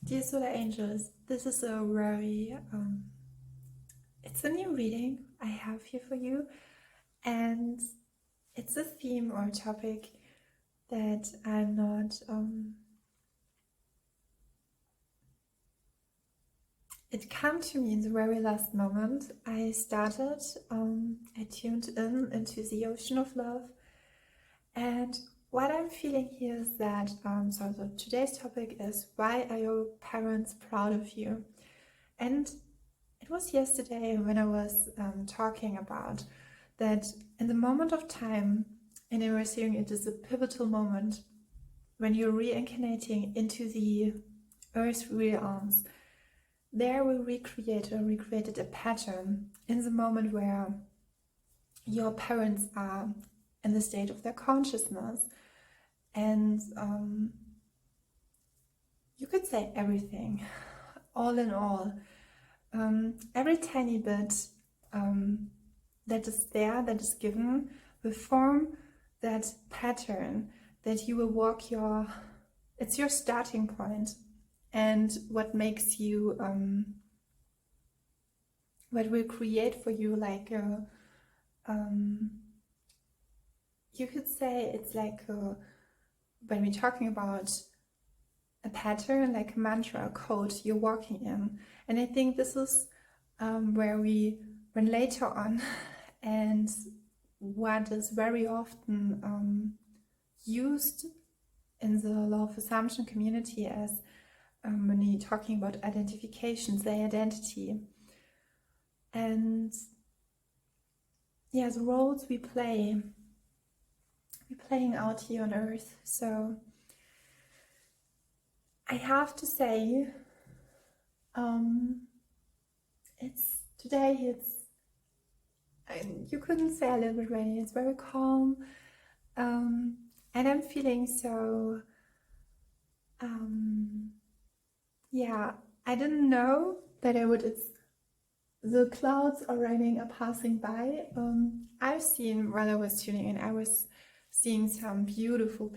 Dear Solar Angels, this is a very, it's a new reading I have here for you, and it's a theme or a topic that I'm not, it came to me in the very last moment. I tuned into the ocean of love, and what I'm feeling here is that, so today's topic is, why are your parents proud of you? And it was yesterday when I was talking about that in the moment of time, and I was saying it is a pivotal moment when you're reincarnating into the earth realms. There we recreated a pattern in the moment where your parents are in the state of their consciousness, and you could say everything, all in all. Every tiny bit that is there, that is given, will form that pattern that you will walk it's your starting point, and what makes you, what will create for you like a, you could say it's like when we're talking about a pattern, like a mantra, a code you're walking in. And I think this is where when later on, and what is very often used in the law of assumption community as when you're talking about identifications, the identity. And yeah, the roles we're playing out here on earth. So I have to say, you couldn't say a little bit rainy, it's very calm, and I'm feeling so, yeah, I didn't know that the clouds are raining are passing by. I've seen, while I was tuning in, I was seeing some beautiful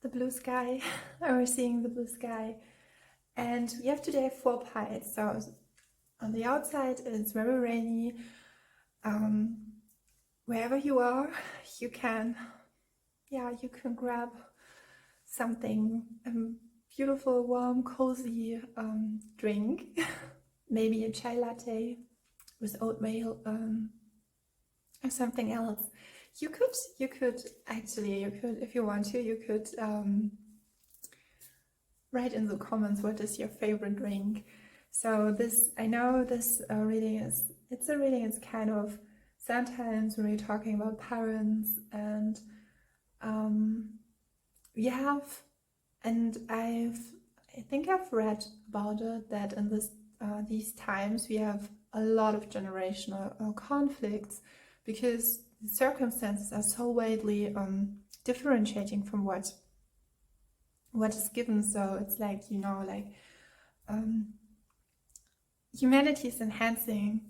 the blue sky. I was seeing the blue sky, and we have today 4 piles. So on the outside it's very rainy. Wherever you are, you can grab something, beautiful, warm, cozy drink, maybe a chai latte with oatmeal, or something else. You could actually, if you want to, you could write in the comments what is your favorite drink. So this, I know this reading is kind of, sometimes when we're talking about parents, and I think I've read about it, that in these times we have a lot of generational conflicts, because the circumstances are so widely differentiating from what is given. So it's like, humanity is advancing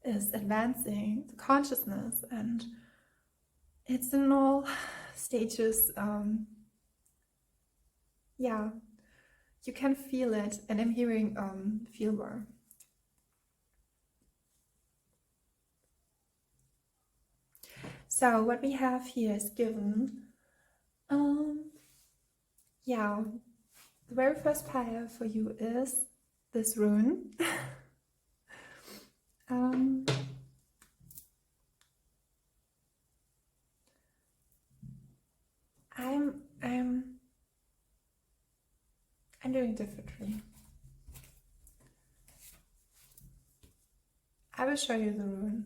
the consciousness, and it's in all stages. You can feel it, and I'm hearing feel more. So what we have here is given, the very first pile for you is this rune. I'm doing differently. I will show you the rune.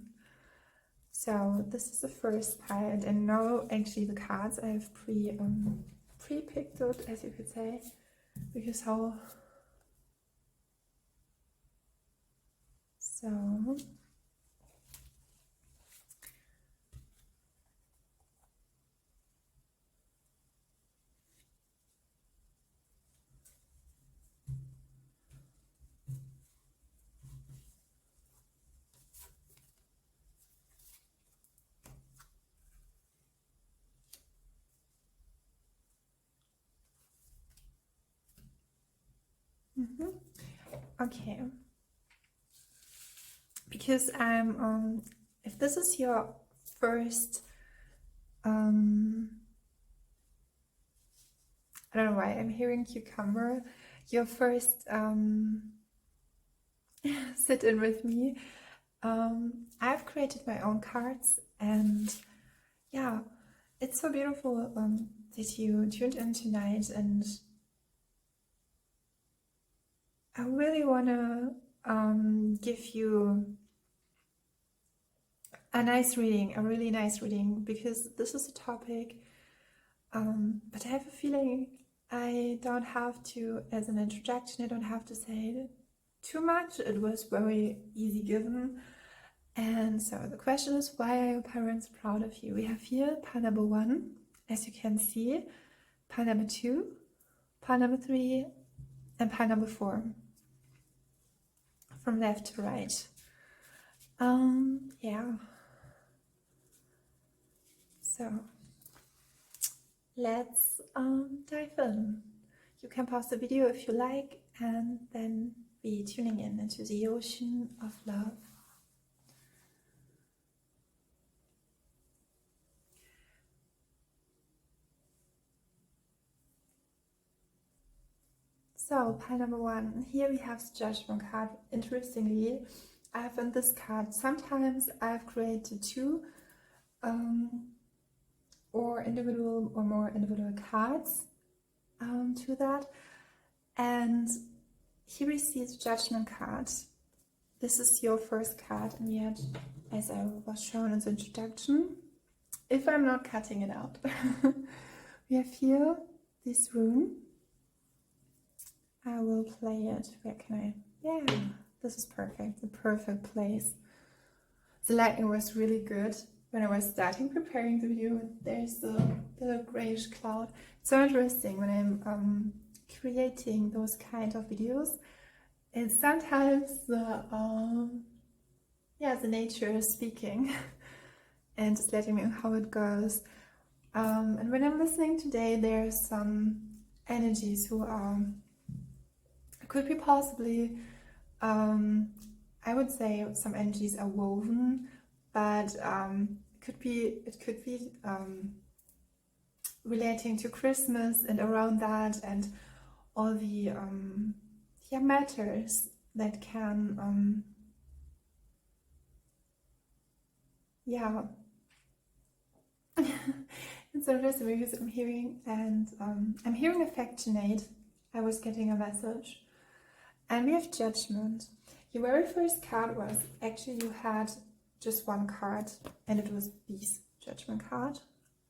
So this is the first pile, and I know actually the cards I have pre-picked it, as you could say, because how. So Okay. Because if this is your first, I don't know why I'm hearing cucumber, your first sit in with me. I've created my own cards, and yeah, it's so beautiful that you tuned in tonight, and I really want to give you a nice reading, a really nice reading, because this is a topic, but I have a feeling I don't have to, as an introduction, I don't have to say too much. It was very easy given. And so the question is, why are your parents proud of you? We have here pile number 1, as you can see, pile number 2, pile number 3, and pile number 4, from left to right. Yeah. So let's dive in. You can pause the video if you like, and then be tuning in into the ocean of love. So, pile number 1, here we have the Judgment card. Interestingly, I have in this card, sometimes I've created 2 or individual or more individual cards to that. And here we see the Judgment card. This is your first card, and yet, as I was shown in the introduction, if I'm not cutting it out, we have here this rune. I will play it. Where can I? Yeah, this is perfect. The perfect place. The lighting was really good when I was starting preparing the video. There's the grayish cloud. It's so interesting when I'm creating those kind of videos. And sometimes the nature is speaking and just letting me know how it goes. And when I'm listening today, there's some energies who are. Could be possibly, I would say some energies are woven, but it could be relating to Christmas and around that, and all the matters that can it's interesting because I'm hearing affectionate. I was getting a message. And we have Judgment. Your very first card was, actually you had just 1 card, and it was this Judgment card.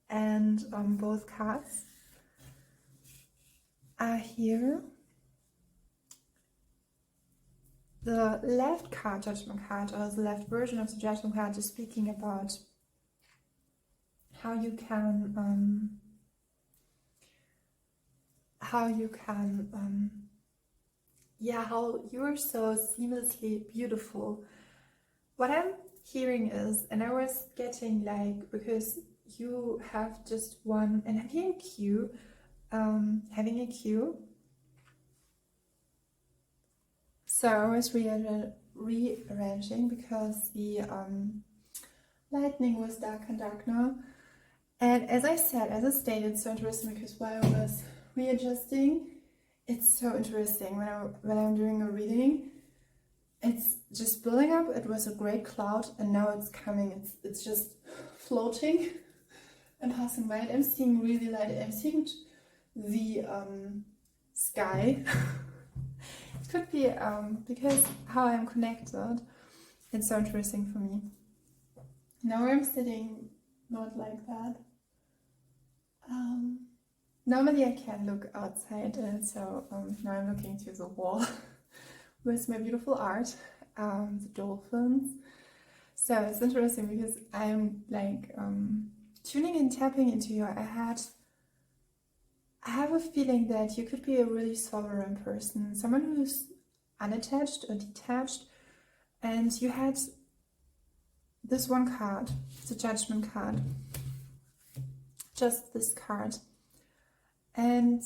And both cards are here. The left card, Judgment card, or the left version of the Judgment card, is speaking about how you can how you're so seamlessly beautiful. What I'm hearing is, and I was getting like, because you have just 1, and I'm hearing Q, having a Q. So I was rearranging because the lightning was dark and dark now. And as I stated, it's so interesting because while I was readjusting, it's so interesting when I'm doing a reading, it's just building up. It was a great cloud, and now it's coming. It's just floating and passing by. And I'm seeing really light. I'm seeing the sky. It could be because how I'm connected. It's so interesting for me. Now I'm sitting not like that. Normally I can look outside, and so now I'm looking to the wall with my beautiful art, the dolphins. So it's interesting because I'm like tuning and tapping into your head. I have a feeling that you could be a really sovereign person, someone who's unattached or detached, and you had this 1 card, the Judgment card, just this card. And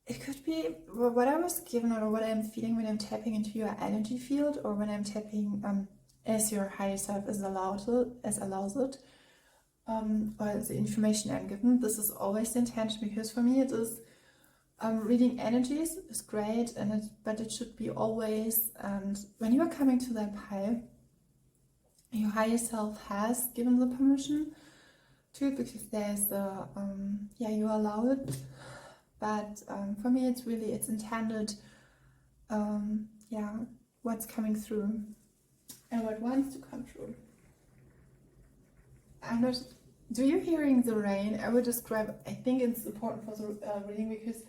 it could be what I was given or what I'm feeling when I'm tapping into your energy field, or when I'm tapping as your higher self as allows it, or the information I'm given. This is always the intention, because for me it is reading energies is great, but it should be always, and when you are coming to that pile, your higher self has given the permission to it, because there's the you allow it, but for me it's intended, what's coming through and what wants to come through. I'm not. Do you hearing the rain? I would describe. I think it's important for the reading, because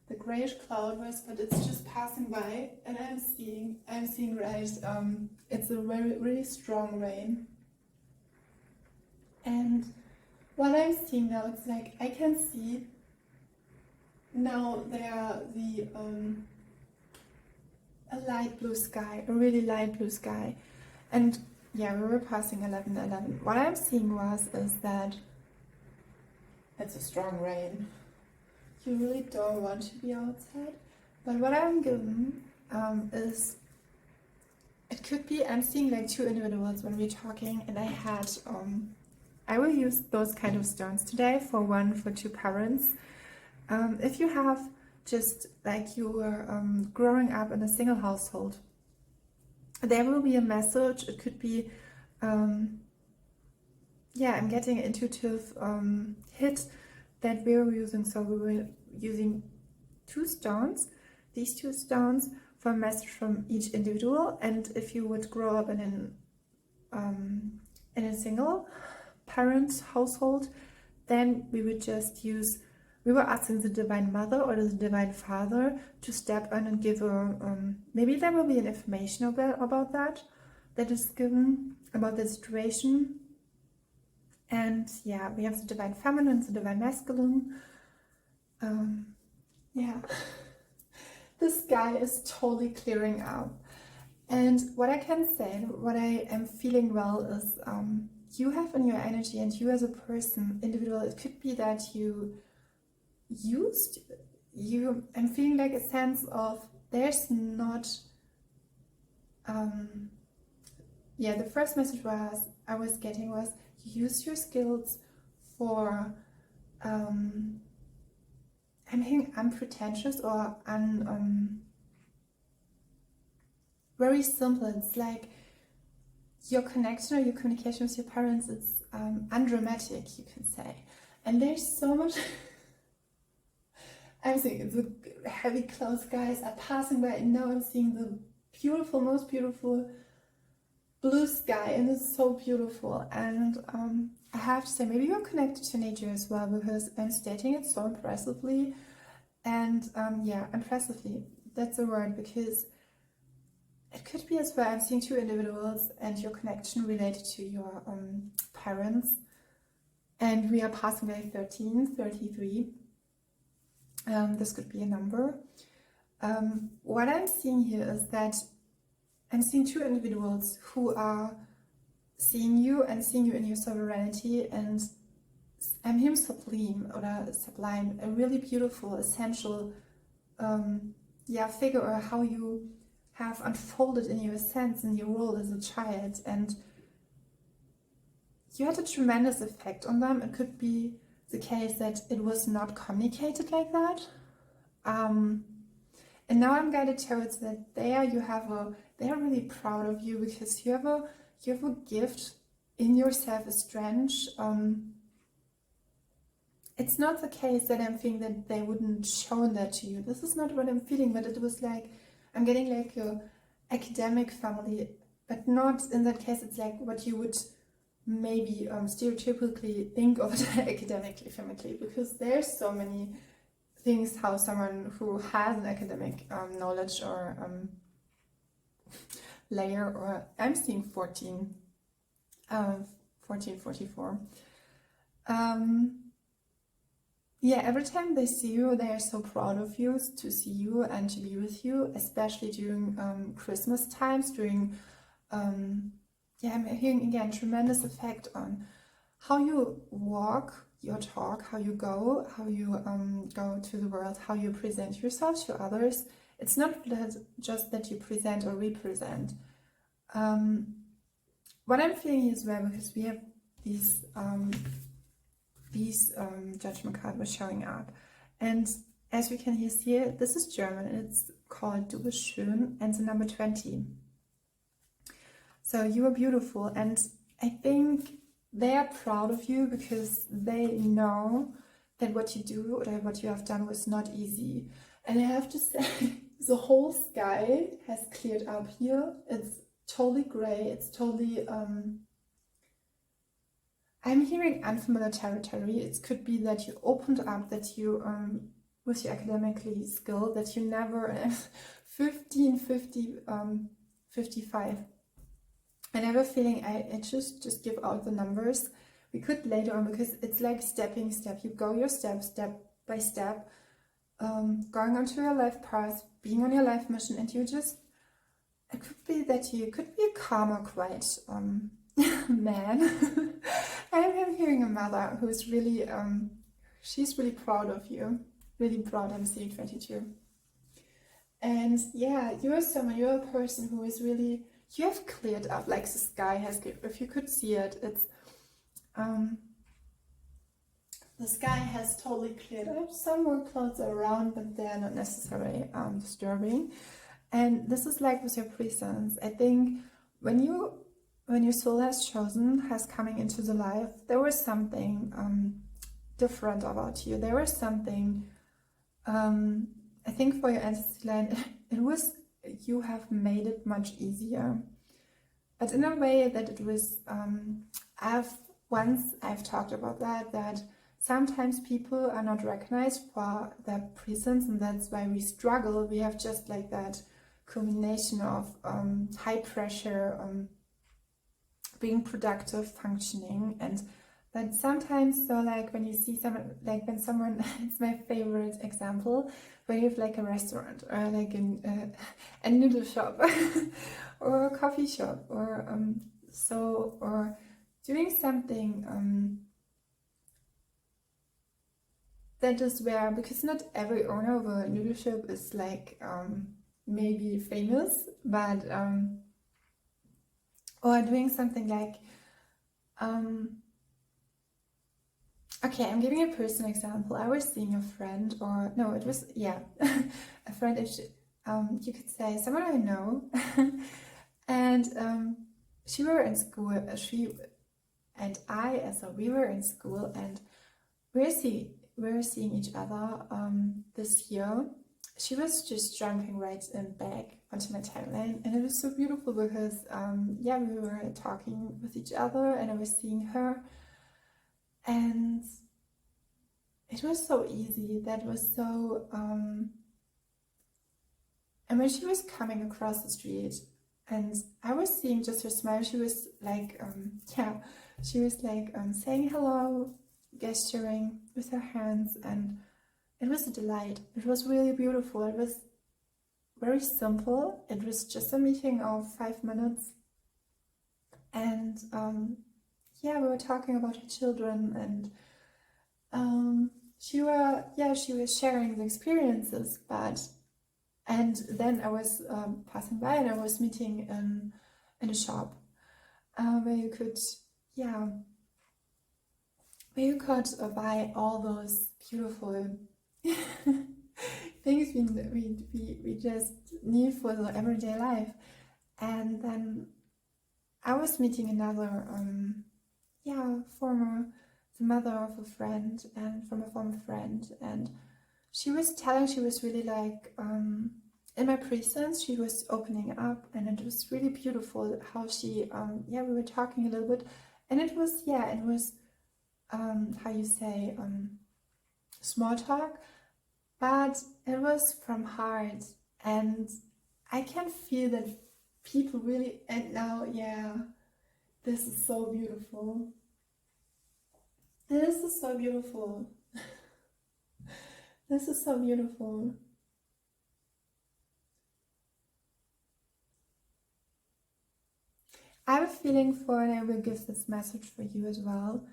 the grayish cloud was, but it's just passing by, and I'm seeing right. It's a really strong rain, and what I'm seeing now, it's like I can see now there a light blue sky, a really light blue sky, and yeah, we were passing 11:11. What I'm seeing is that it's a strong rain. You really don't want to be outside, but what I'm given is, it could be, I'm seeing like two individuals when we're talking, and I will use those kind of stones today for two parents. If you have just like you were growing up in a single household, there will be a message. It could be, I'm getting an intuitive hit that we were using. So we were using two stones, these two stones, for a message from each individual. And if you would grow up in a single parent household, then we would just use, we were asking the Divine Mother or the Divine Father to step in and give maybe there will be an information about that is given about the situation. And yeah, we have the Divine Feminine, the Divine Masculine. The sky is totally clearing out. And what I can say, what I am feeling well is, you have in your energy, and you as a person, individual, it could be that I'm feeling like a sense of, there's not, the first message I was getting was, you use your skills for, I'm hearing unpretentious or very simple. It's like your connection or your communication with your parents, it's undramatic, you can say. And there's so much. I'm seeing the heavy cloud skies are passing by, and now I'm seeing the beautiful, most beautiful blue sky, and it's so beautiful. And I have to say, maybe you're connected to nature as well, because I'm stating it so impressively. And impressively, that's the word, because it could be as well, I'm seeing two individuals and your connection related to your parents. And we are passing by 13, 33. This could be a number. What I'm seeing here is that I'm seeing two individuals who are seeing you in your sovereignty, and I'm hearing sublime, a really beautiful, essential figure, or how you have unfolded in your sense, in your role as a child, and you had a tremendous effect on them. It could be the case that it was not communicated like that. And now I'm guided towards that they are really proud of you, because you have a gift in yourself, a strength. It's not the case that I'm feeling that they wouldn't show that to you. This is not what I'm feeling, but it was like, I'm getting like a academic family, but not in that case. It's like what you would maybe stereotypically think of an academic family, because there's so many things how someone who has an academic knowledge or layer, or I'm seeing 44. Every time they see you, they are so proud of you, to see you and to be with you, especially during Christmas times, during I'm hearing again tremendous effect on how you walk your talk, how you go, go to the world, how you present yourself to others. It's not just that you present or represent. What I'm feeling as well, because we have these judgment card was showing up, and as you can hear here, this is German. It's called Du bist schön, and the number 20. So you are beautiful, and I think they are proud of you because they know that what you do or what you have done was not easy. And I have to say, the whole sky has cleared up here. It's totally gray. It's totally I'm hearing unfamiliar territory. It could be that you opened up, that you with your academically skill, that you never 15, 50, 55. I have a feeling I just give out the numbers. We could later on, because it's like stepping step. You go your step by step, going onto your life path, being on your life mission, and you just, it could be that you could be a calm or quiet man. I'm hearing a mother who's really, she's really proud of you. Really proud. I'm seeing 22. And yeah, you're someone, you're a person who is really, you have cleared up, like the sky has, if you could see it, it's, the sky has totally cleared up. Some more clouds are around, but they're not necessarily disturbing. And this is like with your presence. I think when your soul has chosen, has coming into the life, there was something different about you. There was something, I think for your ancestry line, it was, you have made it much easier. But in a way that it was, I've talked about that sometimes people are not recognized for their presence, and that's why we struggle. We have just like that combination of high pressure, being productive, functioning, and but sometimes, so like when you see someone, like when someone, it's my favorite example, when you have like a restaurant or like a noodle shop or a coffee shop, or or doing something that is where, because not every owner of a noodle shop is like maybe famous, but or doing something like okay, I'm giving a personal example. I was seeing a friend, or no, it was, yeah, a friend, if she, you could say someone I know, and she were in school, she and I, as a, we were in school, and we're seeing each other this year. She was just jumping right in back onto my timeline, and it was so beautiful because yeah, we were talking with each other, and I was seeing her, and it was so easy. That was so and when she was coming across the street, and I was seeing just her smile, she was like yeah, she was like saying hello, gesturing with her hands, and it was a delight. It was really beautiful. It was very simple. It was just a meeting of 5 minutes, and yeah, we were talking about her children, and she was sharing the experiences. But and then I was passing by, and I was meeting in a shop where you could buy all those beautiful things we just need for the everyday life. And then I was meeting another the mother of a friend, and from a former friend, and she was telling, she was really like in my presence, she was opening up, and it was really beautiful how she we were talking a little bit, and it was how you say small talk, but it was from heart, and I can feel that people really, and now this is so beautiful. This is so beautiful. This is so beautiful. I have a feeling for, and I will give this message for you as well,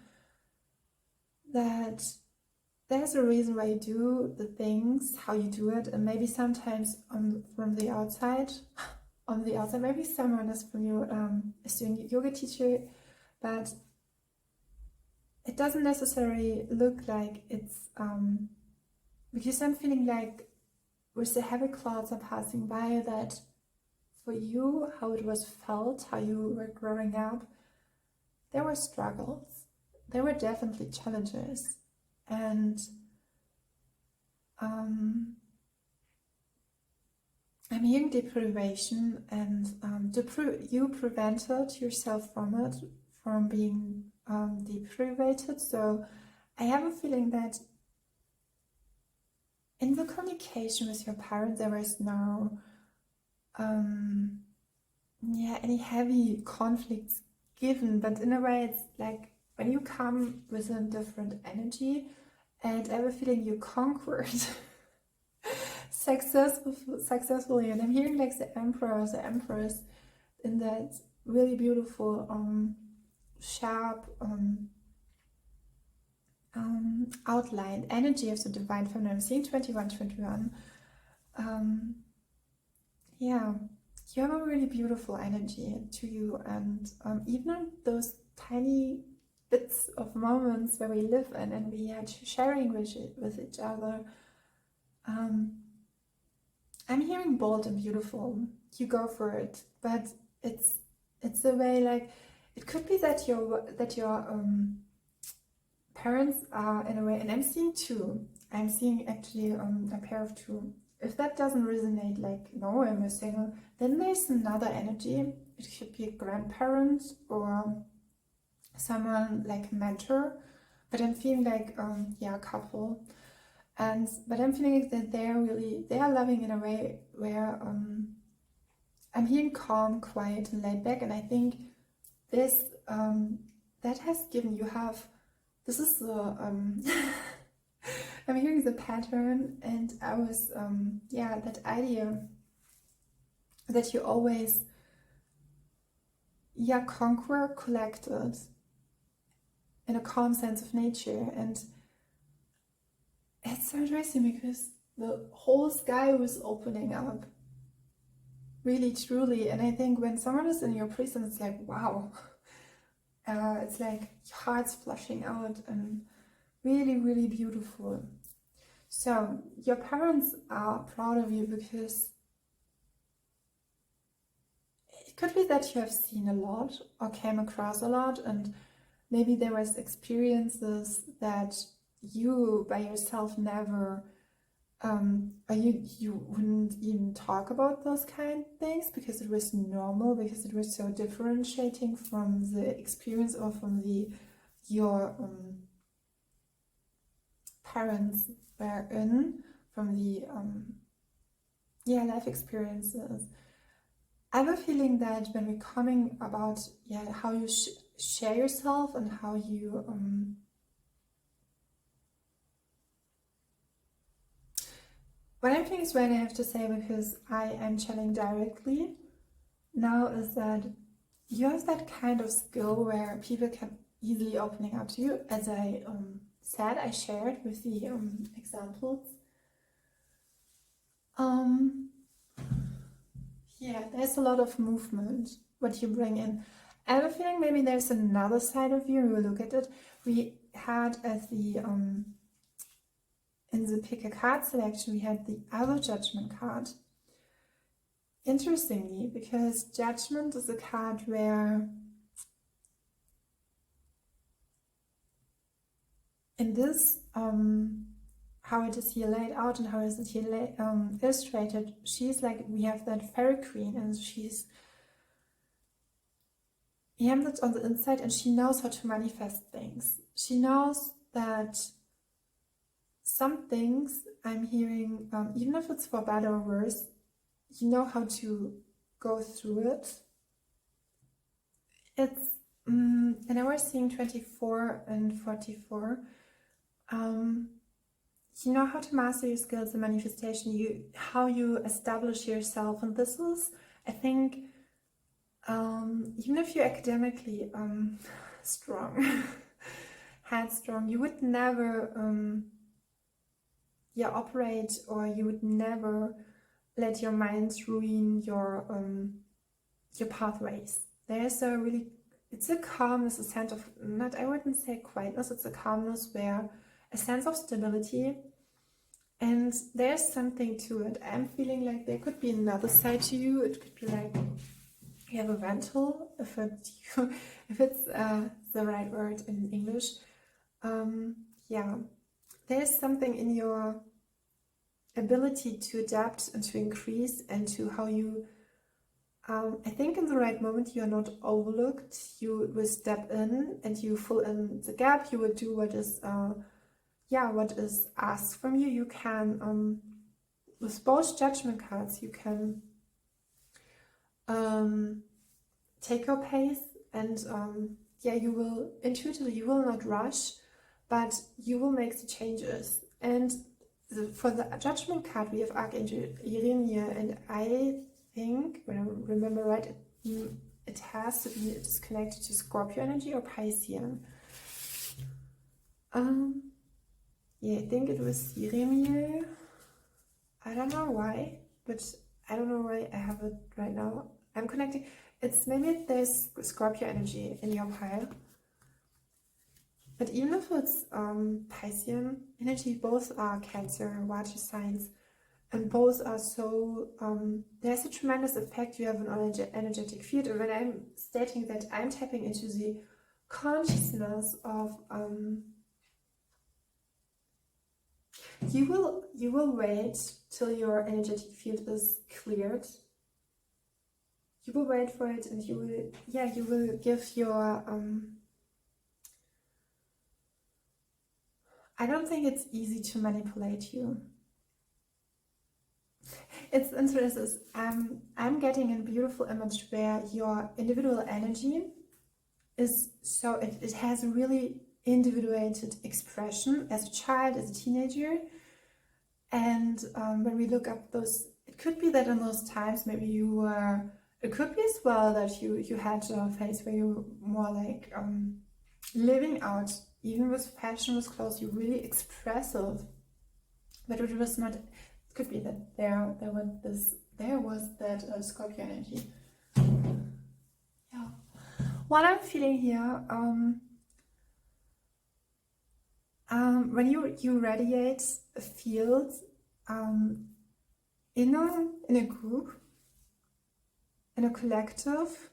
that there's a reason why you do the things, how you do it, and maybe sometimes from the outside, on the outside, maybe someone is from you, is doing yoga teacher, but it doesn't necessarily look like it's, because I'm feeling like with the heavy clouds are passing by, that for you, how it was felt, how you were growing up, there were struggles, there were definitely challenges, and I'm hearing deprivation, and you prevented yourself from it, from being deprivated. So I have a feeling that in the communication with your parents, there was no any heavy conflicts given, but in a way it's like when you come with a different energy, and I have a feeling you conquered successfully, and I'm hearing like the emperor, the empress in that really beautiful sharp outlined energy of the divine feminine. I'm seeing 21. Yeah, you have a really beautiful energy to you, and even those tiny bits of moments where we live in and we are sharing with each other, I'm hearing bold and beautiful. You go for it, but it's a way, like it could be that your parents are in a way, and I'm seeing two. I'm seeing actually a pair of two. If that doesn't resonate, like no, I'm a single, then there's another energy. It could be a grandparent or someone like a mentor, but I'm feeling like a couple. But I'm feeling that they are loving in a way where I'm hearing calm, quiet, and laid back, and I think this that has given you this is the I'm hearing the pattern, and I was that idea that you always conquer collected in a calm sense of nature. And it's so interesting because the whole sky was opening up, really truly. And I think when someone is in your presence, it's like, wow, it's like your heart's flushing out, and really, really beautiful. So your parents are proud of you because it could be that you have seen a lot or came across a lot, and maybe there was experiences that you by yourself never or you wouldn't even talk about those kind of things because it was normal, because it was so differentiating from the experience or from your parents were in, from the life experiences. I have a feeling that when we're coming about how you share yourself and how you what I'm thinking is what I have to say, because I am channeling directly now, is that you have that kind of skill where people can easily opening up to you. As I said, I shared with the examples. There's a lot of movement, what you bring in. I have a feeling maybe there's another side of you. We'll look at it. We had as the in the pick a card selection, we had the other judgment card. Interestingly, because judgment is a card where in this how it is here laid out and how is it here illustrated, she's like, we have that fairy queen, and she's hamlet on the inside, and she knows how to manifest things. She knows that some things I'm hearing, even if it's for better or worse, you know how to go through it. It's and I was seeing 24 and 44. You know how to master your skills and manifestation, how you establish yourself, and this is, I think, even if you're academically strong, headstrong. You would never operate, or you would never let your mind ruin your pathways. There's a really, it's a calmness, a sense of, not, I wouldn't say quietness, it's a calmness where a sense of stability, and there's something to it. I'm feeling like there could be another side to you. It could be like you have a rental, if it's the right word in English. Yeah, there's something in your ability to adapt and to increase, and to how you, I think in the right moment you are not overlooked. You will step in and you fill in the gap. You will do what is what is asked from you. You can with both judgment cards, you can take your pace, and you will intuitively, you will not rush, but you will make the changes. And for the judgment card, we have Archangel Jeremiah, and I think, when I remember right, it has to be disconnected to Scorpio energy or Piscean. I think it was Jeremiah. I don't know why, but I don't know why I have it right now. I'm connecting. It's maybe there's Scorpio energy in your pile. But even if it's Piscean energy, both are Cancer, water signs, and both are so, there's a tremendous effect you have on energetic field. And when I'm stating that, I'm tapping into the consciousness of, you will wait till your energetic field is cleared. You will wait for it, and you will give your, I don't think it's easy to manipulate you. It's interesting. I'm getting a beautiful image where your individual energy is so, it has a really individuated expression as a child, as a teenager. And when we look up those, it could be that in those times maybe you were, it could be as well that you had a phase where you were more like living out, even with fashion, with clothes, you're really expressive. But it was not, it could be that there was that Scorpio energy. Yeah. What I'm feeling here, when you radiate a field in a group, in a collective,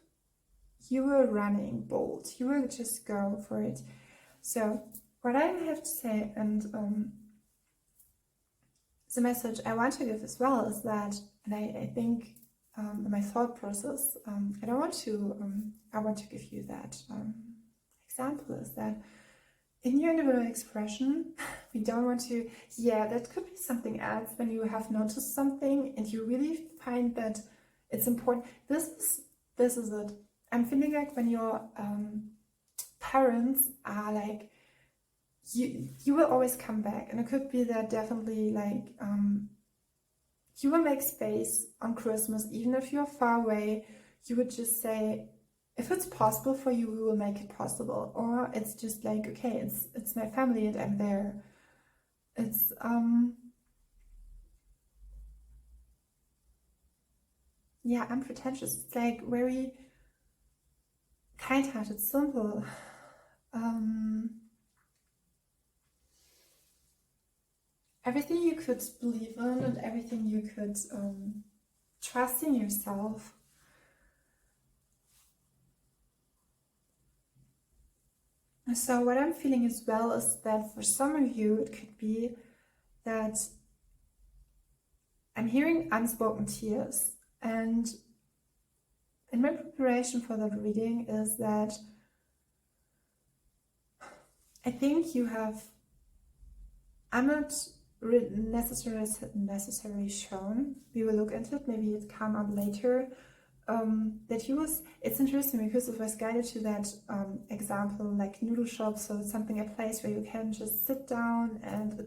you were running bold. You will just go for it. So what I have to say, and the message I want to give as well, is that, and I think in my thought process, I want to give you that example, is that in your individual expression, we don't want to, that could be something else when you have noticed something and you really find that it's important. This is it. I'm feeling like when your parents are like, you will always come back, and it could be that definitely like you will make space on Christmas, even if you're far away. You would just say, if it's possible for you, we will make it possible. Or it's just like, okay, it's my family and I'm there. It's unpretentious. It's like very kind-hearted, simple. Everything you could believe in, and everything you could trust in yourself. So what I'm feeling as well is that for some of you, it could be that I'm hearing unspoken tears. And in my preparation for that reading is that I think you have, I'm not necessarily shown, we will look into it, maybe it come up later, that he was, it's interesting because it was guided to that example, like noodle shop, so it's something, a place where you can just sit down, and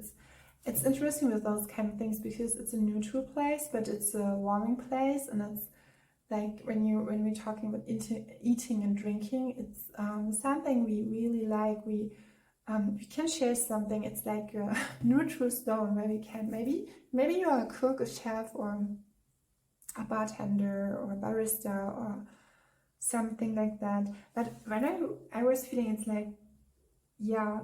it's interesting with those kind of things because it's a neutral place, but it's a warming place, and it's like when we're talking about eating and drinking, it's something we really like. We we can share something. It's like a neutral zone where we can, maybe you are a cook, a chef, or a bartender, or a barista, or something like that. But when I was feeling, it's like, yeah,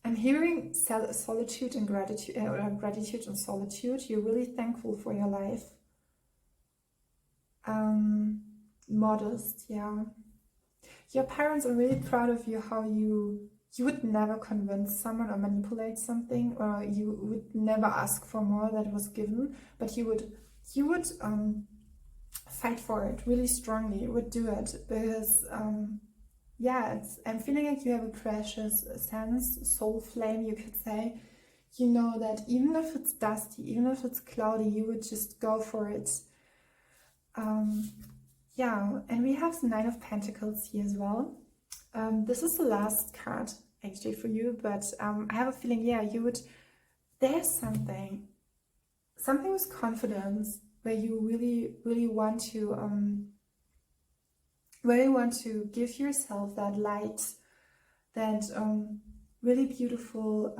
I'm hearing solitude and gratitude, or gratitude and solitude. You're really thankful for your life. Modest, yeah. Your parents are really proud of you, how you would never convince someone or manipulate something, or you would never ask for more that was given, but you would fight for it really strongly. You would do it because yeah, I'm feeling like you have a precious sense, soul flame, you could say. You know that even if it's dusty, even if it's cloudy, you would just go for it. Yeah, and we have the Nine of Pentacles here as well. This is the last card actually for you, but I have a feeling, yeah, there's something with confidence where you really want to give yourself that light, that really beautiful,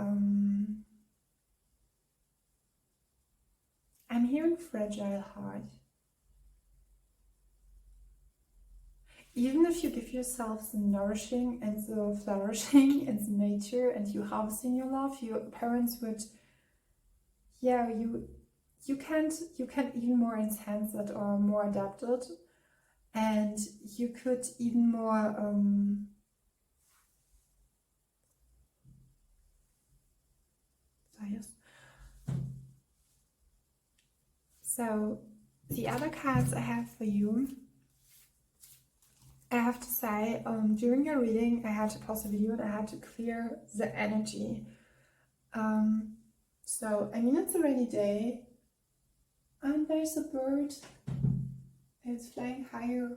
I'm hearing fragile heart. Even if you give yourself the nourishing and the flourishing and the nature, and you harvesting your love, your parents would, yeah, you can't even more enhance it or more adapt it, and you could even more so the other cards I have for you, I have to say, during your reading, I had to pause the video and I had to clear the energy. So, I mean, it's a rainy day, and there's a bird. It's flying higher.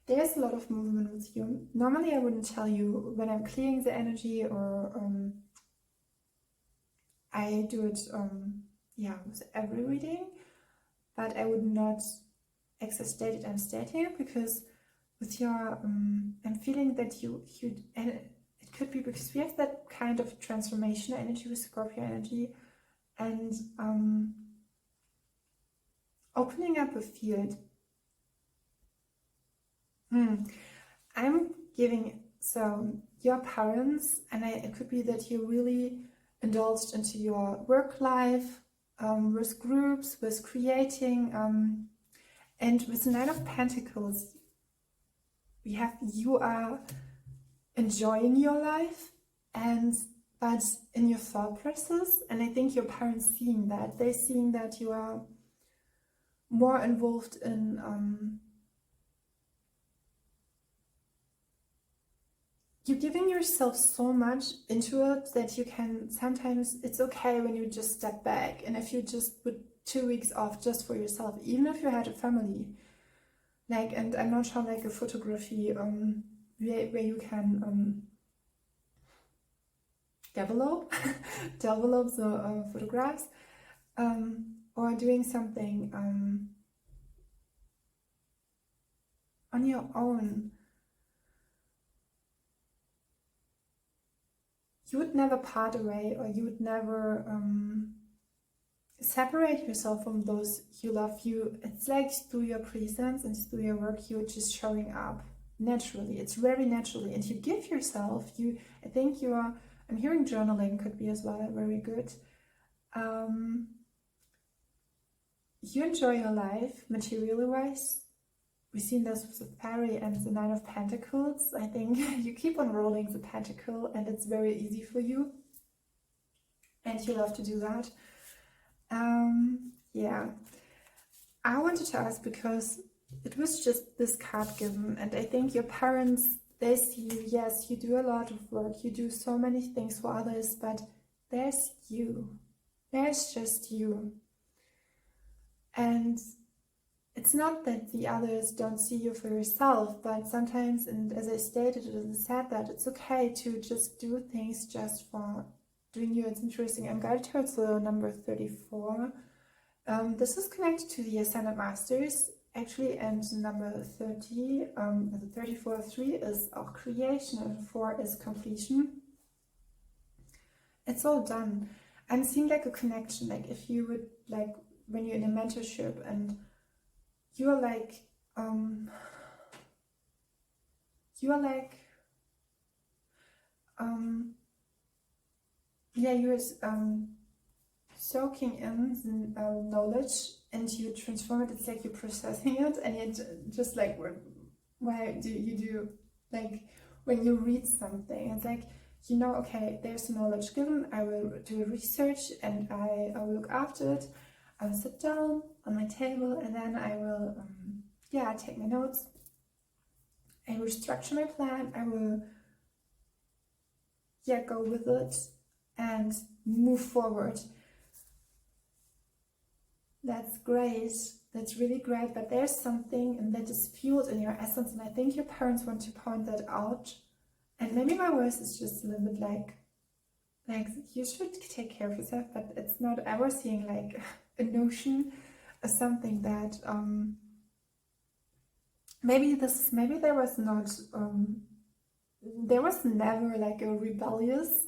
There's a lot of movement with you. Normally, I wouldn't tell you when I'm clearing the energy, or I do it, yeah, with every reading, but I would not access state it. I'm stating it because with your, I'm feeling that and it could be because we have that kind of transformation energy with Scorpio energy, and opening up a field. I'm giving, so your parents, and it could be that you really indulged into your work life, with groups, with creating, and with the Nine of Pentacles, we have, you are enjoying your life, but in your thought process, and I think your parents seeing that, they're seeing that you are more involved in, you're giving yourself so much into it that you can, sometimes it's okay when you just step back, and if you just put 2 weeks off just for yourself, even if you had a family, like, and I'm not sure, like a photography where you can develop the photographs, or doing something on your own. You would never part away, or you would never separate yourself from those you love. It's like through your presence and through your work, you're just showing up naturally. It's very naturally, and you give yourself, I think you are, I'm hearing journaling could be as well, very good. You enjoy your life materially wise. We've seen this with the Fairy and the Nine of Pentacles. I think you keep on rolling the pentacle, and it's very easy for you, and you love to do that. Yeah, I wanted to ask because it was just this card given, and I think your parents, they see you, yes, you do a lot of work, you do so many things for others, but there's just you. And it's not that the others don't see you for yourself, but sometimes, and as I stated, and said that it's okay to just do things just for doing you. It's interesting. I'm guided towards the number 34. This is connected to the Ascended Masters, actually, and number 30, the 34, 3 is our creation, and 4 is completion. it's all done. I'm seeing like a connection, like if you would like when you're in a mentorship and you're like yeah, you're soaking in the knowledge and you transform it. It's like you're processing it, and it's just like why do you do like when you read something, it's like, you know, okay, there's knowledge given, I will do research and I will look after it. I will sit down on my table and then I will yeah, take my notes, I will structure my plan, I will yeah, go with it and move forward. That's great, that's really great, but there's something and that is fueled in your essence, and I think your parents want to point that out. And maybe my voice is just a little bit like you should take care of yourself, but it's not. I was seeing like a notion of something that maybe there was not there was never like a rebellious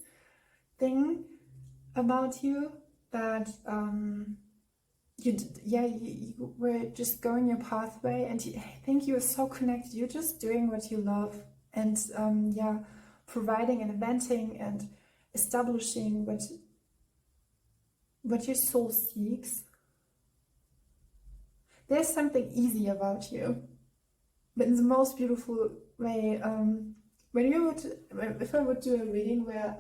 thing about you, but you were just going your pathway, and I think you're so connected. You're just doing what you love, and yeah, providing and inventing and establishing what your soul seeks. There's something easy about you, but in the most beautiful way. If I would do a reading where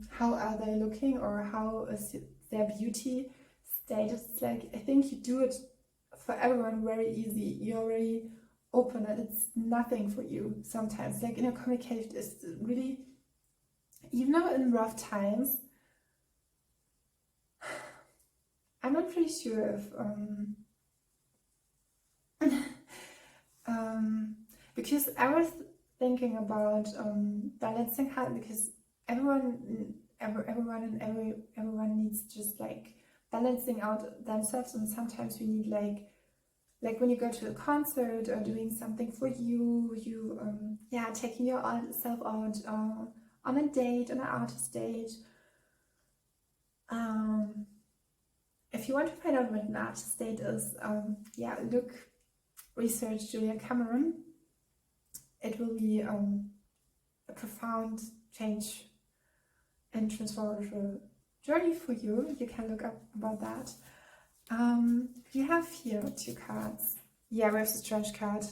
how are they looking or how is their beauty status, like I think you do it for everyone very easy. You're already open and it's nothing for you sometimes. Like in a communication, it's really, even though in rough times, I'm not pretty sure if because I was thinking about balancing how, because everyone needs just like balancing out themselves, and sometimes we need like when you go to a concert or doing something for you yeah, taking yourself out on a date, on an artist date. If you want to find out what an artist date is, yeah, research Julia Cameron. It will be a profound change and transformative journey for you. You can look up about that. You have here 2 cards. Yeah, we have the Strange card.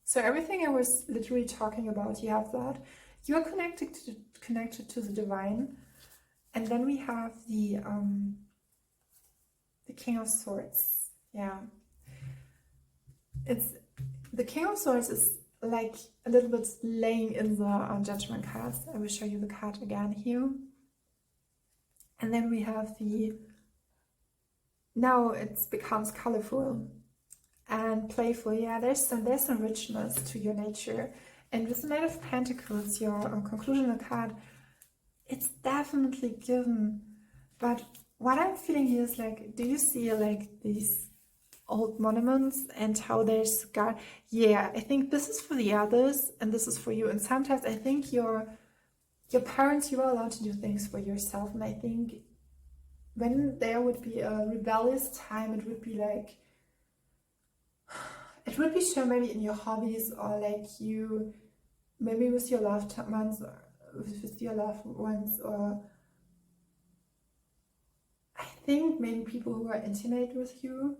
So everything I was literally talking about, you have that. You are connected to the divine. And then we have the King of Swords. Yeah. It's the King of Swords is like a little bit laying in the Judgment cards. I will show you the card again here. And then we have now it becomes colorful and playful. Yeah, there's some richness to your nature. And with the Knight of Pentacles, your conclusional card, it's definitely given. But what I'm feeling here is like, do you see like these old monuments and how they're scarred? Yeah, I think this is for the others and this is for you. And sometimes I think your parents, you are allowed to do things for yourself. And I think when there would be a rebellious time, it would be like, it would be shown maybe in your hobbies, or like you, maybe with your loved ones, or with your loved ones, or I think maybe people who are intimate with you.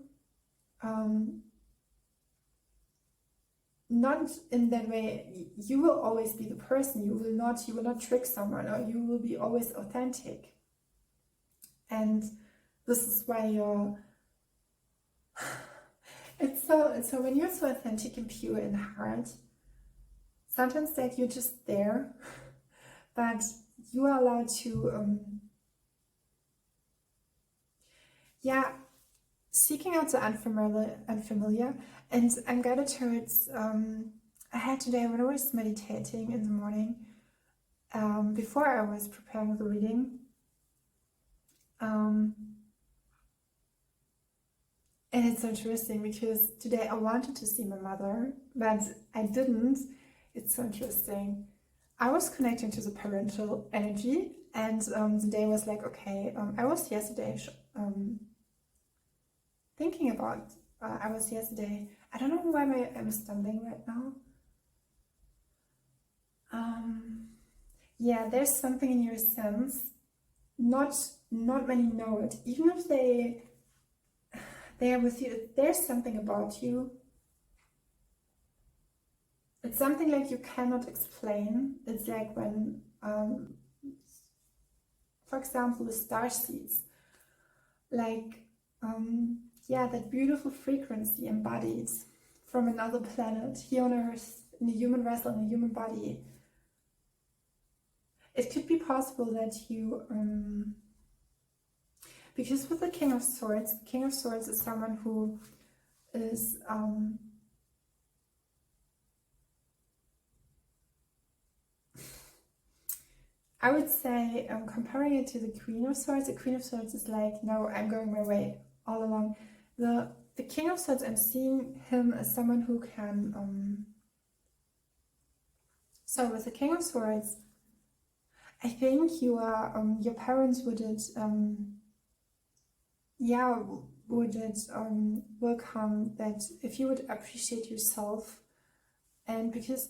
Not in that way. You will always be the person. You will not trick someone, or you will be always authentic. And this is why you're it's so when you're so authentic and pure in heart, sometimes that you're just there, but you are allowed to yeah, seeking out the unfamiliar. And I'm guided towards I had today when I was meditating in the morning, before I was preparing the reading, and it's so interesting because today I wanted to see my mother, but I didn't. It's so interesting. I was connecting to the parental energy, And the day was like, okay, I was yesterday thinking about, I don't know why I'm stumbling right now. Yeah, there's something in your sense, not many know it, even if they are with you. There's something about you. It's something like you cannot explain. It's like when, for example, the star seeds, like, yeah, that beautiful frequency embodied from another planet here on Earth, in a human vessel, in a human body. It could be possible that you, because with the King of Swords is someone who is, I would say, comparing it to the Queen of Swords, the Queen of Swords is like, no, I'm going my way all along. The King of Swords, I'm seeing him as someone who can, so with the King of Swords, I think you are, your parents wouldn't, yeah, wouldn't welcome that if you would appreciate yourself. And because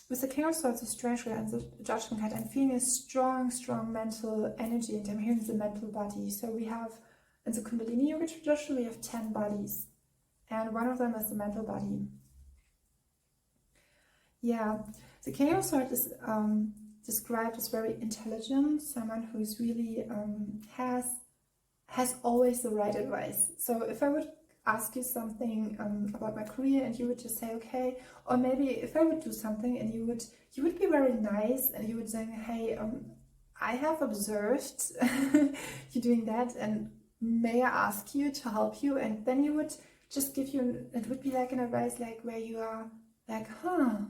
with the King of Swords, the Strange and the Judgment card, I'm feeling a strong mental energy, and I'm hearing the mental body. So we have, in the Kundalini Yoga tradition, we have 10 bodies, and one of them is the mental body. Yeah, the King of Swords is described as very intelligent, someone who is really has always the right advice. So if I would ask you something about my career and you would just say okay, or maybe if I would do something and you would be very nice and you would say, hey, I have observed you doing that, and may I ask you to help you? And then you would just give you, it would be like an advice, like where you are like, huh,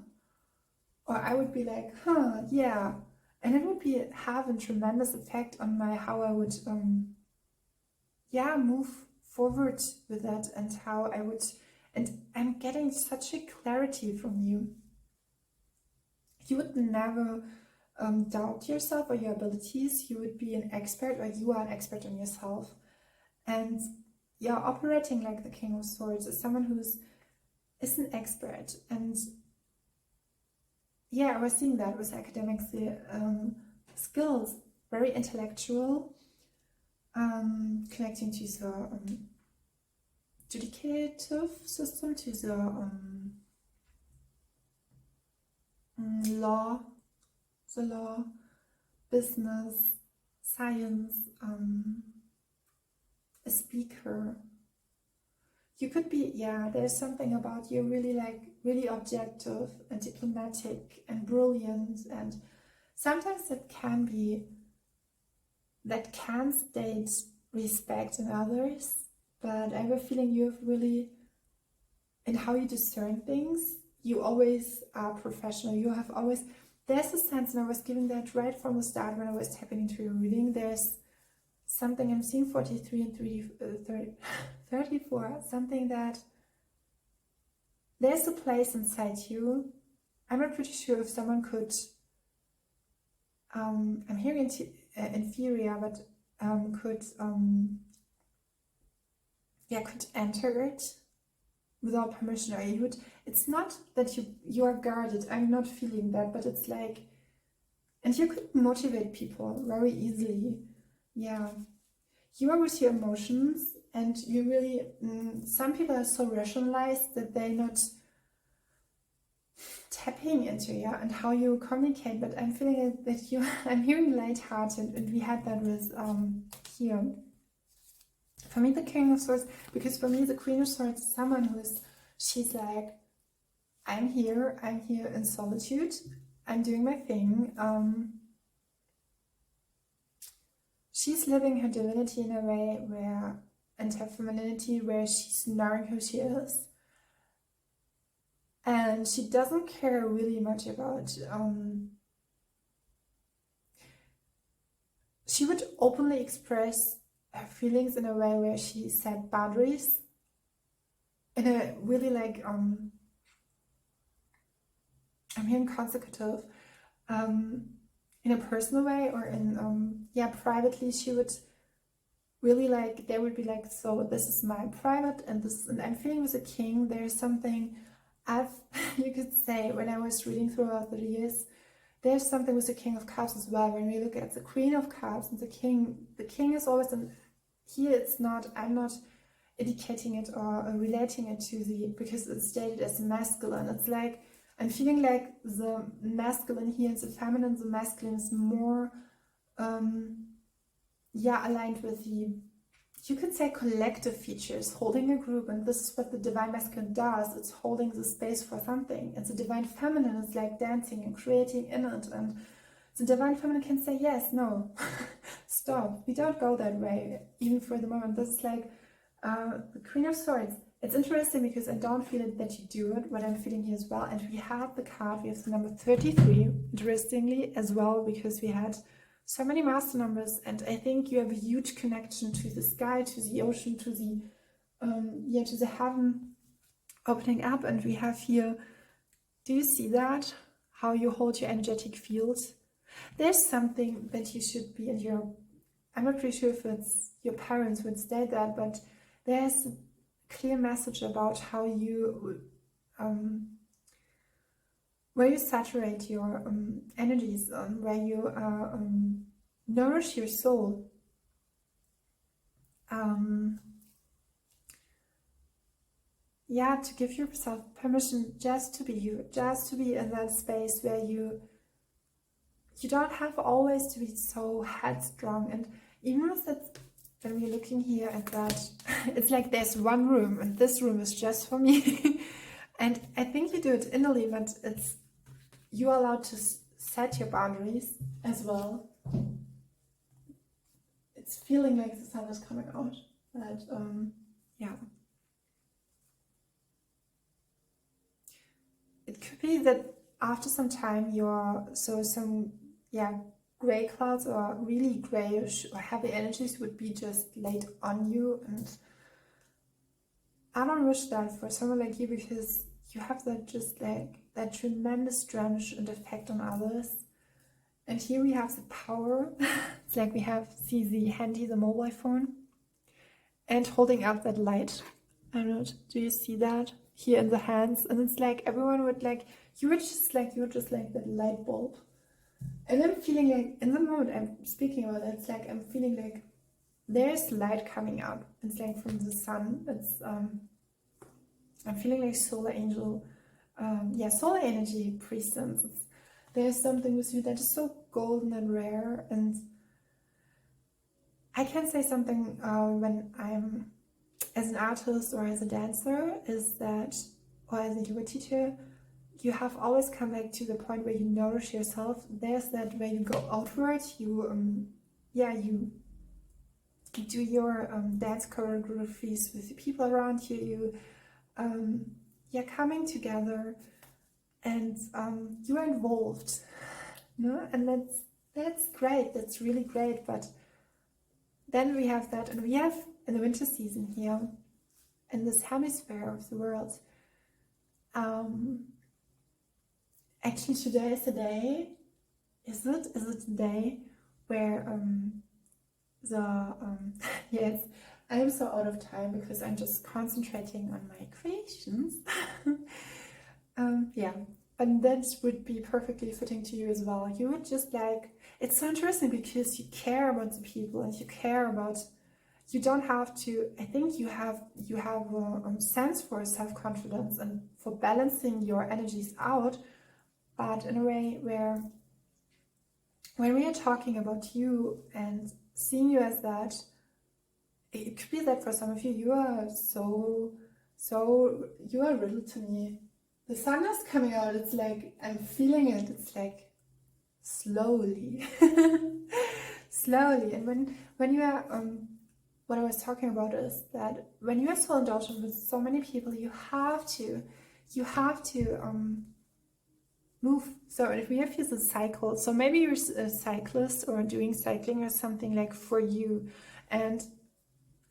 or I would be like, huh, yeah, and it would be have a tremendous effect on how I would yeah, move forward with that, and how I would, and I'm getting such a clarity from you. You would never doubt yourself or your abilities. You would be an expert, or you are an expert on yourself. And you're operating like the King of Swords as someone is an expert. And yeah, I was seeing that with academics, the skills, very intellectual, connecting to the judicative system, to the law, business, science, a speaker. You could be, yeah, there's something about you really objective and diplomatic and brilliant, and sometimes that can state respect in others, but I have a feeling you have really, in how you discern things, you always are professional. You have always, there's a sense, and I was giving that right from the start when I was tapping into your reading, there's something, I'm seeing 43 and 34, something that there's a place inside you. I'm not pretty sure if someone could, I'm hearing inferior, but could enter it without permission, or you would, it's not that you are guarded, I'm not feeling that, but it's like, and you could motivate people very easily. Yeah, you are with your emotions, and you really, some people are so rationalized that they're not tapping into, yeah, and how you communicate. But I'm feeling that you, I'm hearing lighthearted, and we had that with here. For me, the King of Swords, because for me, the Queen of Swords is someone she's like, I'm here in solitude, I'm doing my thing. She's living her divinity in a way where, and her femininity, where she's knowing who she is. And she doesn't care really much about, she would openly express her feelings in a way where she set boundaries in a really like, I'm hearing consecutive, in a personal way or in yeah, privately, she would really like, there would be like, so this is my private and this, and I'm feeling with the king, there's something I've you could say, when I was reading throughout the years, there's something with the King of Cups as well. When we look at the Queen of Cups and the king is always in here. It's not, I'm not indicating it or relating it to the, because it's stated as masculine. It's like I'm feeling like the masculine here and the feminine. The masculine is more yeah, aligned with the, you could say, collective features, holding a group, and this is what the divine masculine does. It's holding the space for something. And the divine feminine is like dancing and creating in it, and the divine feminine can say yes, no, stop, we don't go that way, even for the moment. This is like the Queen of Swords. It's interesting because I don't feel it that you do it, what I'm feeling here as well. And we have the card, we have the number 33, interestingly as well, because we had so many master numbers, and I think you have a huge connection to the sky, to the ocean, to the yeah, to the heaven opening up. And we have here, do you see that? How you hold your energetic fields? There's something that you should be, and I'm not pretty sure if it's your parents would say that, but there's a clear message about how you where you saturate your energies, where you nourish your soul. Yeah, to give yourself permission just to be you, just to be in that space where you don't have always to be so headstrong. And even with that, when we're looking here at that, it's like there's one room, and this room is just for me. And I think you do it innerly, but it's, you are allowed to set your boundaries as well. It's feeling like the sun is coming out, but yeah. It could be that after some time some gray clouds or really grayish or heavy energies would be just laid on you, and I don't wish that for someone like you, because you have that just like that tremendous drench and effect on others. And here we have the power. It's like we have, see the handy, the mobile phone, and holding up that light. I don't know, do you see that here in the hands? And it's like everyone would like, you're just like that light bulb. And I'm feeling like in the moment I'm speaking about it, it's like I'm feeling like there's light coming up. It's like from the sun. It's I'm feeling like solar angel, solar energy presence. There's something with you that is so golden and rare. And I can say something when I'm as an artist or as a dancer, is that, or as a yoga teacher, you have always come back to the point where you nourish yourself. There's that where you go outward, you you do your dance choreographies with the people around you, coming together, and you are involved, no? And that's great, that's really great. But then we have that, and we have in the winter season here in this hemisphere of the world, actually today is the day, is it the day where yes, I'm so out of time because I'm just concentrating on my creations. But that would be perfectly fitting to you as well. You would just like, it's so interesting because you care about the people, and you care about, you don't have to, I think you have a sense for self-confidence and for balancing your energies out, but in a way where when we are talking about you and seeing you as that, it could be that for some of you, you are you are riddle to me. The sun is coming out, it's like, I'm feeling it, it's like slowly, slowly. And when you are, what I was talking about is that when you are so indulgent with so many people, you have to move. So if we have here the cycle, so maybe you're a cyclist or doing cycling or something like for you, and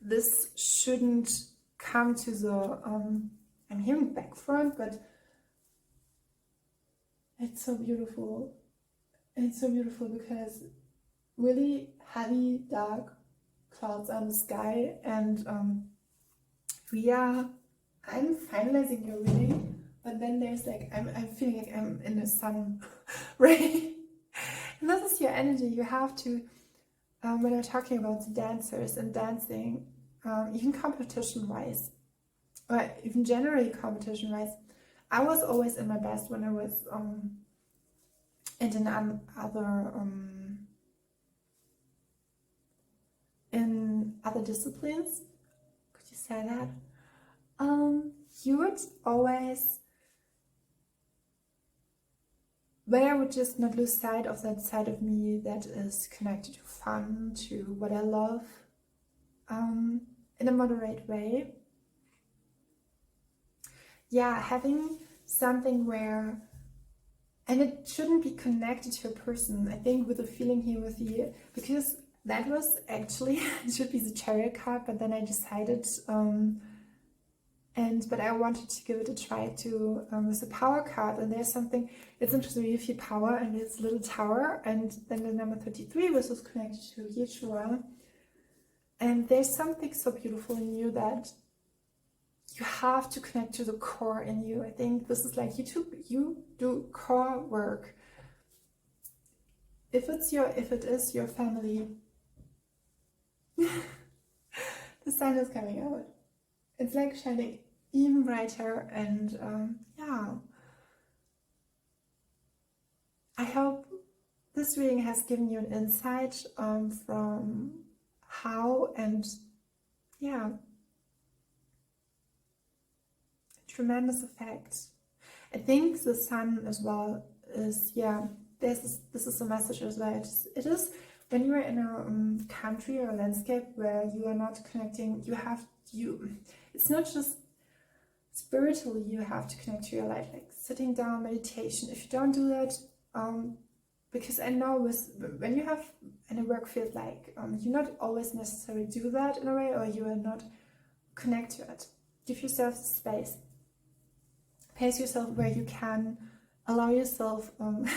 this shouldn't come to the, I'm hearing back front, but it's so beautiful. And it's so beautiful because really heavy, dark clouds on the sky, and I'm finalizing your reading, but then there's like, I'm feeling like I'm in the sun ray. And this is your energy. You have to, when we're talking about the dancers and dancing, even competition-wise, or even generally competition-wise, I was always in my best when I was in other disciplines. Could you say that? You would always, but I would just not lose sight of that side of me that is connected to fun, to what I love, in a moderate way. Yeah, having something where, and it shouldn't be connected to a person. I think with the feeling here with you, because that was actually, it should be the Chariot card, but then I decided, but I wanted to give it a try to with the Power card. And there's something, it's interesting, you feel power and this little tower, and then the number 33 was connected to Yeshua. And there's something so beautiful in you that you have to connect to the core in you. I think this is like you do core work. If it is your family, the sun is coming out. It's like shining even brighter, and yeah. I hope this reading has given you an insight from how, and yeah, tremendous effect. I think the sun as well is, yeah, this is a message as well. It is when you are in a country or a landscape where you are not connecting, it's not just spiritually, you have to connect to your light, like sitting down, meditation. If you don't do that, because I know when you have in a work field, like you not always necessarily do that in a way, or you are not connect to it. Give yourself space. Pace yourself where you can, allow yourself, and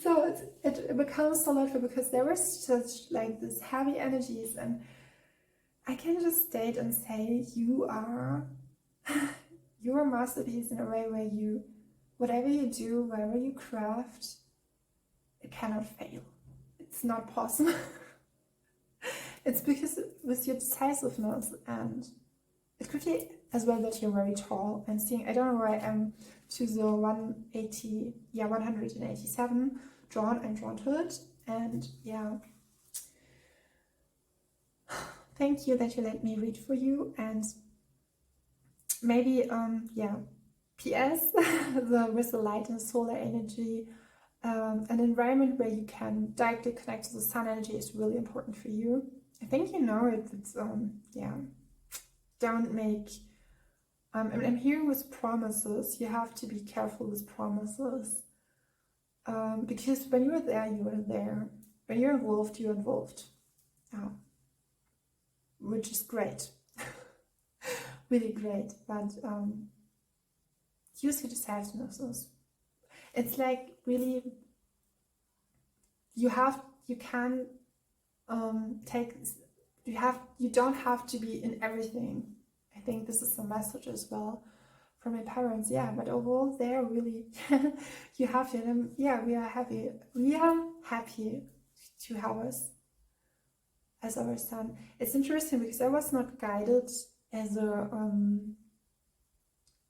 so it becomes so laughable because there were such like these heavy energies, and I can just state and say you are a masterpiece in a way where you, whatever you do, whatever you craft, it cannot fail. It's not possible. It's because with your decisiveness, and it could be as well that you're very tall and seeing, I don't know why I'm to the 187 drawn, I'm drawn to it, and yeah. Thank you that you let me read for you, and maybe, yeah, PS, with the light and solar energy, an environment where you can directly connect to the sun energy is really important for you. I think you know it, it's, yeah, don't make, I'm hearing with promises, you have to be careful with promises, because when you are there, you are there. When you're involved, you're involved. Yeah. Which is great. Really great, but use your decisiveness. It's like really, you don't have to be in everything. I think this is a message as well from my parents, yeah, but overall they're really, you have to, yeah, we are happy to have us as our son. It's interesting because I was not guided as a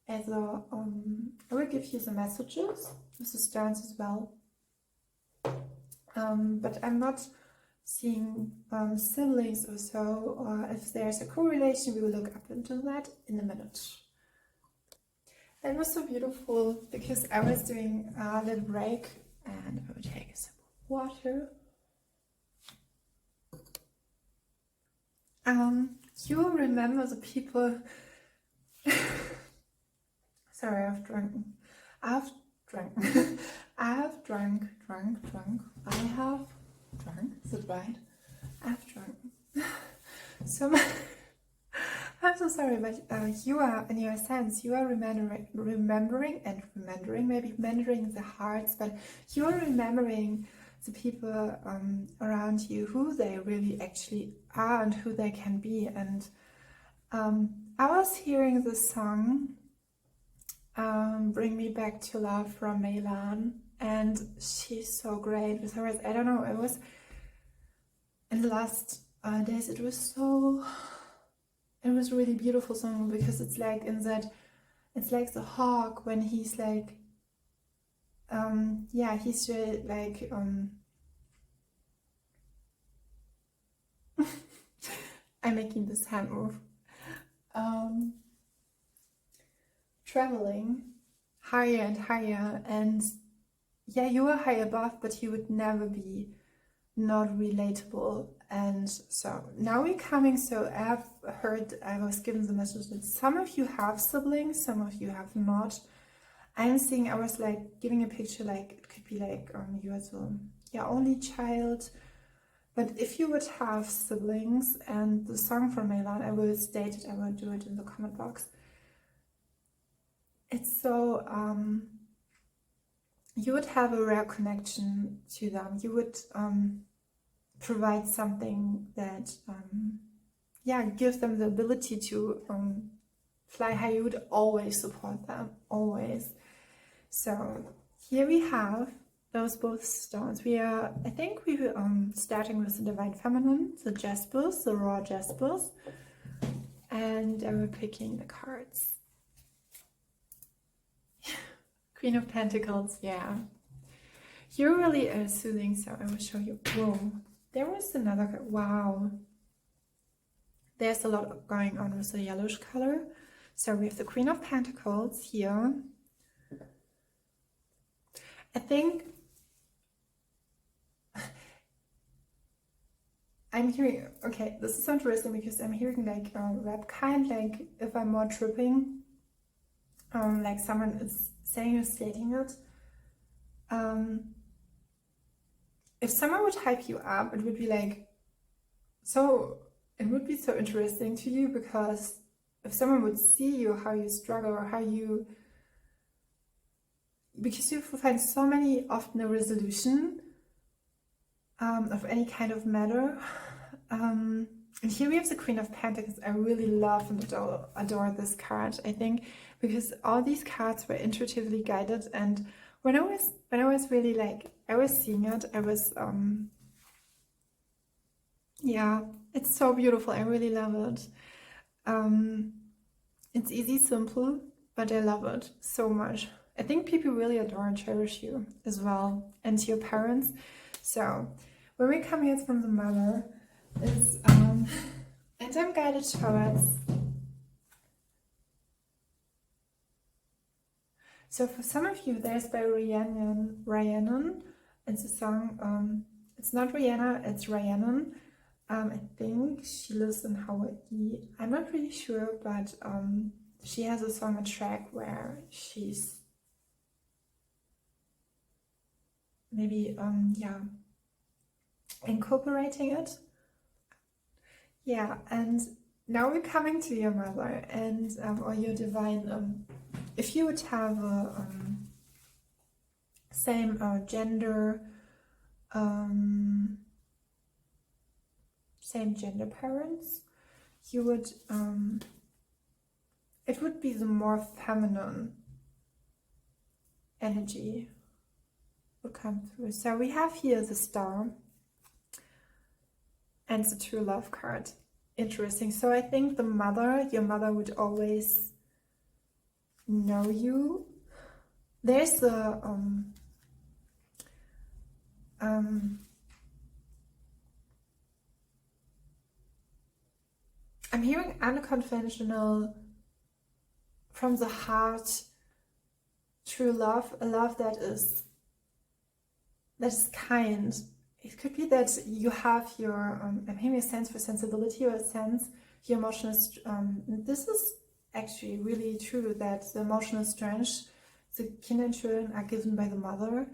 I will give you the messages with the stones as well, but I'm not seeing siblings or so, or if there's a correlation. We will look up into that in a minute. That was so beautiful because I was doing a little break, and I will take a sip of water. You remember the people. Sorry, I have drunk. Is it right? I have drunk. So I have I'm so sorry, but you are, in your sense, you are remembering the hearts, but you are remembering the people around you, who they really actually are and who they can be. And I was hearing the song Bring Me Back to Love from Meilan, and she's so great with her words. I don't know, it was in the last days, it was really beautiful song, because it's like it's like the hawk when he's like he's really like I'm making this hand move, traveling higher and higher, and yeah, you are high above, but you would never be not relatable. And so now we're coming, so I was given the message that some of you have siblings, some of you have not. I'm seeing, I was like giving a picture, like it could be like you as only child, but if you would have siblings, and the song from Meilan, I will state it, I will do it in the comment box. It's so you would have a rare connection to them. You would provide something that gives them the ability to fly high. You would always support them, always. So here we have those both stones. I think we're starting with the Divine Feminine, the Jaspers, the raw Jaspers, and we're picking the cards. Queen of Pentacles, yeah. You're really soothing, so I will show you. Whoa, there was another card. Wow. There's a lot going on with the yellowish color. So we have the Queen of Pentacles here. I think I'm hearing, okay, this is interesting, because I'm hearing like rap kind, like if I'm more tripping, like someone is saying or stating it. If someone would hype you up, it would be like, it would be so interesting to you, because if someone would see you, how you struggle, or because you find so many, often a resolution of any kind of matter. And here we have the Queen of Pentacles. I really love and adore this card, I think, because all these cards were intuitively guided, and when I was really like, I was seeing it, I was it's so beautiful. I really love it. It's easy, simple, but I love it so much. I think people really adore and cherish you as well, and your parents. So when we come here from the mother, is and I'm guided towards. So for some of you, there's by Rhiannon. It's a song. It's not Rihanna, it's Rhiannon. I think she lives in Hawaii. I'm not really sure, but she has a song, a track where she's maybe incorporating it. Yeah, and now we're coming to your mother and or your divine. If you would have a same gender, same gender parents, you would it would be the more feminine energy would come through. So we have here the Star and the True Love card. Interesting. So I think your mother would always know you. There's the I'm hearing unconventional, from the heart, true love, a love that is kind. It could be that you have your I'm hearing a sense for sensibility, or a sense your emotional this is actually really true, that the emotional strength, the children are given by the mother,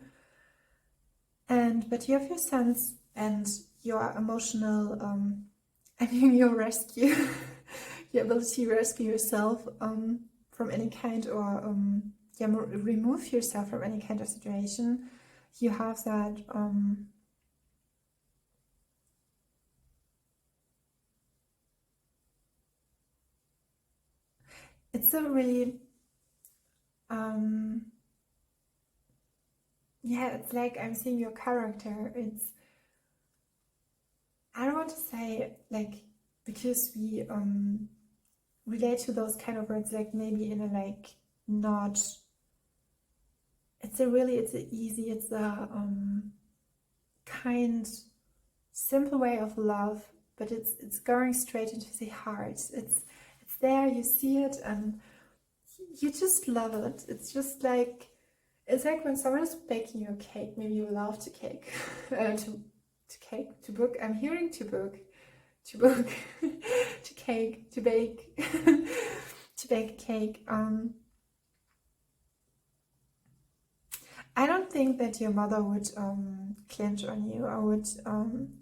but you have your sense and your emotional I mean your rescue your ability to rescue yourself from any kind, or remove yourself from any kind of situation. You have that it's a really yeah, it's like I'm seeing your character. It's, I don't want to say like, because we relate to those kind of words like maybe in a like not, it's a kind, simple way of love, but it's going straight into the heart. It's there, you see it, and you just love it. It's just like, it's like when someone is baking you a cake. Maybe you love to cake, to book. I'm hearing to book, to cake, to bake, to bake a cake. I don't think that your mother would clinch on you. I would.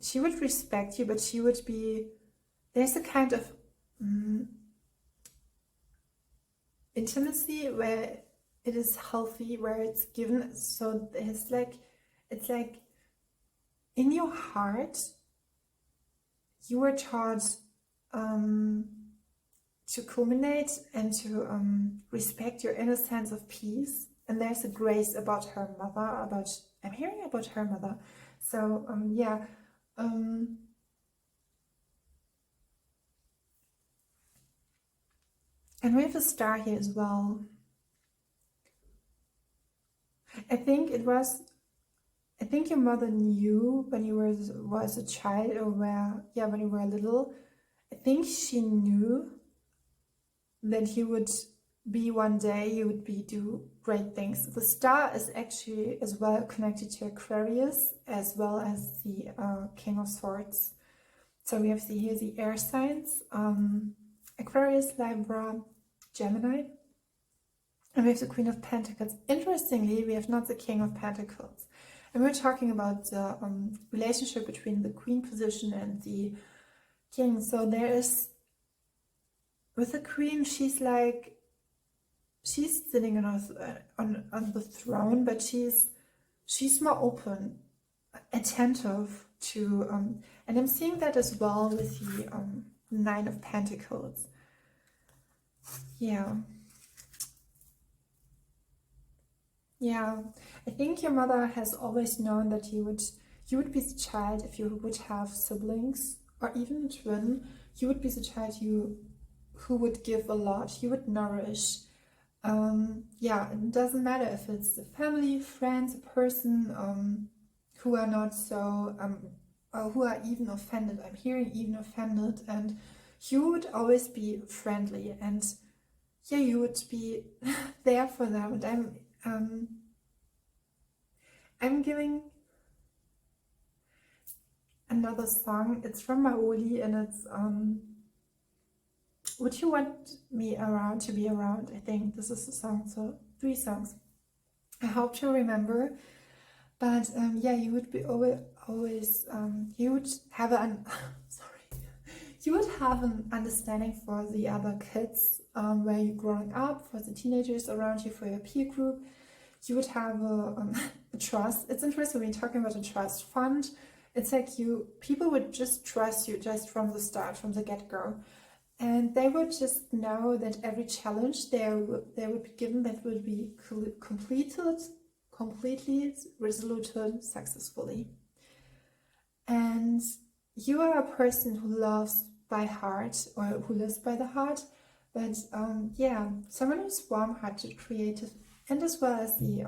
She would respect you, but she would be. There's a kind of intimacy where it is healthy, where it's given. So it's like in your heart, you were taught to culminate and to respect your inner sense of peace. And there's a grace about her mother, I'm hearing about her mother. So, yeah. And we have a star here as well. I think your mother knew when you was a child, or when you were little. I think she knew that you would be one day, do great things. The star is actually as well connected to Aquarius, as well as the King of Swords. So we have here the air signs, Aquarius, Libra, Gemini. And we have the Queen of Pentacles. Interestingly, we have not the King of Pentacles. And we're talking about the relationship between the Queen position and the King. So there is, with the Queen, she's sitting on the throne, but she's more open, attentive to, and I'm seeing that as well with the Nine of Pentacles. Yeah. Yeah, I think your mother has always known that you would be the child, if you would have siblings or even a twin, you would be the child who would give a lot, you would nourish. Yeah, it doesn't matter if it's a family, friends, a person who are not so, or who are even offended. I'm hearing even offended, and you would always be friendly, and yeah, you would be there for them. And I'm giving another song. It's from Maoli, and it's Would You Want Me Around to Be Around? I think this is the song. So 3 songs. I hope to remember. But yeah, you would be always you would have you would have an understanding for the other kids where you're growing up, for the teenagers around you, for your peer group. You would have a trust. It's interesting when you're talking about a trust fund. It's like people would just trust you just from the start, from the get-go. And they would just know that every challenge they would be given, that would be completely resoluted successfully. And you are a person who loves by heart, or who lives by the heart, but yeah, someone who's warm-hearted, creative, and as well as the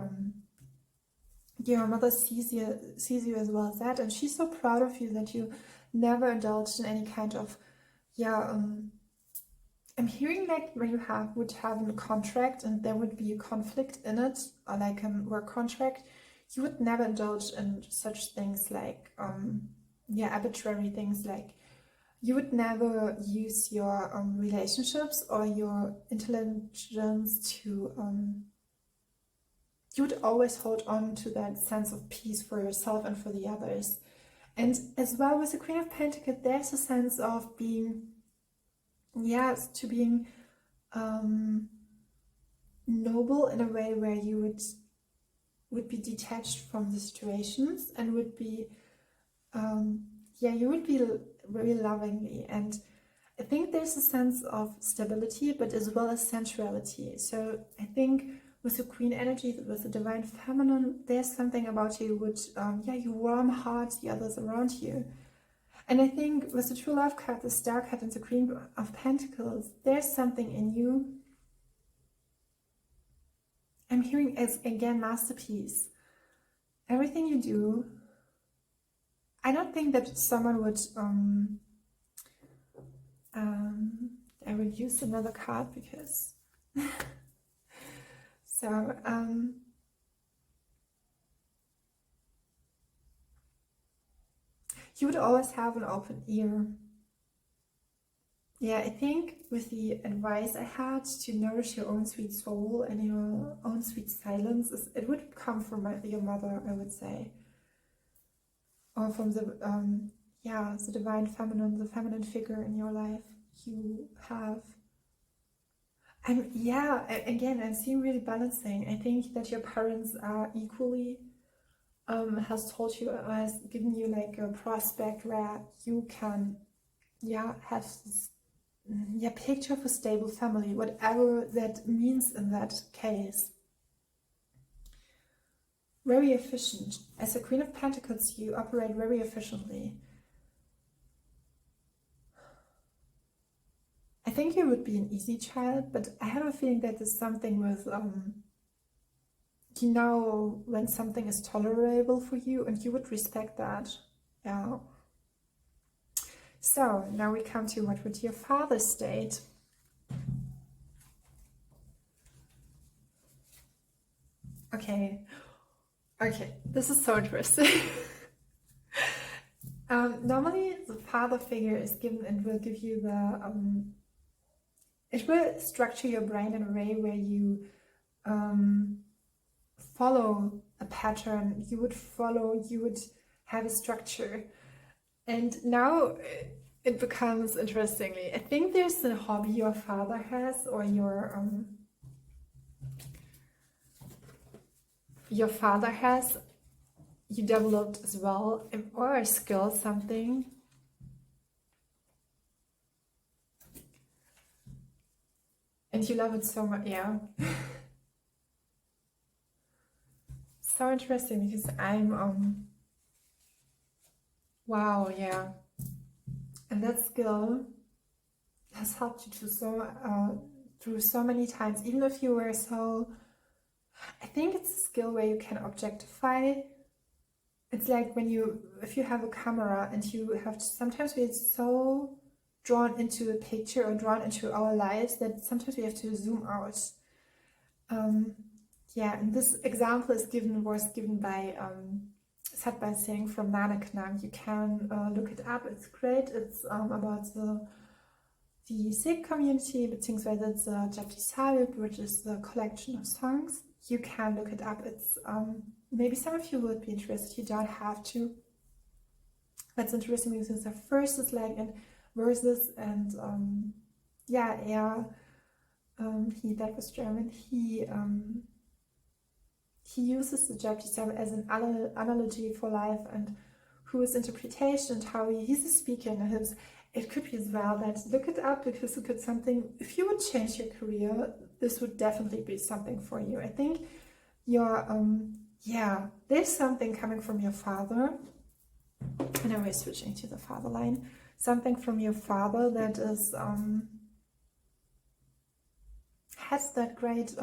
your mother sees you as well as that, and she's so proud of you that you never indulged in any kind of I'm hearing like when you would have a contract and there would be a conflict in it, or like a work contract, you would never indulge in such things like arbitrary things. Like you would never use your relationships or your intelligence to you would always hold on to that sense of peace for yourself and for the others. And as well with the Queen of Pentacles, there's a sense of being yes, to being noble in a way where you would be detached from the situations and would be you would be very lovingly. And I think there's a sense of stability, but as well as sensuality. So I think with the Queen energy, with the Divine Feminine, there's something about you which you warm heart the others around you. And I think with the True Love card, the Star card, and the Queen of Pentacles, there's something in you. I'm hearing as, again, masterpiece. Everything you do, I don't think that someone would, I will use another card because, so, you would always have an open ear. Yeah, I think with the advice I had to nourish your own sweet soul and your own sweet silence, it would come from your mother, I would say. Or from the, the Divine Feminine, the feminine figure in your life. You have, again, I'm seeing really balancing. I think that your parents are equally, has told you, has given you like a prospect where you can, have this, picture of a stable family, whatever that means in that case. Very efficient. As a Queen of Pentacles, you operate very efficiently. I think you would be an easy child, but I have a feeling that there's something with, when something is tolerable for you, and you would respect that. Yeah. So now we come to what would your father state? Okay, this is so interesting. Normally the father figure is given and will give you the, it will structure your brain in a way where you follow a pattern, you would have a structure. And now it becomes interestingly, I think there's a hobby your father has, or your father has, you developed as well, or a skill, something. And you love it so much, yeah. So interesting, because I'm, wow, yeah. And that skill has helped you through so many times, even if you were so, I think it's a skill where you can objectify. It's like if you have a camera and you have to, sometimes we're so drawn into a picture or drawn into our lives that sometimes we have to zoom out. And this example was given by said by saying from Nanak. You can look it up. It's great. It's about the Sikh community, beziehungsweise it's Japji Sahib, which is the collection of songs. You can look it up. It's maybe some of you would be interested. You don't have to. That's interesting because the first is like in verses, and that was German. He uses the Japji Sahib as an analogy for life and whose interpretation and how he's a speaker in his. It could be as well that look it up, because it could something, if you would change your career, this would definitely be something for you. I think your there's something coming from your father, and now we're switching to the father line. Something from your father that is has that great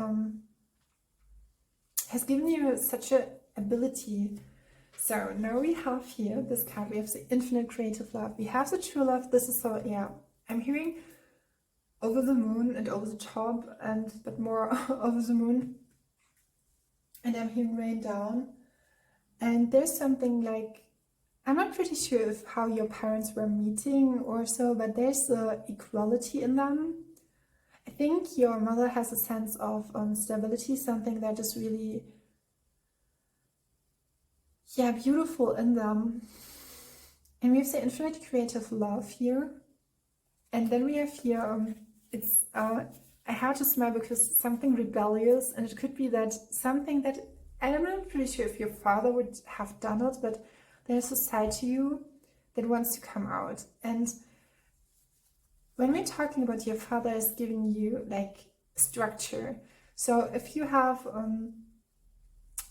has given you such an ability. So now we have here this card. We have the infinite creative love. We have the true love. This is so, I'm hearing over the moon and over the top, but more over the moon. And I'm hearing rain down. And there's something like, I'm not pretty sure if how your parents were meeting or so, but there's the equality in them. I think your mother has a sense of stability, something that is really, beautiful in them. And we have the infinite creative love here. And then we have here, I had to smile because something rebellious, and it could be that something that, I'm not pretty sure if your father would have done it, but there's a side to you that wants to come out. And when we're talking about your father is giving you like structure. So if you have,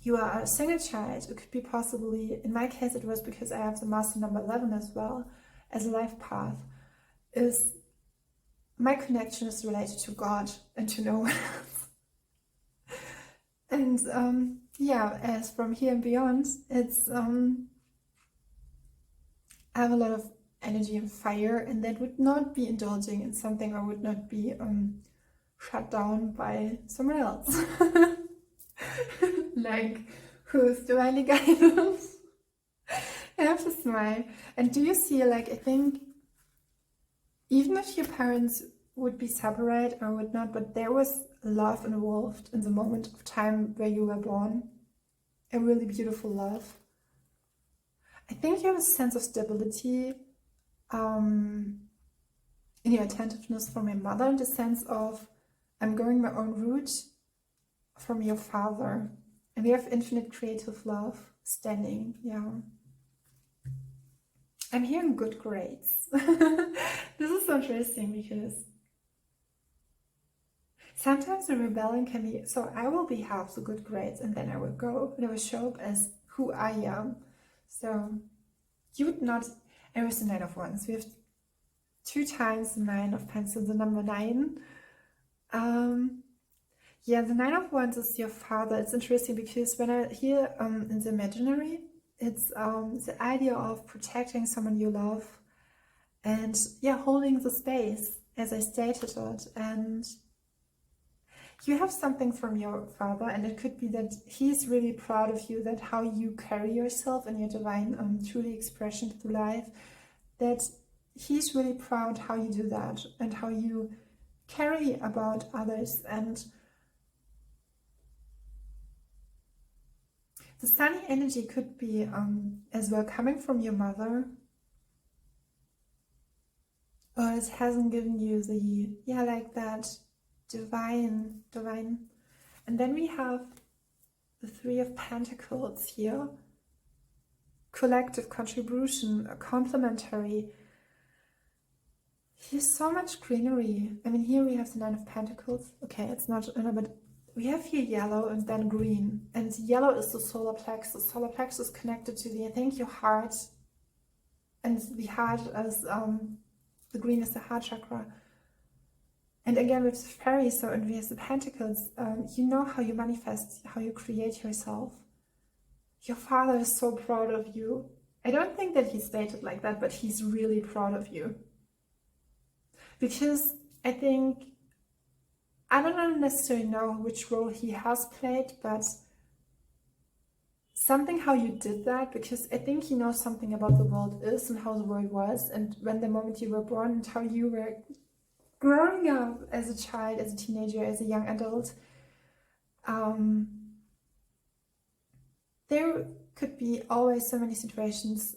you are a single child, it could be possibly, in my case it was because I have the master number 11 as well as a life path, is my connection is related to God and to no one else. And yeah, as from here and beyond, it's I have a lot of energy and fire, and that would not be indulging in something or would not be shut down by someone else. Like, who's divinely guided? I have to smile. And do you see, like, I think even if your parents would be separate or would not, but there was love involved in the moment of time where you were born, a really beautiful love. I think you have a sense of stability in your attentiveness from your mother, in the sense of, I'm going my own route, from your father. And we have infinite creative love standing, yeah. I'm hearing good grades. This is so interesting because sometimes the rebellion can be, so I will be half the good grades and then I will go and I will show up as who I am. So you would not, I was the 9 of Wands. We have 2 times the 9 of Pentacles, the number 9. Yeah, the 9 of Wands is your father. It's interesting because when I hear in the imaginary, it's the idea of protecting someone you love and, yeah, holding the space, as I stated it. And you have something from your father, and it could be that he's really proud of you, that how you carry yourself and your divine truly expression through life, that he's really proud how you do that and how you carry about others. And the sunny energy could be as well coming from your mother, or it hasn't given you the, yeah, like that divine. And then we have the 3 of Pentacles here, collective contribution, a complementary. Here's so much greenery. I mean, here we have the 9 of Pentacles. Okay, it's not, but we have here yellow and then green. And yellow is the solar plexus. The solar plexus is connected to the, I think, your heart. And the heart is, the green is the heart chakra. And again, with the fairy, so, and we have the Pentacles, you know how you manifest, how you create yourself. Your father is so proud of you. I don't think that he stated like that, but he's really proud of you. Because I think, I don't necessarily know which role he has played, but something how you did that, because I think he knows something about the world is and how the world was, and when the moment you were born and how you were growing up as a child, as a teenager, as a young adult. There could be always so many situations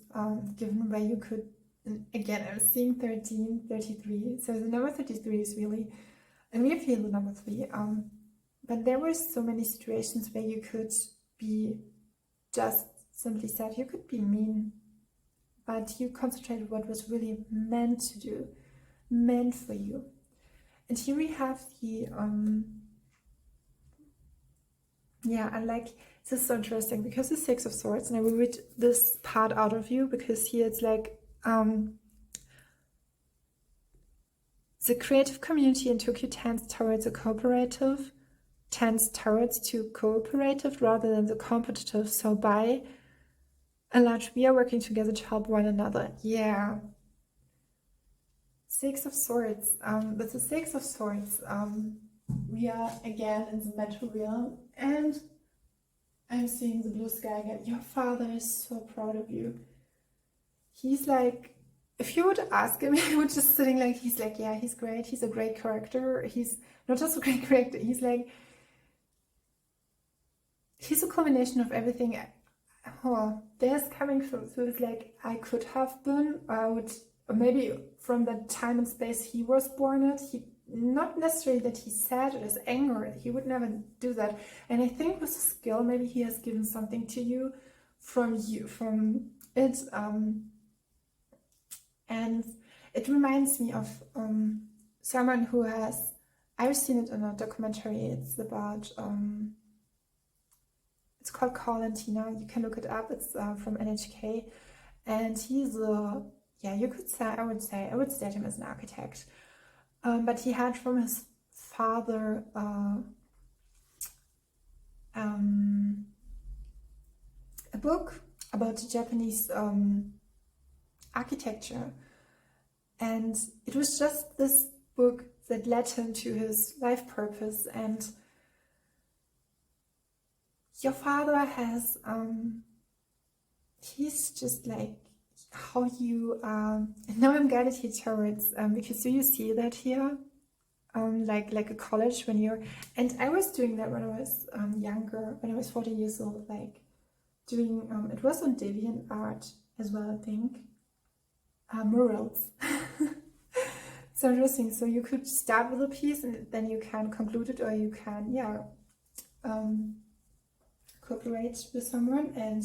given where you could, and again, I was seeing 13, 33, so the number 33 is really, and we feel the number 3, but there were so many situations where you could be just simply said, you could be mean, but you concentrated what was really meant to do, meant for you. And here we have the, yeah, I like, this is so interesting because the 6 of Swords, and I will read this part out of you because here it's like, the creative community in Tokyo tends towards a cooperative, tends towards to cooperative rather than the competitive. So by and large, we are working together to help one another. Yeah. 6 of Swords. With the 6 of Swords, we are again in the mental realm, and I'm seeing the blue sky again. Your father is so proud of you. He's like, if you would ask him, he would just sitting like, he's like, yeah, he's great. He's a great character. He's not just a great character. He's like, he's a combination of everything. Oh, there's coming from, so it's like, I could have been, I would, or maybe from the time and space he was born at, he, not necessarily that he's sad or is angry, he would never do that. And I think with a skill, maybe he has given something to you, from it, and it reminds me of someone who has, I've seen it in a documentary, it's about, it's called Colantina, you can look it up, it's from NHK, and he's a, yeah, you could say, I would state him as an architect, but he had from his father a book about the Japanese architecture, and it was just this book that led him to his life purpose. And your father has he's just like how you now I'm guided here towards because do you see that here, like a college when you're, and I was doing that when I was younger, when I was 14 years old, like doing it was on DeviantArt as well, I think, murals. So interesting. So you could start with a piece and then you can conclude it, or you can, yeah, cooperate with someone. And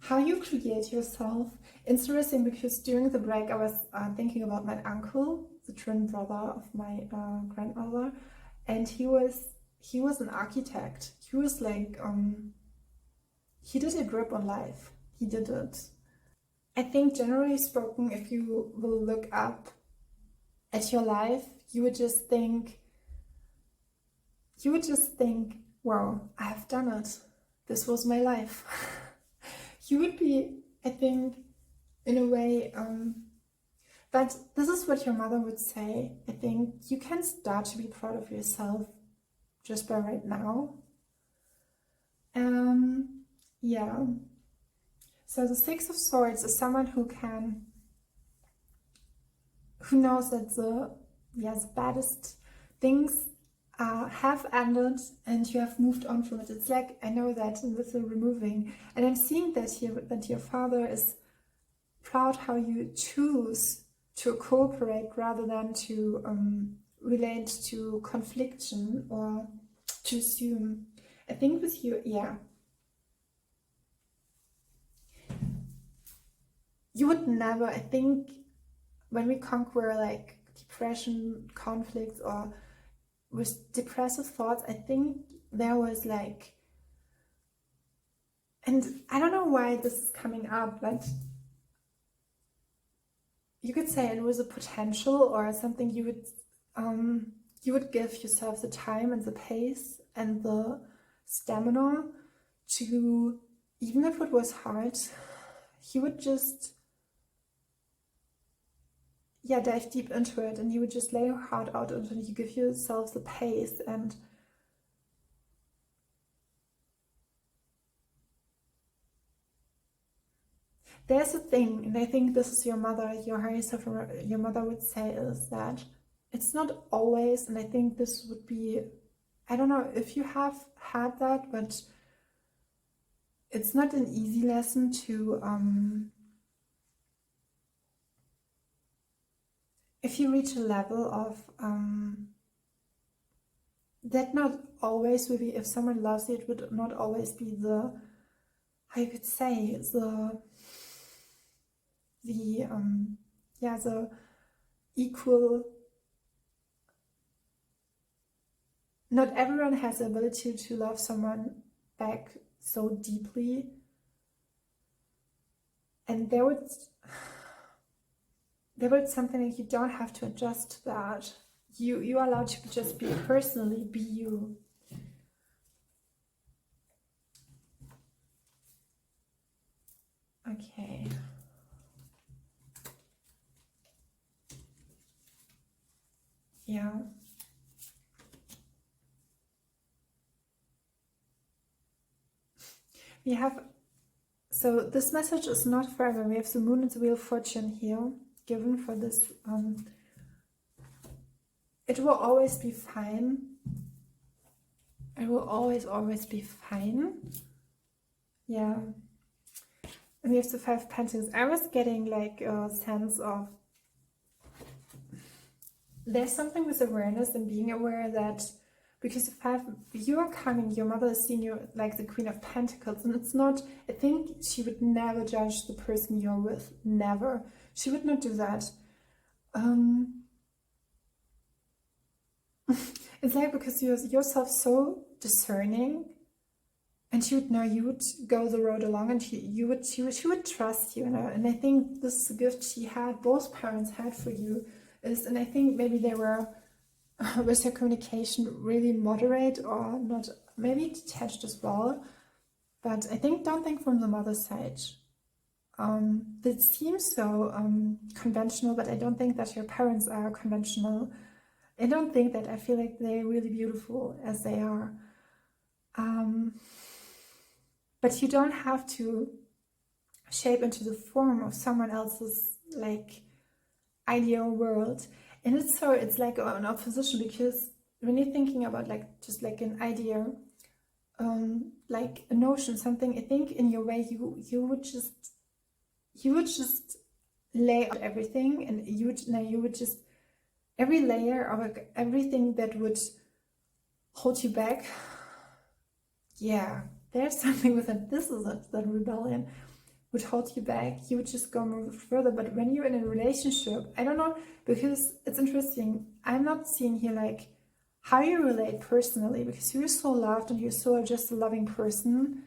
how you create yourself. Interesting, because during the break I was thinking about my uncle, the twin brother of my grandmother, and he was an architect. He was like he did a grip on life. He did it. I think generally spoken, if you will look up at your life, you would just think, wow, I have done it. This was my life. You would be, I think, in a way, but this is what your mother would say. I think you can start to be proud of yourself just by right now. Yeah. So the Six of Swords is someone who knows that the baddest things have ended and you have moved on from it. It's like, I know that with the removing, and I'm seeing that here, that your father is proud how you choose to cooperate rather than to relate to confliction or to assume. I think with you, yeah, you would never, I think, when we conquer like depression, conflicts, or with depressive thoughts, I think there was like, and I don't know why this is coming up, but you could say it was a potential or something you would give yourself the time and the pace and the stamina to, even if it was hard, you would just, yeah, dive deep into it, and you would just lay your heart out until you give yourself the pace. And there's a thing, and I think this is your mother, your higher self, your mother would say, is that it's not always, and I think this would be, I don't know if you have had that, but it's not an easy lesson to if you reach a level of that not always will be, if someone loves you, it would not always be the, how you could say, the equal. Not everyone has the ability to love someone back so deeply, and there would something like, you don't have to adjust to that. You are allowed to just be personally, be you. Okay. Yeah. We have, so this message is not forever. We have the Moon and the Wheel of Fortune here, given for this. It will always be fine. It will always be fine. Yeah. and we have the Five of Pentacles. I was getting like a sense of there's something with awareness and being aware that because you are coming, your mother is seeing you like the Queen of Pentacles, and it's not, I think she would never judge the person you're with, never. She would not do that. It's like because you're yourself so discerning, and she would know you would go the road along, and she would trust you, and I think this is a gift she had, both parents had for you, and I think maybe they were with their communication really moderate or not, maybe detached as well, but don't think from the mother's side. It seems so conventional, but I don't think that your parents are conventional. I don't think that. I feel like they're really beautiful as they are. But you don't have to shape into the form of someone else's like ideal world. And it's like an opposition, because when you're thinking about like just like an idea, like a notion, something, I think in your way you would just lay out everything, and you would just every layer of like, everything that would hold you back. Yeah, there's something with it. This is it, that rebellion would hold you back. You would just go move further. But when you're in a relationship, I don't know, because it's interesting. I'm not seeing here like how you relate personally, because you're so loved and you're so just a loving person.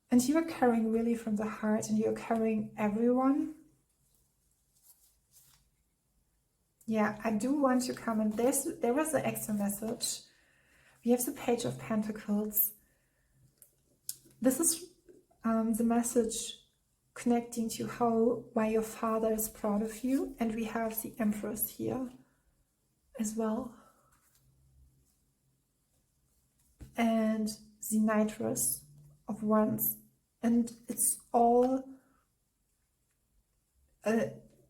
And you are caring really from the heart, and you're caring everyone. Yeah, I do want to comment. There was an extra message. We have the Page of Pentacles. This is the message connecting to why your father is proud of you. And we have the Empress here as well. And the Knightress of Wands. And it's all,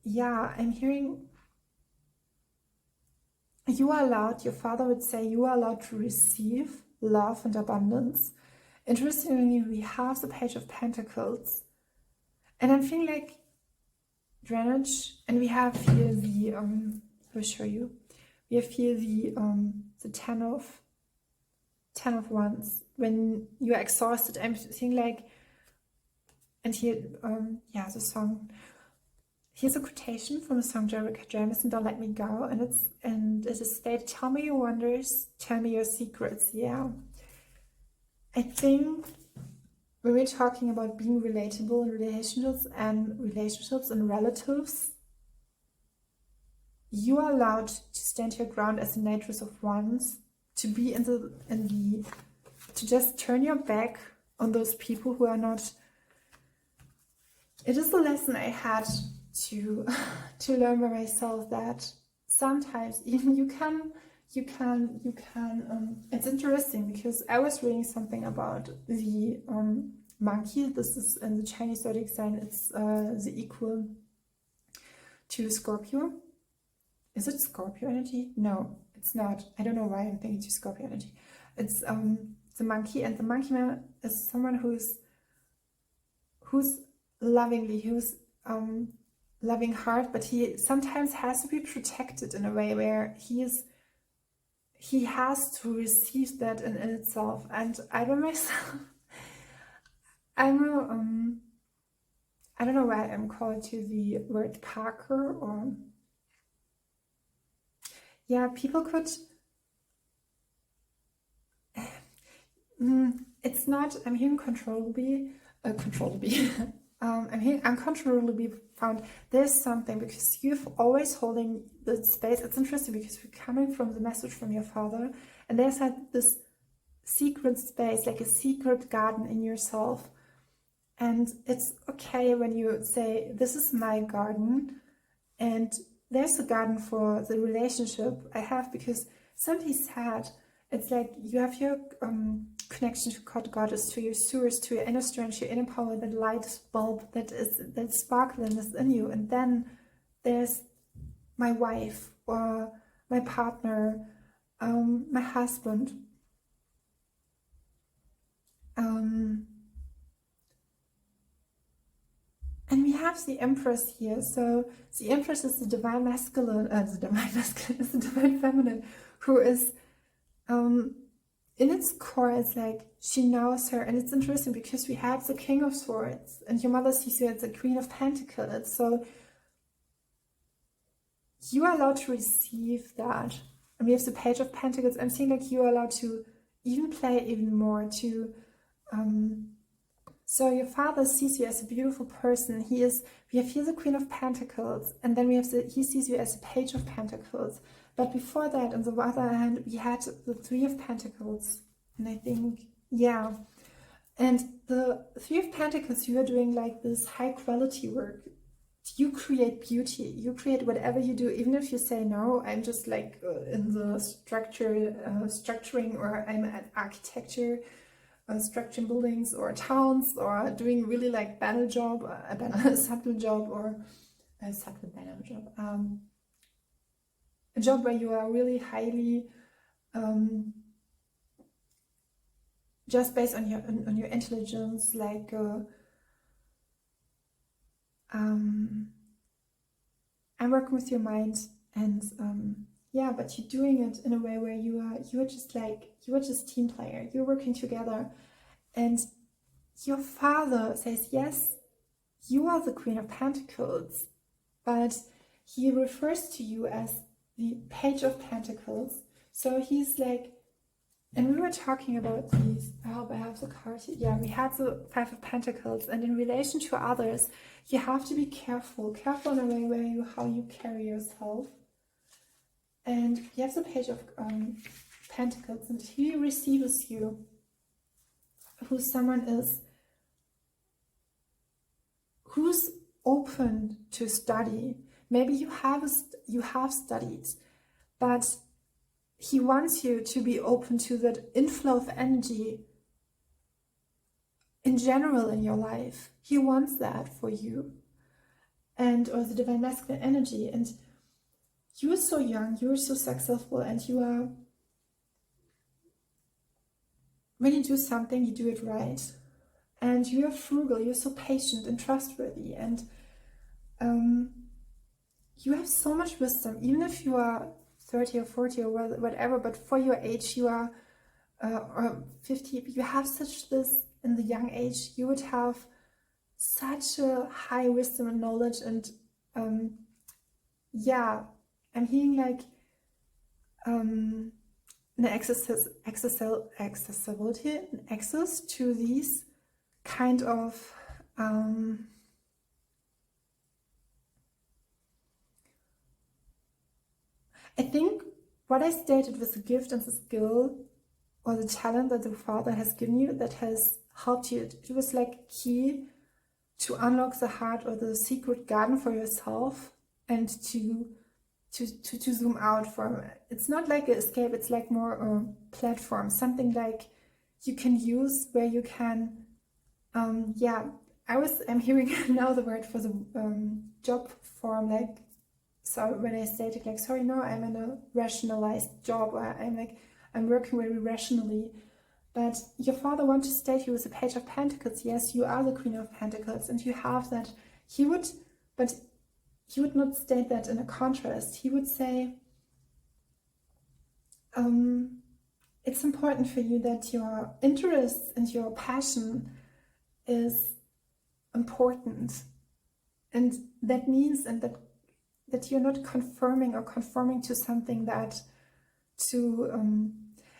yeah, I'm hearing, you are allowed, your father would say, you are allowed to receive love and abundance. Interestingly, we have the Page of Pentacles. And I'm feeling like drainage, and we have here the, I'll show you. We have here the Ten of Wands. When you are exhausted, I'm feeling like, and here, yeah, the song. Here's a quotation from the song Jerica Jamison, Don't Let Me Go, and it is stated, tell me your wonders, tell me your secrets. Yeah. I think when we're talking about being relatable in relationships and relatives, you are allowed to stand your ground as the Knightress of Wands, to be to just turn your back on those people who are not. It is a lesson I had to learn by myself, that sometimes even you can it's interesting, because I was reading something about the monkey. This is in the Chinese zodiac sign. It's the equal to Scorpio. Is it Scorpio energy? No, it's not. I don't know why I'm thinking to Scorpio energy. It's the monkey, and the monkey man is someone who's loving heart, but he sometimes has to be protected in a way where he has to receive that in itself. And I don't myself, I don't know why I'm called to the word Parker, or yeah, people could. It's not. I'm hearing controllably. I'm hearing uncontrollably found. There's something, because you're always holding the space. It's interesting because we're coming from the message from your father, and there's like this secret space, like a secret garden in yourself. And it's okay when you say, this is my garden, and there's a garden for the relationship I have, because somebody said, it's like you have your connection to God, Goddess, to your source, to your inner strength, your inner power, that light bulb that sparkling is in you. And then there's my wife, or my partner, my husband. And have the Empress here. So the Empress is the divine masculine, is the divine feminine, who is, in its core, it's like she knows her. And it's interesting because we have the King of Swords, and your mother sees you as the Queen of Pentacles. So you are allowed to receive that. And we have the Page of Pentacles. I'm seeing like you are allowed to even play even more, to so your father sees you as a beautiful person. We have here the Queen of Pentacles, and then he sees you as a Page of Pentacles. But before that, on the other hand, we had the Three of Pentacles. And I think, yeah. And the Three of Pentacles, you are doing like this high quality work. You create beauty. You create whatever you do, even if you say, no, I'm just like in the structuring, or I'm at architecture, structuring buildings or towns, or doing really like banal job, a subtle job, or a subtle banal job. A job where you are really highly, just based on your intelligence, like I'm working with your mind, and yeah, but you're doing it in a way where you are just team player. You're working together, and your father says, yes, you are the Queen of Pentacles, but he refers to you as the Page of Pentacles. So he's like, and we were talking about these, I hope I have the card here. Yeah, we had the Five of Pentacles, and in relation to others, you have to be careful in a way where how you carry yourself. And you have the Page of Pentacles, and he receives you, who someone is who's open to study. Maybe you have studied, but he wants you to be open to that inflow of energy in general in your life. He wants that for you, or the divine masculine energy. And you are so young, you are so successful, and you are, when you do something, you do it right. And you are frugal, you're so patient and trustworthy, and you have so much wisdom, even if you are 30 or 40 or whatever, but for your age, you are, or 50, you have such this, in the young age, you would have such a high wisdom and knowledge, and yeah, I'm hearing like an accessibility, an access to these kind of I think what I stated was the gift and the skill or the talent that the father has given you, that has helped you. It was like key to unlock the heart or the secret garden for yourself, and to zoom out from. It's not like an escape, it's like more a platform, something like you can use where you can yeah, I'm hearing now the word for the job form, like, so when I stated like, sorry, no, I'm in a rationalized job, or I'm working very rationally. But your father wants to state you with the Page of Pentacles. Yes, you are the Queen of Pentacles, and you have that. But he would not state that in a contrast. He would say, it's important for you that your interests and your passion is important, and that means, and that you're not conforming to something that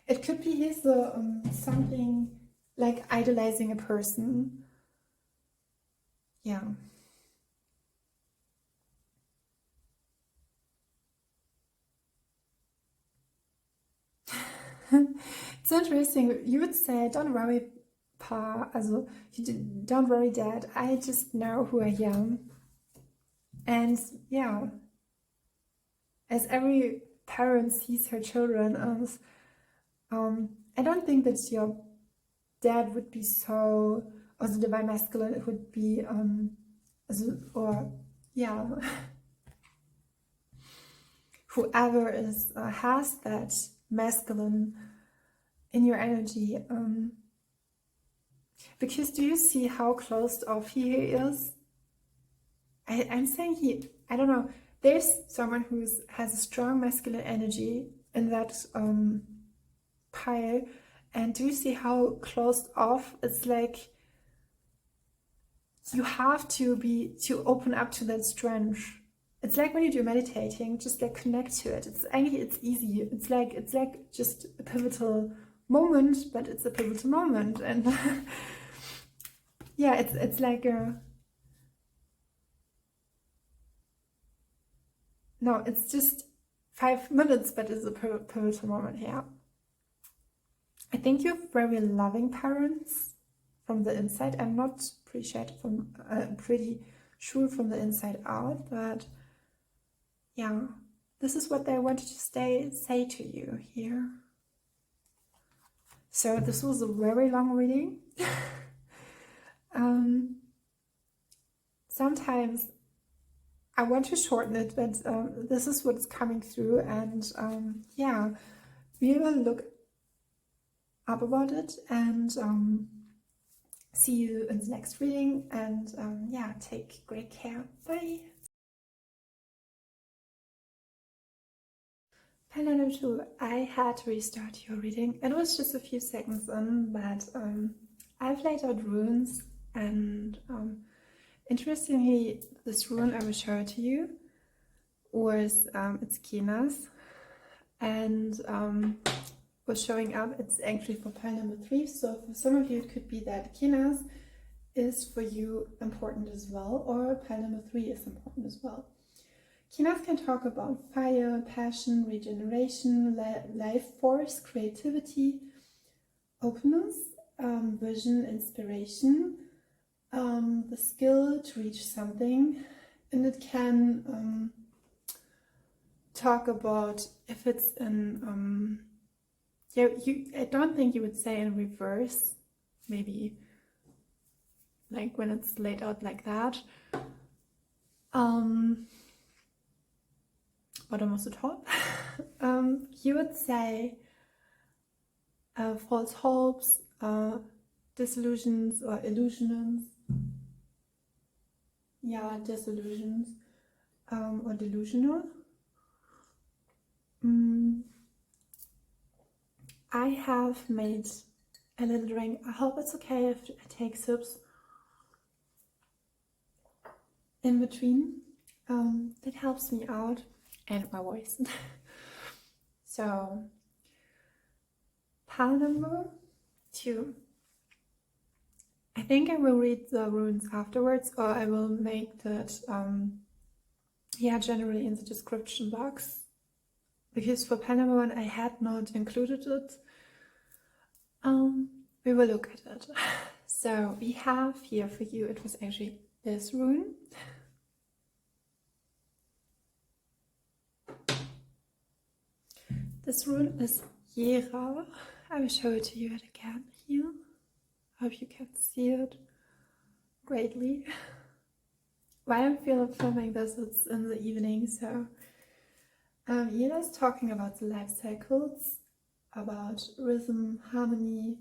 it could be his something like idolizing a person. Yeah. It's interesting. You would say, don't worry, Pa, don't worry, Dad, I just know who I am. And yeah, as every parent sees her children, I don't think that your dad would be so, or the divine masculine would be, or yeah, whoever has that masculine in your energy, because do you see how closed off he is? I'm saying I don't know, there's someone who has a strong masculine energy in that pile, and do you see how closed off? It's like you have to open up to that strength. It's like when you do meditating, just like connect to it. It's easy. It's like just a pivotal moment, but it's a pivotal moment, and yeah, it's like a no, it's just 5 minutes, but it's a pivotal moment. Yeah, I think you're very loving parents from the inside. I'm not pretty sure from the inside out, but yeah, this is what they wanted to say to you here. So this was a very long reading. Sometimes I want to shorten it, but this is what's coming through, and yeah, we will look up about it and see you in the next reading, and yeah, take great care. Bye. Pile number 2, I had to restart your reading. It was just a few seconds in, but I've laid out runes, and interestingly, this rune I will show to you was it's Kina's, and was showing up. It's actually for pile number 3, so for some of you it could be that Kina's is for you important as well, or pile number 3 is important as well. Kina's can talk about fire, passion, regeneration, life force, creativity, openness, vision, inspiration, the skill to reach something, and it can talk about if it's in yeah, I don't think you would say in reverse, maybe like when it's laid out like that. Bottom of the top. You would say false hopes, disillusions or illusions. Yeah, disillusions or delusional. I have made a little drink. I hope it's okay if I take sips in between. That helps me out and my voice. So, pile number 2. I think I will read the runes afterwards, or I will make that yeah, generally in the description box, because for pile number 1 I had not included it. We will look at it. So we have here for you, it was actually this rune. This rune is Yera. I will show it to you again here. Hope you can see it greatly. While I'm filming this, it's in the evening, so Yera is talking about the life cycles, about rhythm, harmony,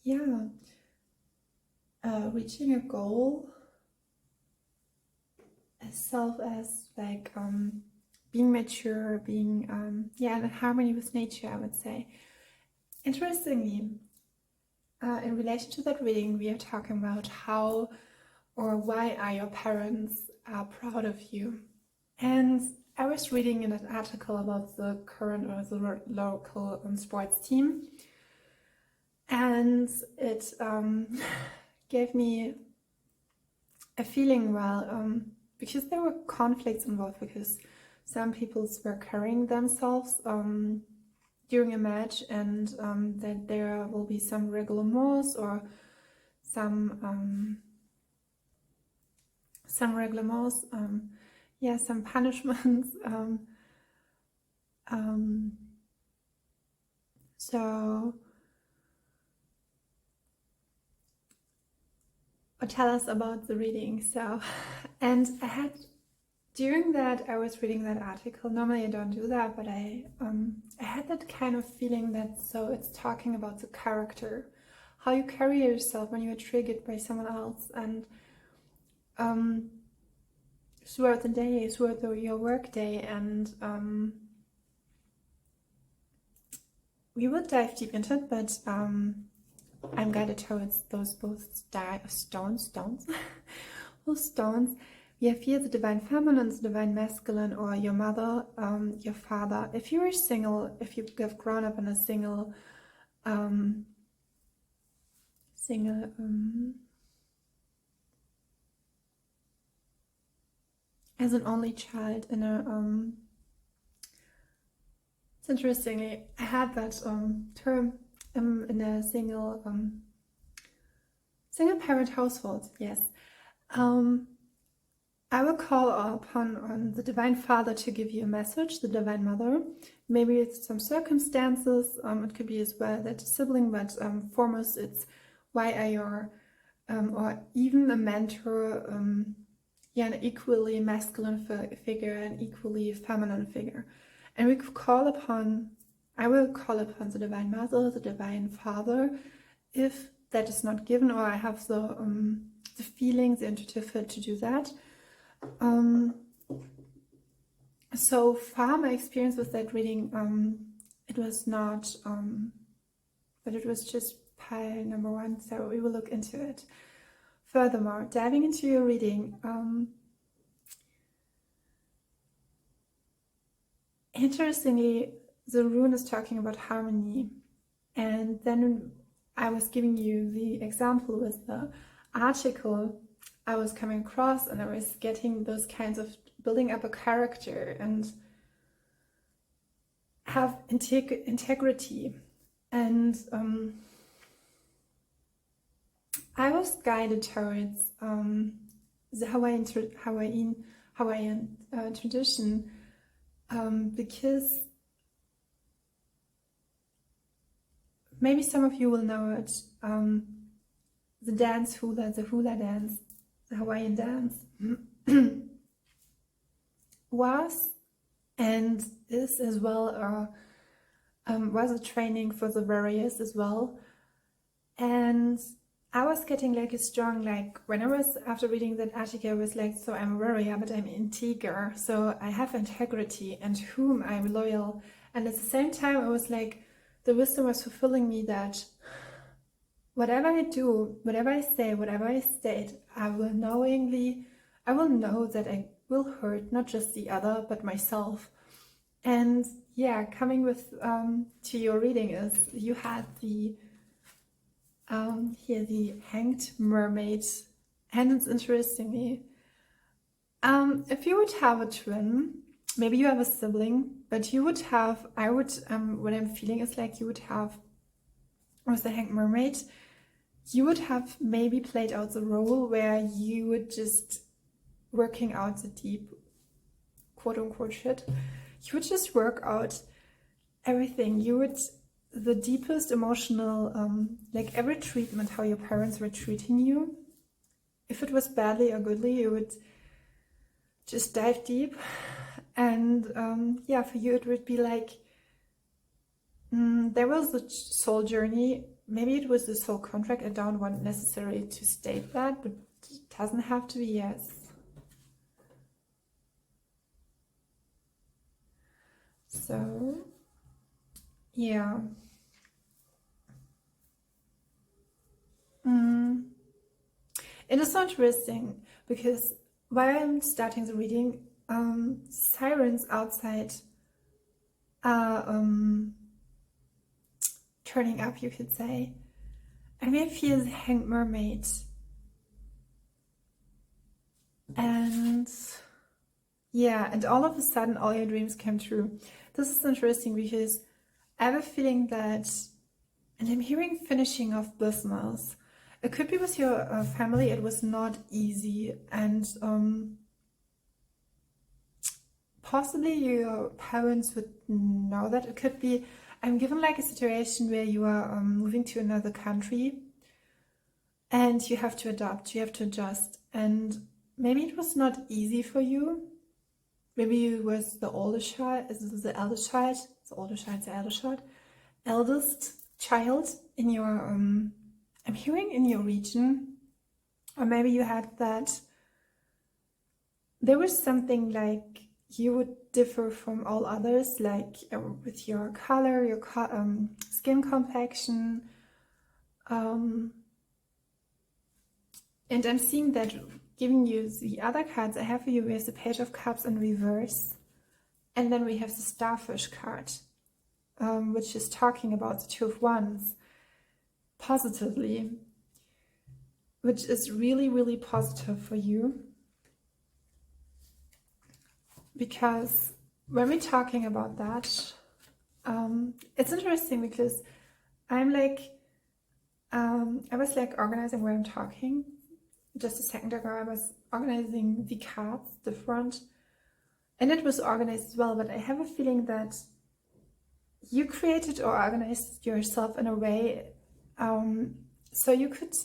yeah, reaching a goal as like being mature, being yeah, in harmony with nature, I would say. Interestingly, in relation to that reading, we are talking about how or why are your parents proud of you. And I was reading in an article about the current or the local sports team, and it gave me a feeling, well, because there were conflicts involved, because some people were carrying themselves during a match, and that there will be some reglements or some reglements, yeah, some punishments. So, tell us about the reading. So, and during that, I was reading that article. Normally I don't do that, but I had that kind of feeling that, so it's talking about the character, how you carry yourself when you are triggered by someone else, and throughout the day, throughout your work day, and we will dive deep into it, but I'm guided towards those both stones. Those stones. We have here the divine feminine, the divine masculine, or your mother, your father. If you are single, if you have grown up in a single as an only child in a it's interesting. I had that term in a single parent household. Yes. I will call upon the Divine Father to give you a message, the Divine Mother. Maybe it's some circumstances, it could be as well that a sibling, but foremost it's why are your, or even a mentor, an equally masculine figure and equally feminine figure. And we could call upon, I will call upon the Divine Mother, the Divine Father, if that is not given, or I have the feeling, the intuitive fit to do that. So far my experience with that reading, it was not, but it was just pile number one, so we will look into it. Furthermore, diving into your reading, interestingly, the rune is talking about harmony, and then I was giving you the example with the article I was coming across, and I was getting those kinds of building up a character and have integrity. And I was guided towards the Hawaiian tradition because maybe some of you will know it. The hula dance, the Hawaiian dance, was and is as well, was a training for the warriors as well. And I was getting like a strong, like when I was, after reading that article, I was like, so I'm a warrior, but I'm integer, so I have integrity and whom I'm loyal. And at the same time, I was like, the wisdom was fulfilling me that whatever I do, whatever I say, whatever I state, I will know that I will hurt not just the other, but myself. And yeah, coming with to your reading is you had the here the hanged mermaid, and it's interesting. If you would have a twin, maybe you have a sibling, but you would have, what I'm feeling is like you would have, with the hanged mermaid, you would have maybe played out the role where you would just working out the deep quote-unquote shit. You would just work out everything. You would, the deepest emotional, like every treatment, how your parents were treating you, if it was badly or goodly, you would just dive deep. And yeah, for you it would be like, there was the soul journey. Maybe it was the soul contract. I don't want necessarily to state that, but it doesn't have to be, yes. So, yeah. It is so interesting because while I'm starting the reading, sirens outside are turning up, you could say. And I feel the hanged mermaid. And yeah, and all of a sudden all your dreams came true. This is interesting because I have a feeling that, and I'm hearing finishing of business. It could be with your family, it was not easy, and possibly your parents would know that. It could be, I'm given like a situation where you are moving to another country and you have to adapt, you have to adjust, and maybe it was not easy for you. Maybe you was the oldest child, eldest child in your I'm hearing in your region, or maybe you had that there was something like you would differ from all others, like with your color, your skin complexion. And I'm seeing that giving you the other cards I have for you, we have the Page of Cups in reverse. And then we have the Starfish card, which is talking about the Two of Wands positively, which is really, really positive for you. Because when we're talking about that, it's interesting because I'm like, I was like organizing where I'm talking. Just a second ago, I was organizing the cards, the front, and it was organized as well. But I have a feeling that you created or organized yourself in a way so you could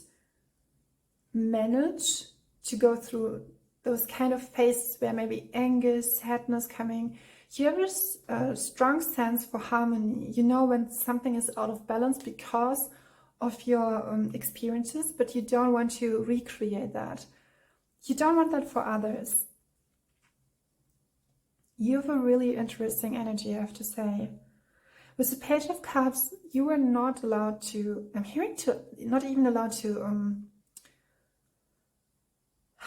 manage to go through those kind of phases where maybe anger, sadness coming. You have a strong sense for harmony. You know when something is out of balance because of your experiences, but you don't want to recreate that. You don't want that for others. You have a really interesting energy, I have to say. With the Page of Cups, you were not allowed to, I'm hearing to, not even allowed to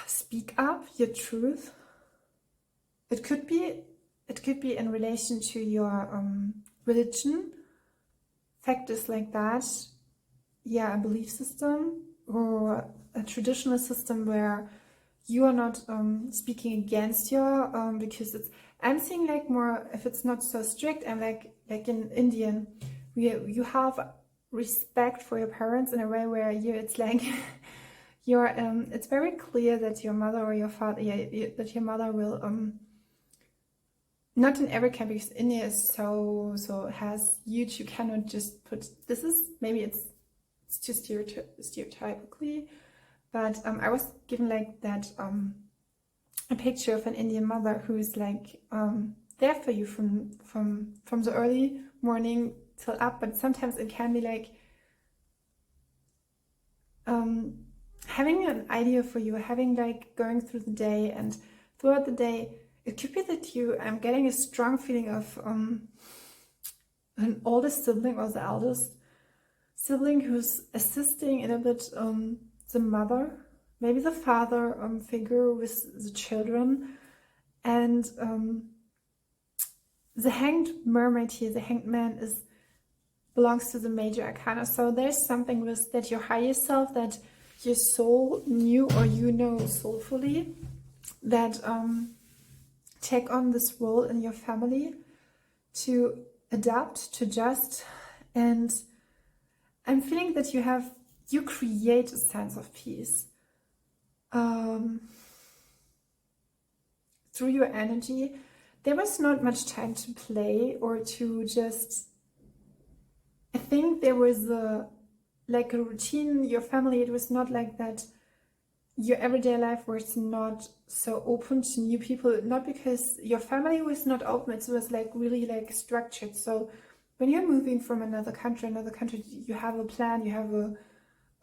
speak up your truth. It could be in relation to your religion, factors like that. Yeah, a belief system or a traditional system where you are not speaking against your because it's. I'm seeing like more if it's not so strict. I'm like in Indian, you have respect for your parents in a way where it's like you're. It's very clear that your mother or your father, that your mother will not in every country, because India is so has huge. You cannot just put. This is maybe it's too stereotypically, but I was given like that a picture of an Indian mother who's like there for you from the early morning till up, but sometimes it can be like having an idea for you, having like going through the day, and throughout the day it could be that I'm getting a strong feeling of an oldest sibling or the eldest sibling who's assisting in a bit the mother, maybe the father figure with the children. And the Hanged Mermaid here, the Hanged Man, belongs to the Major Arcana. So there's something with that your higher self, that your soul knew or you know soulfully, that take on this role in your family to adapt, to adjust. And I'm feeling that you create a sense of peace through your energy. There was not much time to play or to just. I think there was like a routine. Your family, it was not like that. Your everyday life was not so open to new people. Not because your family was not open. It was like really like structured. So when you're moving from another country, you have a plan, you have a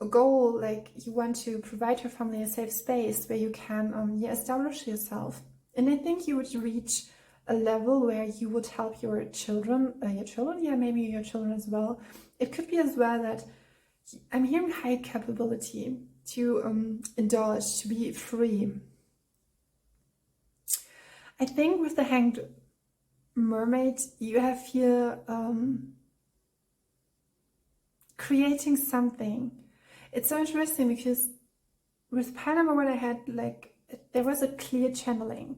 goal, like you want to provide your family a safe space where you can establish yourself. And I think you would reach a level where you would help your children, maybe your children as well. It could be as well that I'm hearing high capability to indulge, to be free. I think with the Hanged Mermaid, you have here creating something. It's so interesting because with Panama, when I had like, there was a clear channeling.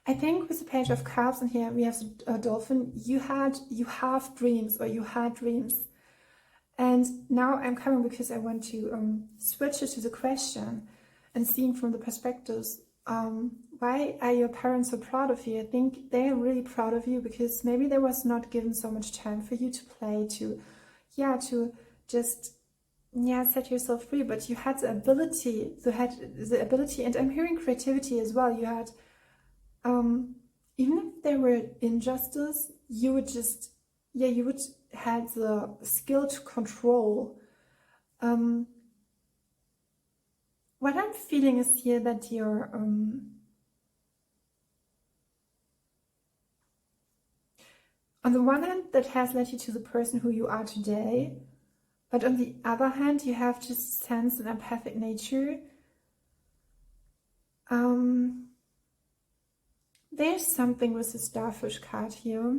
I think with the Page of Cups, and here we have a dolphin, you have dreams, or you had dreams. And now I'm coming because I want to switch it to the question and seeing from the perspectives. Why are your parents so proud of you? I think they are really proud of you because maybe there was not given so much time for you to play, to just set yourself free. But you had the ability, and I'm hearing creativity as well. You had, even if there were injustice, you would had the skill to control. What I'm feeling is here that you're on the one hand, that has led you to the person who you are today, but on the other hand, you have just sense an empathic nature. There's something with the starfish card here.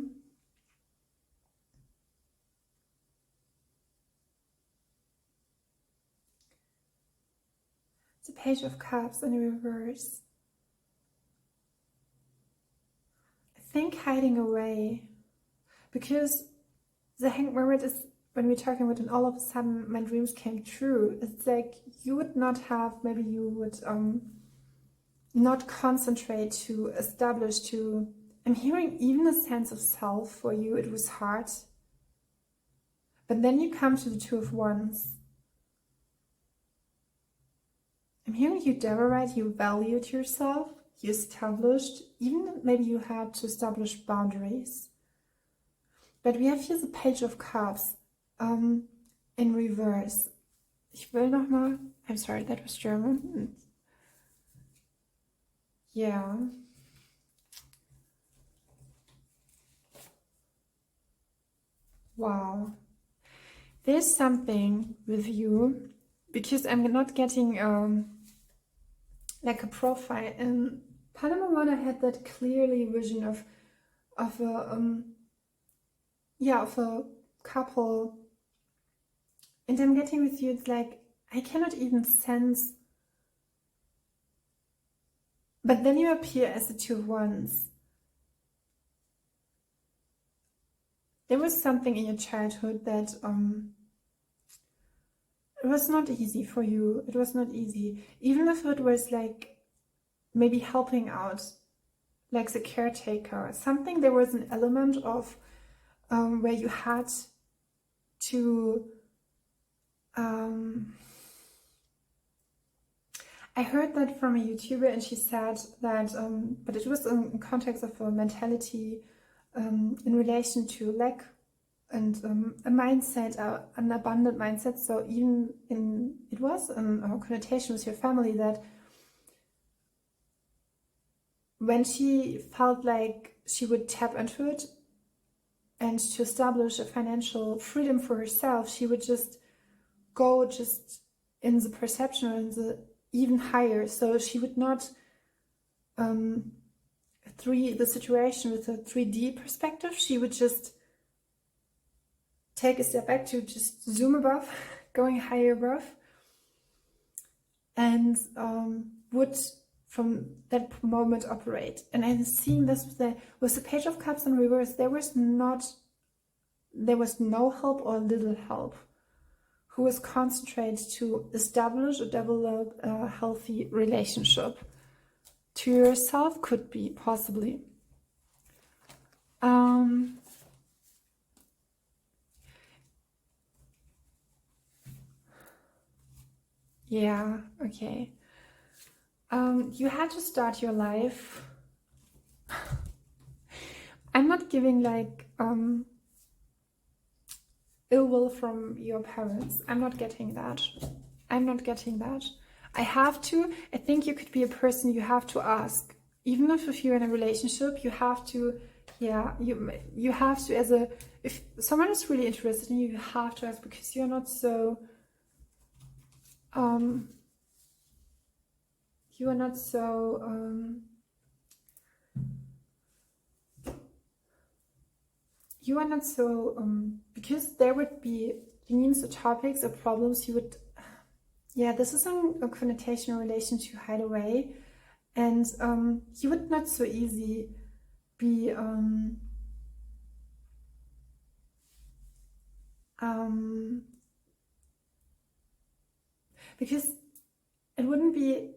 The Page of Cups in reverse. I think hiding away, because the Hanged Moment is, when we're talking about, and all of a sudden my dreams came true. It's like you would not have, maybe you would not concentrate to establish, to, I'm hearing even a sense of self for you. It was hard. But then you come to the Two of Wands. I'm hearing you did right, you valued yourself, you established, even maybe you had to establish boundaries. But we have here the Page of Cups in reverse. Ich will noch mal, I'm sorry, that was German. Yeah. Wow. There's something with you, because I'm not getting like a profile. And Panama One, I had that clearly vision of a couple, and I'm getting with you, it's like I cannot even sense, but then you appear as the Two of Wands. There was something in your childhood that it was not easy for you. It was not easy. Even if it was like maybe helping out, like the caretaker, something, there was an element of where you had to, I heard that from a YouTuber, and she said that, but it was in context of a mentality in relation to lack and a mindset, an abundant mindset. So even it was a connotation with your family that when she felt like she would tap into it and to establish a financial freedom for herself, she would just go just in the perception or in the even higher. So she would not the situation with a 3D perspective. She would just take a step back to just zoom above, going higher above, and would from that moment operate. And I'm seeing this with the Page of Cups in reverse. There was no help or little help. Who was concentrated to establish or develop a healthy relationship to yourself, could be possibly. Yeah, okay. You had to start your life. I'm not giving like ill will from your parents. I'm not getting that. I'm not getting that. I think you could be a person you have to ask. Even if you're in a relationship, you have to, yeah, you have to, if someone is really interested in you, you have to ask, because you're not so, you are not so, because there would be themes or topics or problems you would, yeah, this is a connotation or relation to hide away, and you would not so easy be because it wouldn't be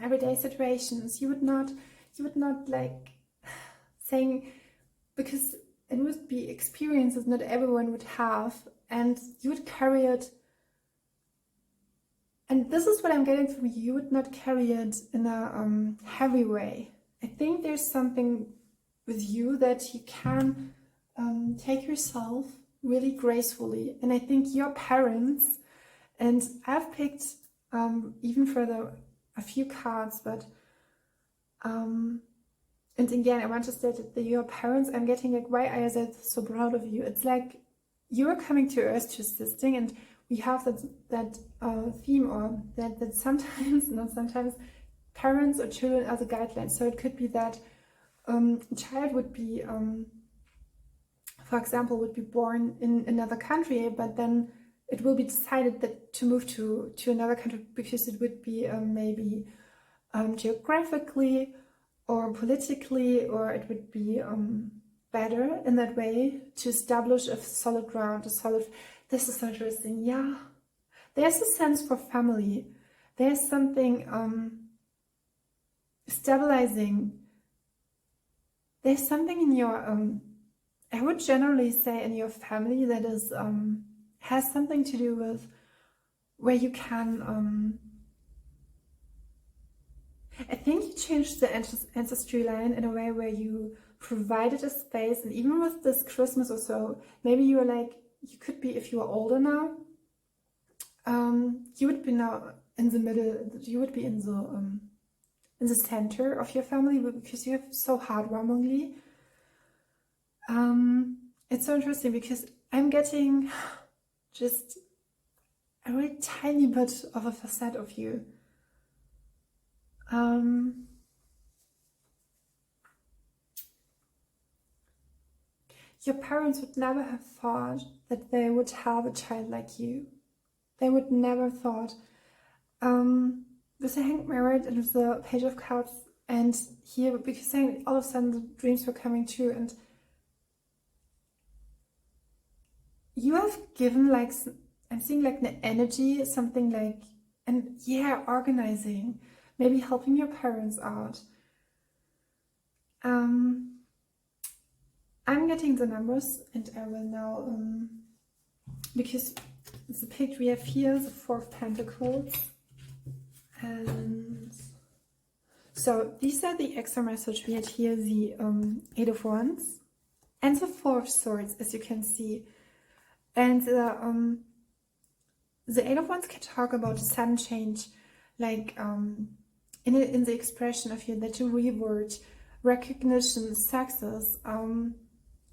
everyday situations. You would not like saying, because it would be experiences not everyone would have, and you would carry it. And this is what I'm getting from you. You would not carry it in a heavy way. I think there's something with you that you can take yourself really gracefully. And I think your parents, and I've picked even further a few cards, but and again, I want to state that your parents, I'm getting like, why are they so proud of you? It's like you're coming to Earth to assisting, and we have that theme, or that sometimes, not sometimes, parents or children are the guidelines. So it could be that a child would be, for example, would be born in another country, but then it will be decided that to move to another country because it would be maybe geographically or politically, or it would be better in that way to establish a solid ground, this is so interesting. Yeah, there's a sense for family. There's something stabilizing. There's something in your, I would generally say in your family that is, has something to do with where you can, I think you changed the ancestry line in a way where you provided a space, and even with this Christmas or so, maybe you were like, you could be, if you are older now, you would be now in the middle, you would be in the center of your family because you have so heartwarmingly. It's so interesting because I'm getting just a really tiny bit of a facette of you. Your parents would never have thought that they would have a child like you. They would never thought. With the Hanged Married and with the Page of Cups, and here, because all of a sudden the dreams were coming true, and you have given, like, I'm seeing like the energy, something like, and yeah, organizing, maybe helping your parents out. I'm getting the numbers, and I will now, because the pick we have here, the Four of Pentacles, and so these are the extra message. We had here the Eight of Wands and the Four of Swords, as you can see, and the Eight of Wands can talk about a sudden change, like in the expression of you, that you reward, recognition, success,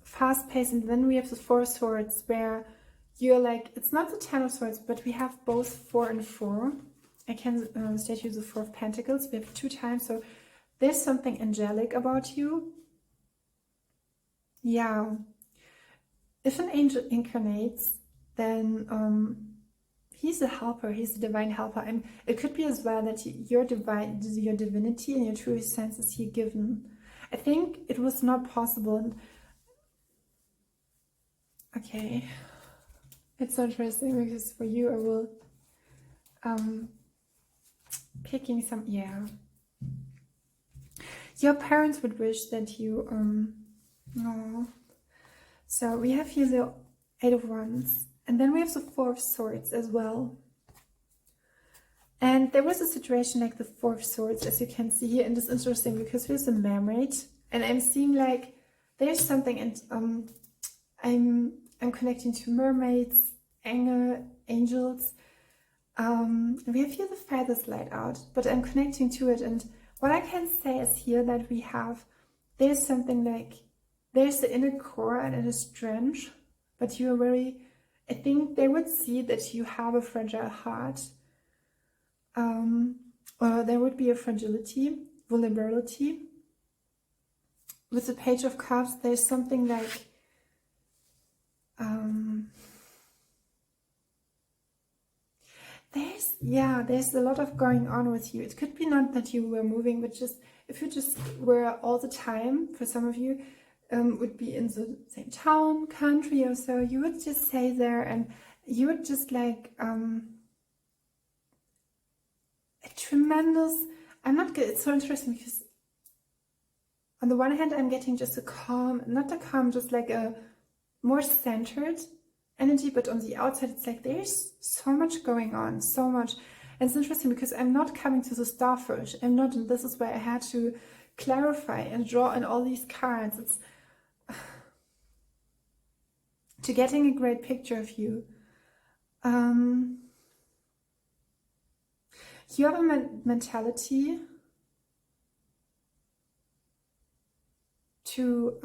fast pace. And then we have the Four of Swords, where you're like, it's not the Ten of Swords, but we have both 4 and 4. I can state you the Four of Pentacles. We have 2 times, so there's something angelic about you. Yeah. If an angel incarnates, then he's a helper. He's a divine helper, and it could be as well that your divinity and your true sense is here given. I think it was not possible. Okay, it's so interesting because for you I will picking some, yeah. Your parents would wish that you no. So we have here the Eight of Wands, and then we have the Four of Swords as well. And there was a situation like the Four of Swords, as you can see here, and it's interesting because here's a mermaid, and I'm seeing like there's something, and I'm connecting to mermaids, angels. We have here the feathers light out, but I'm connecting to it, and what I can say is here that there's something like, there's the inner core and it is strange, but you are very, I think they would see that you have a fragile heart, or there would be a fragility, vulnerability. With the Page of Cups, there's something like, there's a lot of going on with you. It could be not that you were moving, but just if you just were all the time, for some of you, would be in the same town, country or so, you would just stay there, and you would just like a tremendous, it's so interesting because on the one hand I'm getting just a calm, not a calm, just like a more centered energy, but on the outside it's like there's so much going on, so much. And it's interesting because I'm not coming to the starfish, I'm not, and this is where I had to clarify and draw in all these cards. It's to getting a great picture of you. You have a mentality to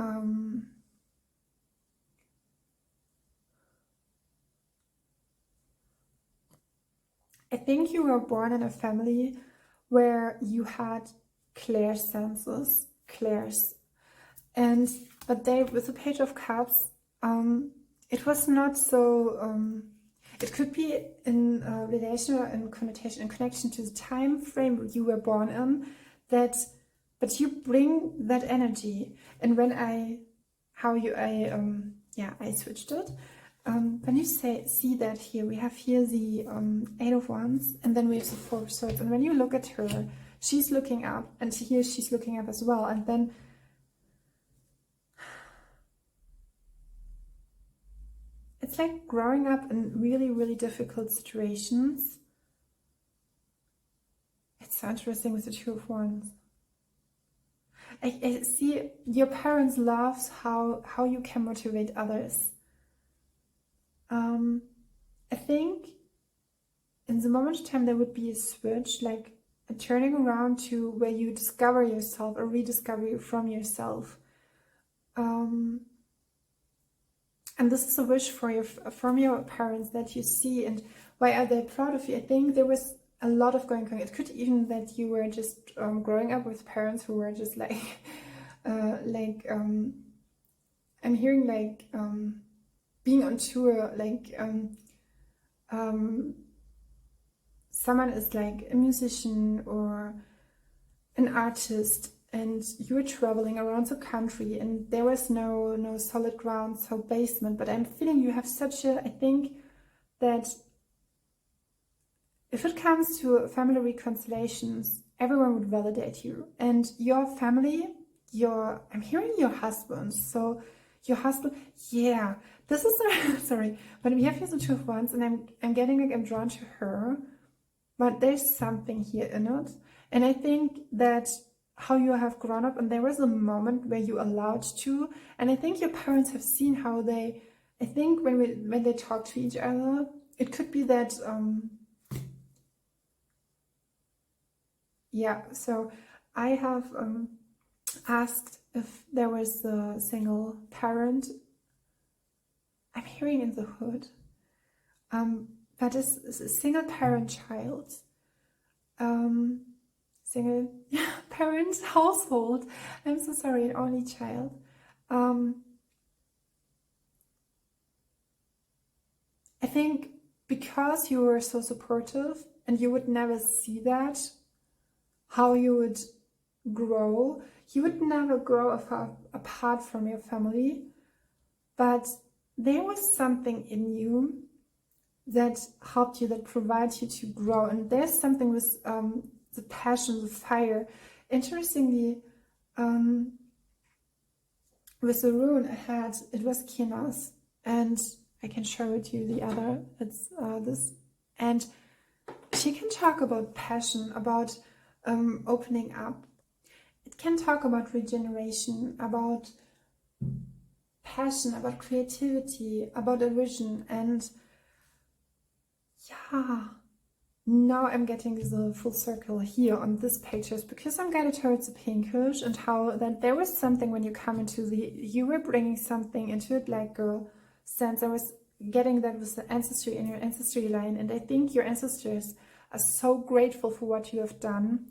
I think you were born in a family where you had clear senses, clairs, but they, with the Page of Cups, it was not so. It could be in relation or in connotation, in connection to the time frame you were born in. But you bring that energy. And when I switched it. When you see that here, we have here the Eight of Wands, and then we have the Four of Swords. And when you look at her, she's looking up, and here she's looking up as well. And then it's like growing up in really, really difficult situations. It's so interesting with the Two of Wands. I see your parents loves how you can motivate others. I think in the moment of time there would be a switch, like a turning around to where you discover yourself, a rediscovery from yourself. And this is a wish from your parents that you see. And why are they proud of you? I think there was a lot of going on. It could even that you were just growing up with parents who were just like, I'm hearing like being on tour, like someone is like a musician or an artist, and you were traveling around the country, and there was no solid ground, so basement. But I'm feeling you have such a, I think that if it comes to family reconciliations, everyone would validate you. And your family, I'm hearing your husband, so your husband, yeah, this is, sorry, but we have here the Two of Wands, and I'm getting like I'm drawn to her, but there's something here in it. And I think that how you have grown up, and there was a moment where you allowed to, and I think your parents have seen how they, I think when they talk to each other, it could be that, yeah, so I have asked if there was a single parent. I'm hearing in the hood, but it's a single parent child, single parent household. I'm so sorry, an only child. I think because you were so supportive and you would never see that, how you would grow. You would never grow apart from your family, but there was something in you that helped you, that provides you to grow. And there's something with the passion, the fire. Interestingly, with the rune ahead, it was Kinos, and I can show it to you the other. It's this, and she can talk about passion, about opening up. It can talk about regeneration, about passion, about creativity, about a vision. And yeah, now I'm getting the full circle here on this picture, because I'm guided towards the pinkish, and how that there was something when you come into you were bringing something into it, like a sense. I was getting that with the ancestry in your ancestry line, and I think your ancestors are so grateful for what you have done.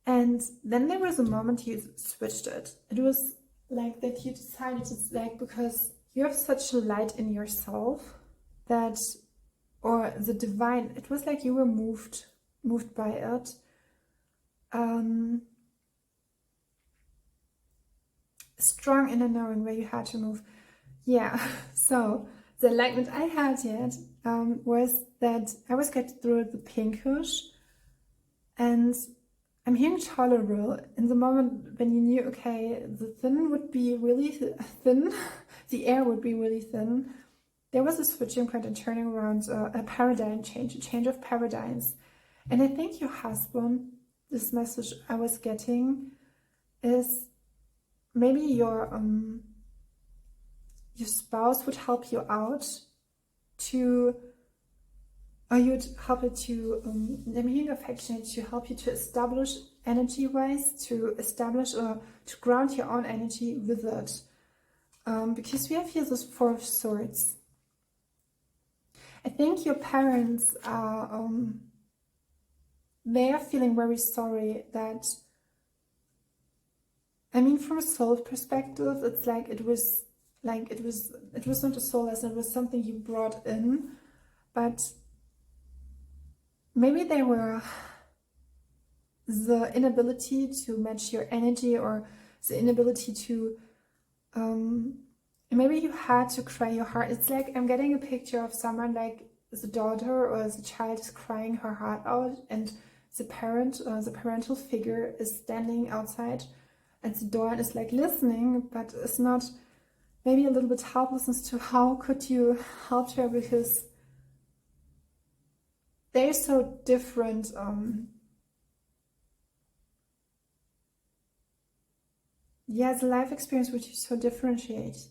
And then there was a moment you switched it. It was like that you decided, it's like, because you have such a light in yourself that, or the divine, it was like you were moved by it. Strong inner knowing where you had to move. Yeah, so the enlightenment I had yet was that I was getting through the pinkish, and I'm hearing tolerable in the moment when you knew, okay, the thin would be really thin, the air would be really thin. There was a switching point and turning around, a paradigm change, a change of paradigms. And I think your husband, this message I was getting, is maybe your your spouse would help you out to, or you'd help it to, I'm hearing affectionate, to help you to establish energy-wise, to establish or to ground your own energy with it. Because we have here this Four of Swords. I think your parents are, they are feeling very sorry that, I mean, from a soul perspective, it's like it was not a soul lesson, it was something you brought in, but maybe they were the inability to match your energy, or the inability to, maybe you had to cry your heart. It's like I'm getting a picture of someone like the daughter or the child is crying her heart out, and the parent or the parental figure is standing outside at the door and is like listening, but is not, maybe a little bit helpless as to how could you help her, because they're so different. Yeah, the life experience which you so differentiate.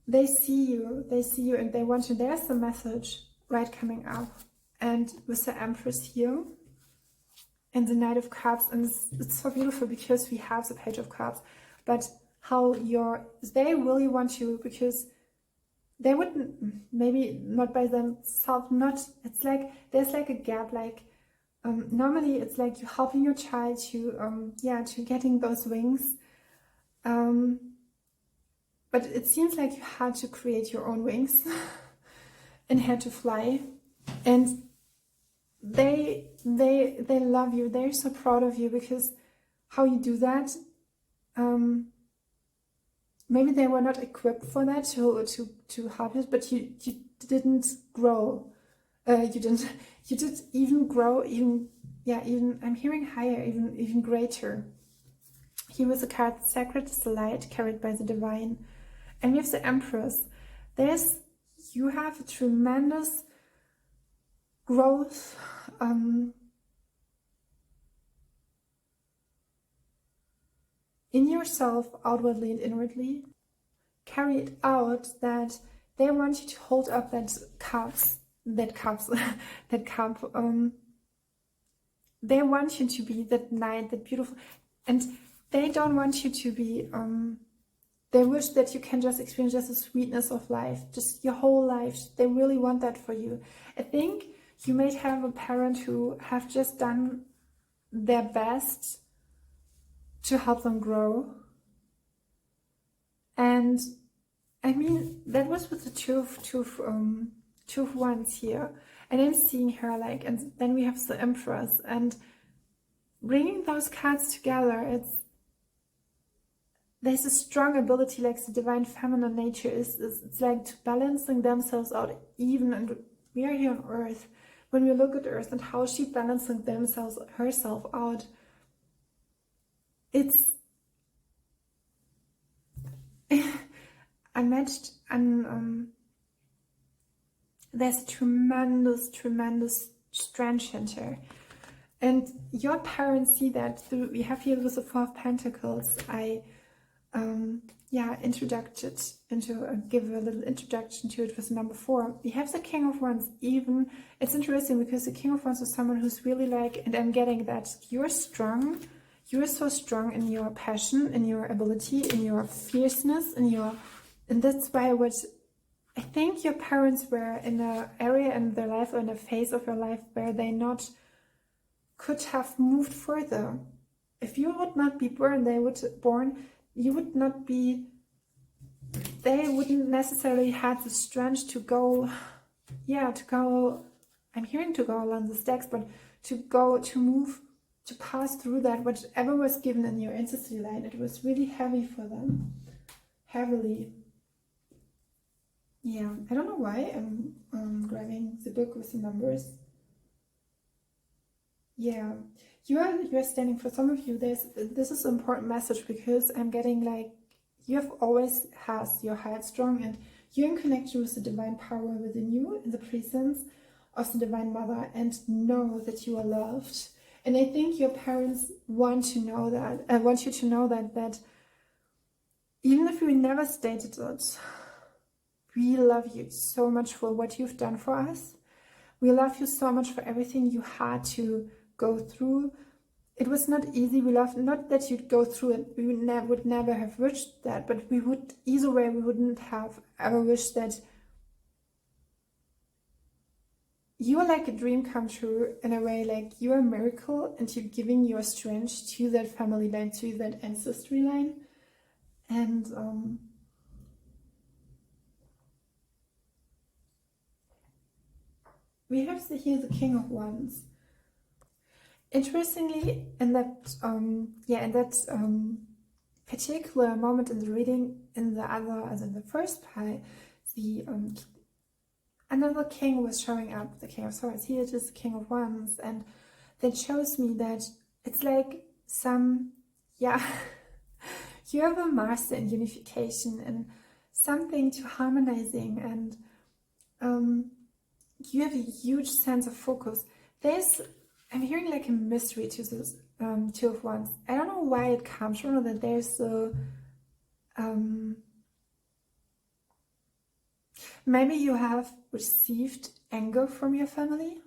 They see you, and they want you. There's the message right coming up. And with the Empress here and the Knight of Cups, and it's so beautiful because we have the Page of Cups, but how they really want you, because they wouldn't, maybe not by themselves, it's like there's like a gap, like normally it's like you're helping your child to to getting those wings, but it seems like you had to create your own wings and had to fly. And they love you. They're so proud of you, because how you do that, maybe they were not equipped for that to help you, but you didn't grow. You did even grow, even I'm hearing higher, even greater. Here was a card, Sacred is the light carried by the divine. And we have the Empress. You have a tremendous growth, in yourself, outwardly and inwardly. Carry it out, that they want you to hold up that cup. They want you to be that knight, that beautiful, and they don't want you to be, they wish that you can just experience just the sweetness of life, just your whole life. They really want that for you. I think you may have a parent who have just done their best to help them grow. And I mean, that was with the two of Wands here. And I'm seeing her like, and then we have the Empress, and bringing those cards together, there's a strong ability, like the divine feminine nature is it's like to balancing themselves out even, and we are here on Earth. When we look at Earth and how she balancing herself out, it's unmatched, and there's tremendous strength in her. And your parents see that through, we have here with the Four of Pentacles. I give a little introduction to it with number 4. We have the King of Wands. Even it's interesting because the King of Wands is someone who's really like, and I'm getting that you're strong. You're so strong in your passion, in your ability, in your fierceness, and that's why what I think your parents were in an area in their life, or in a phase of your life, where they could have moved further. If you would not be born, you would not be, they wouldn't necessarily have the strength to go, I'm hearing to go along the stacks, but to move, to pass through that, whatever was given in your ancestry line. It was really heavy for them, heavily. Yeah, I don't know why I'm grabbing the book with the numbers. Yeah, you are standing, for some of you, this is an important message, because I'm getting like, you have always has your heart strong, and you're in connection with the divine power within you, in the presence of the Divine Mother, and know that you are loved. And I think your parents want you to know that, even if we never stated it, we love you so much for what you've done for us. We love you so much for everything you had to go through. It was not easy. We love, not that you'd go through it, we would never have wished that, but we would, either way, we wouldn't have ever wished that. You are like a dream come true in a way, like you're a miracle, and you're giving your strength to that family line, to that ancestry line. And we have here the King of Wands. Interestingly, in that particular moment in the reading, in the other, as in the first pile, the another king was showing up, the King of Swords. Here it is, the King of Wands, and that shows me that it's like some, you have a master in unification and something to harmonizing, and you have a huge sense of focus. I'm hearing like a mystery to this Two of Wands. I don't know why it comes from, or that there's a maybe you have received anger from your family,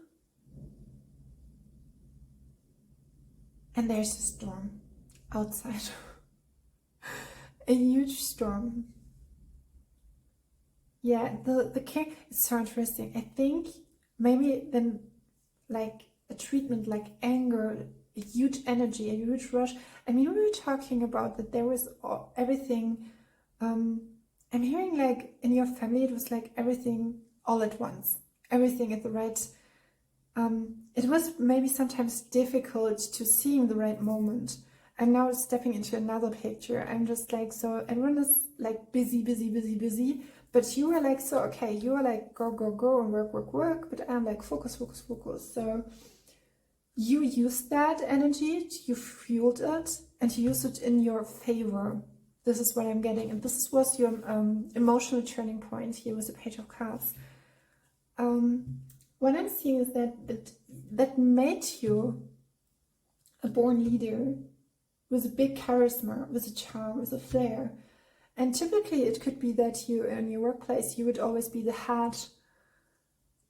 and there's a storm outside. A huge storm. Yeah, the king is so interesting. I think maybe then, like a treatment like anger, a huge energy, a huge rush. I mean, we were talking about that there was everything. I'm hearing like in your family it was like everything all at once, everything at the right. It was maybe sometimes difficult to see in the right moment. I'm now stepping into another picture. I'm just like, so everyone is like busy, but you are like, so okay, you are like go and work, but I'm like focus. So you used that energy, you fueled it, and you used it in your favor. This is what I'm getting, and this was your emotional turning point here with the Page of Cups. What I'm seeing is that made you a born leader with a big charisma, with a charm, with a flair. And typically it could be that you, in your workplace, you would always be the head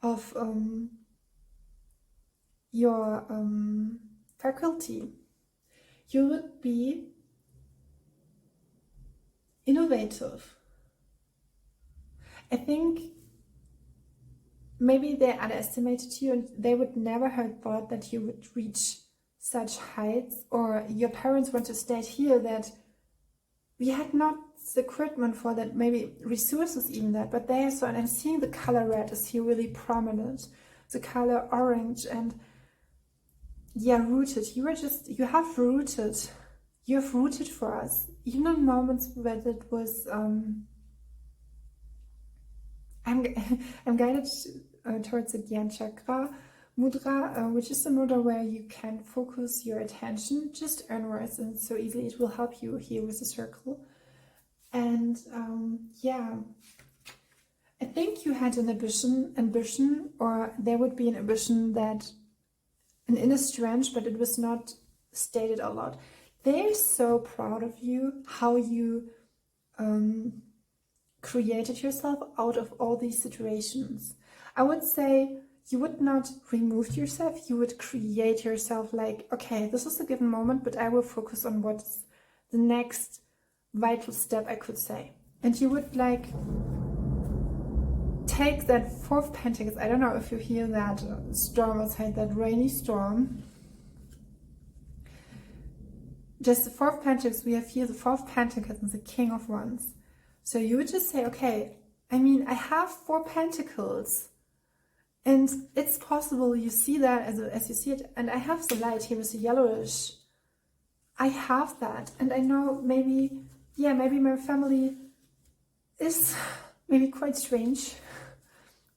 of your faculty. You would be innovative. I think maybe they underestimated you, and they would never have thought that you would reach such heights, or your parents want to state here that we had not the equipment for that, maybe resources even that, but they saw, and I'm seeing the color red is here really prominent, the color orange, and rooted. You have rooted for us, even in moments where it was, I'm guided towards the Dhyan Chakra mudra, which is a mudra where you can focus your attention just inwards, and so easily it will help you here with the circle. And I think you had an ambition, or there would be an ambition, that an inner strength, but it was not stated a lot. They're so proud of you, how you created yourself out of all these situations. I would say you would not remove yourself, you would create yourself, like, okay, this is a given moment, but I will focus on what's the next vital step, I could say. And you would like take that Four of Pentacles. I don't know if you hear that storm outside, that rainy storm. Just the Four of Pentacles, we have here the Four of Pentacles and the King of Wands. So you would just say, okay, I mean, I have 4 pentacles, and it's possible you see that as you see it, and I have the light here with the yellowish. I have that, and I know maybe my family is maybe quite strange.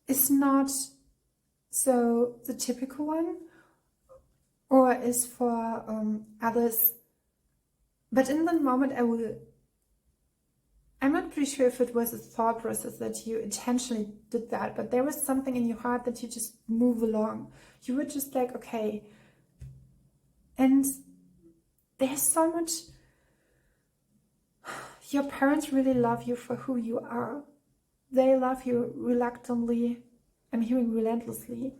It's not so the typical one, or is for others. But in the moment, I'm not pretty sure if it was a thought process that you intentionally did that, but there was something in your heart that you just move along. You were just like, okay. And there's so much, Your parents really love you for who you are. They love you reluctantly. I'm hearing relentlessly.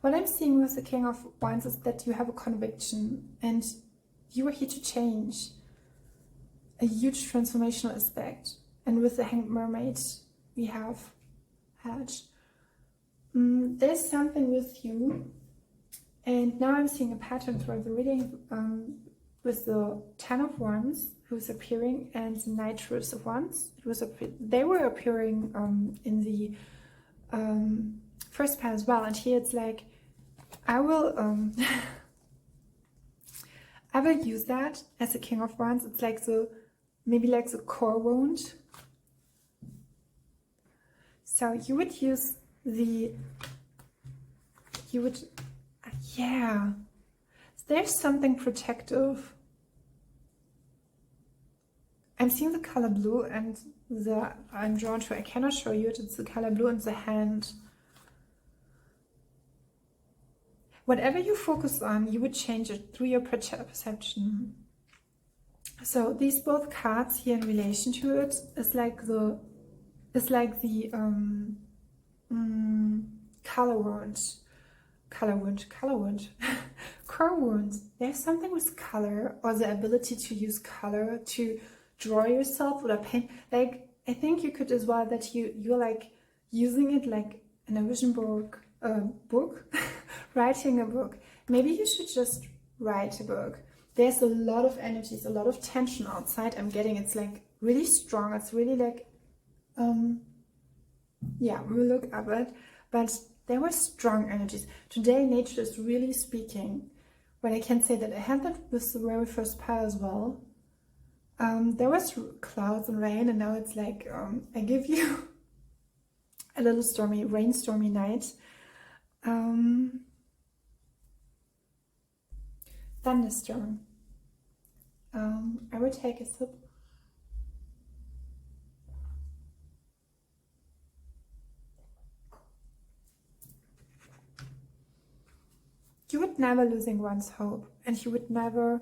What I'm seeing with the King of Wands is that you have a conviction and you are here to change. A huge transformational aspect. And with the Hanged Mermaid we have had. There's something with you. And now I'm seeing a pattern throughout the reading with the Ten of Wands who's appearing and the Knightress of Wands. They were appearing in the first pile as well. And here it's like, I will I will use that as a King of Wands. It's like maybe like the core wound. So you would use yeah. There's something protective. I'm seeing the color blue and I'm drawn to, I cannot show you it, it's the color blue in the hand. Whatever you focus on, you would change it through your perception. So these both cards here in relation to it is like the color wound, core wounds. There's something with color, or the ability to use color to draw yourself with a paint. Like, I think you could as well that you're like using it like in a vision book, writing a book. Maybe you should just write a book. There's a lot of energies, a lot of tension outside. I'm getting it's like really strong. It's really like, yeah, we'll look up it. But there were strong energies. Today, nature is really speaking. But I can say that I had that with the very first pile as well. There was clouds and rain, and now it's like, I give you a little rainstormy night. Thunderstorm. I will take a sip. You would never losing one's hope, and you would never.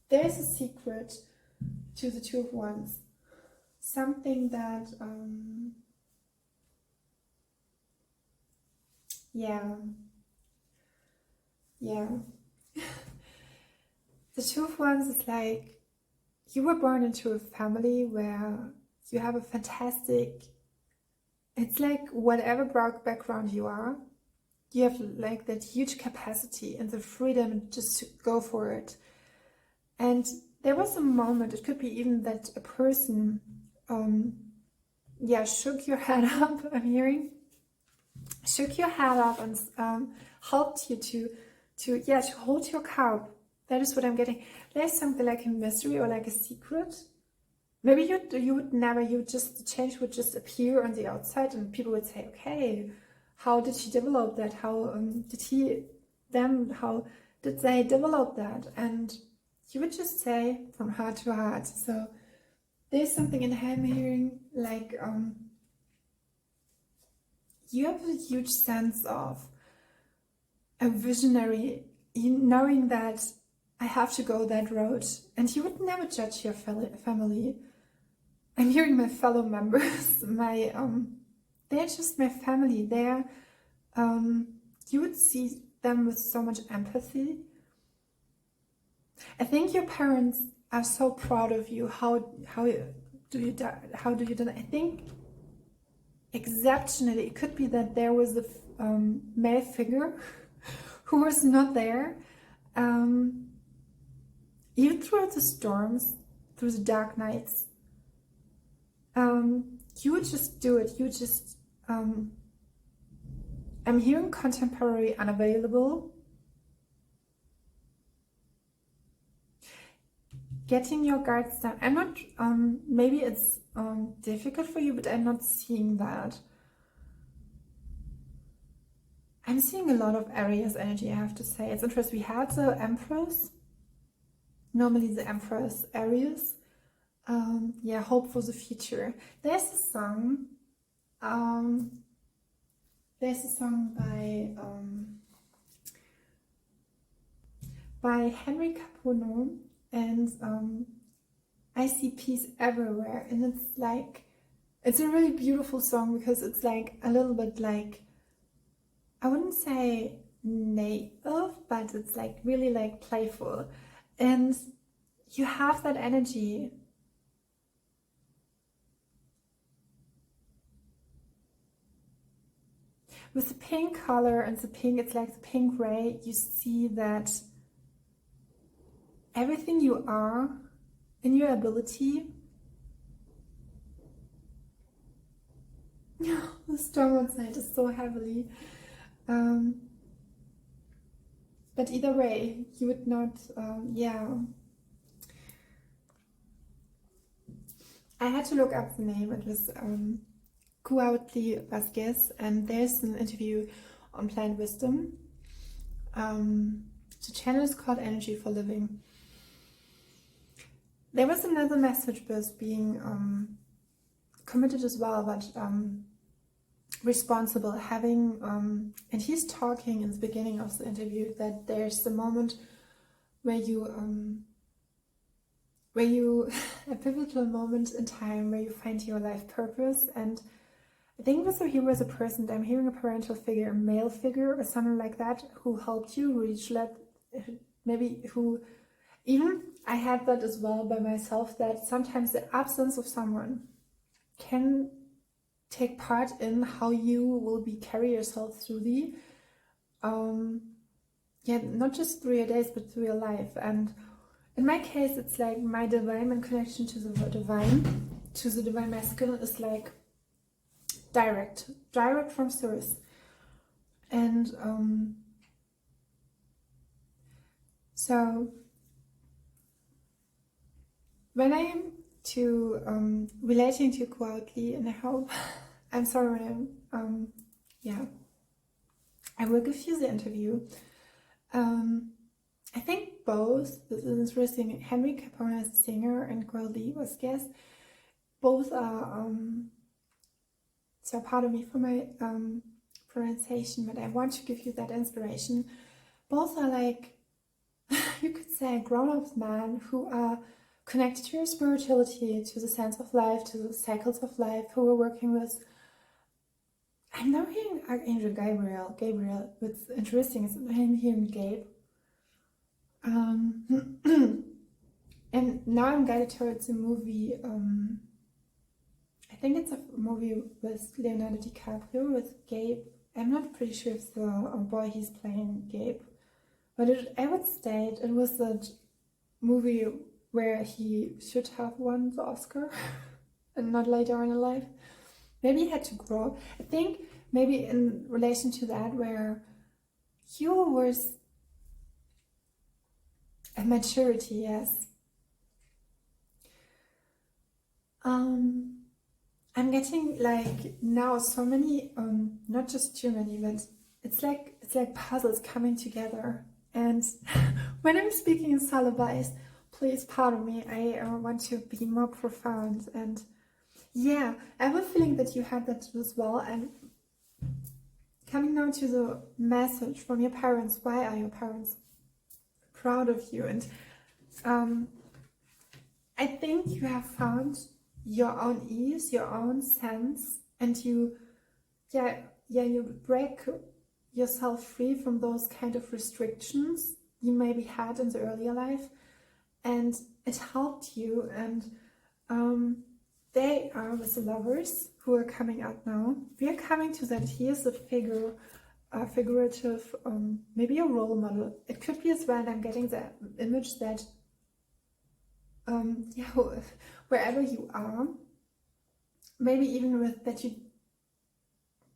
There's a secret to the Two of Wands. Something that, yeah. The Two of Wands is like, you were born into a family where you have a fantastic, it's like whatever background you are, you have like that huge capacity and the freedom just to go for it. And there was a moment, it could be even that a person, shook your head up, I'm hearing, shook your head up and helped you to hold your cup. That is what I'm getting. There's something like a mystery or like a secret. Maybe you would never, the change would just appear on the outside and people would say, okay, how did she develop that? How did they develop that? And you would just say from heart to heart. So there's something in him hearing, like, you have a huge sense of a visionary, knowing that I have to go that road, and you would never judge your family. I'm hearing my fellow members, they're just my family. You would see them with so much empathy. I think your parents are so proud of you. How do you do that? I think exceptionally, it could be that there was a male figure who was not there. Even throughout the storms, through the dark nights, you would just do it. You just, I'm hearing contemporary, unavailable. Getting your guards down. I'm not, maybe it's difficult for you, but I'm not seeing that. I'm seeing a lot of Aries energy, I have to say. It's interesting. We had the Empress. Normally the Empress Aries. Hope for the future. There's a song by Henry Capuano, and I see peace everywhere. And it's like, it's a really beautiful song because it's like a little bit like, I wouldn't say naive, but it's like really like playful. And you have that energy. With the pink color and the pink, it's like the pink ray, you see that everything you are in your ability. The storm outside is so heavily. But either way, you would not, yeah. I had to look up the name. It was Cuautli Vasquez, and there's an interview on Plant Wisdom. The channel is called Energy for Living. There was another message with being committed as well, but responsible, having, and he's talking in the beginning of the interview that there's the moment where you, a pivotal moment in time where you find your life purpose. And I think with he was a person, I'm hearing a parental figure, a male figure or something like that, who helped you reach that, maybe who, even I had that as well by myself, that sometimes the absence of someone can take part in how you will carry yourself through the, yeah, not just through your days, but through your life. And in my case, it's like my divine connection to the divine masculine is like direct from source. And so when I am relating to Cuautli, and I hope, I'm sorry when I'm, yeah, I will give you the interview. I think both, this is interesting, Henry Capone is the singer and Cuautli was guest. Both are, so pardon me for my pronunciation, but I want to give you that inspiration. Both are like, you could say, grown-up men who are connected to your spirituality, to the sense of life, to the cycles of life, who are working with, I'm now hearing Archangel Gabriel, what's interesting is I'm hearing Gabe. And now I'm guided towards a movie, I think it's a movie with Leonardo DiCaprio, with Gabe. I'm not pretty sure if the boy he's playing Gabe, but I would state it was that movie where he should have won the Oscar and not later on in life. Maybe he had to grow. I think maybe in relation to that, where you was a maturity, yes. I'm getting like now so many, not just too many, but it's like puzzles coming together. And when I'm speaking in lullabies, please pardon me, I want to be more profound. And yeah, I have a feeling that you had that as well. And coming now to the message from your parents, why are your parents proud of you? And I think you have found your own ease, your own sense, and you break yourself free from those kind of restrictions you maybe had in the earlier life, and it helped you. And they are with the lovers who are coming out now. We are coming to that. Here's a figure, a figurative, maybe a role model. It could be as well. I'm getting the image that yeah, wherever you are, maybe even with that you,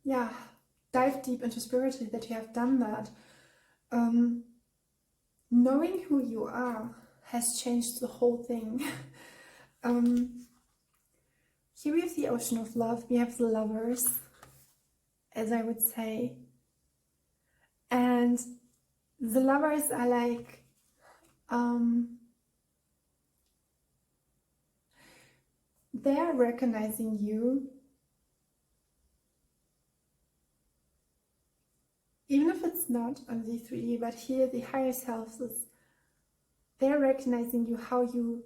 yeah, dive deep into spirituality, that you have done that. Knowing who you are has changed the whole thing. Here we have the ocean of love, we have the lovers, as I would say. And the lovers are like, they are recognizing you, even if it's not on the 3D, but here the higher self is they're recognizing you, how you,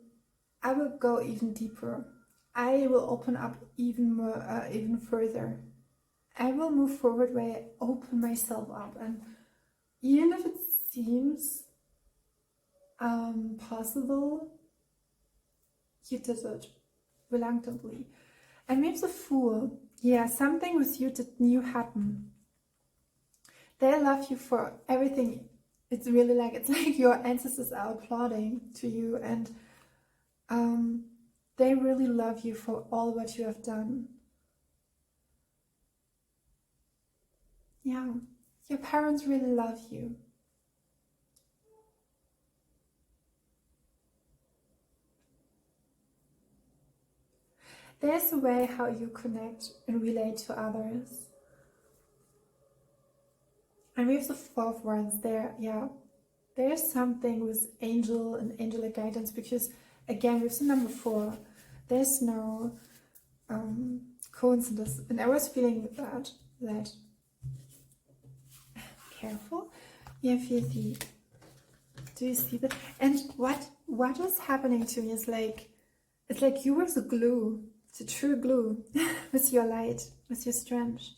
I will go even deeper. I will open up even more, even further. I will move forward where I open myself up. And even if it seems possible, you did it reluctantly. And we have the Fool. Yeah, something with you that new happened. They love you for everything. It's really like, it's like your ancestors are applauding to you, and they really love you for all what you have done. Yeah, your parents really love you. There's a way how you connect and relate to others. And we have the Fourth Wands there. Yeah, there's something with angel and angelic guidance, because again, with the number 4, there's no coincidence. And I was feeling that careful. Yeah, feel the. Do you see that? And what is happening to me is like, it's like you were the glue, the true glue, with your light, with your strength.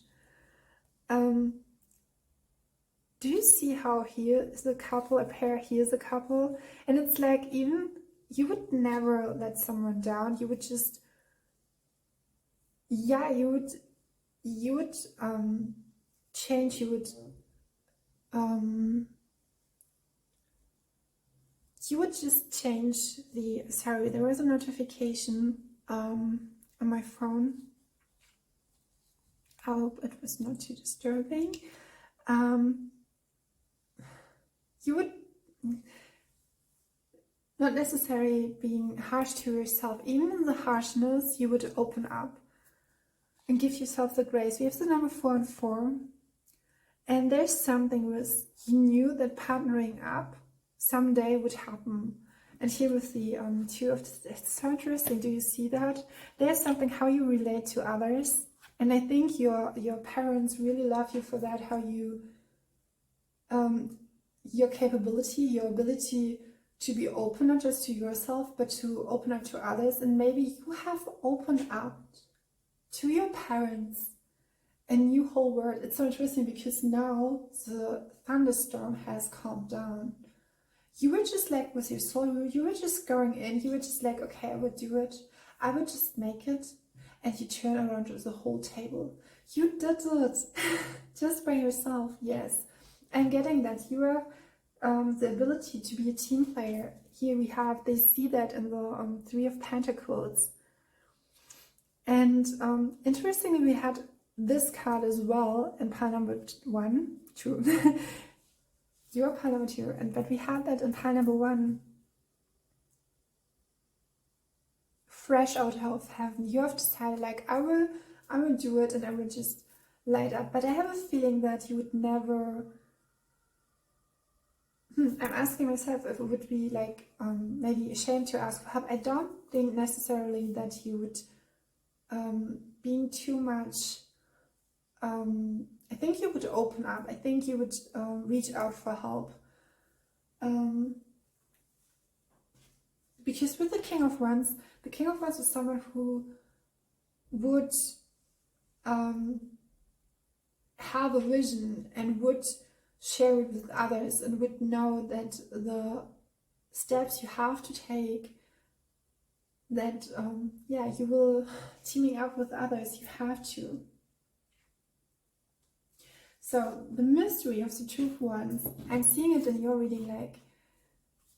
Do you see how here is a couple, a pair, here's a couple? And it's like, even you would never let someone down. You would just, yeah, you would change, you would just change the, sorry, there was a notification on my phone. I hope it was not too disturbing. You would not necessarily being harsh to yourself. Even in the harshness, you would open up and give yourself the grace. We have the number 4 and 4. And there's something with, you knew that partnering up someday would happen. And here with the 2 of, it's so interesting. Do you see that? There's something how you relate to others. And I think your parents really love you for that, how you, your capability, your ability to be open, not just to yourself, but to open up to others. And maybe you have opened up to your parents a new whole world. It's so interesting because now the thunderstorm has calmed down. You were just like with your soul, you were just going in, you were just like, okay, I would do it, I would just make it. And you turn around to the whole table. You did it just by yourself, yes. And getting that you have the ability to be a team player. Here we have, they see that in the 3 of Pentacles. And interestingly, we had this card as well in pile number 1, 2. Your pile number 2, but we had that in pile number 1. Fresh out of heaven. You have decided, like, I will do it, and I will just light up. But I have a feeling that you would never. I'm asking myself if it would be like maybe ashamed to ask for help. I don't think necessarily that you would being too much. I think you would open up. I think you would reach out for help. Because with the King of Wands is someone who would have a vision and would share it with others and would know that the steps you have to take, that yeah, you will teaming up with others, you have to. So the mystery of the Two of Wands, I'm seeing it in your reading, like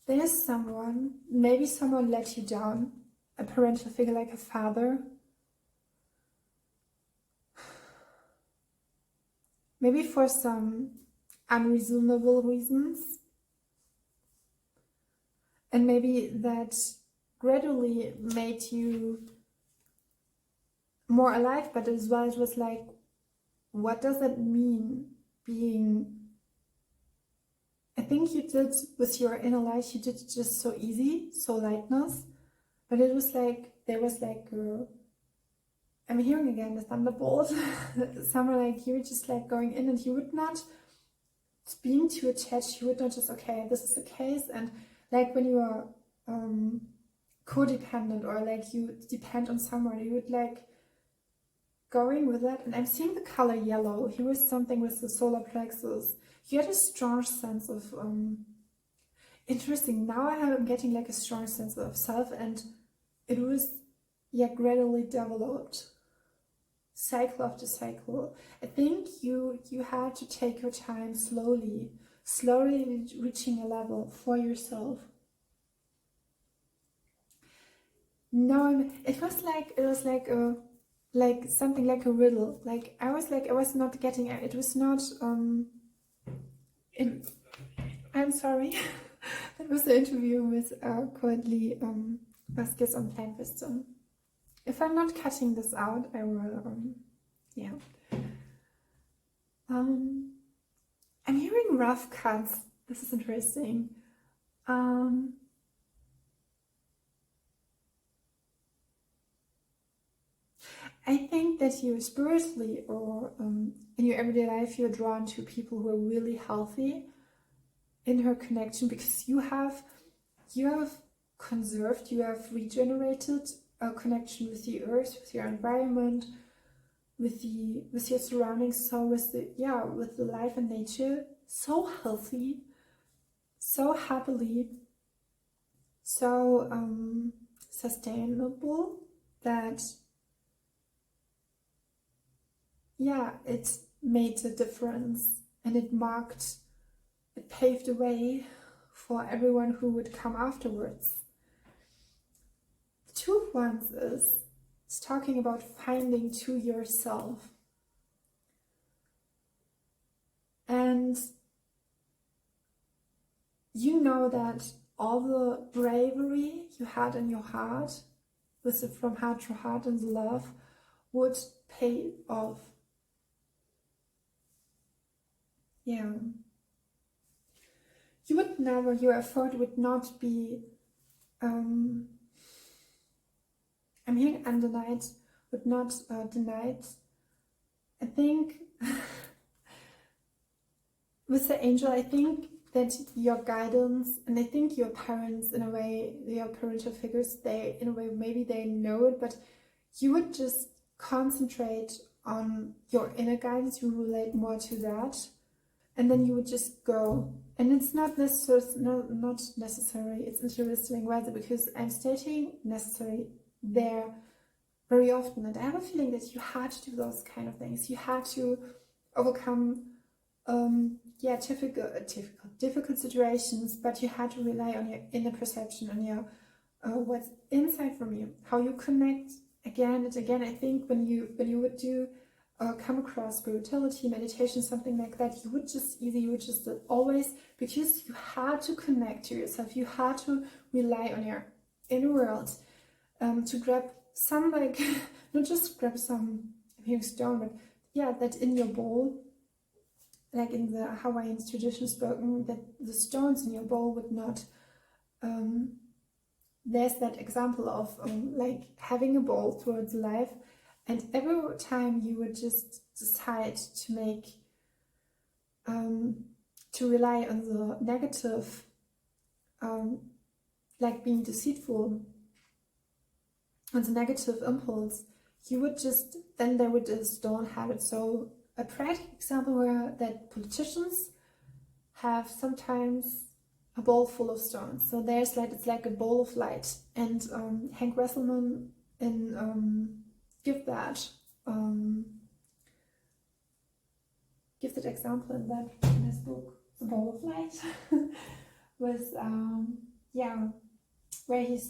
there's someone, maybe someone let you down, a parental figure like a father, maybe for some unreasonable reasons, and maybe that gradually made you more alive, but as well it was like, what does it mean being, I think you did with your inner light, you did it just so easy, so lightness, but it was like, there was like I'm hearing again the thunderbolt, somewhere like you were just like going in, and you would not being too attached, you would not just, okay, this is the case, and like when you are codependent, or like you depend on someone, you would like going with that. And I'm seeing the color yellow. Here was something with the solar plexus. You had a strong sense of interesting. Now I'm getting like a strong sense of self, and it was gradually developed, cycle after cycle. I think you had to take your time, slowly reaching a level for yourself. No, it was like a something like a riddle. Like I was not getting it. It was not I'm sorry. That was the interview with currently Vasquez on Plant Wisdom. If I'm not cutting this out, I will yeah. I'm hearing rough cuts. This is interesting. I think that you spiritually, or in your everyday life, you're drawn to people who are really healthy in her connection, because you have conserved, you have regenerated a connection with the earth, with your environment, with your surroundings, so with the life and nature, so healthy, so happily, so sustainable, that it made a difference, and it paved the way for everyone who would come afterwards. The 2 of Wands is talking about finding to yourself. And you know that all the bravery you had in your heart, with it from heart to heart and the love, would pay off. Yeah. You would never, your effort would not be, I'm hearing undenied, would not denied. I think, with the angel, I think that your guidance, and I think your parents, in a way, your parental figures, they, in a way, maybe they know it, but you would just concentrate on your inner guidance, you relate more to that, and then you would just go. And it's not necessary, it's interesting whether, because I'm stating necessary there very often, and I have a feeling that you had to do those kind of things. You had to overcome difficult situations, but you had to rely on your inner perception, on your what's inside from you, how you connect again and again. I think when you would do come across spirituality, meditation, something like that, you would just always, because you had to connect to yourself, you had to rely on your inner world, to grab some, like, not just grab some stone, but that in your bowl, like in the Hawaiian tradition spoken, that the stones in your bowl would not, there's that example of like having a bowl towards life, and every time you would just decide to make, to rely on the negative, like being deceitful, on the negative impulse, you would just, then they would just don't have it. So a practical example where that politicians have sometimes a bowl full of stones. So there's like, it's like a bowl of light. And Hank Wesselman in give that example in his book, The Bowl of Light, with where he's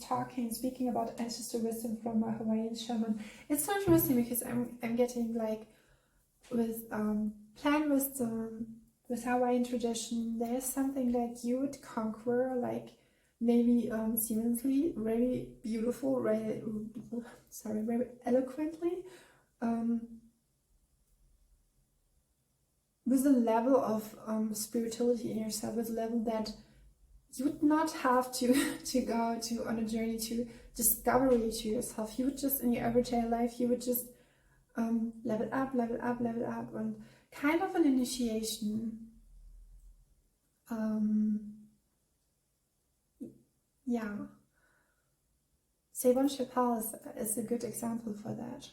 speaking about ancestor wisdom from a Hawaiian shaman. It's so interesting because I'm getting like with plant wisdom, with Hawaiian tradition, there's something like you would conquer, like maybe seemingly very beautiful, very eloquently, with a level of spirituality in yourself, with a level that you would not have to go to on a journey to discovery to yourself. You would just, in your everyday life, you would just level up, and kind of an initiation. yeah, Savon Chappelle is a good example for that.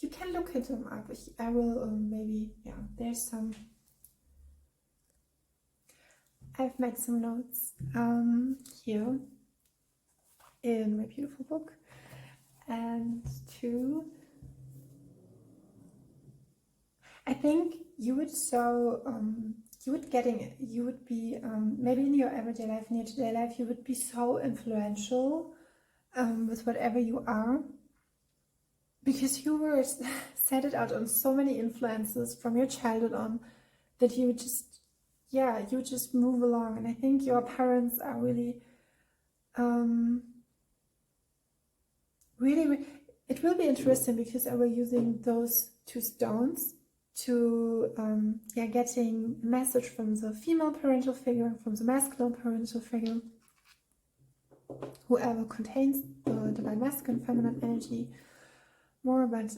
You can look at him up. I will maybe, yeah, there's some, I've made some notes here in my beautiful book. And two, I think you would be maybe in your everyday life, in your today life, you would be so influential with whatever you are, because you were set it out on so many influences from your childhood on, that you just, yeah, you just move along. And I think your parents are really really, it will be interesting, because I will using those two stones to getting a message from the female parental figure, from the masculine parental figure, whoever contains the divine masculine feminine energy more. But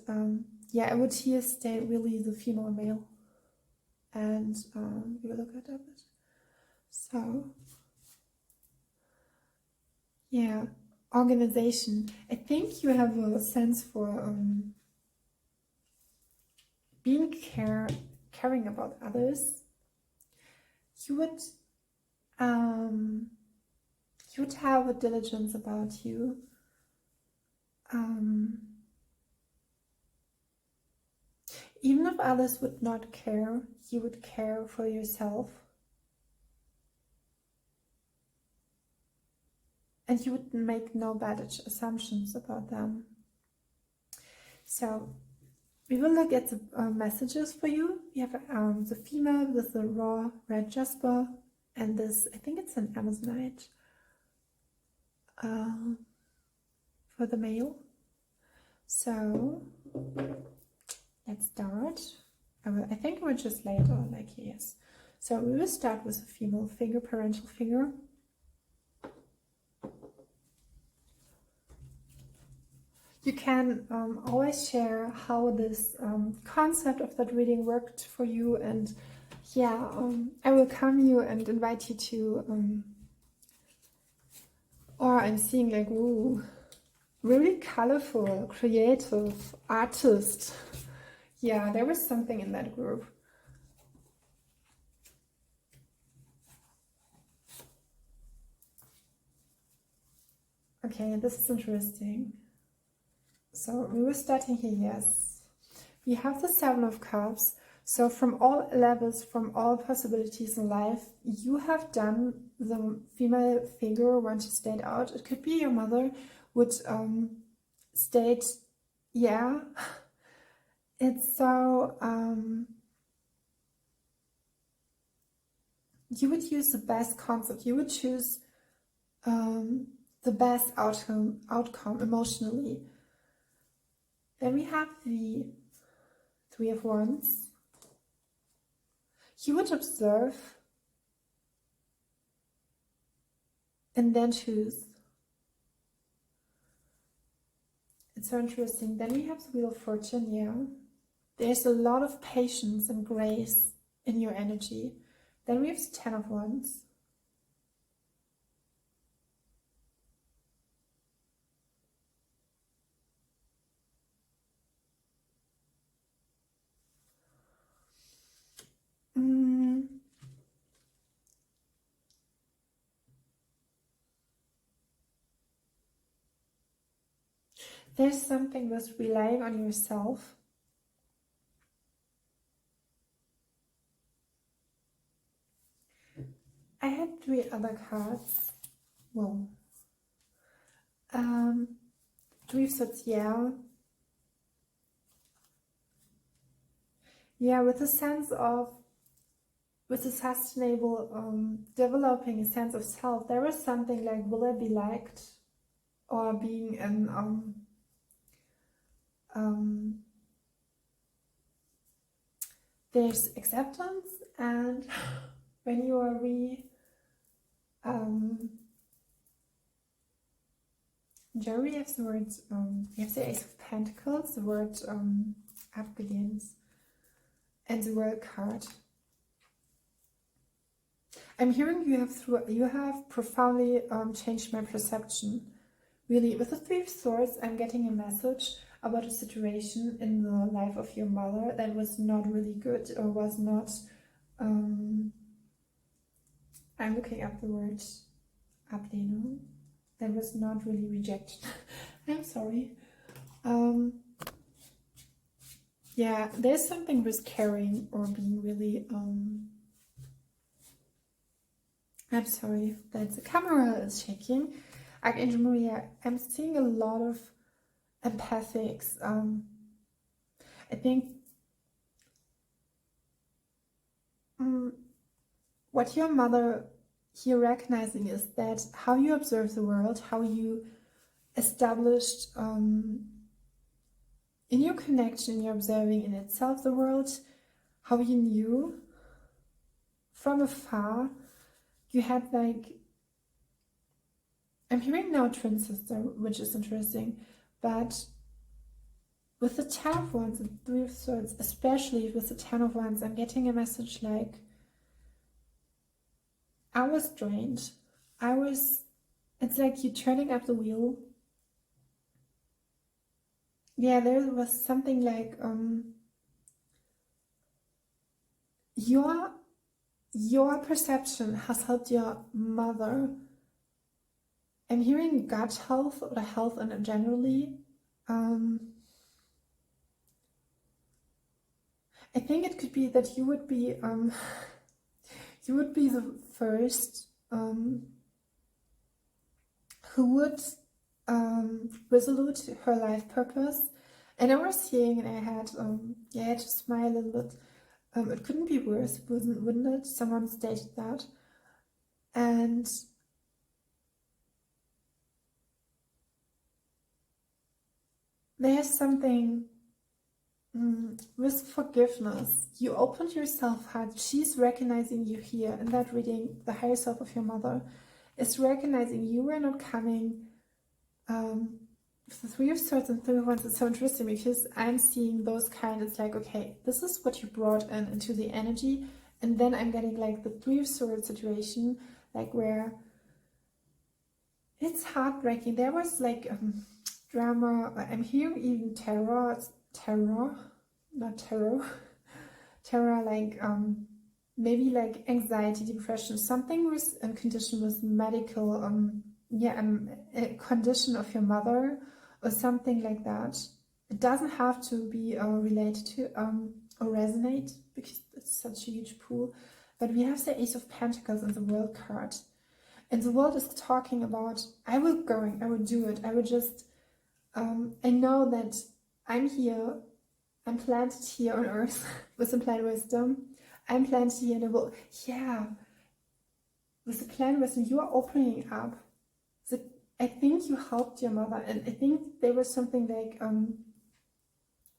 yeah, I would here state really the female male, and we will look at that. So yeah, organization. I think you have a sense for being caring about others. You would have a diligence about you. Even if others would not care, you would care for yourself. And you would make no bad assumptions about them. So we will look at the messages for you. We have the female with the raw red jasper, and this, I think it's an Amazonite for the male. So let's start. I think I will just lay it on like yes. So we will start with a female figure, parental figure. You can always share how this concept of that reading worked for you, and yeah, I will come you and invite you to, or I'm seeing like, ooh, really colorful, creative, artist. Yeah, there was something in that group. Okay, this is interesting. So we were starting here, yes. We have the Seven of Cups. So from all levels, from all possibilities in life, you have done the female figure want to state out. It could be your mother would state, yeah, it's so, you would use the best concept. You would choose the best outcome emotionally. Then we have the Three of Wands. You would observe and then choose. It's so interesting. Then we have the Wheel of Fortune, yeah. There's a lot of patience and grace in your energy. Then we have the Ten of Wands. There's something with relying on yourself. I had 3 other cards. Whoa. 3 of Swords, yeah. Yeah, with a sense of, with a sustainable developing a sense of self, there is something like, will I be liked? Or being an there's acceptance, and when you are Jerry has the word, you have the Ace of Pentacles, the word abgelehnt, and the World card. I'm hearing you have profoundly changed my perception. Really, with the Three of Swords, I'm getting a message about a situation in the life of your mother that was not really good, or was not, I'm looking up the word Ablehnung, that was not really rejected. I'm sorry. Yeah, there's something with caring or being really, I'm sorry that the camera is shaking. Archangel Maria, I'm seeing a lot of empathics. I think what your mother here recognizing is that how you observe the world, how you established in your connection, you're observing in itself the world, how you knew from afar. You had like, I'm hearing now twin sister, which is interesting, but with the Ten of Wands and Three of Swords, especially with the Ten of Wands, I'm getting a message like, I was drained. It's like you turning up the wheel. Yeah, there was something like, your perception has helped your mother. I'm hearing gut health or health and generally. I think it could be that you would be the first who would resolute her life purpose. And I was seeing, and I had to smile a little bit. It couldn't be worse, wouldn't it? Someone stated that. And there's something with forgiveness. You opened yourself heart. She's recognizing you here in that reading. The higher self of your mother is recognizing you were not coming. The Three of Swords and Three of Wands is so interesting because I'm seeing those kind. It's like, okay, this is what you brought into the energy, and then I'm getting like the Three of Swords situation, like where it's heartbreaking. There was like drama. I'm hearing even terror, like maybe like anxiety, depression, something with a condition with medical, a condition of your mother or something like that. It doesn't have to be related to or resonate because it's such a huge pool. But we have the Ace of Pentacles and the World card. And the world is talking about, I will do it. I will just, I know that I'm here. I'm planted here on earth with the plant wisdom. I'm planted here in the world. Yeah. With the plant wisdom, you are opening up. I think you helped your mother, and I think there was something like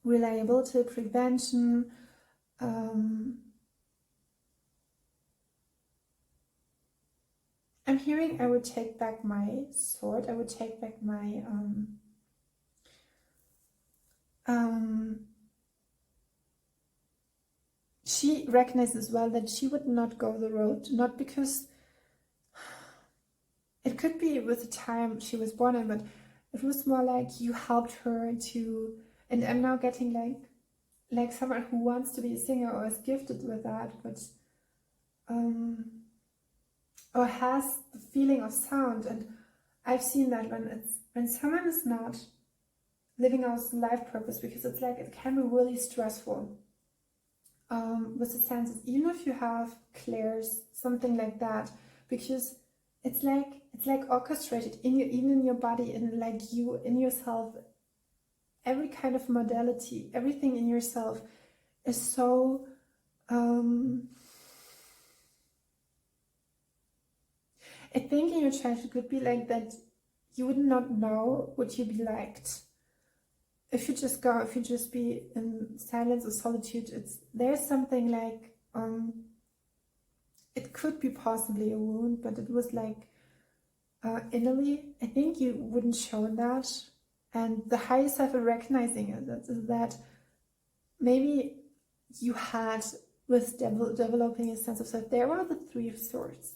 reliability, prevention. I'm hearing I would take back my sword. I would take back my she recognizes well that she would not go the road, not because it could be with the time she was born in, but it was more like you helped her to, and I'm now getting like someone who wants to be a singer or is gifted with that, but or has the feeling of sound. And I've seen that when someone is not living out life purpose, because it's like it can be really stressful with the senses, even if you have clairs, something like that, because it's like orchestrated in you, even in your body, and like you in yourself, every kind of modality, everything in yourself is so I think in your childhood could be like that you would not know what you'd be liked if you just be in silence or solitude. There's something like it could be possibly a wound, but it was like innerly, I think you wouldn't show that. And the higher self recognizing it, that maybe you had with developing a sense of self. There were the three swords.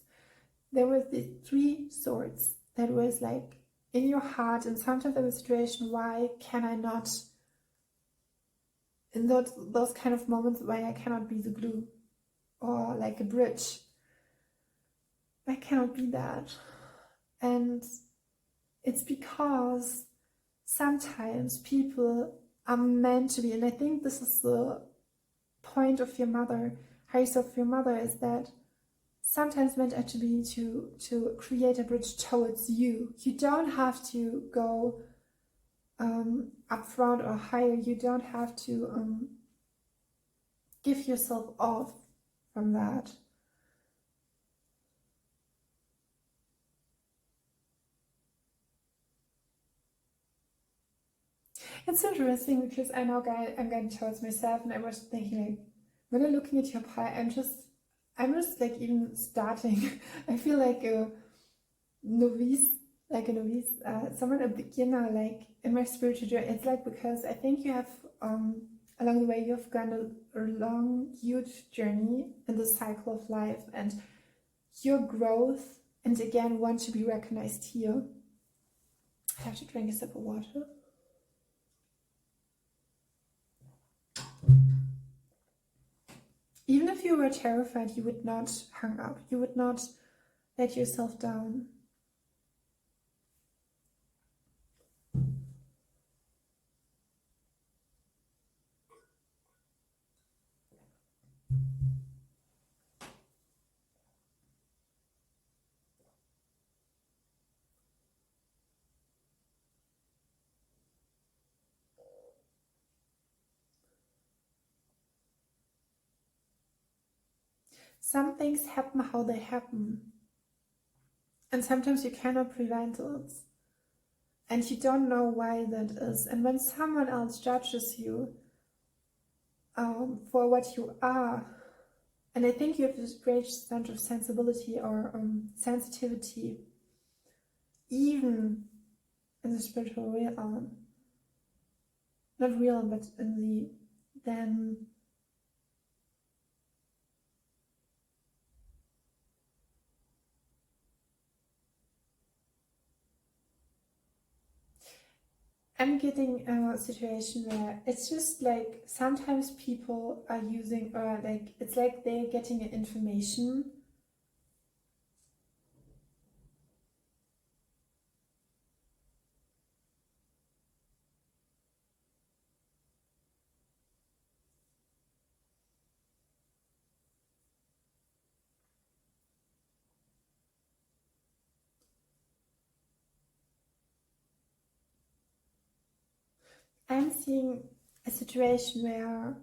There were the three swords that was like in your heart, and sometimes in a situation, why can I not, in those kind of moments why I cannot be the glue or like a bridge, I cannot be that. And it's because sometimes people are meant to be, and I think this is the point of your mother, higher self of your mother, is that sometimes meant to be to create a bridge towards you. You don't have to go up front or higher. You don't have to give yourself off from that. It's interesting because I'm going towards myself, and I was thinking, like, when I'm looking at your pie, I'm just like even starting. I feel like a novice, someone, a beginner, like in my spiritual journey. It's like, because I think you have along the way you've gone a long, huge journey in the cycle of life, and your growth, and again, want to be recognized here. I have to drink a sip of water. Even if you were terrified, you would not hang up. You would not let yourself down. Some things happen how they happen, and sometimes you cannot prevent it, and you don't know why that is. And when someone else judges you for what you are, and I think you have this great sense of sensibility or sensitivity, even in the spiritual realm, not real, but in the, then I'm getting a situation where it's just like sometimes people are using, or like it's like they're getting information I'm seeing a situation where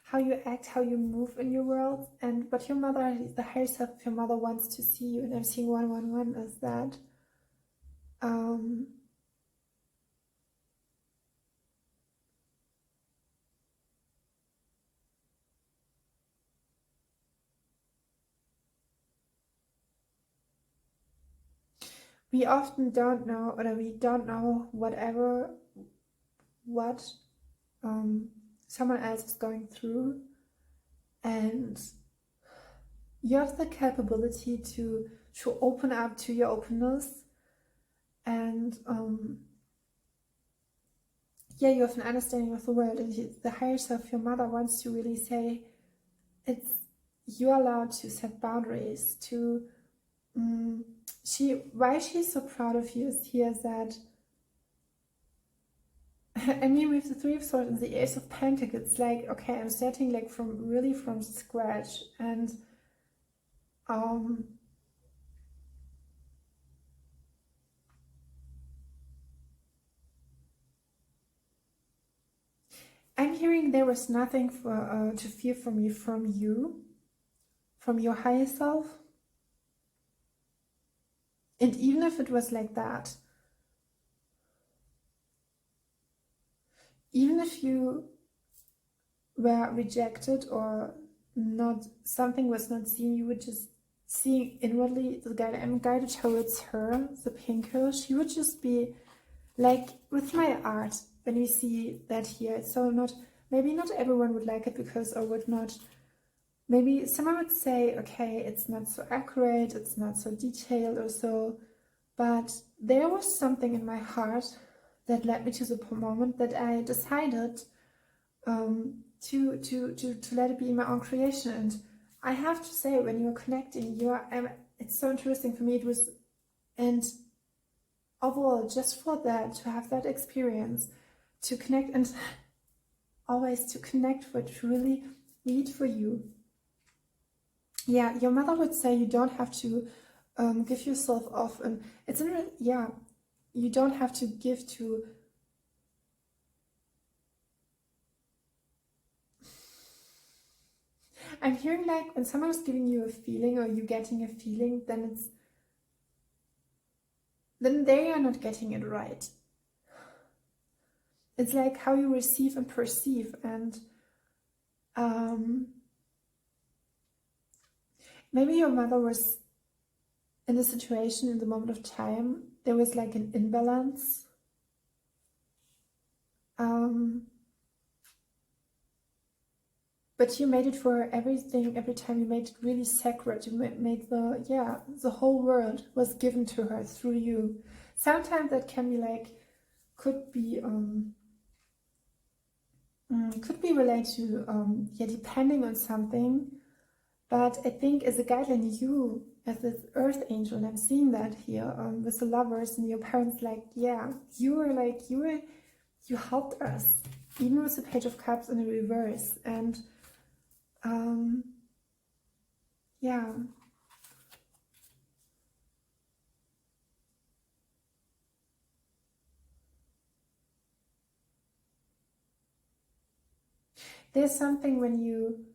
how you act, how you move in your world, and what your mother, the higher self of your mother, wants to see you. And I'm seeing 111 is that we often don't know, or we don't know what someone else is going through, and you have the capability to open up to your openness, and yeah, you have an understanding of the world, and the higher self, your mother, wants to really say, it's, you're allowed to set boundaries, to why she's so proud of you is here that I mean, with the Three of Swords and the Ace of Pentacles, it's like, okay, I'm starting like from scratch, and I'm hearing there was nothing for to fear from you, from your higher self. And even if it was like that, even if you were rejected or not, something was not seen, you would just seeing inwardly the guide. I'm guided towards her, the pinker. She would just be like with my art. When we see that here, it's so not, maybe not everyone would like it because, or would not, maybe someone would say, okay, it's not so accurate, it's not so detailed or so, but there was something in my heart that led me to the moment that I decided to let it be my own creation. And I have to say, when you're connecting, it's so interesting for me. It was, and overall, just for that, to have that experience, to connect, and always to connect what really need for you. Yeah, your mother would say you don't have to give yourself off, and it's in, yeah, you don't have to give to. I'm hearing like when someone is giving you a feeling or you getting a feeling, then they are not getting it right. It's like how you receive and perceive, and maybe your mother was in the situation in the moment of time. There was like an imbalance. But you made it for everything, every time you made it really sacred. You made the whole world was given to her through you. Sometimes that can be like, could be related to, depending on something. But I think as a guideline, you, as this earth angel, and I'm seeing that here with the lovers and your parents, like, yeah, you helped us, even with the Page of Cups in the reverse. And yeah. There's something when you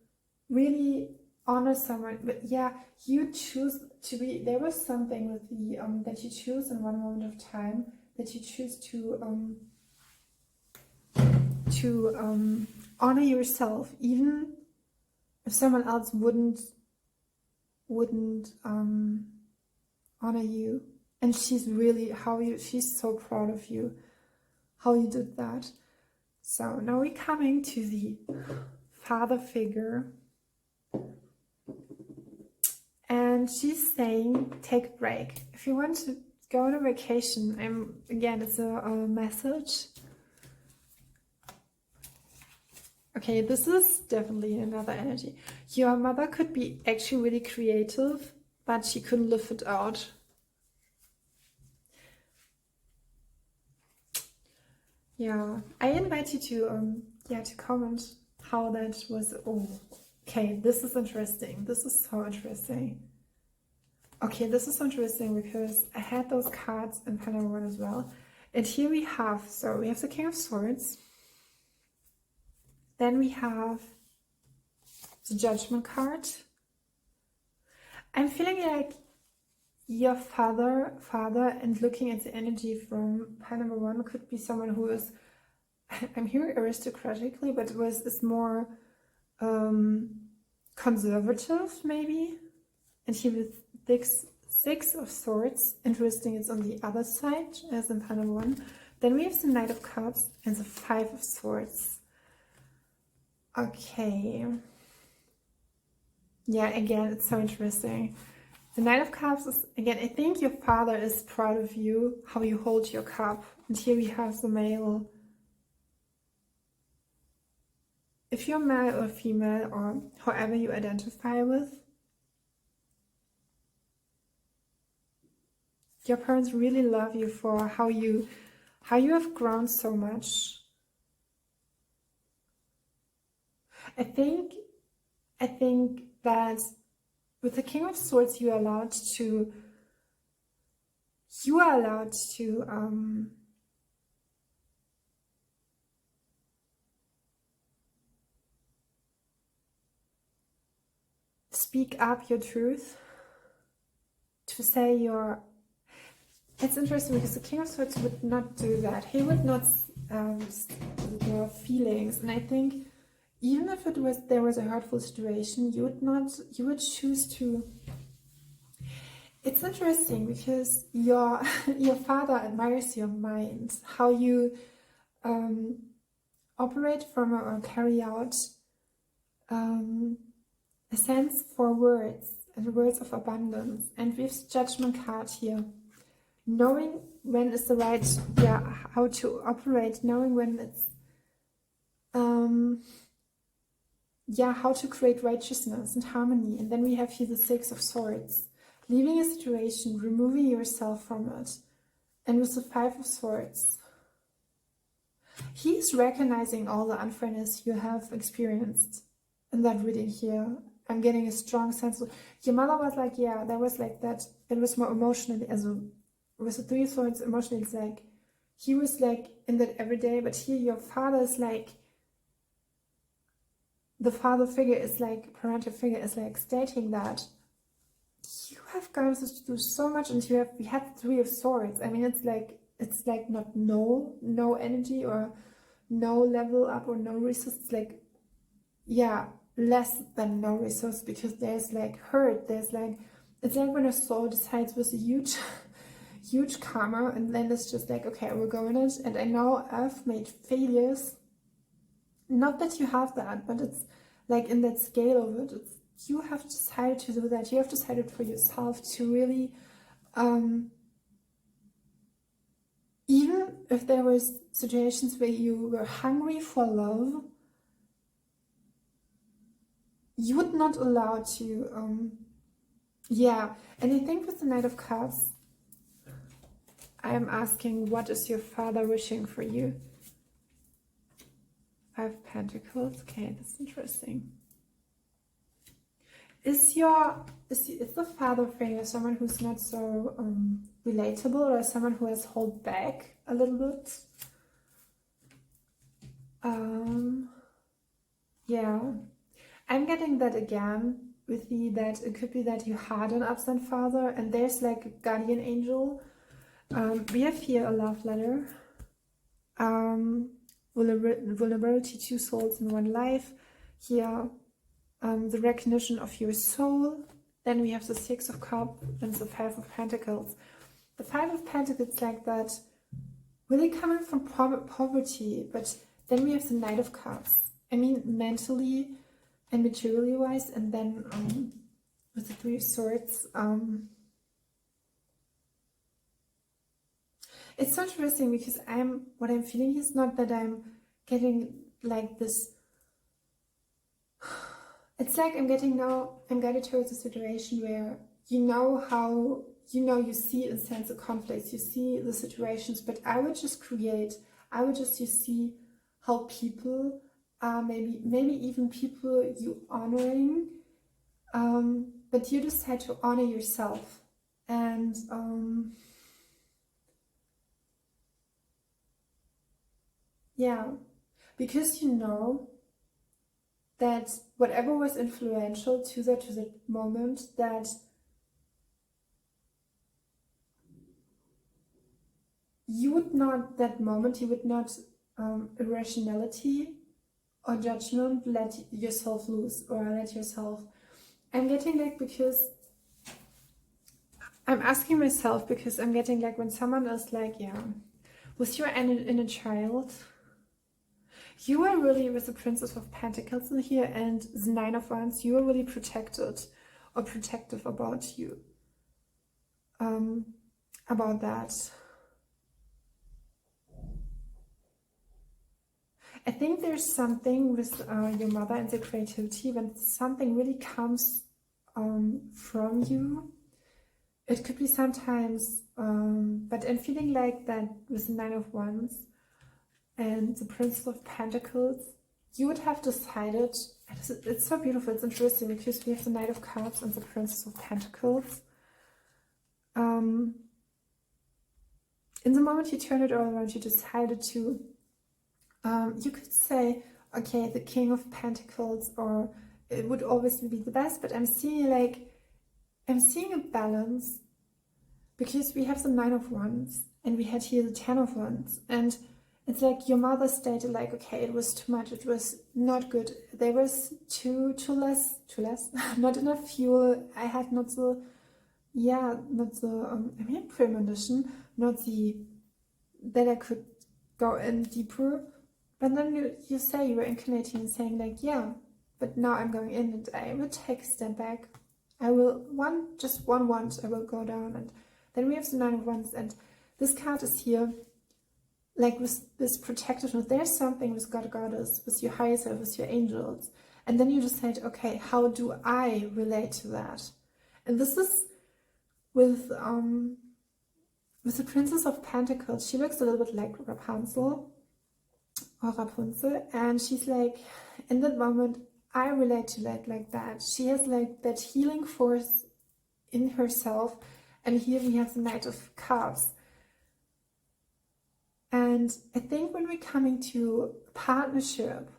really honor someone, but yeah, you choose to be, there was something with the, that you choose in one moment of time, that you choose to honor yourself, even if someone else wouldn't honor you. And she's really, she's so proud of you, how you did that. So now we're coming to the father figure. And she's saying, take a break. If you want to go on a vacation, again, it's a message. Okay, this is definitely another energy. Your mother could be actually really creative, but she couldn't live it out. Yeah, I invite you to comment how that was. Oh, okay, this is interesting. This is so interesting. Okay, this is so interesting because I had those cards in Panel 1 as well. And here we have, so we have the King of Swords. Then we have the Judgment card. I'm feeling like your father, and looking at the energy from pile number 1 could be someone who is, I'm hearing aristocratically, but is more conservative maybe. And here with this 6 of Swords, interesting, it's on the other side as in pile number 1. Then we have the Knight of Cups and the 5 of Swords. Okay. Yeah, again, it's so interesting. The Knight of Cups is, again, I think your father is proud of you, how you hold your cup. And here we have the male. If you're male or female, or however you identify with, your parents really love you for how you have grown so much. I think that with the King of Swords, you are allowed to speak up your truth, to say your. It's interesting because the King of Swords would not do that. He would not your feelings, and I think even if there was a hurtful situation, you would choose to It's interesting because your your father admires your mind, how you operate from or carry out a sense for words and words of abundance. And with the judgment card here, knowing when is the right, how to operate, knowing when it's, how to create righteousness and harmony. And then we have here the Six of Swords, leaving a situation, removing yourself from it. And with the Five of Swords, he's recognizing all the unfairness you have experienced in that reading here. I'm getting a strong sense of, your mother was like, yeah, there was like that, it was more emotionally, as a, with the Three of Swords, emotionally, it's like, he was like in that every day, but here your father is like, the father figure is like, parental figure is like stating that you have gone through so much, and we had the Three of Swords. I mean, it's like not no energy or no level up or no resource. It's like, yeah, less than no resource, because there's like hurt. There's like, it's like when a soul decides with a huge karma, and then it's just like, okay, we're going it. And I know I've made failures. Not that you have that, but it's like in that scale of it, it's, you have decided to do that. You have decided for yourself to really, even if there was situations where you were hungry for love, you would not allow to, and I think with the Knight of Cups, I'm asking, what is your father wishing for you? Five of Pentacles. Okay, that's interesting. Is the father figure someone who's not so relatable, or someone who has held back a little bit? Yeah, I'm getting that again with that it could be that you had an absent father, and there's like a guardian angel. We have here a love letter. Vulnerability, two souls in one life. Here, the recognition of your soul. Then we have the Six of Cups and the Five of Pentacles. The Five of Pentacles, like that, really coming from poverty, but then we have the Knight of Cups. I mean, mentally and materially wise, and then with the Three of Swords. It's so interesting because what I'm feeling is not that I'm getting like this. It's like I'm guided towards a situation where you see and sense the conflicts, you see the situations, but I would just you see how people are, maybe even people you honoring, but you decide to honor yourself. And yeah, because you know that whatever was influential to that moment, that you would not irrationality or judgment let yourself loose, or let yourself. I'm getting like, because I'm asking myself, because I'm getting like, when someone is like, yeah, was your inner child, you are really, with the Princess of Pentacles in here and the Nine of Wands, you are really protected or protective about you, about that. I think there's something with your mother and the creativity, when something really comes from you. It could be sometimes, but I'm feeling like that with the Nine of Wands and the Princess of Pentacles, you would have decided, it's so beautiful, it's interesting, because we have the Knight of Cups and the Princess of Pentacles. In the moment you turn it all around, you decided to, you could say, okay, the King of Pentacles, or it would always be the best, but I'm seeing a balance, because we have the Nine of Wands and we had here the Ten of Wands, and it's like your mother stated like, okay, it was too much, it was not good, there was too less, not enough fuel, I had not the yeah, not the premonition, not the that I could go in deeper. But then you say you were incarnating and saying like, yeah, but now I'm going in and I will take a step back. I will just one once, I will go down. And then we have the Nine of Wands, and this card is here like with this protectiveness. There's something with God, Goddess, with your higher self, with your angels. And then you decide, okay, how do I relate to that? And this is with the Princess of Pentacles. She looks a little bit like Rapunzel, and she's like, in that moment, I relate to that like that. She has like that healing force in herself, and here we have the Knight of Cups. And I think when we're coming to partnership,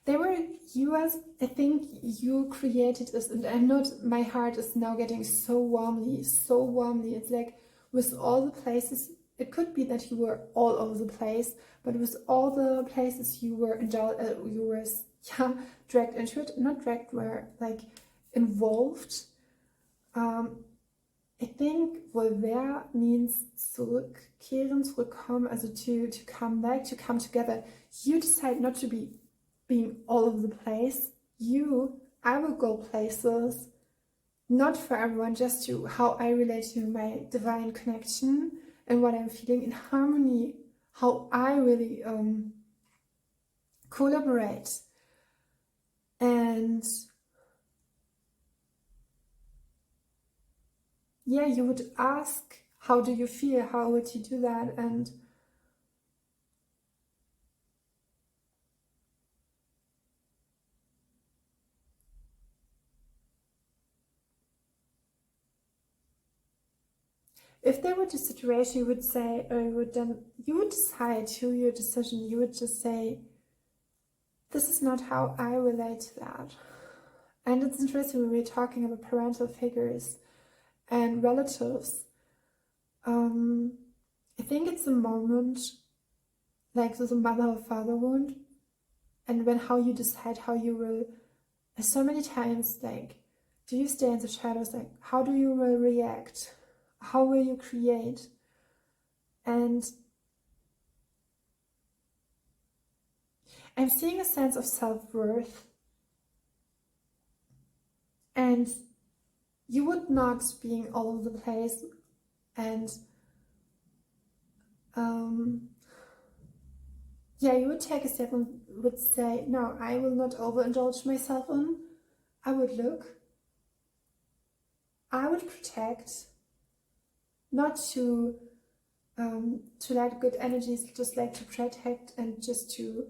I think you created this, and I'm not, my heart is now getting so warmly. It's like with all the places, it could be that you were all over the place, but with all the places you were dragged into it, not dragged, were like involved. I think volver means zurückkehren, zurückkommen, also to come back, to come together. You decide not to be being all over the place. I will go places, not for everyone, just to how I relate to my divine connection and what I'm feeling in harmony, how I really collaborate. And yeah, you would ask, how do you feel? How would you do that? And if there were a situation, you would say, or you would decide through your decision, you would just say, this is not how I relate to that. And it's interesting when we're talking about parental figures and relatives. I think it's a moment like the mother or father wound, and when how you decide how you will, so many times, like, do you stay in the shadows? Like, how do you will react? How will you create? And I'm seeing a sense of self-worth, and you would not being all over the place, and yeah, you would take a step and would say, no, I will not overindulge myself in. I would look, I would protect, not to let good energies, just like to protect and just to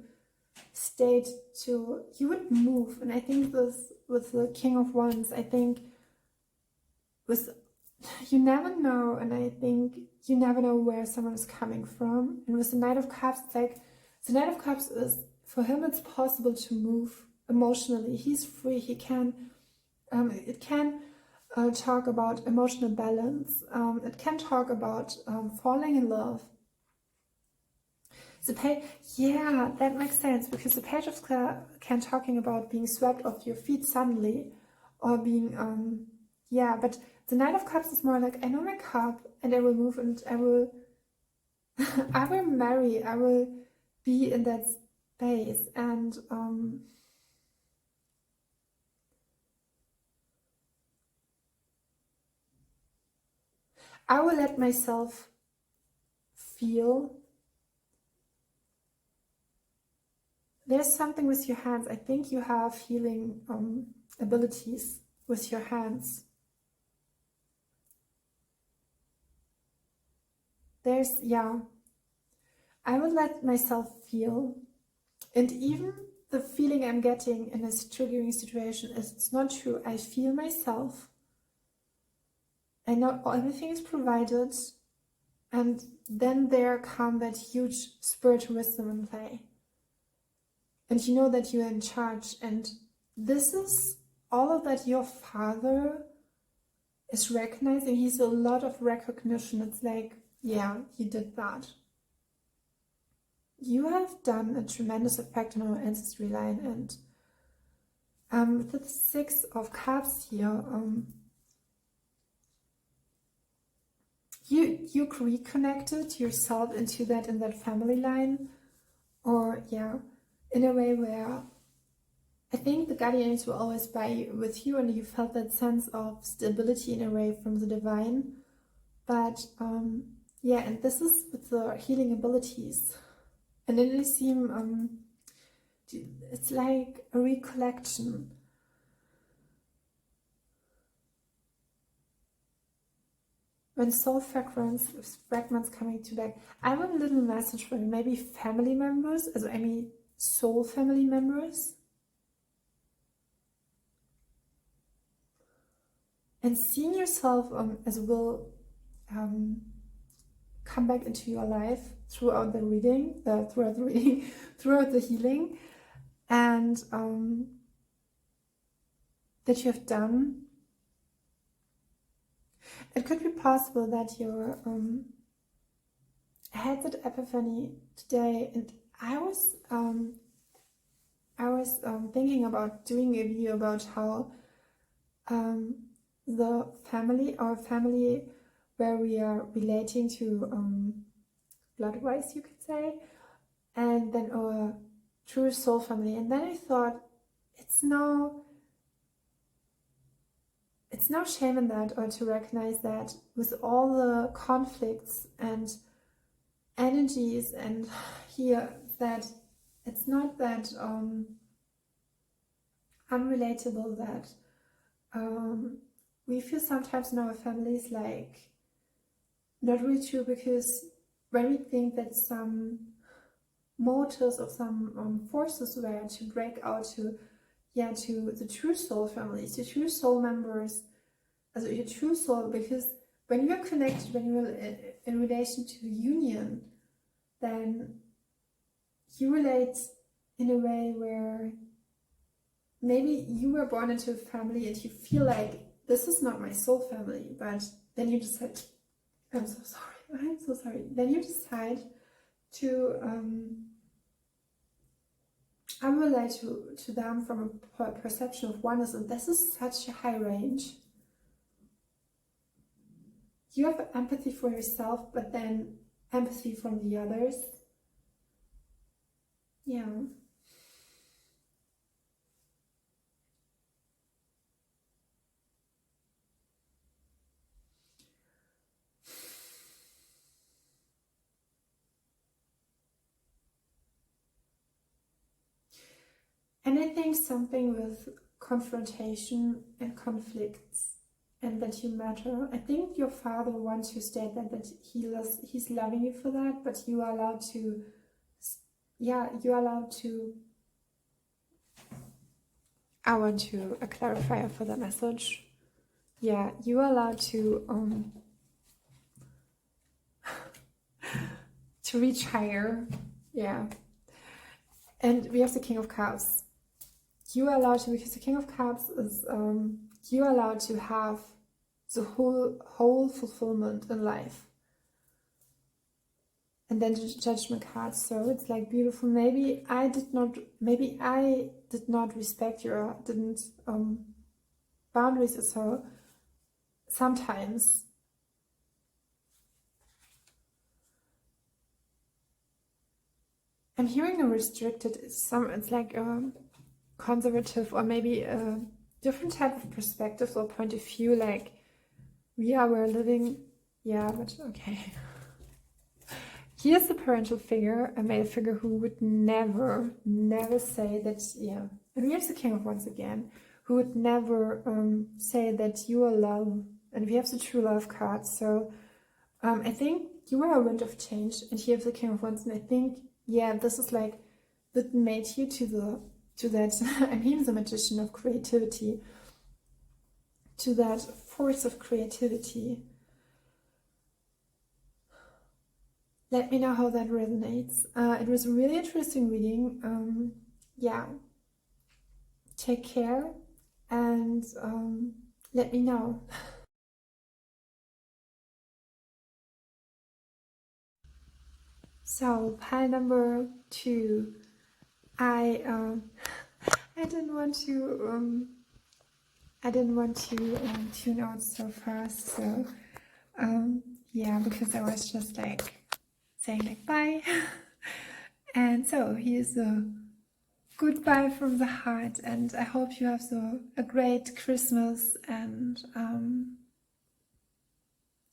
state to, you would move. And I think this with the King of Wands, I think with, you never know, and I think you never know where someone is coming from. And with the Knight of Cups, it's like, the Knight of Cups is, for him it's possible to move emotionally. He's free, he can, it can talk about emotional balance, it can talk about falling in love. Yeah, that makes sense, because the Page of can talking about being swept off your feet suddenly, or being, yeah, but the Knight of Cups is more like, I know my cup, and I will move, and I will, I will marry, I will be in that space, and I will let myself feel. There's something with your hands. I think you have healing abilities with your hands. Yeah, I would let myself feel, and even the feeling I'm getting in this triggering situation is, it's not true. I feel myself. I know everything is provided, and then there come that huge spiritual wisdom in play. And you know that you're in charge, and this is all of that your father is recognizing. He's a lot of recognition. It's like, yeah, you did that. You have done a tremendous effect on our ancestry line, and With the Six of Cups here, you reconnected yourself into that in that family line, or yeah, in a way where I think the guardians were always with you, and you felt that sense of stability in a way from the divine. But yeah, and this is with the healing abilities, and then they seem it's like a recollection. When soul fragments coming to back, I have a little message for maybe family members, also I mean soul family members. And seeing yourself as will come back into your life throughout the reading, throughout the healing, and that you have done. It could be possible that you had that epiphany today, and I was thinking about doing a video about how the family, our family, where we are relating to blood-wise, you could say, and then our true soul family. And then I thought, it's no shame in that, or to recognize that with all the conflicts and energies and here, that it's not that unrelatable that we feel sometimes in our families like not really true, because when we think that some motives of some forces were to break out to the true soul families, the true soul members, also your true soul, because when you are connected, when you are in relation to union, then you relate in a way where maybe you were born into a family and you feel like this is not my soul family, but then you decide, I'm so sorry. Then you decide to relate to them from a perception of oneness, and this is such a high range. You have empathy for yourself, but then empathy from the others. Yeah. And I think something with confrontation and conflicts, and that you matter. I think your father wants to state that he's loving you for that, but you are allowed to, I want to a clarifier for that message. Yeah, you are allowed to to reach higher. Yeah. And we have the King of Cups. You are allowed to, because the King of Cups is you are allowed to have the whole fulfillment in life. And then the Judgment card, so it's like beautiful. Maybe I did not respect your boundaries, so sometimes I'm hearing a restricted, it's like a conservative, or maybe a different type of perspective or point of view, like we're living, but okay. Here's a parental figure, a male figure who would never say that, and here's the King of Wands again, who would never say that you are love, and we have the True Love card, so I think you are a wind of change, and here have the King of Wands, and I think, this is like, that made you to that, I mean the magician of creativity, to that force of creativity. Let me know how that resonates. It was a really interesting reading. Take care, and let me know. So pile number 2. I I didn't want to tune out so fast, so yeah, because I was just like saying like bye. And so here's a goodbye from the heart, and I hope you have a great Christmas. And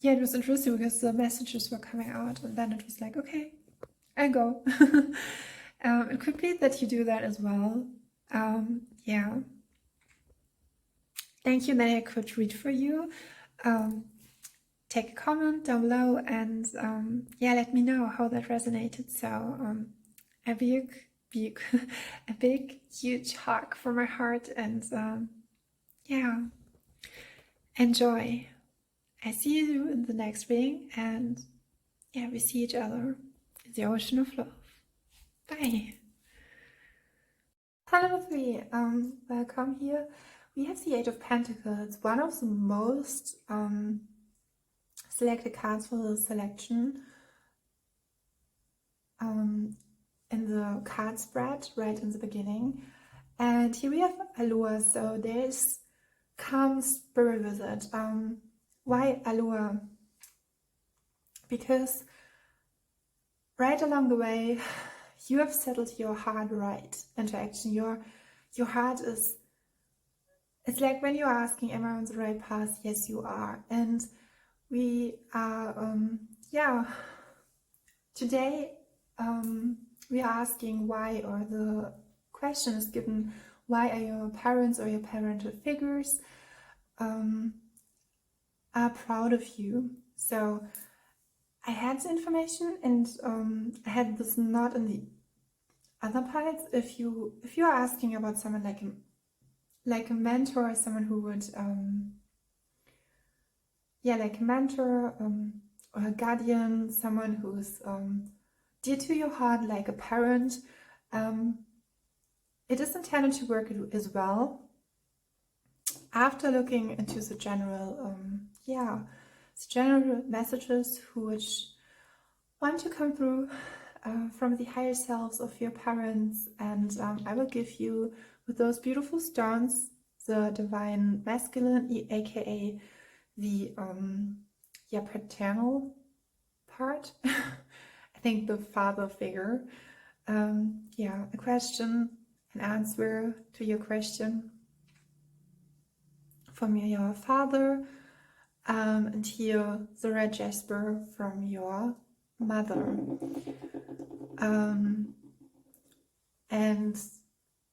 yeah, it was interesting because the messages were coming out and then it was like, okay, I go. It could be that you do that as well. Yeah, thank you that I could read for you. Take a comment down below and yeah, let me know how that resonated. So a big a big huge hug from my heart, and yeah, enjoy. I see you in the next reading, and yeah, we see each other in the ocean of love. Bye. Hello, three. Welcome here. We have the Eight of Pentacles, one of the most selected cards for the selection in the card spread right in the beginning. And here we have Allure, so there's calm spirit with it. Why Allure? Because right along the way you have settled your heart right into action. Your heart is, it's like when you're asking, am I on the right path? Yes, you are. And we are yeah, today we are asking why, or the question is given, why are your parents or your parental figures are proud of you. So I had the information, and I had this not in the other parts. If you're asking about someone like a mentor, someone who would yeah, like a mentor or a guardian, someone who's dear to your heart, like a parent, it is intended to work as well. After looking into the general yeah, the general messages which want to come through from the higher selves of your parents, and I will give you, with those beautiful stones, the divine masculine, aka the yeah, paternal part. I think the father figure. Yeah, a question, an answer to your question from your father, and here the red jasper from your mother, and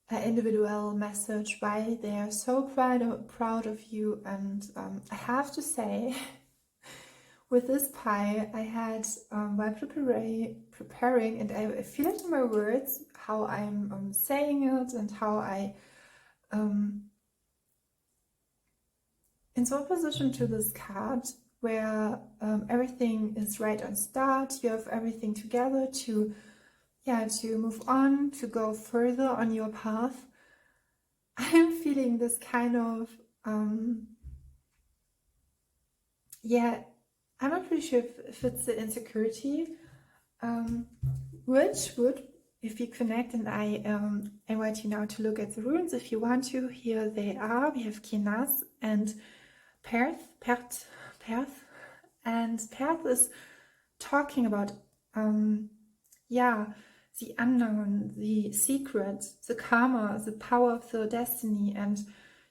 an individual message why they are so proud of you. And I have to say, with this pie, I had while preparing, and I feel it in my words, how I'm saying it, and how I in so opposition to this card where everything is right on start, you have everything together to, yeah, to move on, to go further on your path. I'm feeling this kind of yeah, I'm not pretty sure if it's the insecurity, which would, if you connect, and I invite you now to look at the runes if you want to. Here they are. We have Kinas and Perth, and Perth is talking about yeah, the unknown, the secret, the karma, the power of the destiny, and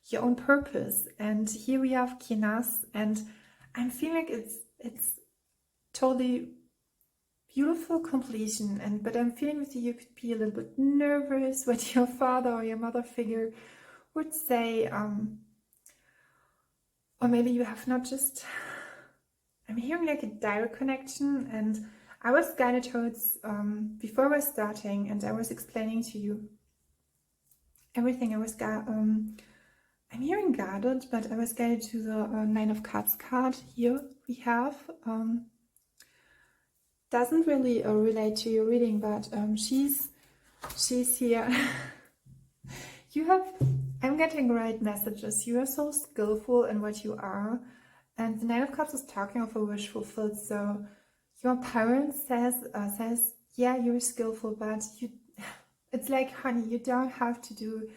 your own purpose. And here we have Kinas, and I'm feeling like it's totally beautiful completion. And but I'm feeling with you could be a little bit nervous what your father or your mother figure would say, or maybe you have not just, I'm hearing like a direct connection. And I was guided towards before we're starting, and I was explaining to you everything. I was I'm hearing guarded, but I was guided to the Nine of Cups card. Here we have doesn't really relate to your reading, but she's here. You have, I'm getting right messages. You are so skillful in what you are, and the Nine of Cups is talking of a wish fulfilled. So your parent says yeah, you're skillful, but you, it's like, honey, you don't have to do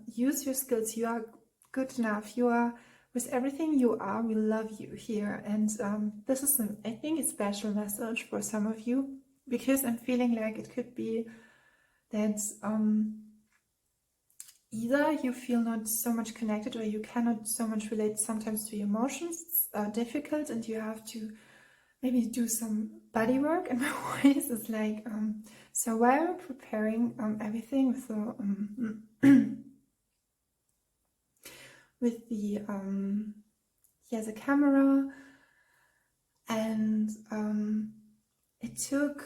use your skills. You are good enough. You are, with everything you are, we love you here. And this is, I think, a special message for some of you, because I'm feeling like it could be that either you feel not so much connected, or you cannot so much relate sometimes to your emotions. It's difficult, and you have to maybe do some body work. And my voice is like, so while I'm preparing everything with the with the camera, and it took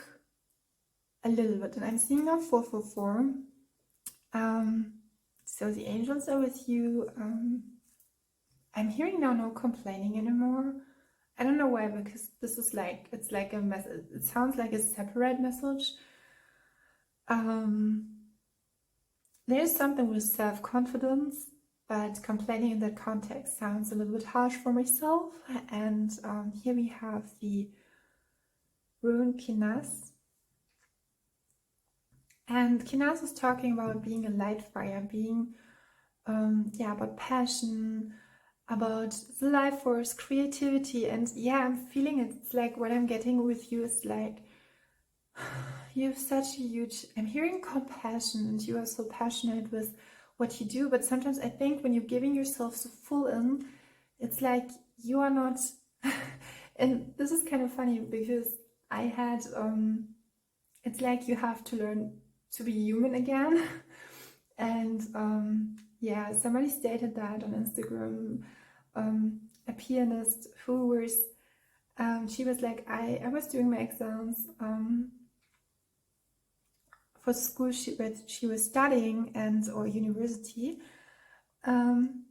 a little bit, and I'm seeing now 444. So the angels are with you. I'm hearing now no complaining anymore. I don't know why, because this is like, it's like a message. It sounds like a separate message. There's something with self-confidence, but complaining in that context sounds a little bit harsh for myself. And here we have the rune Kinas. And Kinas is talking about being a light fire, being, about passion, about the life force, creativity. And yeah, I'm feeling it. It's like what I'm getting with you is like, you have such a huge, I'm hearing compassion, and you are so passionate with what you do. But sometimes I think when you're giving yourself so full in, it's like you are not, and this is kind of funny, because I had, it's like you have to learn to be human again. And yeah, somebody stated that on Instagram, a pianist who was, she was like, I was doing my exams for school she was studying, and or university, and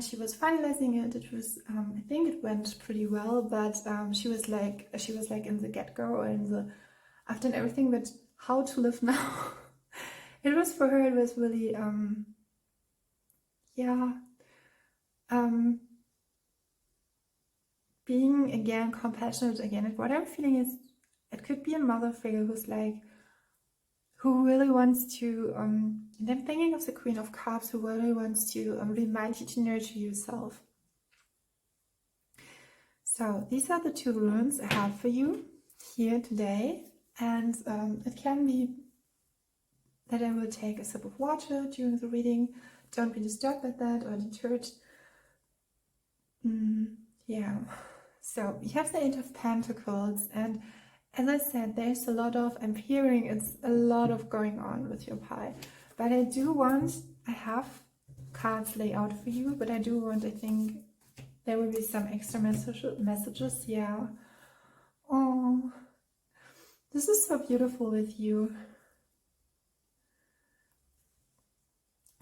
she was finalizing it. It was, I think it went pretty well, but she was like in the get-go, and after everything, but how to live now. It was for her, it was really being again compassionate again. And what I'm feeling is, it could be a mother figure who's like, who really wants to, and I'm thinking of the Queen of Cups, who really wants to remind you to nurture yourself. So these are the two runes I have for you here today. And it can be that I will take a sip of water during the reading. Don't be disturbed by that or deterred. Yeah. So you have the Eight of Pentacles, and as I said, there's a lot of, I'm hearing it's a lot of going on with your pie. But I do want, I have cards laid out for you, but I do want, I think there will be some extra messages. Yeah. Oh, this is so beautiful with you.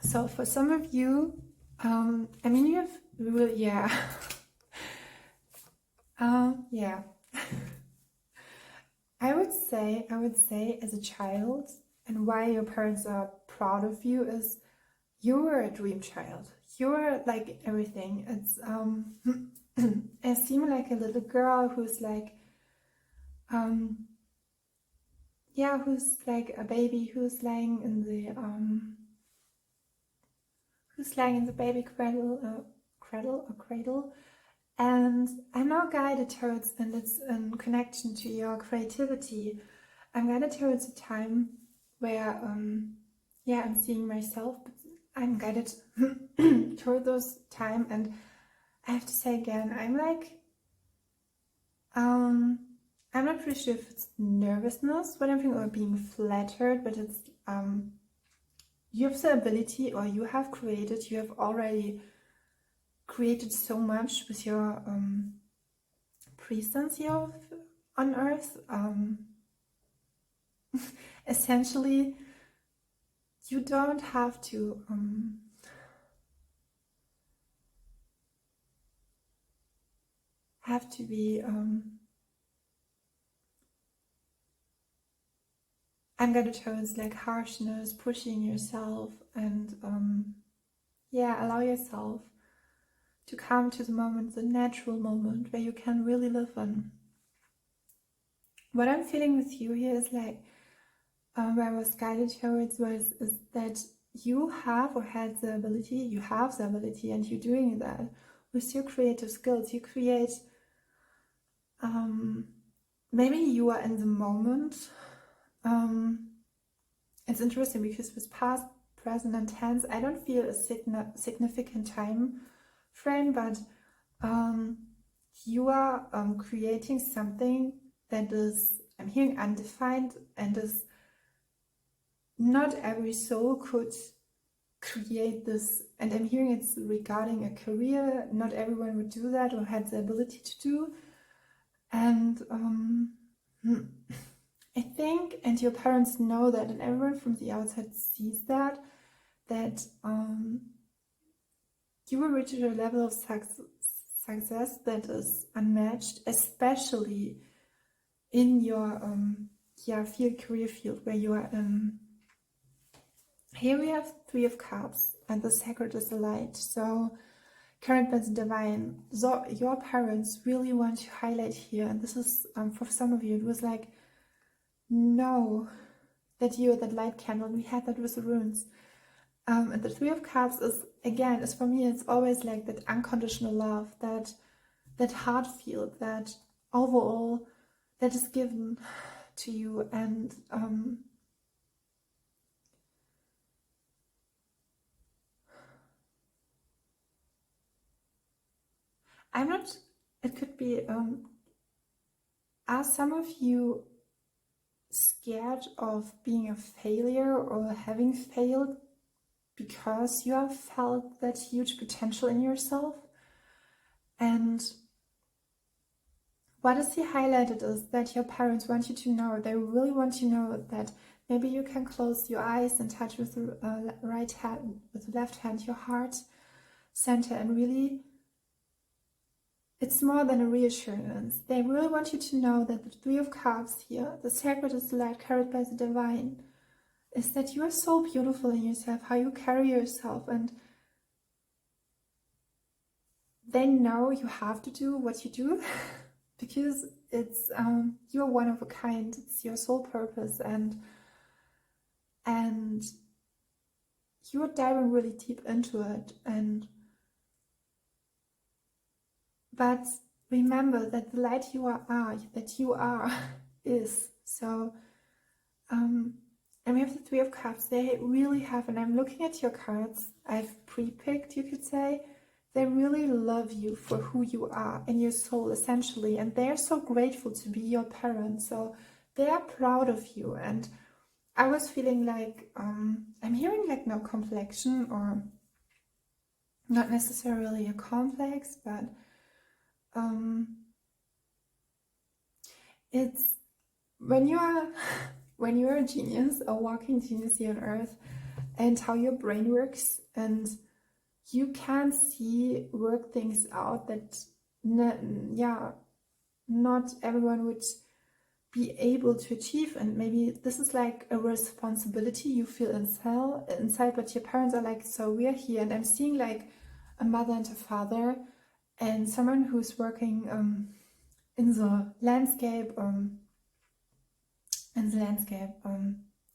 So for some of you, I mean, you have, yeah. Yeah. I would say as a child, and why your parents are proud of you is you were a dream child. You were like everything. It's I seem like a little girl who's like who's like a baby who's lying in the baby cradle. And I'm now guided towards, and it's in connection to your creativity, I'm guided towards a time where, I'm seeing myself, but I'm guided toward those time. And I have to say again, I'm like, I'm not pretty sure if it's nervousness, what I'm feeling, or being flattered, but it's, you have the ability, or you have already created so much with your presence here on earth. Essentially, you don't have to be I'm gonna towards like harshness, pushing yourself, and allow yourself to come to the moment, the natural moment where you can really live in. What I'm feeling with you here is like, where I was guided towards is that you have or had the ability, you have the ability, and you're doing that with your creative skills. You create, maybe you are in the moment. It's interesting because with past, present, and tense, I don't feel a significant time frame, but you are creating something that is, I'm hearing, undefined, and is not every soul could create this. And I'm hearing it's regarding a career, not everyone would do that or had the ability to do. And I think, and your parents know that, and everyone from the outside sees that you will reach a level of success that is unmatched, especially in your career field where you are. Here we have Three of Cups, and the Sacred is the light. So carried by the divine. So your parents really want to highlight here, and this is for some of you, it was like, know that you're that light candle. We had that with the runes. And the Three of Cups is, again, is for me, it's always like that unconditional love, that heart field, that overall that is given to you. And I'm not, it could be, are some of you scared of being a failure or having failed because you have felt that huge potential in yourself? And what is here highlighted is that your parents want you to know, they really want to know that maybe you can close your eyes and touch with the right hand, with the left hand, your heart center, and really, it's more than a reassurance. They really want you to know that the Three of Cups here, the Sacred is the light carried by the divine, is that you are so beautiful in yourself, how you carry yourself, and they know you have to do what you do because it's you're one of a kind. It's your sole purpose, and you're diving really deep into it. But remember that the light you are is. So and we have the Three of Cups. They really have, and I'm looking at your cards, I've pre-picked, you could say, they really love you for who you are in your soul, essentially, and they're so grateful to be your parents. So they are proud of you. And I was feeling like, I'm hearing like no complexion, or not necessarily a complex, but it's when you're a genius, a walking genius here on earth, and how your brain works, and you can work things out that not everyone would be able to achieve. And maybe this is like a responsibility you feel inside, but your parents are like, so we're here. And I'm seeing like a mother and a father, and someone who's working in the landscape,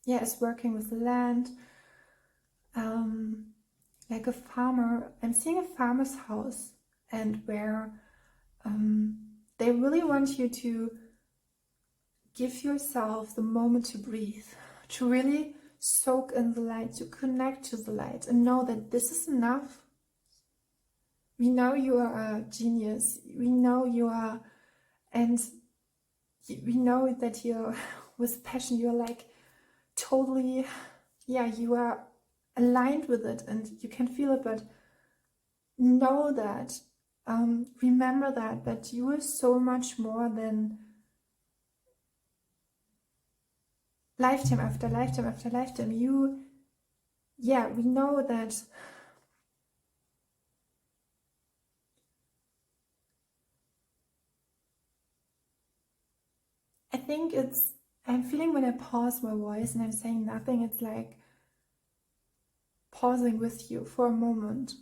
is working with the land, like a farmer. I'm seeing a farmer's house, and where they really want you to give yourself the moment to breathe, to really soak in the light, to connect to the light, and know that this is enough. We know you are a genius. We know you are, and we know that you're with passion. You're like totally, you are aligned with it, and you can feel it. But know that, remember that you are so much more than lifetime after lifetime after lifetime. We know that. I think I'm feeling when I pause my voice and I'm saying nothing, it's like pausing with you for a moment.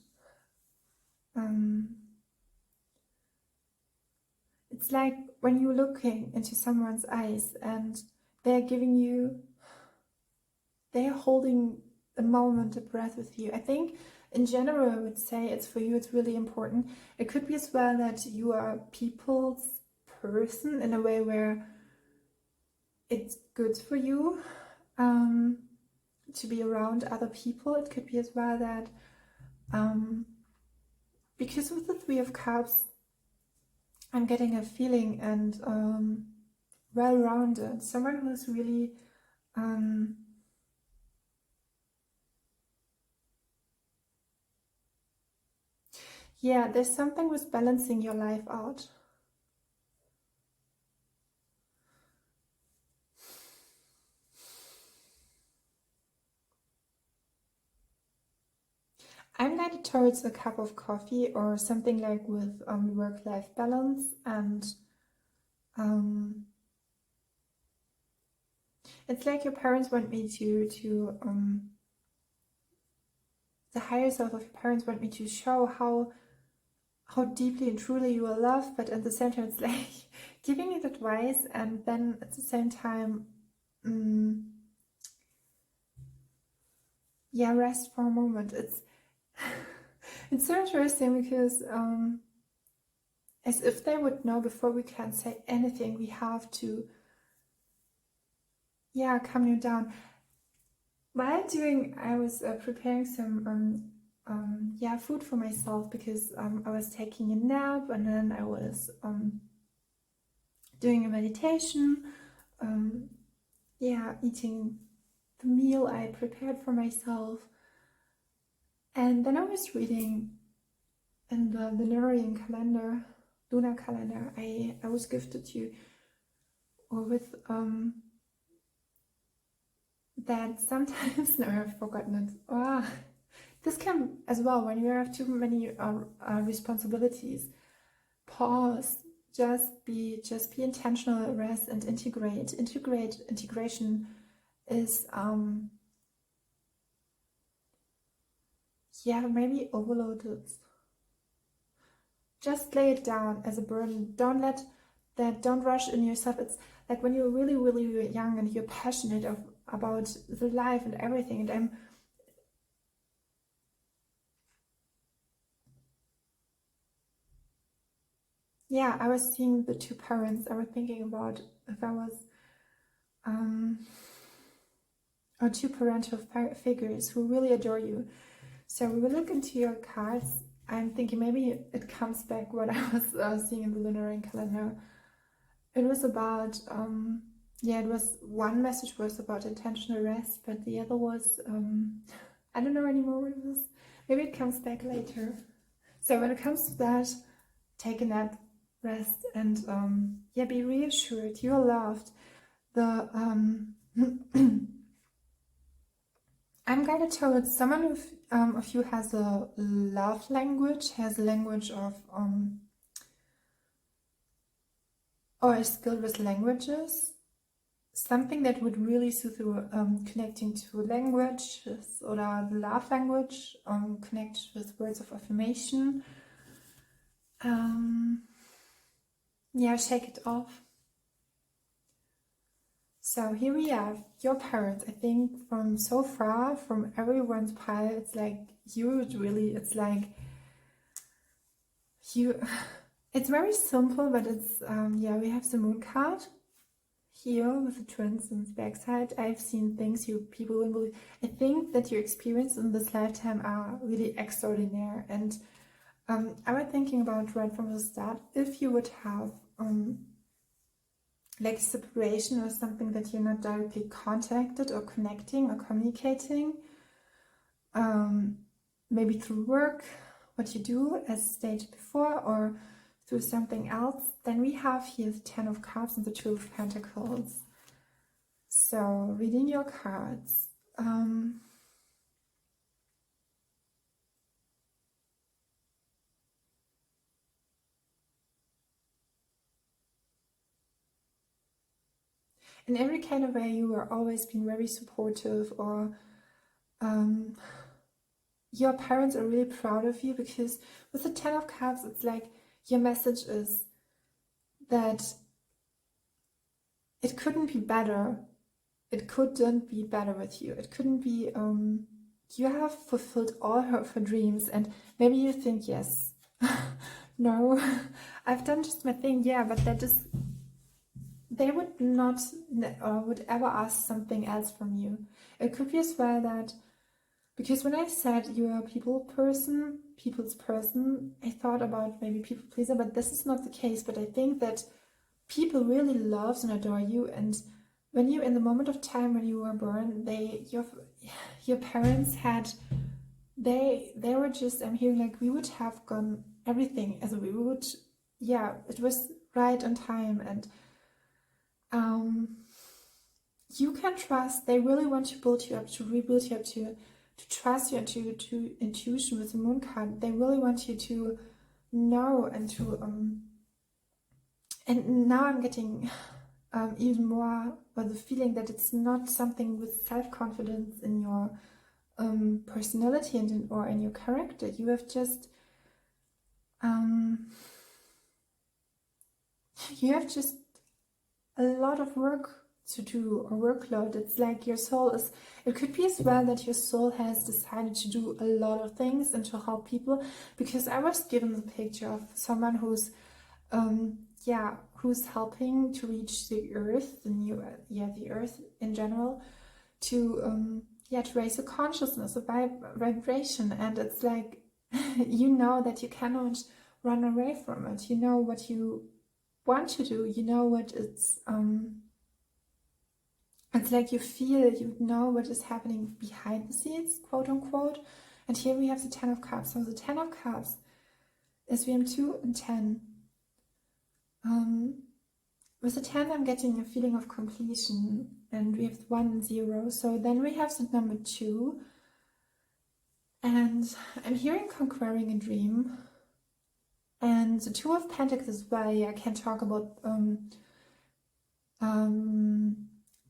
It's like when you're looking into someone's eyes and they're holding a moment, a breath with you. I think in general, I would say it's for you, it's really important. It could be as well that you are a people's person in a way where it's good for you to be around other people. It could be as well that because with the Three of Cups, I'm getting a feeling and well-rounded, someone who's really yeah, there's something with balancing your life out. I'm guided towards a cup of coffee or something like with work-life balance, and it's like your parents want me to the higher self of your parents want me to show how deeply and truly you are loved, but at the same time it's like giving it advice, and then at the same time yeah, rest for a moment. It's so interesting because as if they would know before we can say anything, we have to calm you down. While doing, I was preparing some food for myself because I was taking a nap, and then I was doing a meditation, eating the meal I prepared for myself, and then I was reading in the lunar calendar I was gifted to, or with that sometimes no, I've forgotten it. This can as well when you have too many responsibilities. Pause. Just be intentional. Rest and integrate. Integration is maybe overloaded. Just lay it down as a burden. Don't rush in yourself. It's like when you're really, really young and you're passionate about the life and everything. And I was seeing the two parents. I was thinking about if I was or two parental figures who really adore you. So we will look into your cards. I'm thinking maybe it comes back what I was seeing in the lunar calendar. It was about it was one message was about intentional rest, but the other was I don't know anymore what it was. Maybe it comes back later. So when it comes to that, take a nap, rest, and be reassured. You are loved. I'm guided towards someone of you has a love language, has a language of or is skilled with languages. Something that would really suit you, connecting to languages or the love language, connect with words of affirmation. Shake it off. So here we have your parents. I think from so far, from everyone's pile, it's like it's like you, it's very simple, but it's, we have the moon card here with the twins on the backside. I've seen things people wouldn't believe. I think that your experiences in this lifetime are really extraordinary. And I was thinking about right from the start, if you would have like separation or something that you're not directly contacted or connecting or communicating, maybe through work, what you do as stated before, or through something else, then we have here the Ten of Cups and the Two of Pentacles. So reading your cards, in every kind of way, you are always been very supportive, or your parents are really proud of you, because with the Ten of Cups, it's like your message is that it couldn't be better. It couldn't be better with you. It couldn't be you have fulfilled all of her dreams, and maybe you think, yes, no, I've done just my thing, yeah, but they would not or would ever ask something else from you. It could be as well that, because when I said you're a people's person, I thought about maybe people pleaser, but this is not the case. But I think that people really love and adore you, and when you, in the moment of time when you were born, your parents had, they were just, I'm hearing like we would have gone everything as we would, yeah, it was right on time, and you can trust. They really want to build you up, to rebuild you up, to trust you, and to intuition with the moon card. They really want you to know and to and now I'm getting even more the feeling that it's not something with self-confidence in your personality and or in your character. You have just a lot of work to do, or workload. It's like your soul is, it could be as well that your soul has decided to do a lot of things and to help people, because I was given the picture of someone who's who's helping to reach the earth, the earth in general, to raise a consciousness, a vibration. And it's like you know that you cannot run away from it. You know what you want to do, you know what it's like, you feel, you know what is happening behind the scenes, quote unquote. And here we have the 10 of Cups. So the 10 of Cups is, we have 2 and 10. With the 10 I'm getting a feeling of completion, and we have 1 and 0. So then we have the number 2, and I'm hearing conquering a dream. And the 2 of Pentacles as well. I can talk about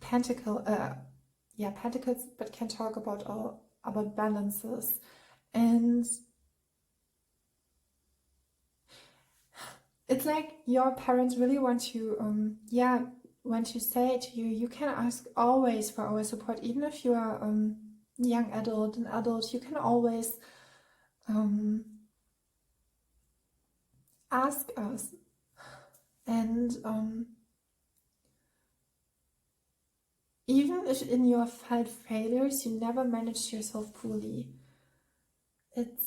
Pentacles, but can talk about balances. And it's like your parents really want to want to say to you, you can ask always for our support, even if you are young adult, an adult, you can always ask us. And even if in your failures you never managed yourself fully, it's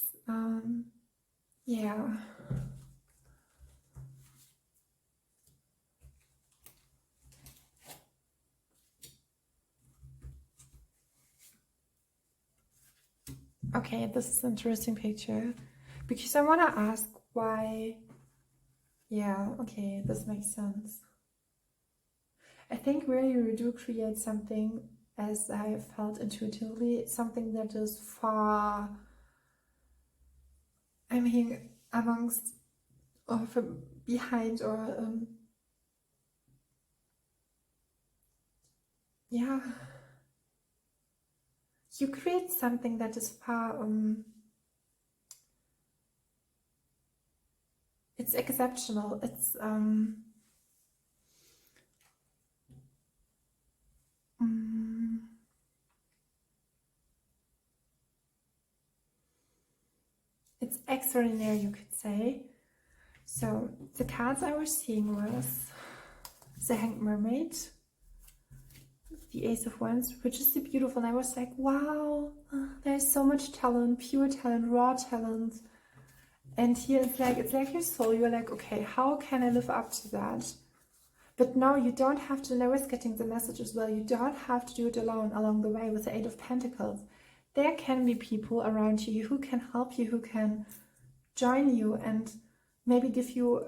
okay, this is an interesting picture, because I want to ask why. Yeah, okay, this makes sense. I think really we do create something, as I felt intuitively, something that is far, I mean, amongst or from behind, or you create something that is far, it's exceptional, it's it's extraordinary, you could say. So the cards I was seeing was the Hanged Mermaid, the Ace of Wands, which is so beautiful, and I was like, wow, there's so much talent, pure talent, raw talent. And here it's like your soul, you're like, okay, how can I live up to that? But no, you don't have to. And I was getting the message as well, you don't have to do it alone along the way with the 8 of Pentacles. There can be people around you who can help you, who can join you and maybe give you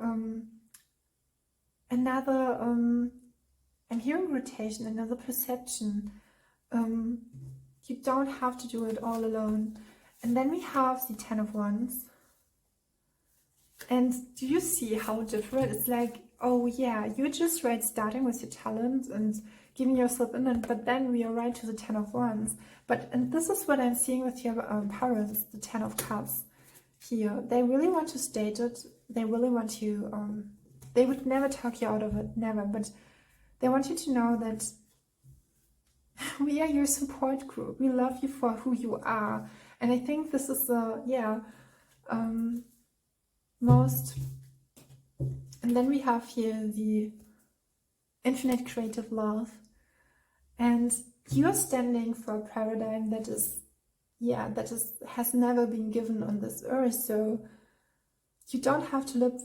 another, I'm hearing rotation, another perception. You don't have to do it all alone. And then we have the 10 of Wands. And do you see how different? It's like, oh yeah, you're just right starting with your talent and giving yourself in it, but then we are right to the 10 of Wands. And this is what I'm seeing with your parents, the 10 of Cups here. They really want to state it. They really want to, they would never talk you out of it, never, but they want you to know that we are your support group. We love you for who you are. And I think this is the, most. And then we have here the infinite creative love. And you're standing for a paradigm that is, has never been given on this earth. So you don't have to look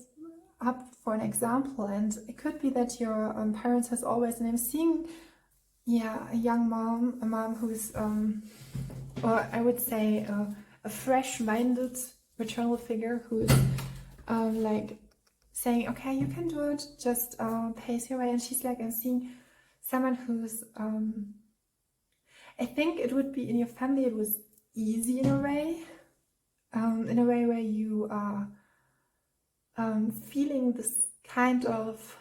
up for an example. And it could be that your parents has always, and I'm seeing, a young mom, a mom who's, or I would say a fresh-minded maternal figure who's like saying, okay, you can do it, just pace your way. And she's like, I'm seeing someone who's, I think it would be in your family, it was easy in a way where you are feeling this kind of,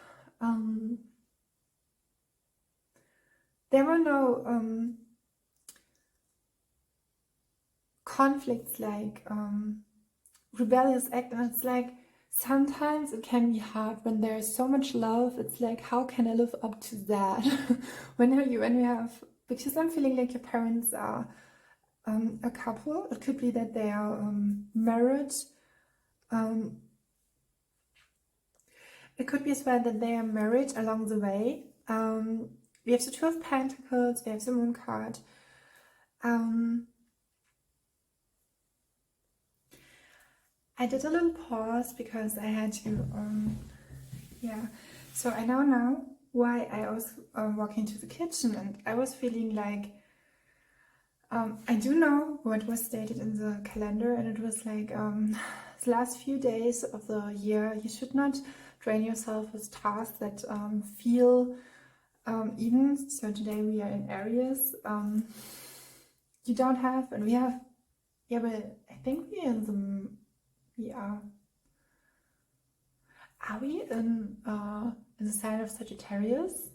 there were no conflicts like rebellious act, and it's like sometimes it can be hard when there's so much love. It's like, how can I live up to that? when you have, because I'm feeling like your parents are a couple. It could be that they are married. It could be as well that they are married along the way. We have the Two of Pentacles, we have the Moon card. I did a little pause because I had to, so I know now why I was walking to the kitchen, and I was feeling like, I do know what was stated in the calendar, and it was like, the last few days of the year, you should not drain yourself with tasks that feel even. So today we are in Aries. You don't have, and we have, but I think we are in the, are we in the sign of Sagittarius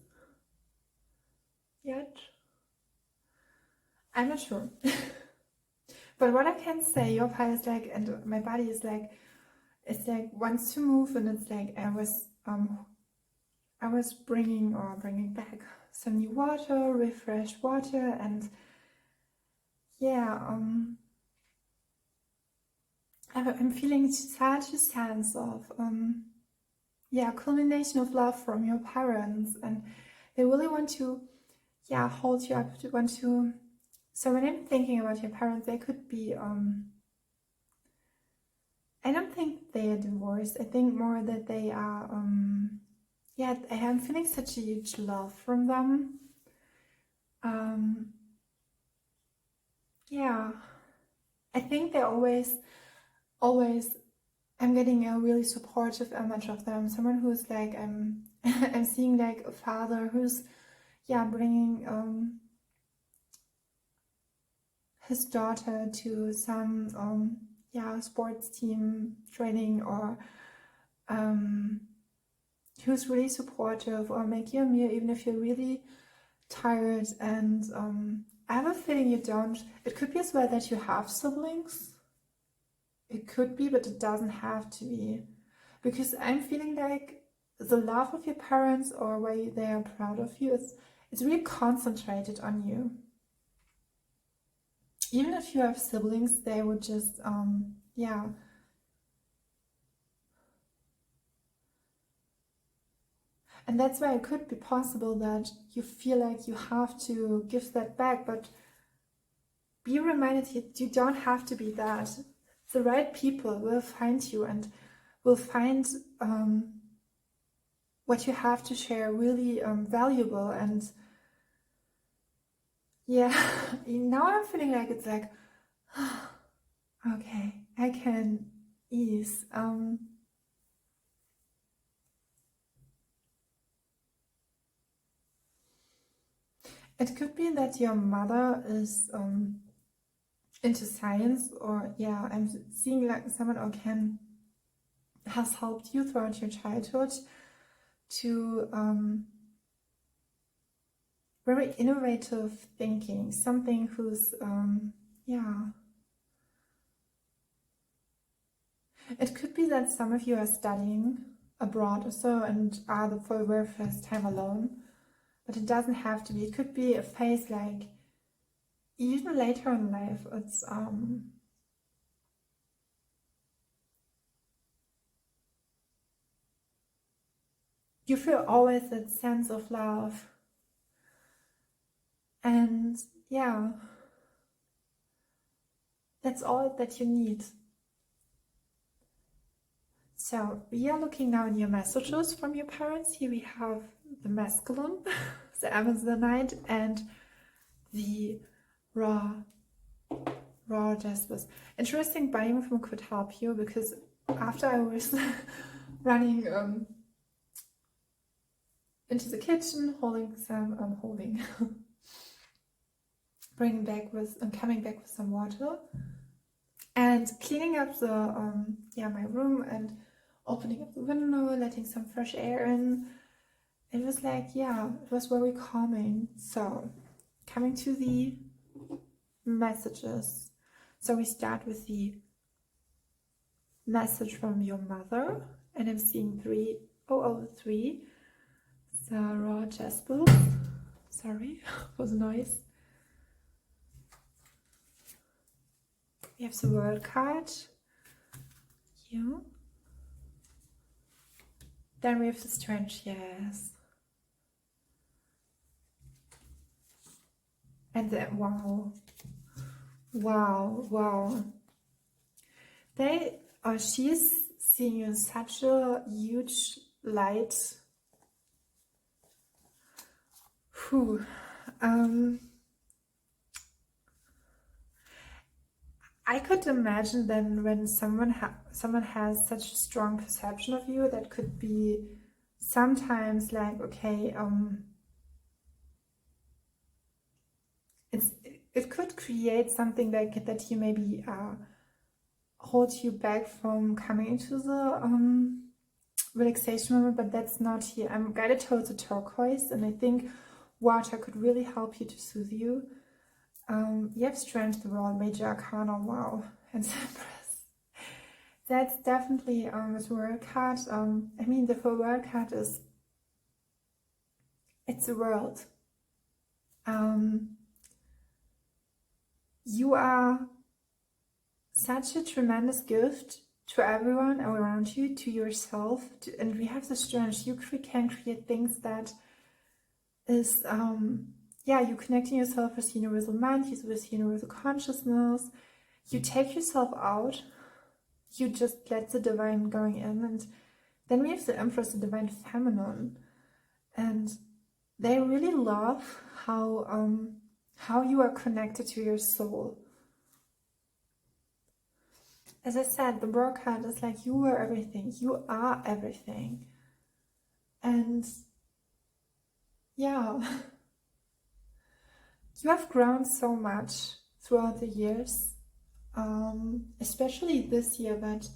yet? I'm not sure. But what I can say, your fire is like, and my body is like, it's like wants to move, and it's like I was bringing back some new water, refreshed water, and I'm feeling such a sense of culmination of love from your parents, and they really want to hold you up, to want to. So when I'm thinking about your parents, they could be I don't think they are divorced. I think more that they are I am feeling such a huge love from them. I think they're always, I'm getting a really supportive image of them. Someone who's like, I'm seeing like a father who's, bringing his daughter to some, sports team training, or who's really supportive, or make you a meal even if you're really tired. And I have a feeling you don't. It could be as well that you have siblings. It could be, but it doesn't have to be. Because I'm feeling like the love of your parents, or why they are proud of you, it's really concentrated on you. Even if you have siblings, they would just, And that's why it could be possible that you feel like you have to give that back, but be reminded you don't have to be that. The right people will find you and will find what you have to share really valuable. And now I'm feeling like it's like, okay, I can ease. It could be that your mother is into science, or I'm seeing like someone has helped you throughout your childhood to very innovative thinking, something who's it could be that some of you are studying abroad or so, and are for the very first time alone. but it doesn't have to be. It could be a phase like even later in life. It's you feel always that sense of love, and yeah, that's all that you need. So we are looking now in your messages from your parents. Here we have the masculine, the Amazonite, and the raw jaspers. Interesting body movement could help you, because after I was running into the kitchen, bringing back with and coming back with some water, and cleaning up the my room and opening up the window, letting some fresh air in. It was like, yeah, it was very calming. So coming to the messages. So we start with the message from your mother, and I'm seeing 3003. The raw jaspers. Sorry for the noise. We have the world card here. Then we have the strange, yes. And then, wow. They or she's seeing you in such a huge light. I could imagine then when someone has such a strong perception of you, that could be sometimes like, okay, it could create something like that you maybe hold you back from coming into the relaxation moment, but that's not here. I'm guided towards the turquoise, and I think water could really help you to soothe you. You have Strength, the World, Major Arcana, wow, and Empress. That's definitely this World card. I mean, the full World card is, it's a world. You are such a tremendous gift to everyone around you, to yourself, and we have the strength. You can create things that is, you connecting yourself with universal mind, with universal consciousness. You take yourself out, you just let the divine going in, and then we have the Empress, the divine feminine, and they really love how you are connected to your soul. As I said, the World card is like, you are everything, you are everything, and yeah. You have grown so much throughout the years, especially this year, that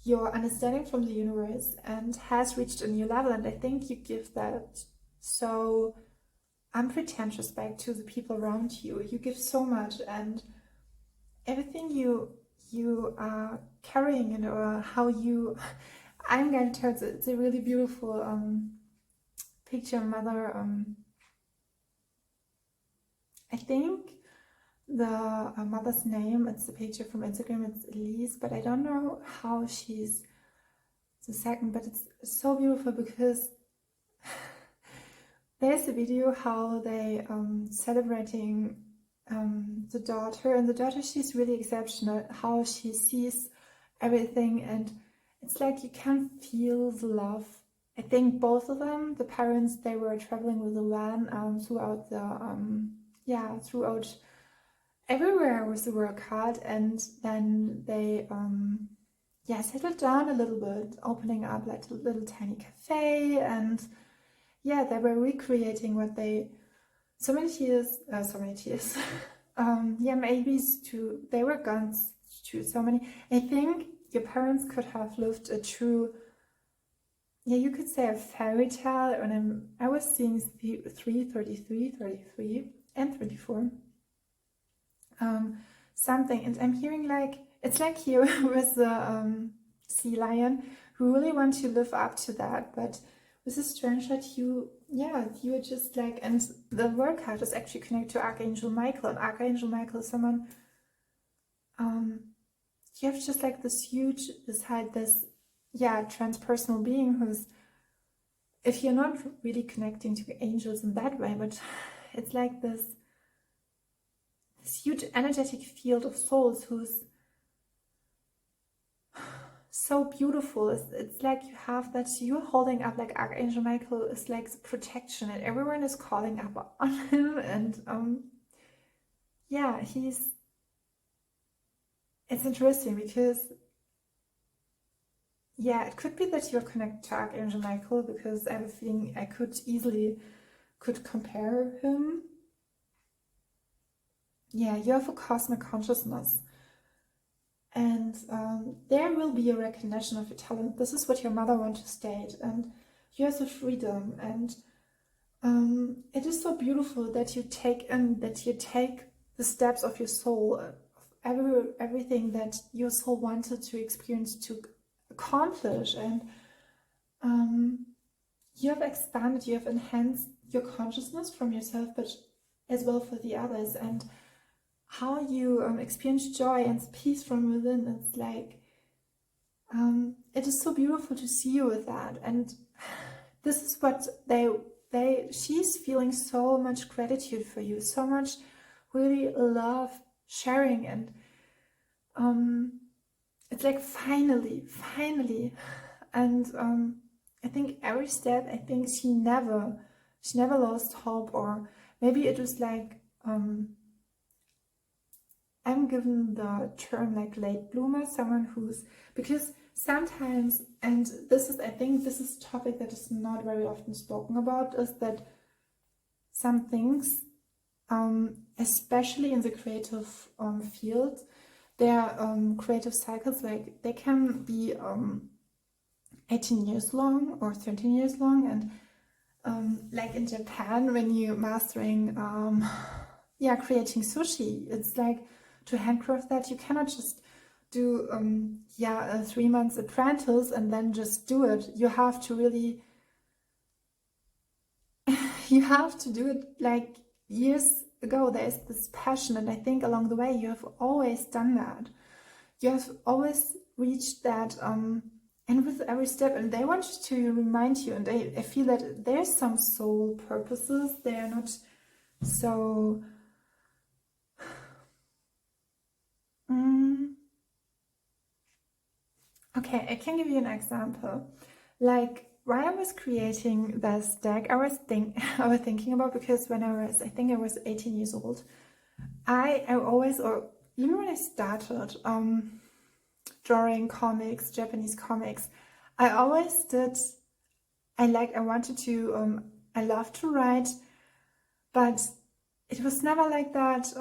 your understanding from the universe and has reached a new level, and I think you give that so unpretentious back to the people around you. You give so much, and everything you are carrying, and or how you I'm going to tell you, it's a really beautiful picture, mother. I think the mother's name, it's the picture from Instagram, it's Elise, but I don't know how she's the second, but it's so beautiful because there's a video how they celebrating the daughter, and the daughter, she's really exceptional, how she sees everything, and it's like you can feel the love. I think both of them, the parents, they were traveling with a van throughout the throughout everywhere with the World card, and then they settled down a little bit, opening up like a little tiny cafe, and they were recreating what they they were gone to so many. I think your parents could have lived a true, you could say a fairy tale, and I was seeing 33, and 24 something, and I'm hearing like, it's like here with the sea lion, who really want to live up to that, but with the strange that you yeah, you are just like, and the word card is actually connected to Archangel Michael, and Archangel Michael is someone, you have just like this huge, this, yeah, transpersonal being who's, if you're not really connecting to angels in that way, but it's like this huge energetic field of souls who's so beautiful. It's like you have that, you're holding up, like Archangel Michael is like the protection, and everyone is calling up on him, and yeah, it's interesting because, yeah, it could be that you're connected to Archangel Michael, because I have a feeling I could easily compare him. Yeah, you have a cosmic consciousness, and there will be a recognition of your talent. This is what your mother wanted to state, and you have the freedom, and it is so beautiful that you take the steps of your soul, of everything that your soul wanted to experience, to accomplish, and you have expanded, you have enhanced your consciousness from yourself, but as well for the others, and how you experience joy and peace from within. It's like, it is so beautiful to see you with that, and this is what she's feeling so much gratitude for you, so much really love sharing, and it's like finally, and I think every step, I think she never lost hope, or maybe it was like, I'm given the term like late bloomer, someone who's, because sometimes, and this is, I think this is a topic that is not very often spoken about, is that some things, especially in the creative field, their creative cycles, like they can be 18 years long or 13 years long, and like in Japan, when you're mastering, yeah, creating sushi, it's like, to handcraft that, you cannot just do a 3 months apprentice and then just do it. You have to really you have to do it like years ago. There's this passion, and I think along the way you have always done that. You have always reached that, and with every step, and they want to remind you, and I feel that there's some soul purposes. They are not so okay, I can give you an example. Like, while I was creating this deck, I was thinking about, because when I think I was 18 years old, I always, or even when I started drawing comics, Japanese comics, I always did, I wanted to, I love to write, but it was never like that.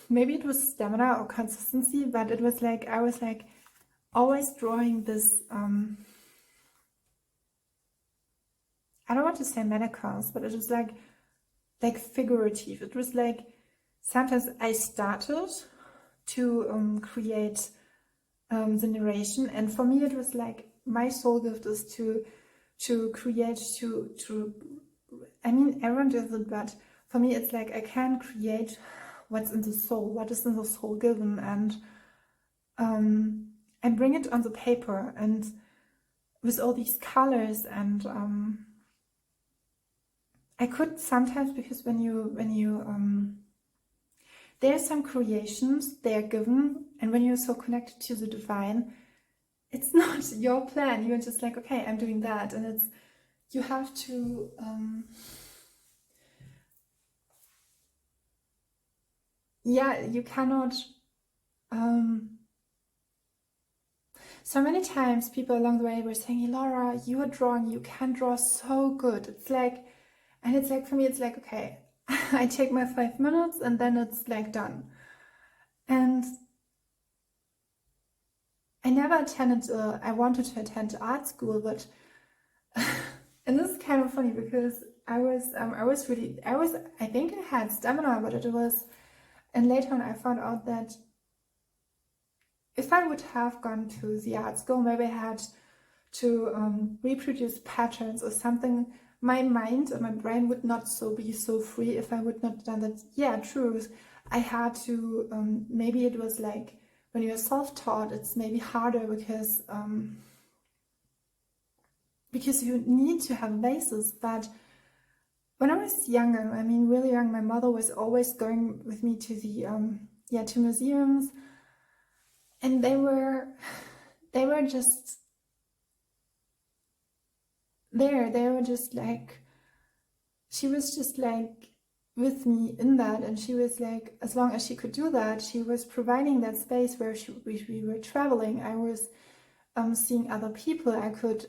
Maybe it was stamina or consistency, but it was like, I was like, always drawing this, I don't want to say mannequins, but it was like figurative. It was like, sometimes I started to create the narration, and for me it was like, my soul gift is to create, to I mean, everyone does it, but for me it's like, I can create what's in the soul, what is in the soul given, and bring it on the paper, and with all these colors, and I could sometimes, because when you there are some creations, they are given, and when you're so connected to the divine, it's not your plan. You're just like, okay, I'm doing that, and it's, you have to yeah, you cannot so many times people along the way were saying, hey, Laura, you are drawing, you can draw so good. It's like, and it's like, for me, it's like, okay, I take my 5 minutes and then it's like done. And I never attended, I wanted to attend art school, but, and this is kind of funny, because I think I had stamina, but it was, and later on I found out that if I would have gone to the art school, maybe I had to reproduce patterns or something my mind and my brain would not be so free if I would not have done that. Yeah, true. I had to, maybe it was like when you're self-taught, it's maybe harder because you need to have a basis. But when I was younger, I mean really young, my mother was always going with me to the to museums, and they were just there. They were just like, she was just like with me in that, and she was like, as long as she could do that, she was providing that space where we were traveling. I was seeing other people. I could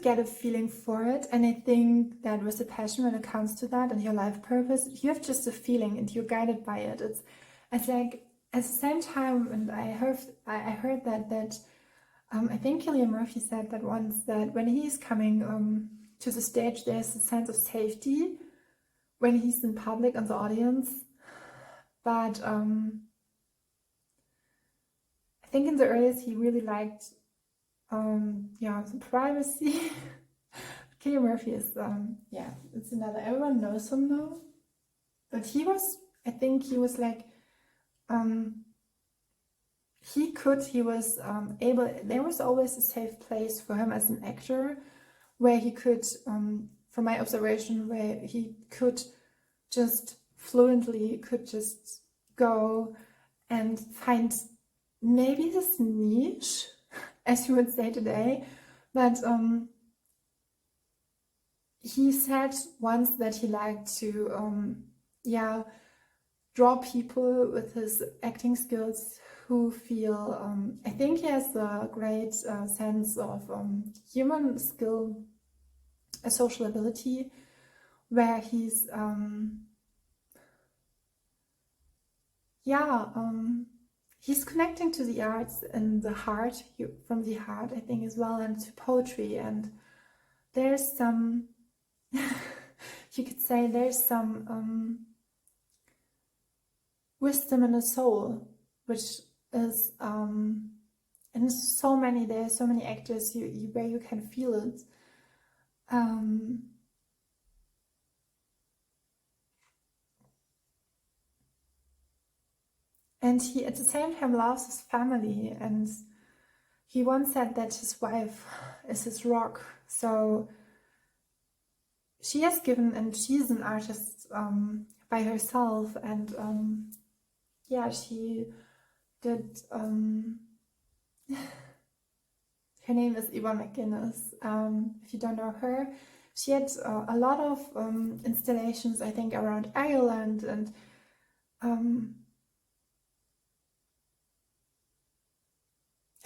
get a feeling for it, and I think that was a passion when it comes to that and your life purpose. You have just a feeling and you're guided by it. It's like at the same time, and I heard that I think Cillian Murphy said that once, that when he's coming to the stage, there's a sense of safety when he's in public and the audience. But I think in the earliest he really liked some privacy. Cillian Murphy is it's another, everyone knows him now. But he was like he was able, there was always a safe place for him as an actor where he could, from my observation, where he could just fluently just go and find maybe this niche, as you would say today. But he said once that he liked to draw people with his acting skills who feel, I think he has a great sense of human skill, a social ability, where he's he's connecting to the arts and the heart, from the heart, I think, as well, and to poetry. And there's some you could say there's some wisdom in the soul, which is and so many, there are so many actors where you can feel it. And he at the same time loves his family, and he once said that his wife is his rock. So she has given, and she's an artist by herself, and she did her name is Yvonne McGuinness. If you don't know her, she had a lot of installations, I think, around Ireland, and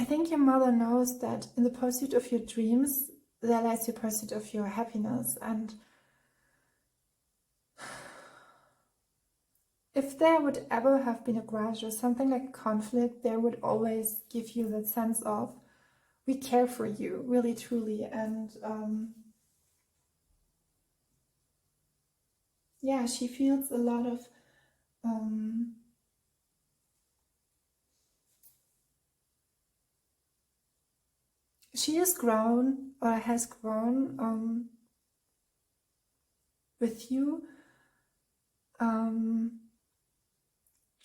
I think your mother knows that in the pursuit of your dreams, there lies your pursuit of your happiness. And if there would ever have been a grudge or something like a conflict, there would always give you that sense of, we care for you, really, truly. And she feels a lot of she has grown with you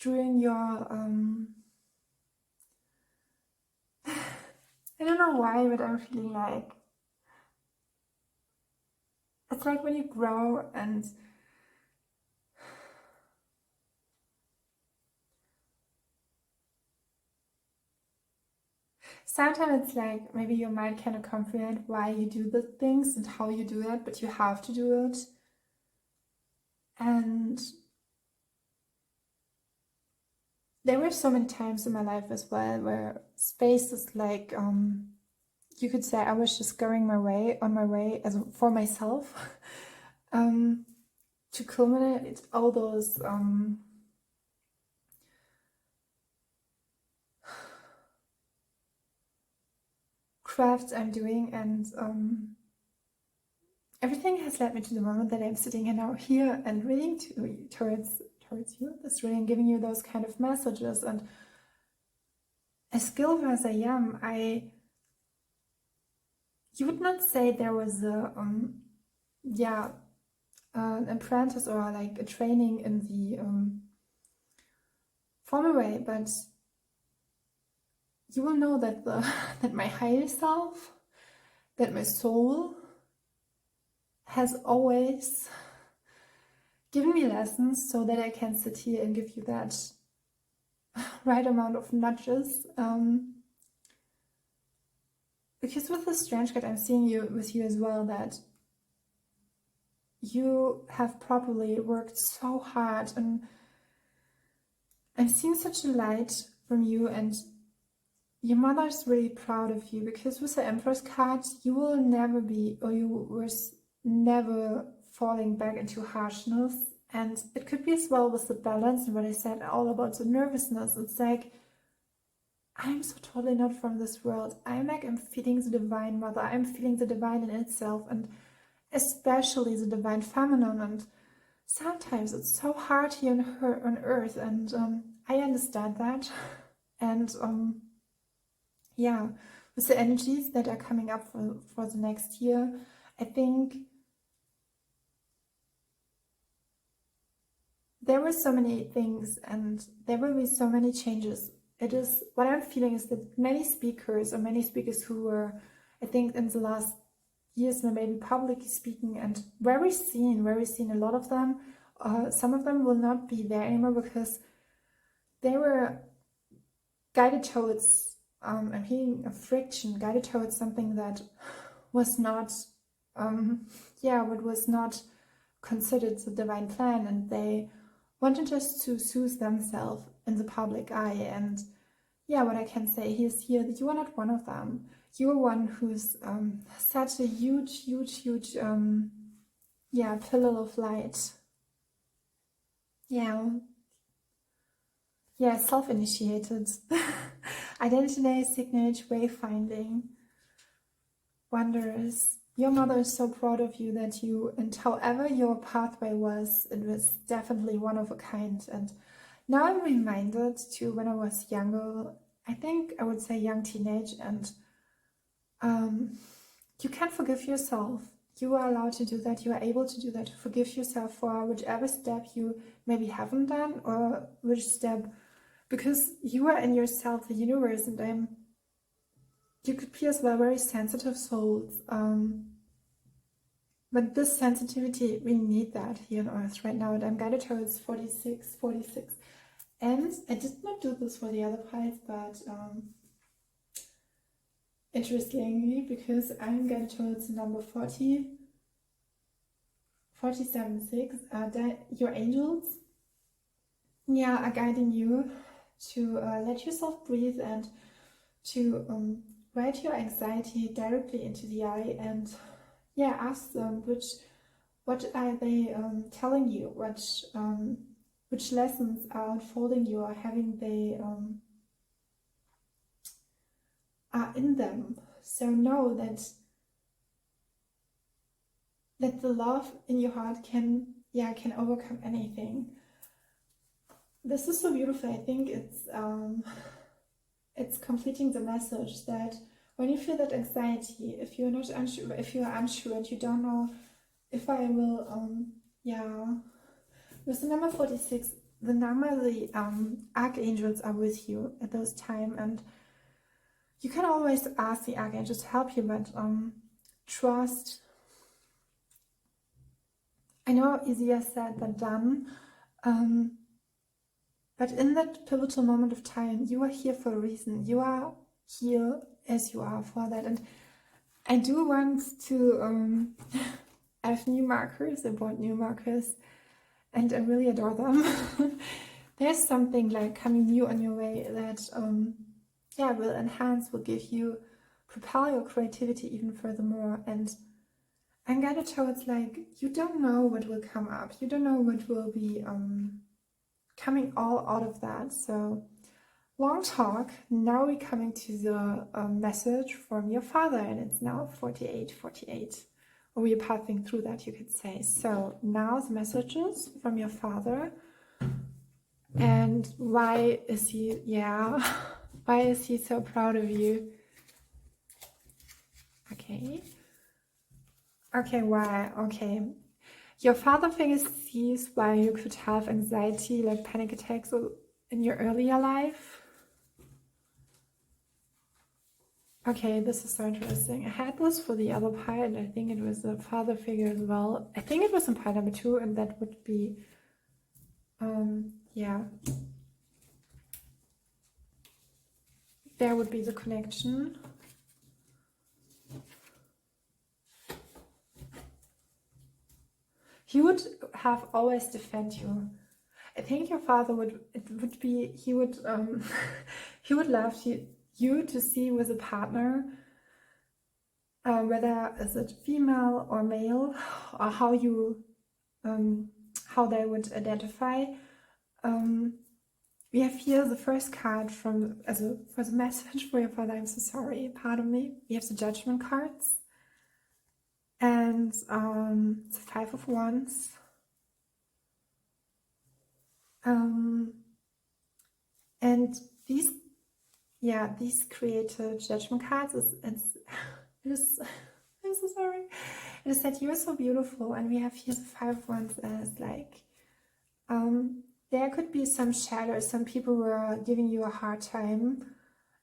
during your I don't know why, but I'm feeling like it's like when you grow, and sometimes it's like maybe your mind cannot comprehend why you do the things and how you do it, but you have to do it. And there were so many times in my life as well where space is like, you could say I was just going on my way as for myself to culminate all those crafts I'm doing, and everything has led me to the moment that I'm sitting here now, here, and reading towards towards you, this reading, giving you those kind of messages. And as skillful as I am, you would not say there was an apprentice or like a training in the formal way, but you will know that that my higher self, that my soul has always given me lessons so that I can sit here and give you that right amount of nudges. Because with the strange card, I'm seeing with you as well that you have probably worked so hard, and I'm seeing such a light from you, and your mother is really proud of you, because with the Empress card, you will never be, or you were never falling back into harshness. And it could be as well with the balance and what I said all about the nervousness. It's like, I'm so totally not from this world. I'm feeling the Divine Mother. I'm feeling the divine in itself, and especially the divine feminine. And sometimes it's so hard here on earth, and I understand that. And with the energies that are coming up for the next year, I think there were so many things, and there will be so many changes. What I'm feeling is that many speakers who were, I think, in the last years, maybe publicly speaking, and very seen, a lot of them, some of them will not be there anymore, because they were guided towards, I'm hearing a friction, guided towards something that was not, what was not considered the divine plan, and they wanted just to soothe themselves in the public eye. And what I can say is here that you are not one of them. You are one who's such a huge pillar of light. Self-initiated. Identity, signature, wayfinding. Wondrous. Your mother is so proud of you that and however your pathway was, it was definitely one of a kind. And now I'm reminded to when I was younger, I think I would say young teenage, and you can forgive yourself. You are allowed to do that. You are able to do that, to forgive yourself for whichever step you maybe haven't done, or which step, because you are in yourself, the universe, and you could be as well very sensitive souls. But this sensitivity, we need that here on Earth right now. And I'm guided towards 46. And I did not do this for the other parts, but interestingly, because I'm guided towards the number 47, 6, that your angels, are guiding you to let yourself breathe, and to write your anxiety directly into the eye, and ask them what are they telling you, which lessons are unfolding you, or having they are in them. So know that the love in your heart can overcome anything. This is so beautiful. I think it's completing the message that when you feel that anxiety, if you're unsure and you don't know if I will, with the number 46, the archangels are with you at those time, and you can always ask the archangels to help you, but trust. I know easier said than done, but in that pivotal moment of time, you are here for a reason. You are here as you are for that. And I do want to have new markers. I bought new markers, and I really adore them. There's something like coming new on your way that will enhance, will give you, propel your creativity even furthermore. And I'm guided towards, like, you don't know what will come up. You don't know what will be coming all out of that. So long talk. Now we're coming to the message from your father, and it's now 48, or we're passing through that, you could say. So now the messages from your father And why is he, why is he so proud of you? Okay, why? Okay. Your father figure sees why you could have anxiety, like panic attacks in your earlier life. Okay, this is so interesting. I had this for the other part, and I think it was a father figure as well. I think it was in part number 2, and that would be, there would be the connection. He would have always defend you. I think your father would he would love you to see with a partner, whether is it female or male, or how they would identify. We have here the first card from, for the message for your father. I'm so sorry, pardon me. We have the judgment cards and the 5 of Wands. And these created judgment cards I'm so sorry. It is that you're so beautiful, and we have here the 5 of Wands as like, there could be some shadows, some people were giving you a hard time,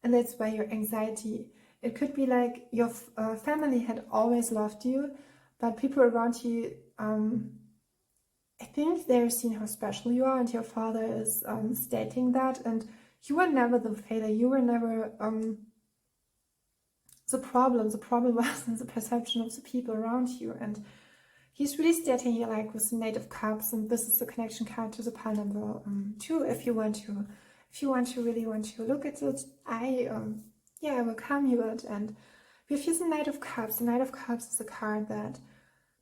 and that's why your anxiety. It could be like your family had always loved you, but people around you, I think they're seeing how special you are, and your father is stating that, and you were never the failure, you were never the problem. The problem was in the perception of the people around you, and he's really stating here, like with the Knight of Cups, and this is the connection card to the pile number 2. If you really want to look at it, I will calm you it. And we have here the Knight of Cups. The Knight of Cups is a card that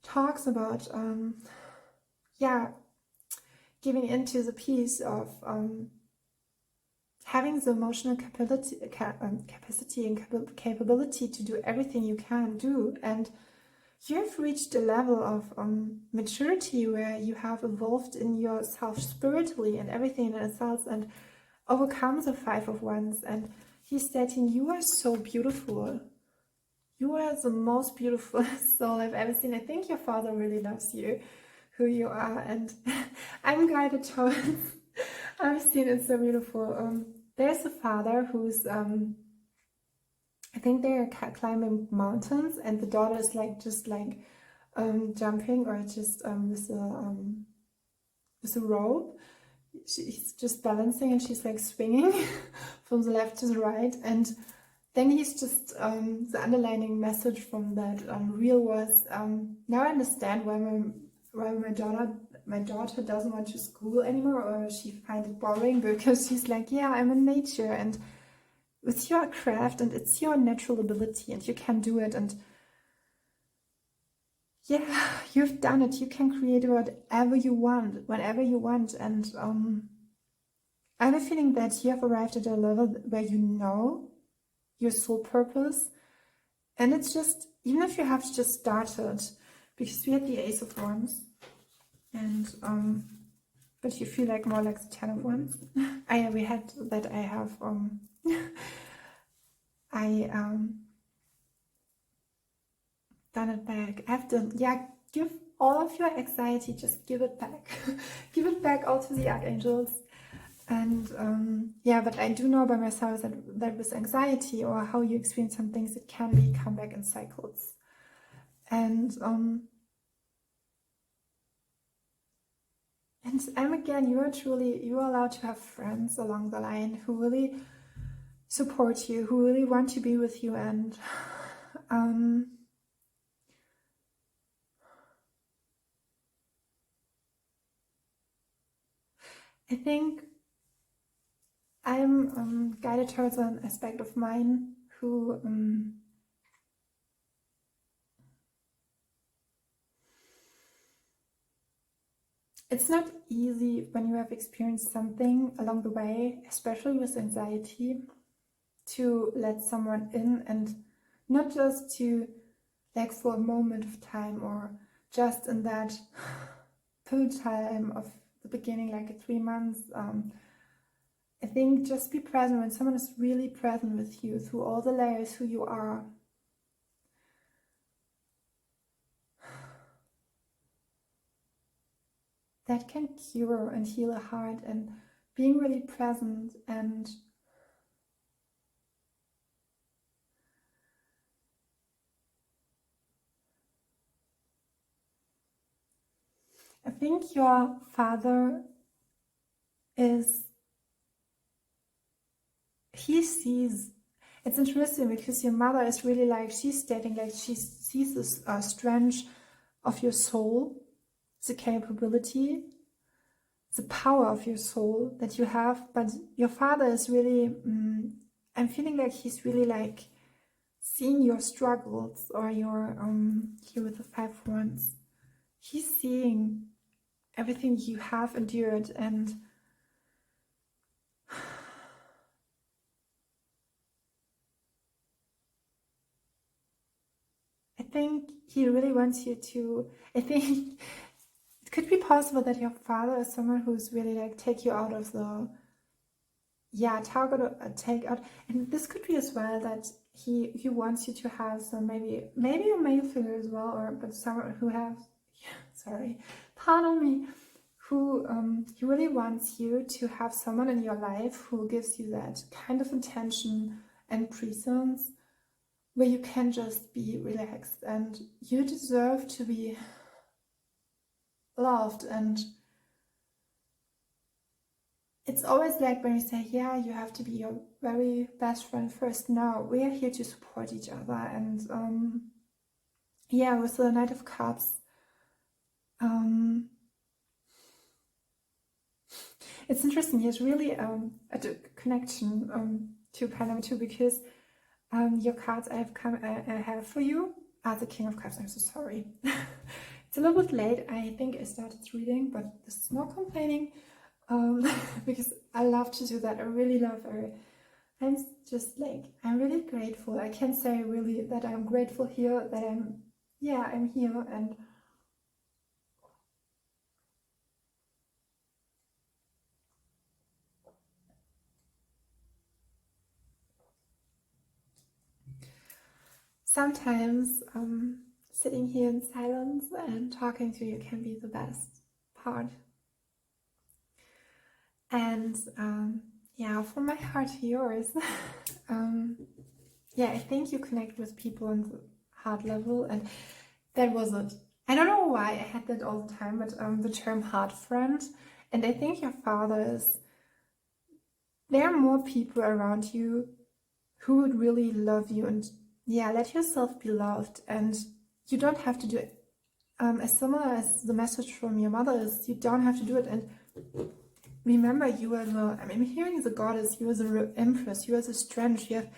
talks about giving into the piece of having the emotional capacity and capability to do everything you can do. And you've reached a level of maturity where you have evolved in yourself spiritually and everything in itself, and overcome the 5 of Wands. And he's stating you are so beautiful. You are the most beautiful soul I've ever seen. I think your father really loves you, who you are, and I'm guided towards. I've seen it so beautiful. There's a father who's I think they're climbing mountains, and the daughter is like just like jumping, or just with a rope. She's just balancing, and she's like swinging from the left to the right. And then he's just the underlining message from that reel was, now I understand why my daughter doesn't want to school anymore, or she finds it boring, because she's like, yeah, I'm in nature, and it's your craft, and it's your natural ability, and you can do it, and yeah, you've done it. You can create whatever you want, whenever you want. And I have a feeling that you have arrived at a level where you know your soul purpose, and it's just, even if you have just started, because we had the Ace of Wands, and but you feel like more like the 10 of Wands. We had that. I have done it back. I have done, give all of your anxiety, just give it back. Give it back all to the archangels. And but I do know by myself that with anxiety, or how you experience some things, it can come back in cycles. And again, you are allowed to have friends along the line who really support you, who really want to be with you. And I think I'm guided towards an aspect of mine who it's not easy when you have experienced something along the way, especially with anxiety, to let someone in, and not just to, like, for a moment of time, or just in that pill time of the beginning, like 3 months, I think just be present when someone is really present with you through all the layers who you are. That can cure and heal a heart, and being really present. And I think your father he sees, it's interesting because your mother is really like, she's stating like she sees this strength of your soul, the capability, the power of your soul that you have, but your father is really, I'm feeling like he's really like seeing your struggles, or your, here with the 5 wands, he's seeing everything you have endured, and I think he really wants you to, I think it could be possible that your father is someone who's really like take you out of the, take out, and this could be as well that he wants you to have some, maybe a male figure as well, or but someone who has, sorry, pardon me, who he really wants you to have someone in your life who gives you that kind of attention and presence, where you can just be relaxed, and you deserve to be loved. And it's always like when we say, yeah, you have to be your very best friend first. No, we are here to support each other. And yeah, with the Knight of Cups, it's interesting. There's really a connection to pile number 2, because your cards I have for you are the King of Cups. I'm so sorry. It's a little bit late. I think I started reading, but this is no complaining, because I love to do that. I really love it. I'm just like, I'm really grateful. I can say really that I'm grateful here, that I'm here, and sometimes sitting here in silence and talking to you can be the best part. And yeah, from my heart to yours, yeah, I think you connect with people on the heart level, and that was it. I don't know why I had that all the time, but the term heart friend, and I think your father is, there are more people around you who would really love you, and yeah, let yourself be loved, and you don't have to do it. As similar as the message from your mother is, you don't have to do it. And remember, you are the, I'm hearing the goddess, you are the empress, you are the strength, you have,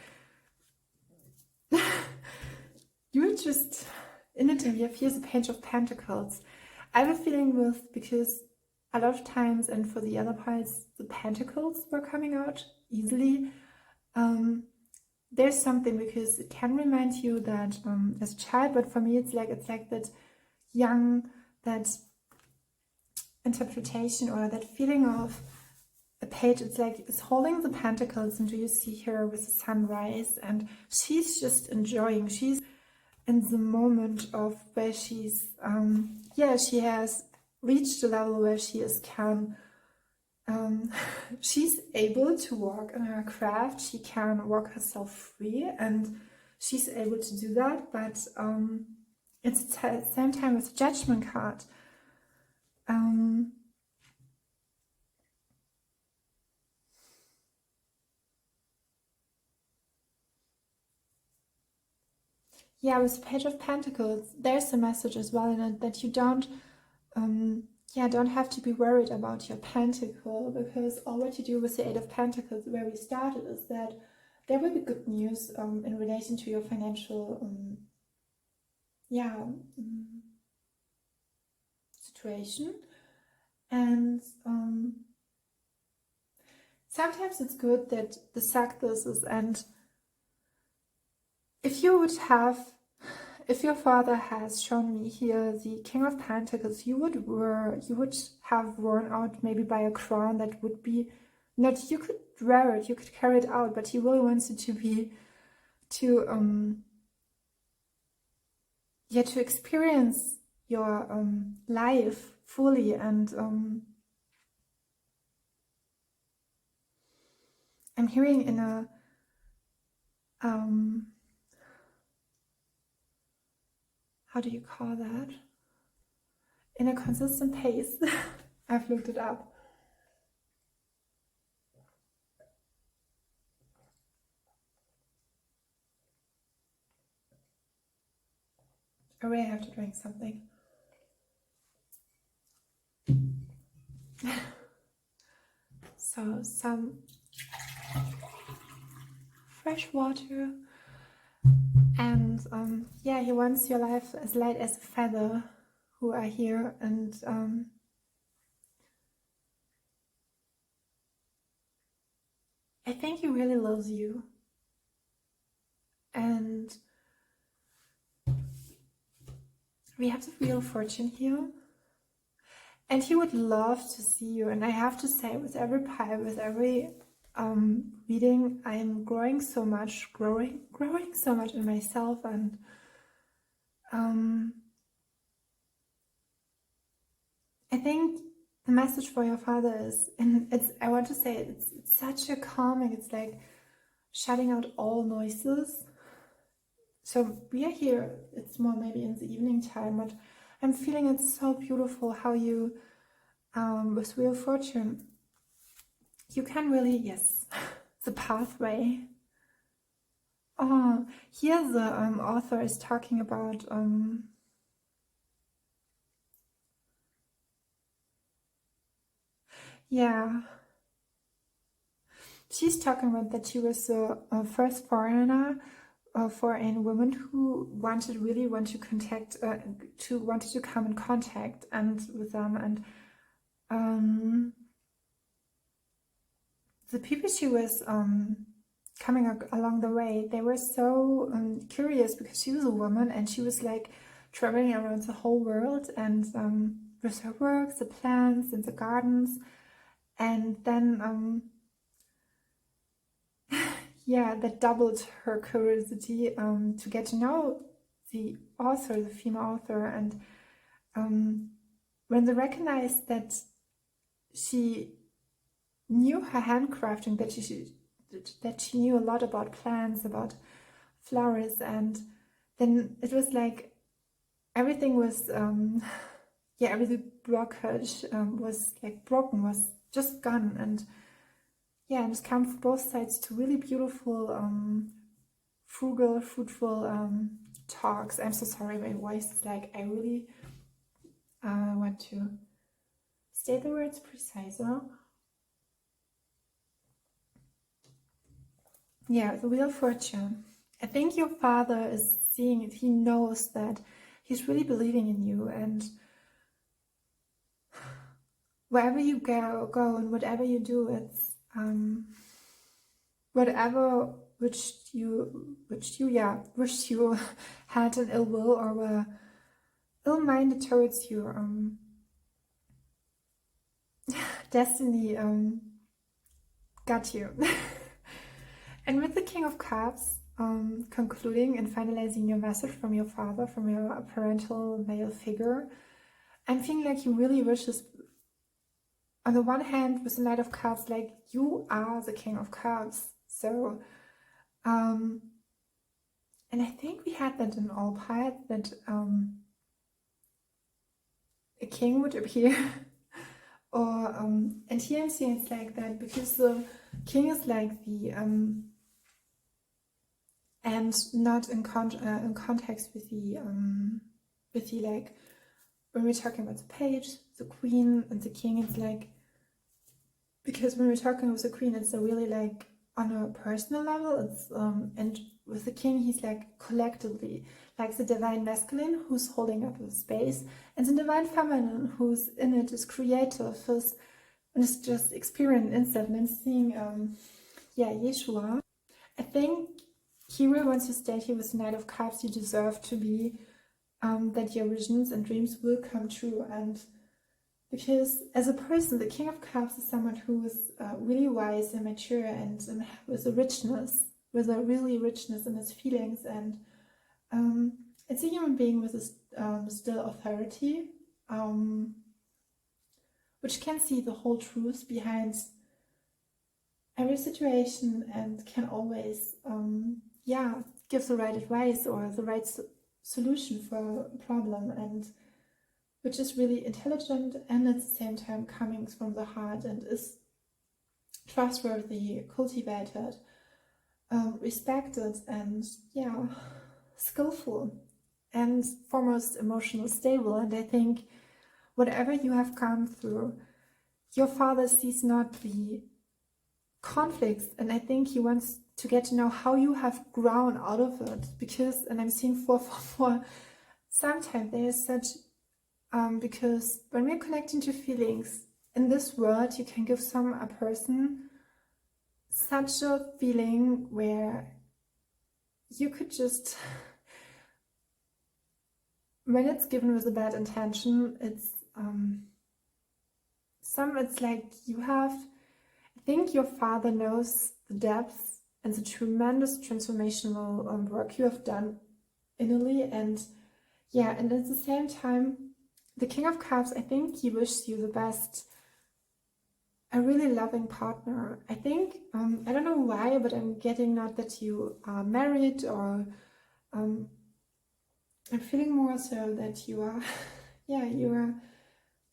you're just in it, and you have here's the Page of Pentacles. I have a feeling with, because a lot of times, and for the other parts, the pentacles were coming out easily. There's something, because it can remind you that as a child, but for me it's like that young, that interpretation, or that feeling of a page. It's like it's holding the pentacles, and do you see her with the sunrise, and she's just enjoying, she's in the moment of where she's yeah, she has reached a level where she is calm. She's able to walk in her craft, she can walk herself free, and she's able to do that. But it's at the same time with the Judgment card. Yeah, with the Page of Pentacles, there's a message as well in it that you don't don't have to be worried about your pentacle, because all what you do with the Eight of Pentacles, where we started, is that there will be good news in relation to your financial situation. And sometimes it's good that the successes, and if you would have if your father has shown me here the King of Pentacles, you would have worn out maybe by a crown that would be not, you could wear it, you could carry it out, but he really wants it to be to experience your life fully. And I'm hearing in a how do you call that? In a consistent pace. I've looked it up. I really have to drink something. So some fresh water. And yeah, he wants your life as light as a feather, who are here. And I think he really loves you. And we have the Wheel of Fortune here. And he would love to see you. And I have to say, with every pile, with every reading, I'm growing so much in myself. And I think the message for your father is, and I want to say it's such a calming, it's like shutting out all noises. So we are here, it's more maybe in the evening time, but I'm feeling it's so beautiful how you, with Wheel of Fortune, you can really, yes, the pathway. Oh, here the author is talking about yeah, she's talking about that she was the first foreign woman who wanted to contact, wanted to come in contact and with them. And the people she was coming along the way, they were so curious, because she was a woman and she was like traveling around the whole world, and with her work, the plants and the gardens. And then yeah, that doubled her curiosity to get to know the author, the female author. And when they recognized that she knew her handcrafting, that she knew a lot about plants, about flowers, and then it was like everything was yeah, every blockage was like broken, was just gone. And yeah, and it's come from both sides to really beautiful fruitful talks. I'm so sorry, my voice is like, I really want to state the words preciser. Yeah, the Wheel of Fortune. I think your father is seeing it. He knows that he's really believing in you, and wherever you go and whatever you do, it's whatever which you had an ill will or were ill-minded towards you, destiny got you. And with the King of Cups, concluding and finalizing your message from your father, from your parental male figure, I'm feeling like he really wishes, on the one hand, with the Knight of Cups, like, you are the King of Cups. So, and I think we had that in all parts, that a king would appear, or, and here I'm seeing it's like that, because the king is like the, and not in context with the, like, when we're talking about the page, the queen, and the king, it's like, because when we're talking with the queen, it's a really like on a personal level, it's and with the king, he's like collectively, like the divine masculine who's holding up the space, and the divine feminine who's in it, is creative, is, and it's just experience instant. And I'm seeing yeah, Yeshua. I think Hero, once you stayed here with the Knight of Cups, you deserve to be, that your visions and dreams will come true. And because as a person, the King of Cups is someone who is really wise and mature and with a richness, with a really richness in his feelings. And it's a human being with a still authority, which can see the whole truth behind every situation and can always, give the right advice or the right solution for a problem, and which is really intelligent and at the same time coming from the heart and is trustworthy, cultivated, respected, and skillful, and foremost emotional stable. And I think whatever you have gone through, your father sees not the conflicts, and I think he wants to get to know how you have grown out of it. Because, and I'm seeing 444, sometimes there is such, because when we're connecting to feelings in this world, you can give a person such a feeling where you could just, when it's given with a bad intention, it's it's like you have, I think your father knows the depths and the tremendous transformational work you have done innerly. And and at the same time, the King of Cups, I think he wishes you the best, a really loving partner. I think, I don't know why, but I'm getting not that you are married, or I'm feeling more so that you are,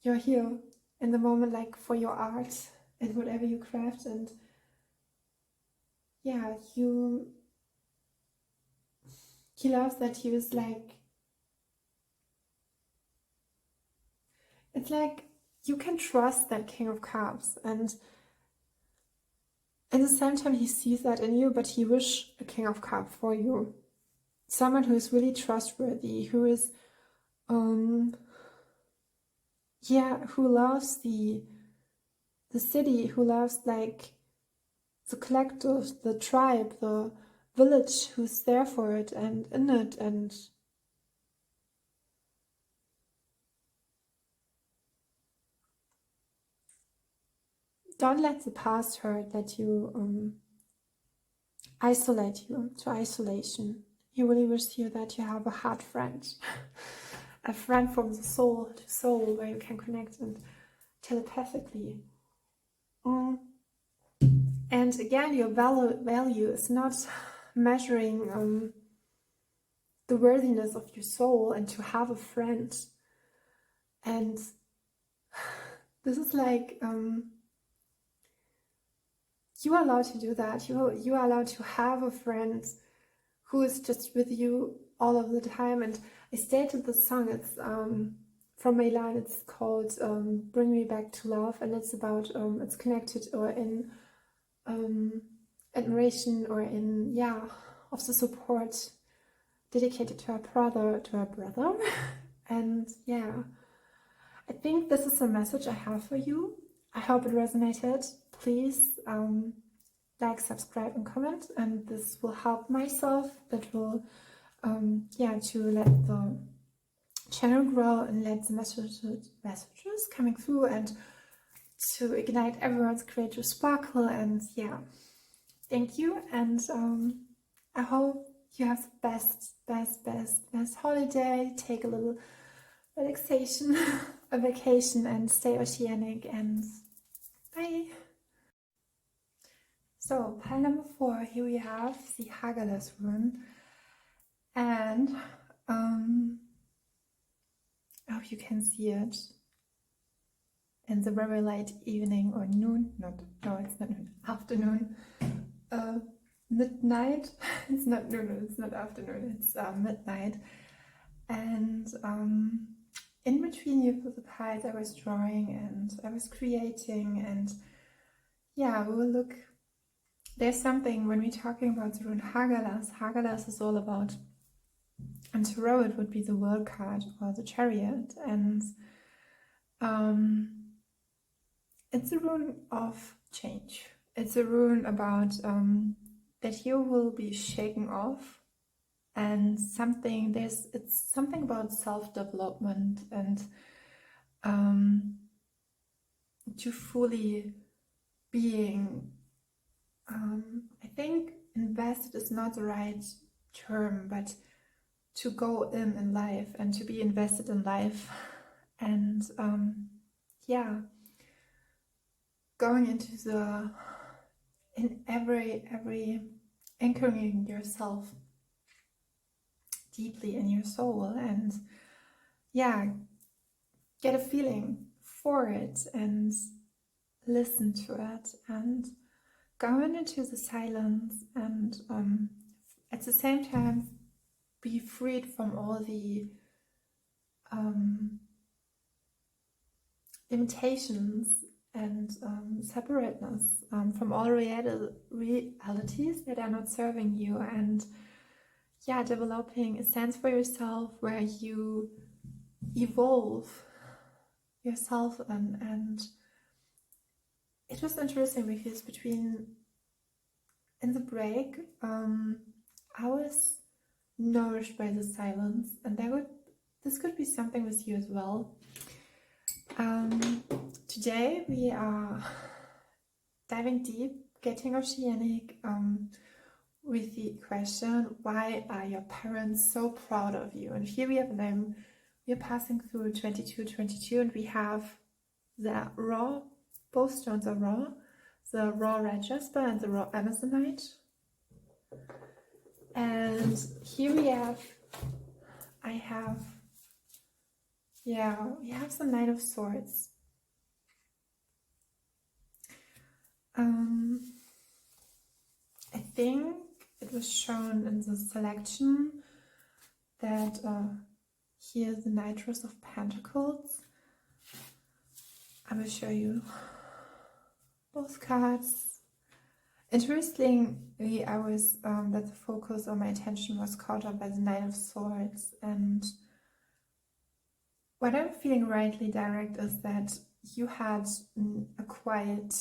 you're here in the moment, like for your art and whatever you craft. And he loves that you is like, it's like you can trust that King of Cups, and at the same time he sees that in you, but he wishes a King of Cups for you, someone who is really trustworthy, who is who loves the city, who loves like the collective, the tribe, the village, who's there for it and in it. And don't let the past hurt that you isolate you to isolation. He really wishes you that you have a heart friend, a friend from the soul to soul, where you can connect and telepathically. And again, your value is not measuring the worthiness of your soul and to have a friend. And this is like, you are allowed to do that. You are allowed to have a friend who is just with you all of the time. And I stated the song, it's from Milan, it's called Bring Me Back to Love, and it's about, it's connected or in admiration or in, of the support dedicated to our brother, and I think this is a message I have for you. I hope it resonated. Please like, subscribe and comment, and this will help myself. That will to let the channel grow and let the messages coming through, and to ignite everyone's creative sparkle. And thank you, and I hope you have the best holiday. Take a little relaxation, a vacation, and stay oceanic, and bye. So pile number 4, here we have the Hagalaz rune, and I hope you can see it in the very late evening or noon, it's not noon, afternoon, midnight, it's not noon, it's not afternoon, it's midnight. And in between you put the piles, I was drawing and I was creating, and we will look. There's something when we're talking about the rune Hagalaz is all about, and tarot it would be the World card or the Chariot, and it's a rune of change. It's a rune about that you will be shaken off, and it's something about self-development and to fully being, I think invested is not the right term, but to go in life and to be invested in life, and yeah, going into every anchoring yourself deeply in your soul, and yeah, get a feeling for it and listen to it, and going into the silence, and at the same time be freed from all the limitations and separateness from all realities that are not serving you, and yeah, developing a sense for yourself where you evolve yourself. And it was interesting because in the break I was nourished by the silence, and this could be something with you as well. Today we are diving deep, getting oceanic, with the question, why are your parents so proud of you? And here we have them. We are passing through 2222, and we have the raw, both stones are raw, the raw red jasper and the raw amazonite. And here we have, we have the Knight of Swords. I think it was shown in the selection that here the Knight of Pentacles. I will show you both cards. Interestingly, I was that the focus or my attention was caught up by the Knight of Swords, and what I'm feeling rightly direct is that you had a quiet,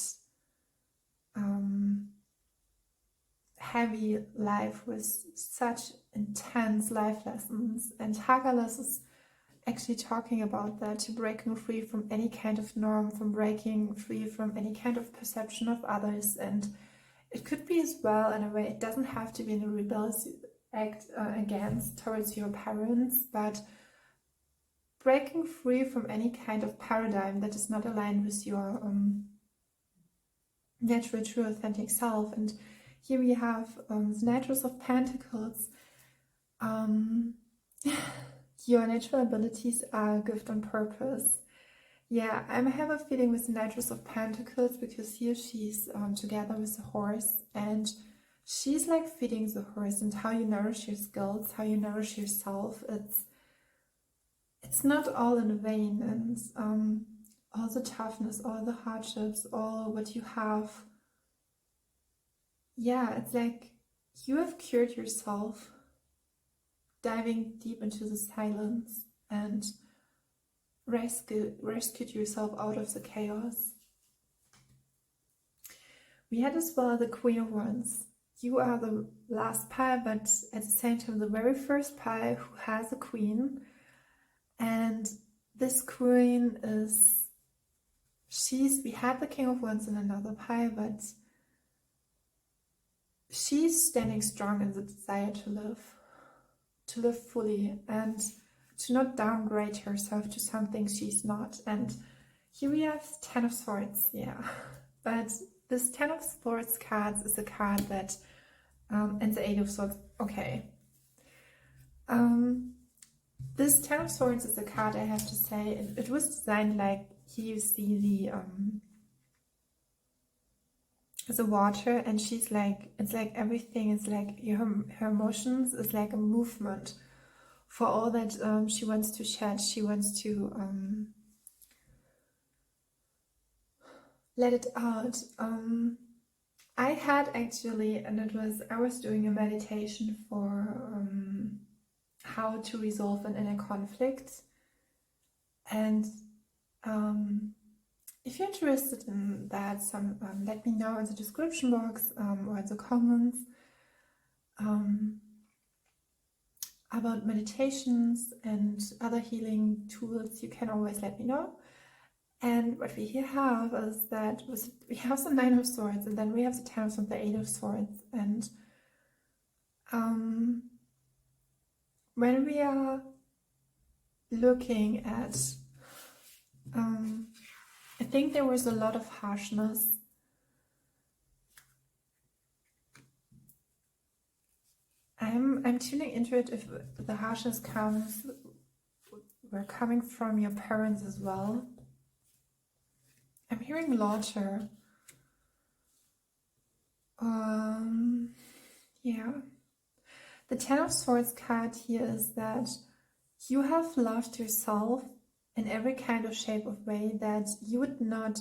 heavy life with such intense life lessons, and Hagalas is actually talking about that, to breaking free from any kind of norm, from breaking free from any kind of perception of others. And it could be as well, in a way, it doesn't have to be in a rebellious act towards your parents, but breaking free from any kind of paradigm that is not aligned with your natural, true, authentic self. And here we have the Knight of Pentacles. Your natural abilities are a gift on purpose. Yeah, I have a feeling with the Knight of Pentacles, because here she's together with the horse, and she's like feeding the horse, and how you nourish your skills, how you nourish yourself. It's not all in vain, and all the toughness, all the hardships, all what you have. Yeah, it's like you have cured yourself, diving deep into the silence, and rescued yourself out of the chaos. We had as well the Queen of Wands. You are the last pile, but at the same time the very first pile who has a queen. And this queen is, we had the King of Wands in another pile, but she's standing strong in the desire to live fully, and to not downgrade herself to something she's not. And here we have 10 of Swords, yeah. But this 10 of Swords cards is a card that, and the 8 of Swords, okay. This 10 of Swords is a card, I have to say, it was designed like, here you see the water, and she's like, it's like everything is like, her emotions is like a movement for all that she wants to shed. She wants to let it out. I had actually, and I was doing a meditation for how to resolve an inner conflict. And if you're interested in that, let me know in the description box or in the comments. about meditations and other healing tools, you can always let me know. And what we here have is that we have the Nine of Swords, and then we have the Ten of Swords, the Eight of Swords. And when we are looking at, I think there was a lot of harshness. I'm tuning into it if the harshness were coming from your parents as well. I'm hearing laughter. Yeah. The Ten of Swords card here is that you have loved yourself in every kind of shape of way that you would not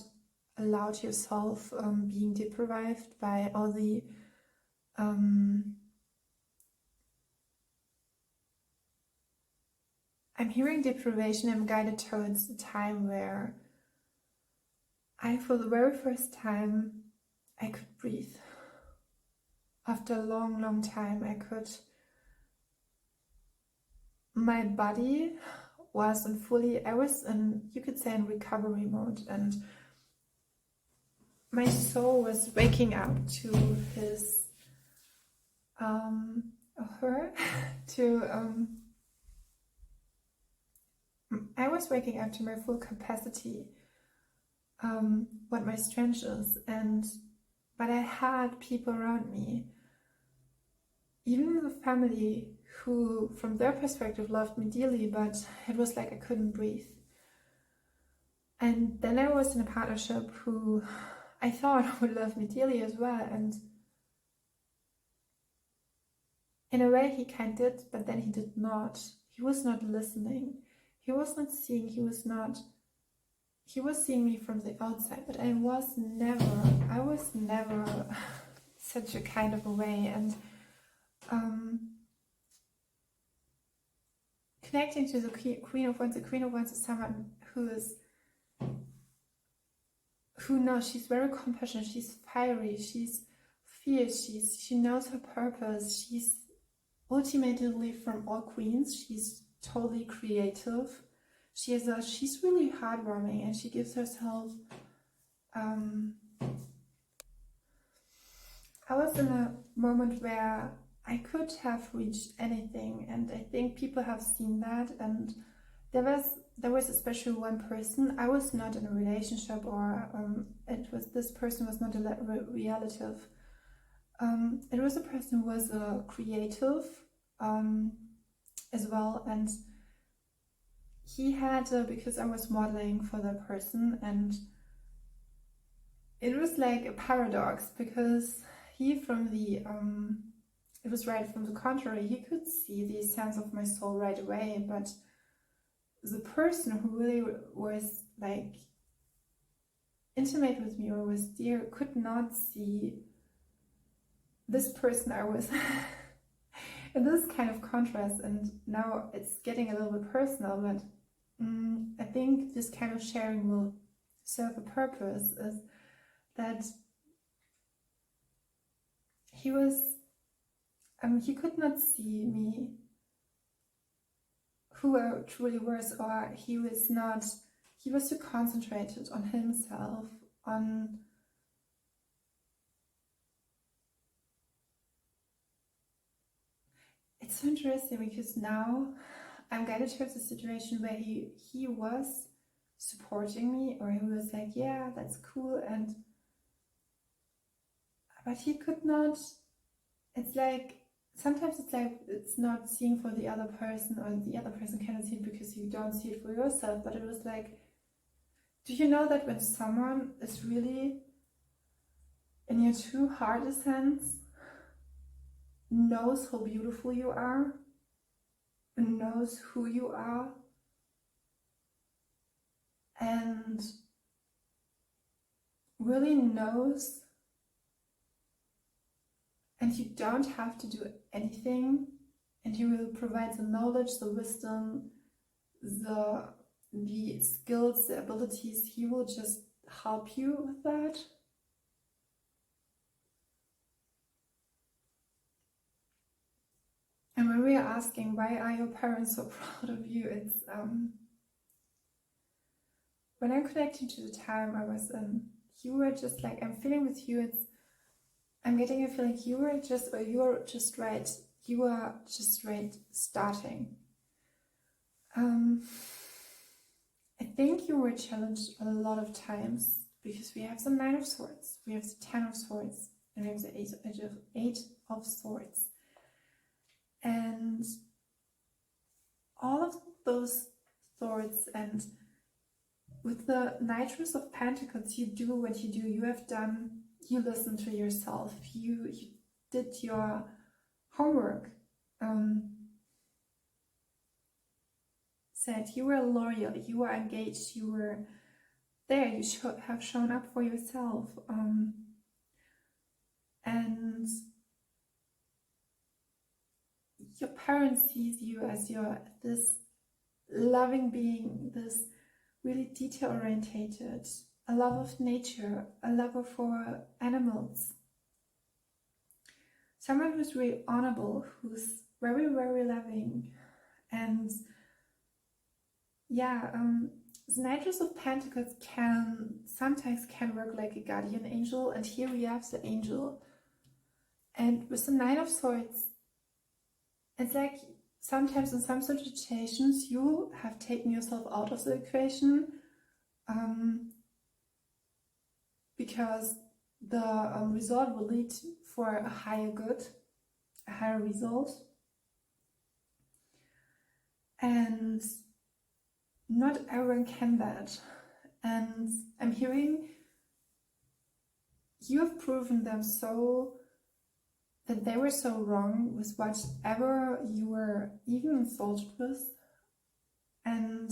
allow yourself being deprived by all the I'm hearing deprivation. I'm guided towards the time where for the very first time, I could breathe. After a long, long time, my body wasn't fully, I was you could say, in recovery mode, and my soul was waking up to I was waking up to my full capacity, what my strength is, but I had people around me, even the family, who from their perspective loved me dearly, but it was like I couldn't breathe. And then I was in a partnership who I thought would love me dearly as well, and in a way he kind of did, but then he did not. He was not listening. He was not seeing. He was seeing me from the outside, but I was never such a kind of a way. And connecting to the Queen of Wands. The Queen of Wands is someone who knows, she's very compassionate, she's fiery, she's fierce, she knows her purpose. She's ultimately, from all queens, she's totally creative. She's really heartwarming, and she gives herself. I was in a moment where I could have reached anything, and I think people have seen that. And there was especially one person. I was not in a relationship, or this person was not a relative. It was a person who was a creative as well, and he had because I was modeling for that person, and it was like a paradox, because he it was right from the contrary, he could see the essence of my soul right away, but the person who really was like intimate with me or was dear could not see this person I was in this kind of contrast. And now it's getting a little bit personal, but I think this kind of sharing will serve a purpose, is that he could not see me who I truly was, or he was too concentrated on himself, It's so interesting, because now I'm guided towards a situation where he was supporting me, or he was like, yeah, that's cool, but he could not. It's like, sometimes it's like it's not seeing for the other person, or the other person cannot see it because you don't see it for yourself. But it was like, do you know that when someone is really in your true heart essence, knows how beautiful you are, and knows who you are, and really knows, and you don't have to do anything, and he will provide the knowledge, the wisdom, the skills, the abilities. He will just help you with that. And when we are asking, why are your parents so proud of you? It's when I'm connecting to the time I was in, you were just like, I'm feeling with you, I'm getting a feeling you are just right starting. I think you were challenged a lot of times because we have the Nine of Swords, we have the Ten of Swords, and we have the Eight of Swords. And all of those thoughts, and with the Knightress of Pentacles, you do what you do, you have done, you listen to yourself, you did your homework, said you were loyal, you were engaged, you were there, you have shown up for yourself, and your parents sees you as this loving being, this really detail orientated, a love of nature, a lover for animals, someone who's really honorable, who's very, very loving. And yeah, the Knightress of Pentacles sometimes can work like a guardian angel, and here we have the angel. And with the Nine of Swords, it's like sometimes in some situations you have taken yourself out of the equation, because the result will lead for a higher good, a higher result. And not everyone can that. And I'm hearing you have proven them so that they were so wrong with whatever you were even insulted with, and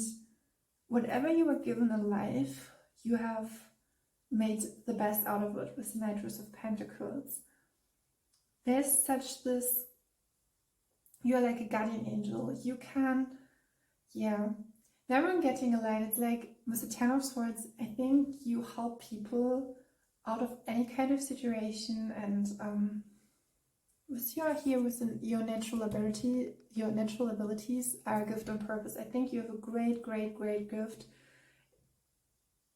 whatever you were given in life, you have made the best out of it with the Knightress of Pentacles. There's such this, you're like a guardian angel. You can, yeah. Now I'm getting a line, it's like with the Ten of Swords, I think you help people out of any kind of situation, and with your natural abilities are a gift on purpose. I think you have a great, great, great gift.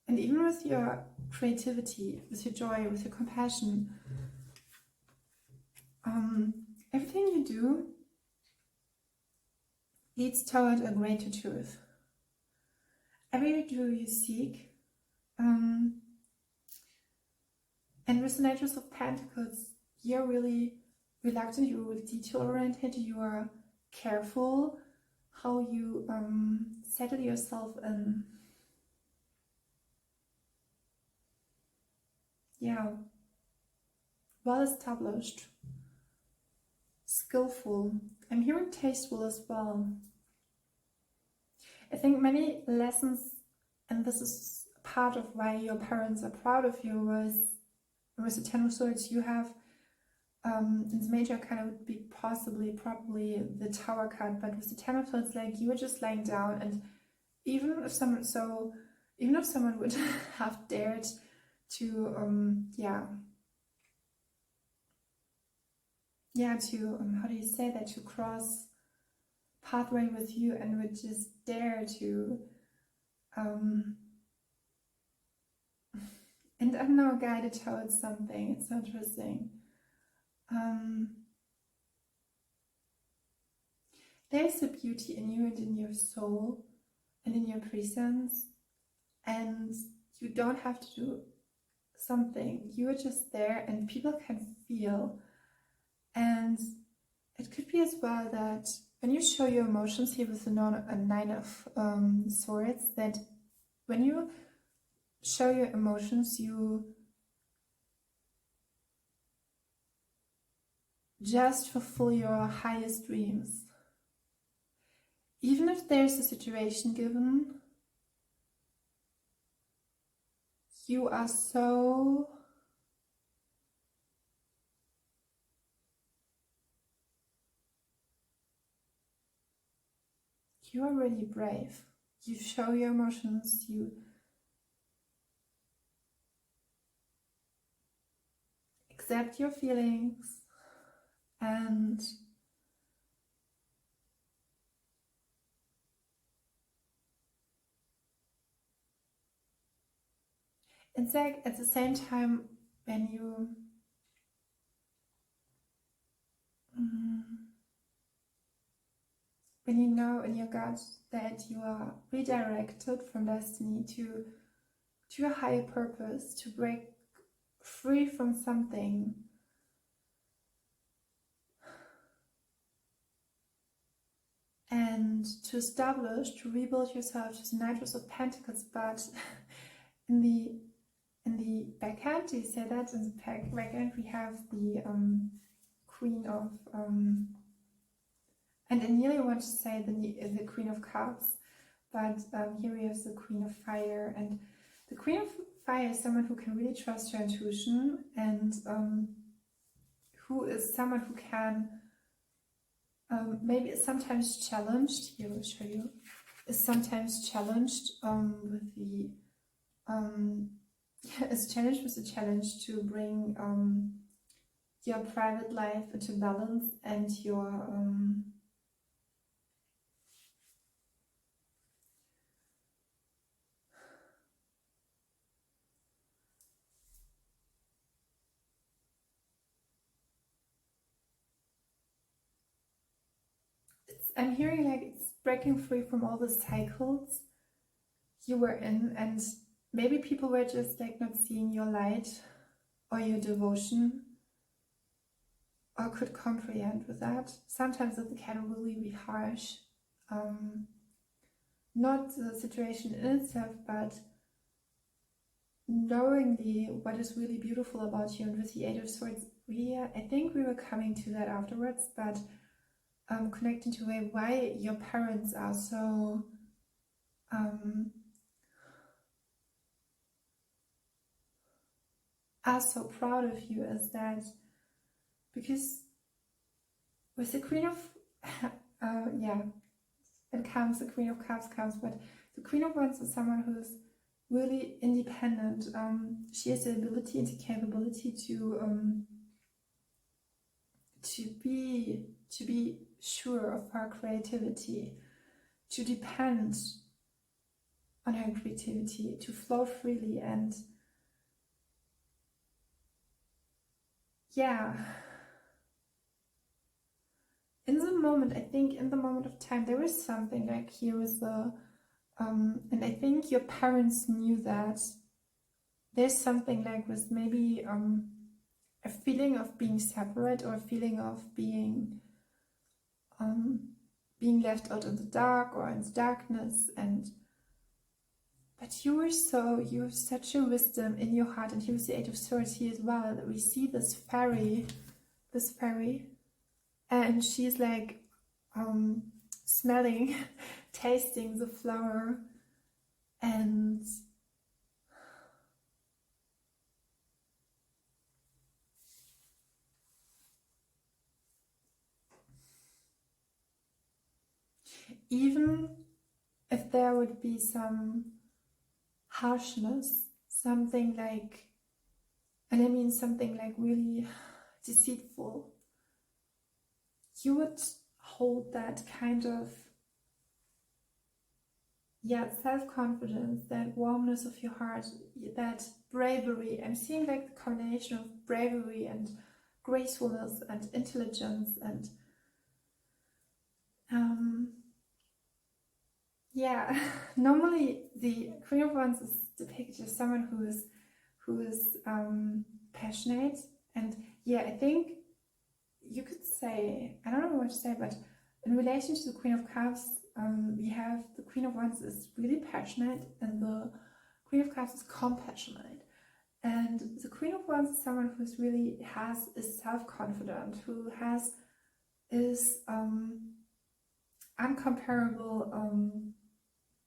And even with your creativity, with your joy, with your compassion, everything you do leads toward a greater truth. Everything you do, you seek. And with the Knightress of Pentacles, you're really reluctant, you're really detail-oriented, you are careful how you settle yourself in. Yeah, well-established, skillful. I'm hearing tasteful as well. I think many lessons, and this is part of why your parents are proud of you, was with the Ten of Swords, you have in the major arcana would be probably the Tower card, but with the Ten of Swords, like you were just lying down, and even if someone would have dared to how do you say that, to cross pathway with you and would just dare to and I'm now guided towards something. It's so interesting. There's a beauty in you and in your soul and in your presence, and you don't have to do something. You are just there and people can feel. And it could be as well that when you show your emotions here with the Nine of Swords, that when you show your emotions, you just fulfill your highest dreams. Even if there's a situation given, you are really brave. You show your emotions, you accept your feelings, and it's like at the same time when you know in your gut that you are redirected from destiny to a higher purpose, to break free from something and to establish, to rebuild yourself to the Knight of Pentacles. But in the backhand, do you say that? In the backhand we have the Queen of and I nearly want to say the Queen of Cups, but here we have the Queen of Fire. And the Queen of Fire is someone who can really trust her intuition, and who is someone who can maybe is sometimes challenged. Here I'll show you. Is sometimes challenged with the is challenged with the challenge to bring your private life into balance and your I'm hearing like it's breaking free from all the cycles you were in, and maybe people were just like not seeing your light or your devotion or could comprehend with that. Sometimes it can really be harsh. Not the situation in itself, but knowing what is really beautiful about you. And with the Eight of Swords, I think we were coming to that afterwards, but connecting to why your parents are so proud of you is that because with the Queen of the Queen of Cups comes, but the Queen of Wands is someone who is really independent. She has the ability and the capability to be sure of her creativity, to depend on her creativity, to flow freely. And yeah, in the moment, I think in the moment of time, there was something like here was the and I think your parents knew that there's something like with maybe a feeling of being separate, or a feeling of being left out in the dark or in the darkness. But you have such a wisdom in your heart, and here's the Eight of Swords here as well, that we see this fairy, and she's like smelling, tasting the flower, and even if there would be some harshness, something like, and I mean something like really deceitful, you would hold that kind of self-confidence, that warmness of your heart, that bravery. I'm seeing like the combination of bravery and gracefulness and intelligence, and normally the Queen of Wands is depicted as someone who is passionate, and I think you could say, I don't know what to say, but in relation to the Queen of Cups, we have the Queen of Wands is really passionate, and the Queen of Cups is compassionate. And the Queen of Wands is someone who's really is self-confident, who is uncomparable,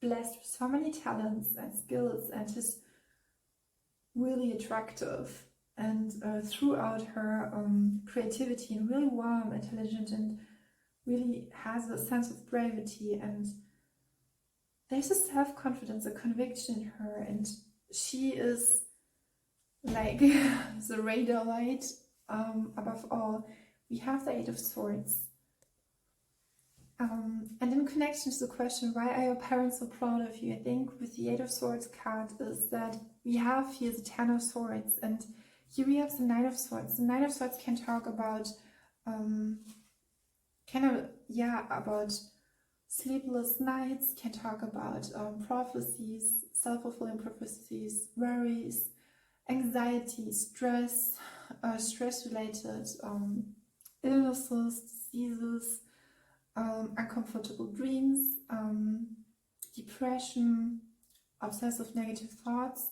blessed with so many talents and skills, and is really attractive, and throughout her creativity, and really warm, intelligent, and really has a sense of bravery, and there's a self-confidence, a conviction in her, and she is like the radar light. Above all, we have the Eight of Swords. And in connection to the question, why are your parents so proud of you? I think with the Eight of Swords card is that we have here the Ten of Swords, and here we have the Nine of Swords. The Nine of Swords can talk about, about sleepless nights, can talk about prophecies, self-fulfilling prophecies, worries, anxiety, stress, stress-related illnesses, diseases, uncomfortable dreams, depression, obsessive negative thoughts.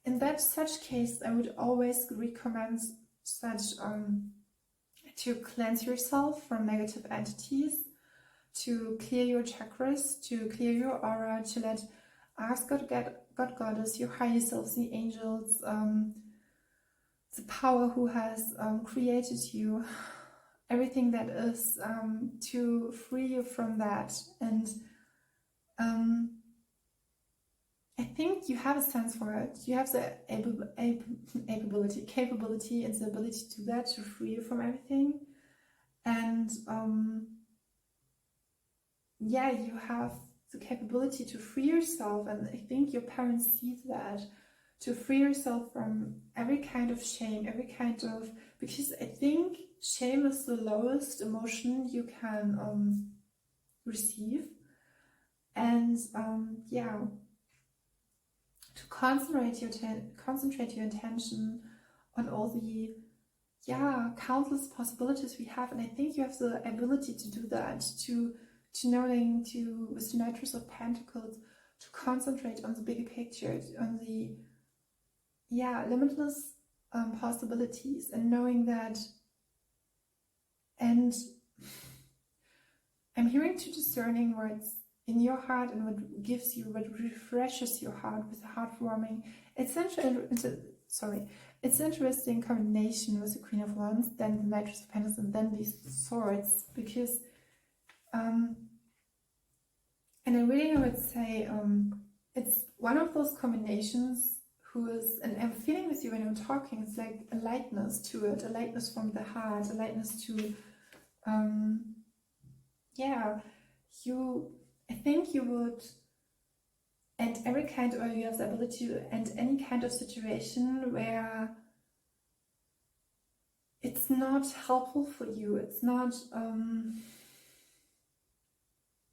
In such case, I would always recommend to cleanse yourself from negative entities, to clear your chakras, to clear your aura, to ask God, Goddess, your higher selves, the angels, the power who has created you, everything that is, to free you from that. And I think you have a sense for it. You have the capability and the ability to do that, to free you from everything. And you have the capability to free yourself, and I think your parents see that, to free yourself from every kind of shame, because I think shame is the lowest emotion you can receive. And to concentrate your attention on all the countless possibilities we have. And I think you have the ability to do that, to knowing, with the Knights of Pentacles, to concentrate on the bigger picture, on the limitless possibilities, and knowing that. And I'm hearing to discerning words in your heart, and what refreshes your heart with a heartwarming. It's interesting combination with the Queen of Wands, then the Knight of Pentacles, and then these swords, because and I really would say it's one of those combinations and I'm feeling with you when I'm talking, it's like a lightness to it, a lightness from the heart, a lightness to I think you would end every kind, or you have the ability to end any kind of situation where it's not helpful for you, it's not,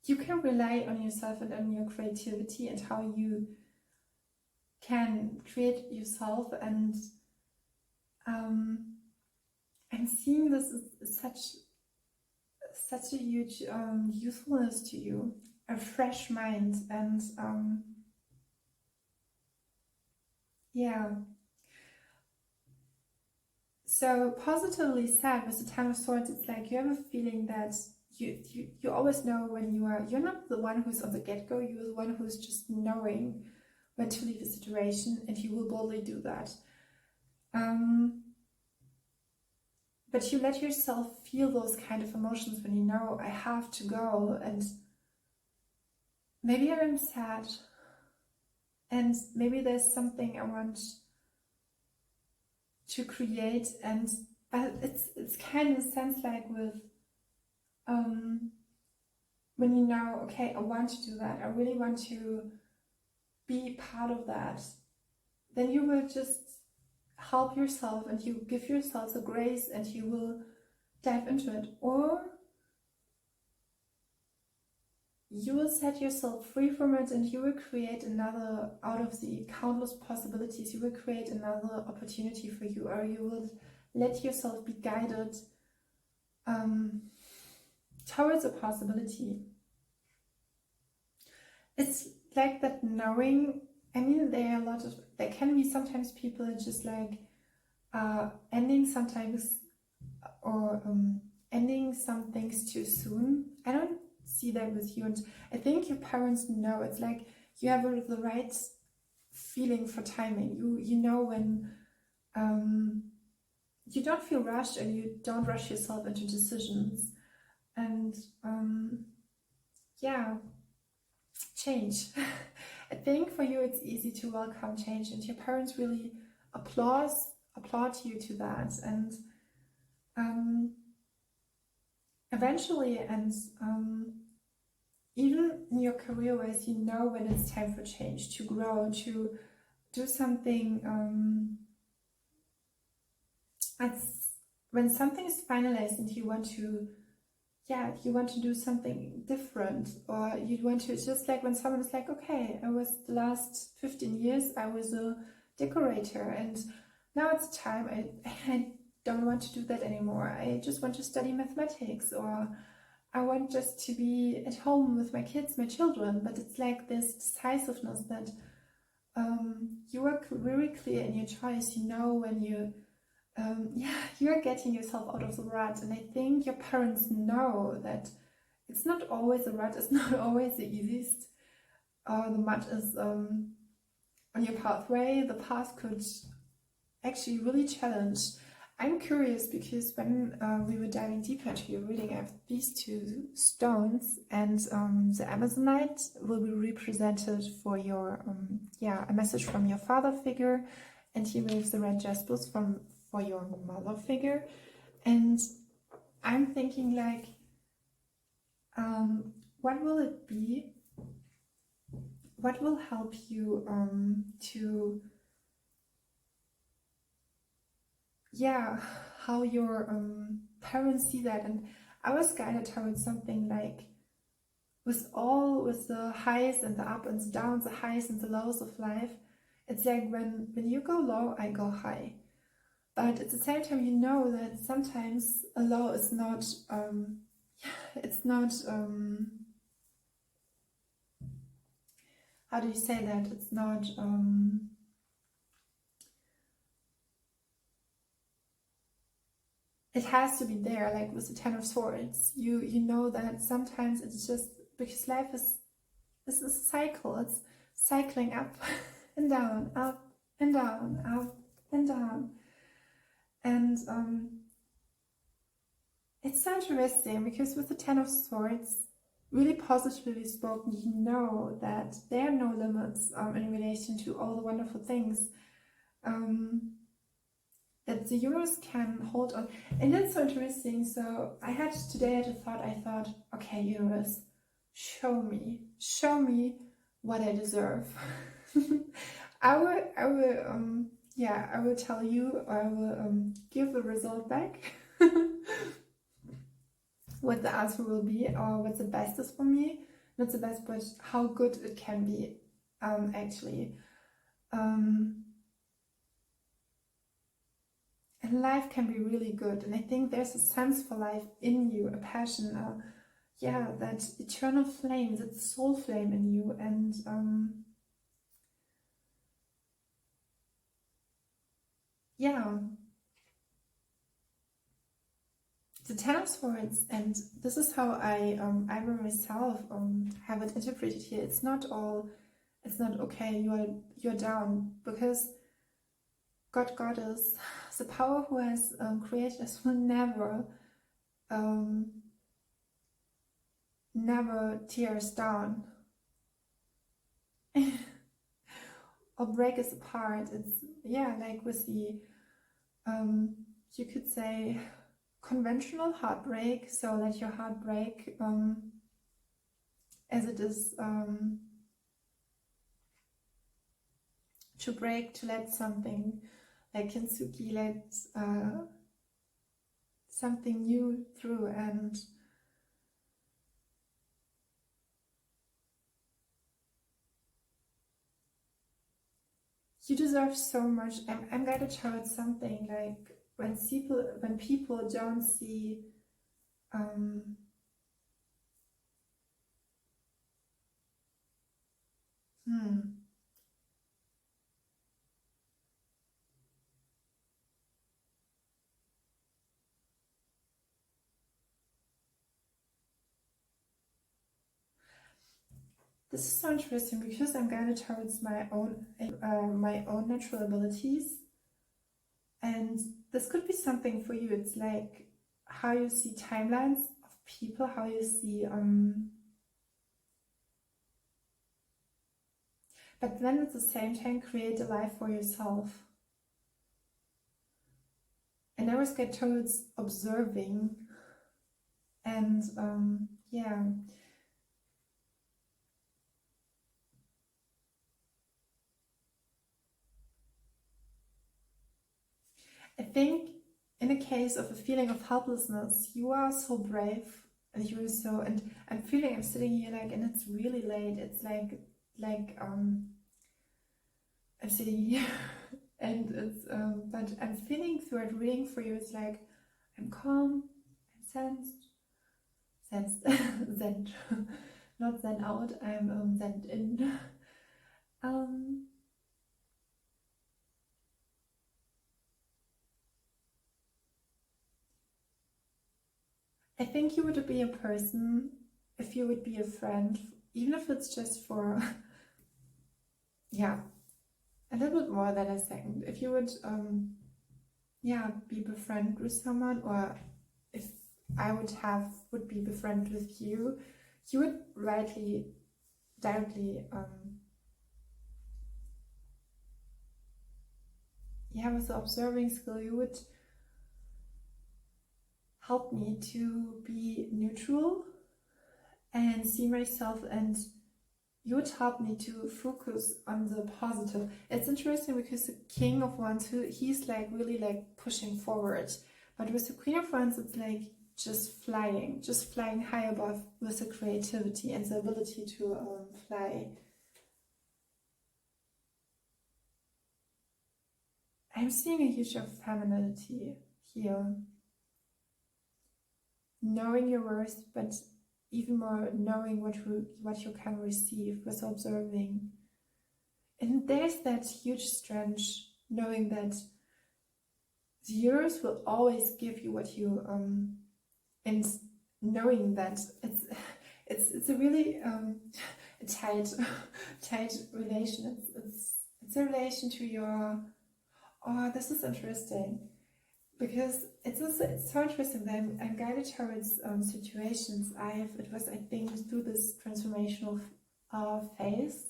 you can rely on yourself and on your creativity and how you can create yourself, and I'm seeing this as such a huge usefulness to you, a fresh mind, and so positively said, with the Ten of Swords, it's like you have a feeling that you always know when you're not the one who's on the get-go, you're the one who's just knowing when to leave a situation, and you will boldly do that. But you let yourself feel those kind of emotions when you know, I have to go, and maybe I'm sad, and maybe there's something I want to create, but it's kind of a sense like with when you know, okay, I want to do that, I really want to be part of that, then you will just help yourself, and you give yourself the grace, and you will dive into it, or you will set yourself free from it, and you will create another, out of the countless possibilities, you will create another opportunity for you, or you will let yourself be guided towards a possibility. It's like that knowing, I mean, there can be sometimes people just like ending sometimes, or ending some things too soon. I don't see that with you, and I think your parents know. It's like you have the right feeling for timing. You know when you don't feel rushed, and you don't rush yourself into decisions, and change. I think for you it's easy to welcome change, and your parents really applaud you to that, and eventually, and your career-wise, you know when it's time for change, to grow, to do something. When something is finalized and you want to, you want to do something different, or you want to, it's just like when someone is like, okay, I was the last 15 years, I was a decorator, and now it's time, I don't want to do that anymore. I just want to study mathematics, or I want just to be at home with my kids, my children. But it's like this decisiveness that you are very clear in your choice. You know when you you're getting yourself out of the rut. And I think your parents know that it's not always a rut, it's not always the easiest. The mud is on your pathway. The path could actually really challenge. I'm curious because when we were diving deeper into your reading, I have these two stones, and the Amazonite will be represented for your a message from your father figure, and here we have the red jaspers for your mother figure. And I'm thinking like, what will it be? What will help you to how your parents see that? And I was guided towards something like, with the highs and the ups and the downs, the highs and the lows of life, it's like when you go low, I go high. But at the same time, you know that sometimes a low is not it's not how do you say that? It's not it has to be there, like with the Ten of Swords. You know that sometimes it's just because life is a cycle. It's cycling up and down, up and down, up and down. And it's so interesting because with the Ten of Swords, really positively spoken, you know that there are no limits in relation to all the wonderful things that the universe can hold on. And that's so interesting. So I had a thought, okay, universe, show me what I deserve. I will tell you, I will give the result back. What the answer will be, or what the best is for me. Not the best, but how good it can be, actually. And life can be really good. And I think there's a sense for life in you, a passion, that eternal flame, that soul flame in you. And the Ten of Swords, and this is how I myself have it interpreted here. It's not okay, you're down, because Goddess, the power who has created us, will never tear us down or break us apart. It's like with the you could say conventional heartbreak, so let your heart break as it is to break, to let something like Kintsugi, let something new through. And you deserve so much. I'm guided towards something like when people don't see This is so interesting because I'm guided towards my own natural abilities, and this could be something for you. It's like how you see timelines of people, how you see but then at the same time create a life for yourself. And I always get towards observing, and I think in a case of a feeling of helplessness, you are so brave, and you are so, and I'm sitting here like, and it's really late, it's like I'm sitting here and it's but I'm feeling through it, reading for you, it's like I'm calm, I'm sensed zen, not zen out, I'm zen in. I think you would be a person, if you would be a friend, even if it's just for, yeah, a little bit more than a second. If you would, yeah, be befriended with someone, or if I would be befriended with you, you would directly, yeah, with the observing skill, you would help me to be neutral and see myself, and you would help me to focus on the positive. It's interesting because the King of Wands, he's like really like pushing forward, but with the Queen of Wands, it's like just flying high above with the creativity and the ability to fly. I'm seeing a huge of femininity here. Knowing your worth, but even more knowing what you can receive with observing. And there's that huge strength knowing that the universe will always give you what you and knowing that it's a really a tight relation. It's a relation to your, oh, this is interesting. Because it's so interesting that I'm guided towards situations. It was, I think, through this transformational phase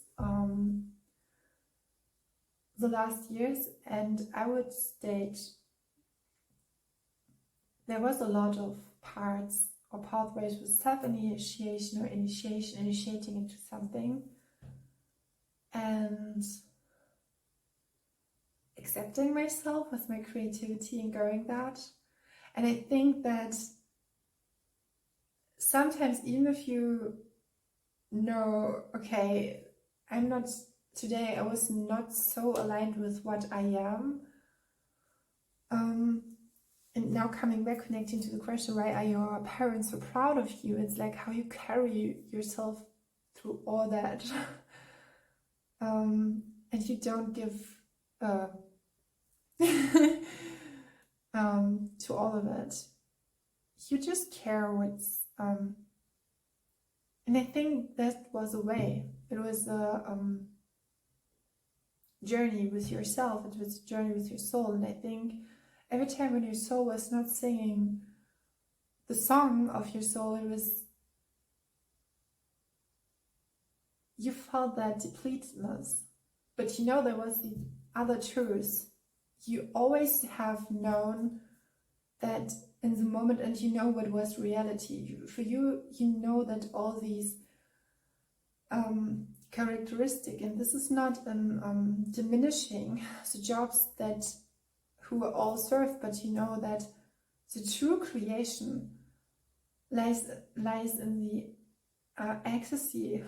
the last years, and I would state there was a lot of parts or pathways with self-initiation or initiating into something, and accepting myself with my creativity and going that. And I think that sometimes, even if you know, okay, I'm not, today I was not so aligned with what I am, and now coming back, connecting to the question, why are your parents so proud of you? It's like how you carry yourself through all that. And you don't give to all of it. You just care what's and I think that was a way. It was a journey with yourself. It was a journey with your soul. And I think every time when your soul was not singing the song of your soul, it was, you felt that depletedness. But you know, there was the other truth. You always have known that in the moment, and you know what was reality. For you, you know that all these characteristic, and this is not diminishing the jobs that who are all served, but you know that the true creation lies in the ecstasy,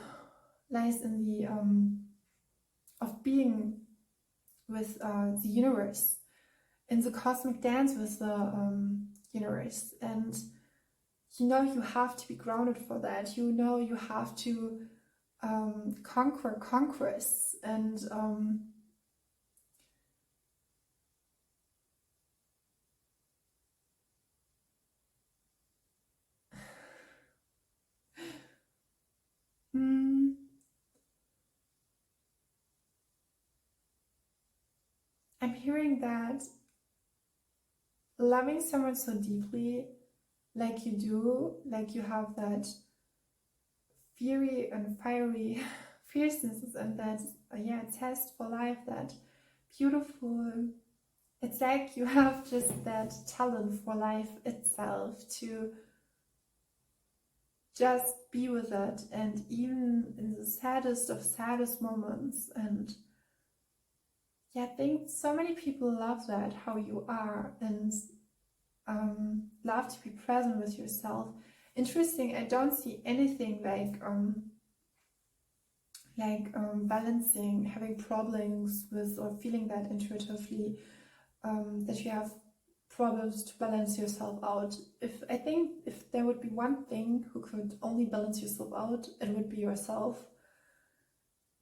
lies in the of being with the universe, in the cosmic dance with the universe. And you know you have to be grounded for that. You know you have to conquer conquests, and I'm hearing that loving someone so deeply, like you do, like you have that fiery and fiery fierceness, and that test for life, that beautiful, it's like you have just that talent for life itself to just be with it, and even in the saddest of saddest moments, and yeah, I think so many people love that, how you are, and love to be present with yourself. Interesting, I don't see anything balancing, having problems with, or feeling that intuitively, that you have problems to balance yourself out. I think if there would be one thing who could only balance yourself out, it would be yourself.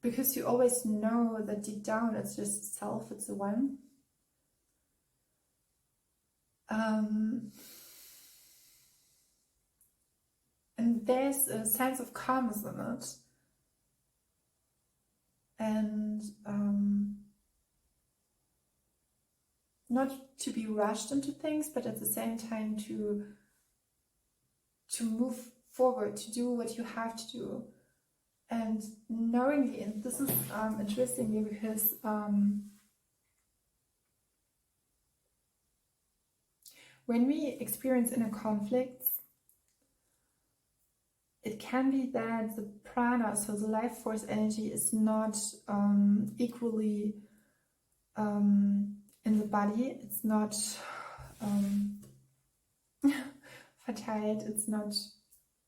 Because you always know that deep down it's just self, it's the one. And there's a sense of calmness in it. And not to be rushed into things, but at the same time to move forward, to do what you have to do. And knowingly, and this is interesting because when we experience inner conflicts, it can be that the prana, so the life force energy, is not equally in the body. It's not verteilt, it's not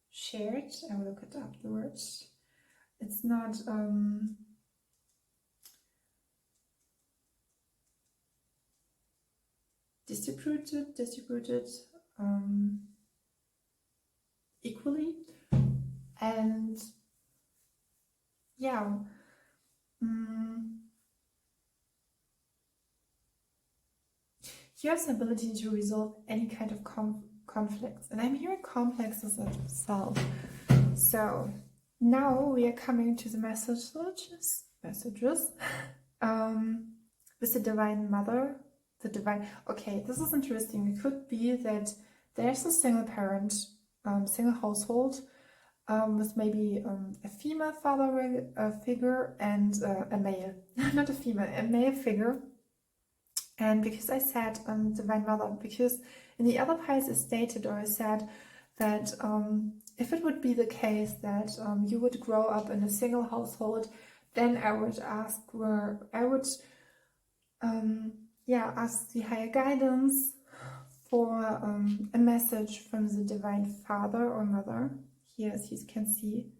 shared. I will look it up, the words. It's not distributed equally. And yeah, you have the ability to resolve any kind of conflicts, and I'm hearing complexes of self. So now we are coming to the messages with the Divine Mother, the Divine. Okay, this is interesting. It could be that there's a single parent, single household, with maybe a female father figure and a male, not a female, a male figure. And because I said Divine Mother, because in the other piles I stated, or I said that if it would be the case that you would grow up in a single household, then I would ask ask the higher guidance for a message from the Divine Father or Mother. Here, as you can see.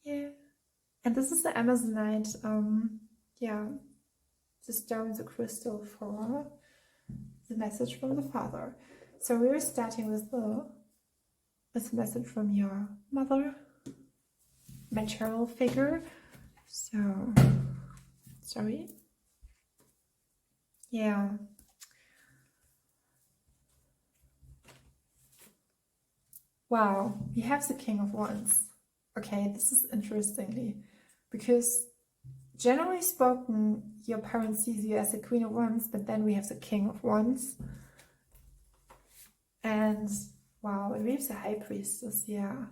Yeah. And this is the Amazonite, the stone, the crystal for the message from the Father. So we're starting with the message from your mother, maternal figure. So, sorry. Yeah. Wow, we have the King of Wands. Okay, this is interestingly, because generally spoken, your parents sees you as the Queen of Wands, but then we have the King of Wands. And wow, and we have the High Priestess, yeah.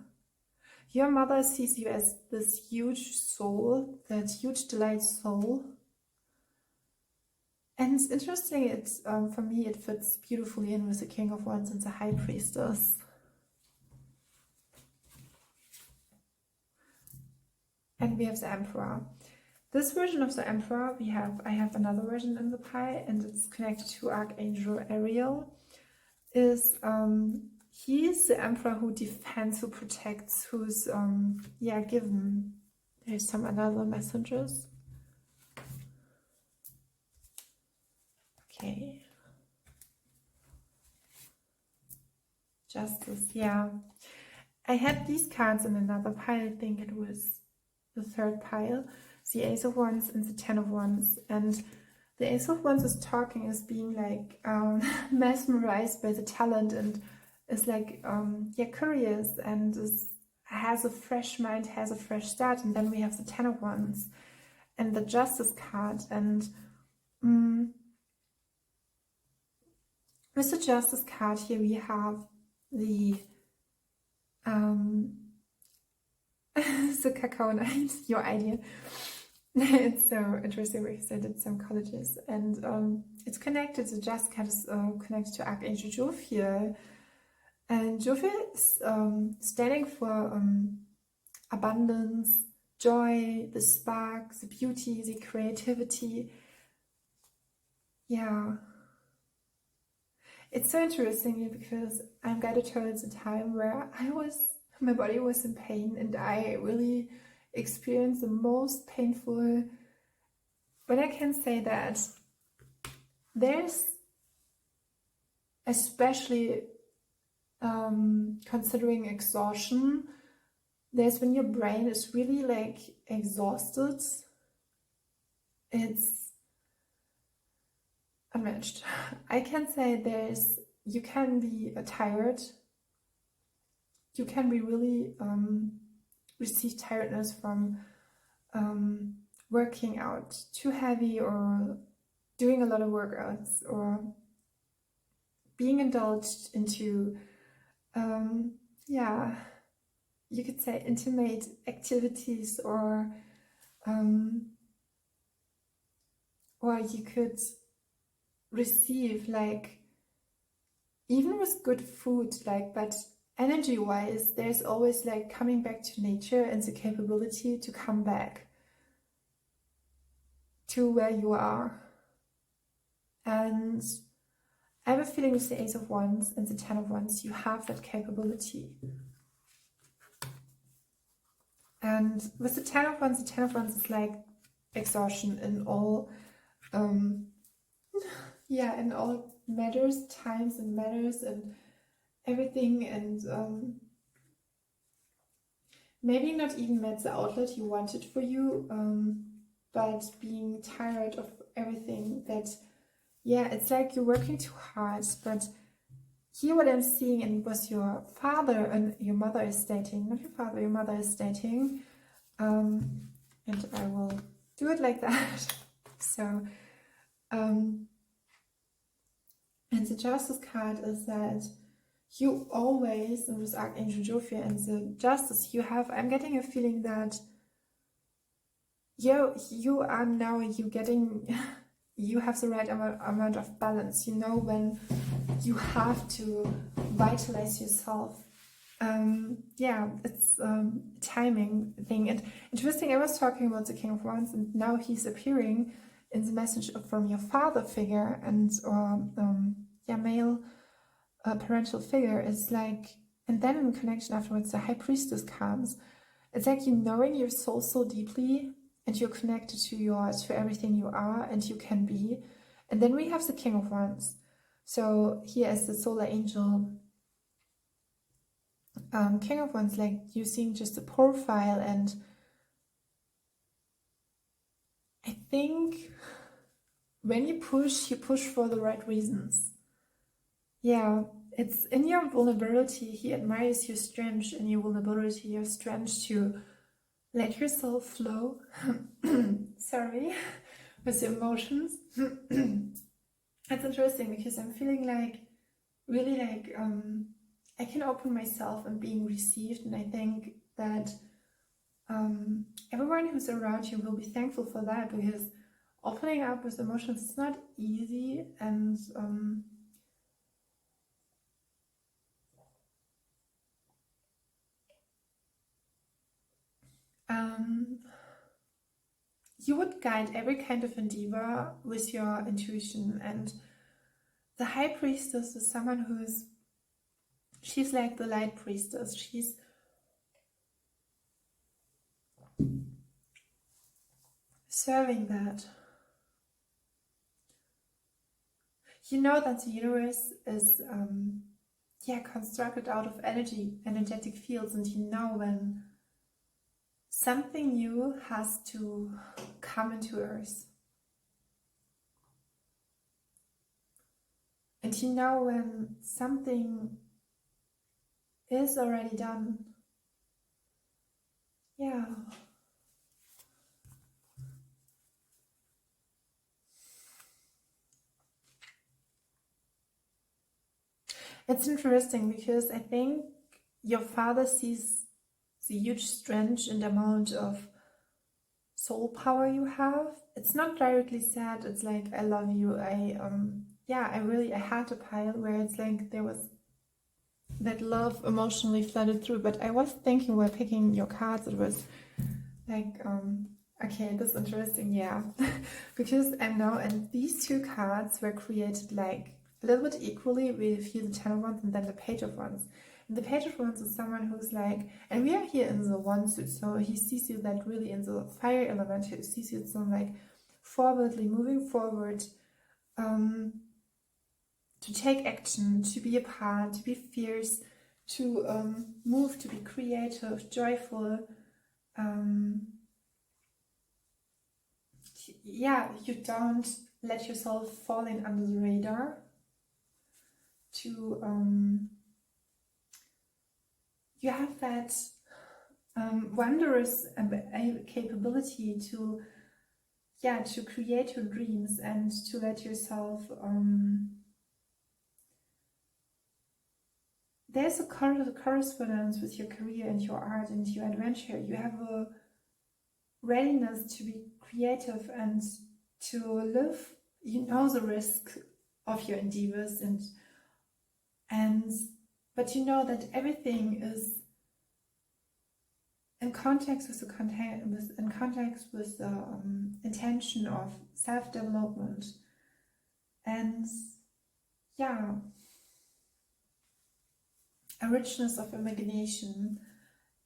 Your mother sees you as this huge soul, that huge delight soul. And it's interesting, it's for me, it fits beautifully in with the King of Wands and the High Priestess. And we have the Emperor. This version of the Emperor, I have another version in the pie, and it's connected to Archangel Ariel. He is the Emperor who defends, who protects, who's given. There's some other messages. Okay. Justice, yeah. I had these cards in another pile. I think it was the third pile. The Ace of Wands and the Ten of Wands. And the Ace of Wands is talking as being like mesmerized by the talent, and is like curious, and has a fresh mind, has a fresh start. And then we have the Ten of Wands and the Justice card. And with the Justice card here we have the the cacao night, your idea. It's so interesting because I did some colleges, and it's connected. The Justice card is connected to Archangel Jophiel, And Jupiter is standing for abundance, joy, the spark, the beauty, the creativity. Yeah. It's so interesting because I'm guided towards a time where my body was in pain, and I really experienced the most painful, but I can say that there's, especially considering exhaustion, there's when your brain is really like exhausted, it's unmatched. I can say you can be tired, you can be really receive tiredness from working out too heavy or doing a lot of workouts or being indulged into yeah, you could say intimate activities, or you could receive, like, even with good food, like, but energy wise there's always like coming back to nature and the capability to come back to where you are. And I have a feeling with the Ace of Wands and the Ten of Wands you have that capability. And with the Ten of Wands is like exhaustion in all in all matters, times and matters and everything, and maybe not even met the outlet you wanted for you, but being tired of everything. That, yeah, it's like you're working too hard. But here what I'm seeing, and was your father and your mother is stating, not your father, your mother is stating, and I will do it like that. So and the Justice card is that you always, and with Archangel Jophiel and the Justice you have, I'm getting a feeling that you are now, you have the right amount of balance. You know when you have to vitalize yourself. It's timing thing. And interesting, I was talking about the King of Wands, and now he's appearing in the message from your father figure, and male parental figure is like, and then in connection afterwards the High Priestess comes. It's like you knowing your soul so deeply, and you're connected to everything you are and you can be. And then we have the King of Wands. So here is the solar angel. King of Wands, like you seeing just a profile, and I think when you push for the right reasons. Yeah, it's in your vulnerability. He admires your strength in your vulnerability, your strength to let yourself flow. Sorry, with your emotions. It's interesting because I'm feeling like, really like, I can open myself and being received, and I think that everyone who's around you will be thankful for that, because opening up with emotions is not easy, and you would guide every kind of endeavor with your intuition. And the High Priestess is someone she's like the light priestess. She's serving that. You know that the universe is constructed out of energetic fields, and you know when something new has to come into Earth. And you know when something is already done. Yeah. It's interesting because I think your father sees the huge strength and amount of soul power you have. It's not directly said, it's like, I love you, I had a pile where it's like there was that love emotionally flooded through. But I was thinking while picking your cards, it was like, okay, this is interesting, yeah. Because I know, and these two cards were created like a little bit equally with here the Ten of Wands and then the Page of Wands. And the Page of Wands is someone who's like, and we are here in the one suit, so he sees you like really in the fire element, he sees you some like forwardly, moving forward, to take action, to be a part, to be fierce, to move, to be creative, joyful. Yeah, you don't let yourself fall in under the radar. To you have that wondrous capability to create your dreams and to let yourself there's a correspondence with your career and your art and your adventure. You have a readiness to be creative and to live, you know, the risk of your endeavors, but you know that everything is in context with the intention of self-development. And yeah, a richness of imagination.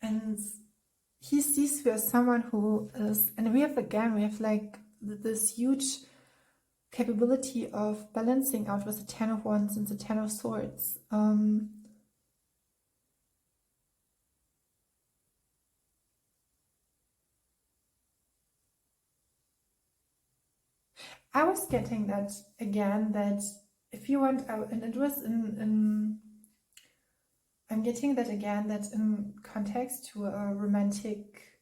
And he sees you as someone who is, and we have like this huge capability of balancing out with the Ten of Wands and the Ten of Swords. I was getting that again, that if you want, and it was I'm getting that again, that in context to a romantic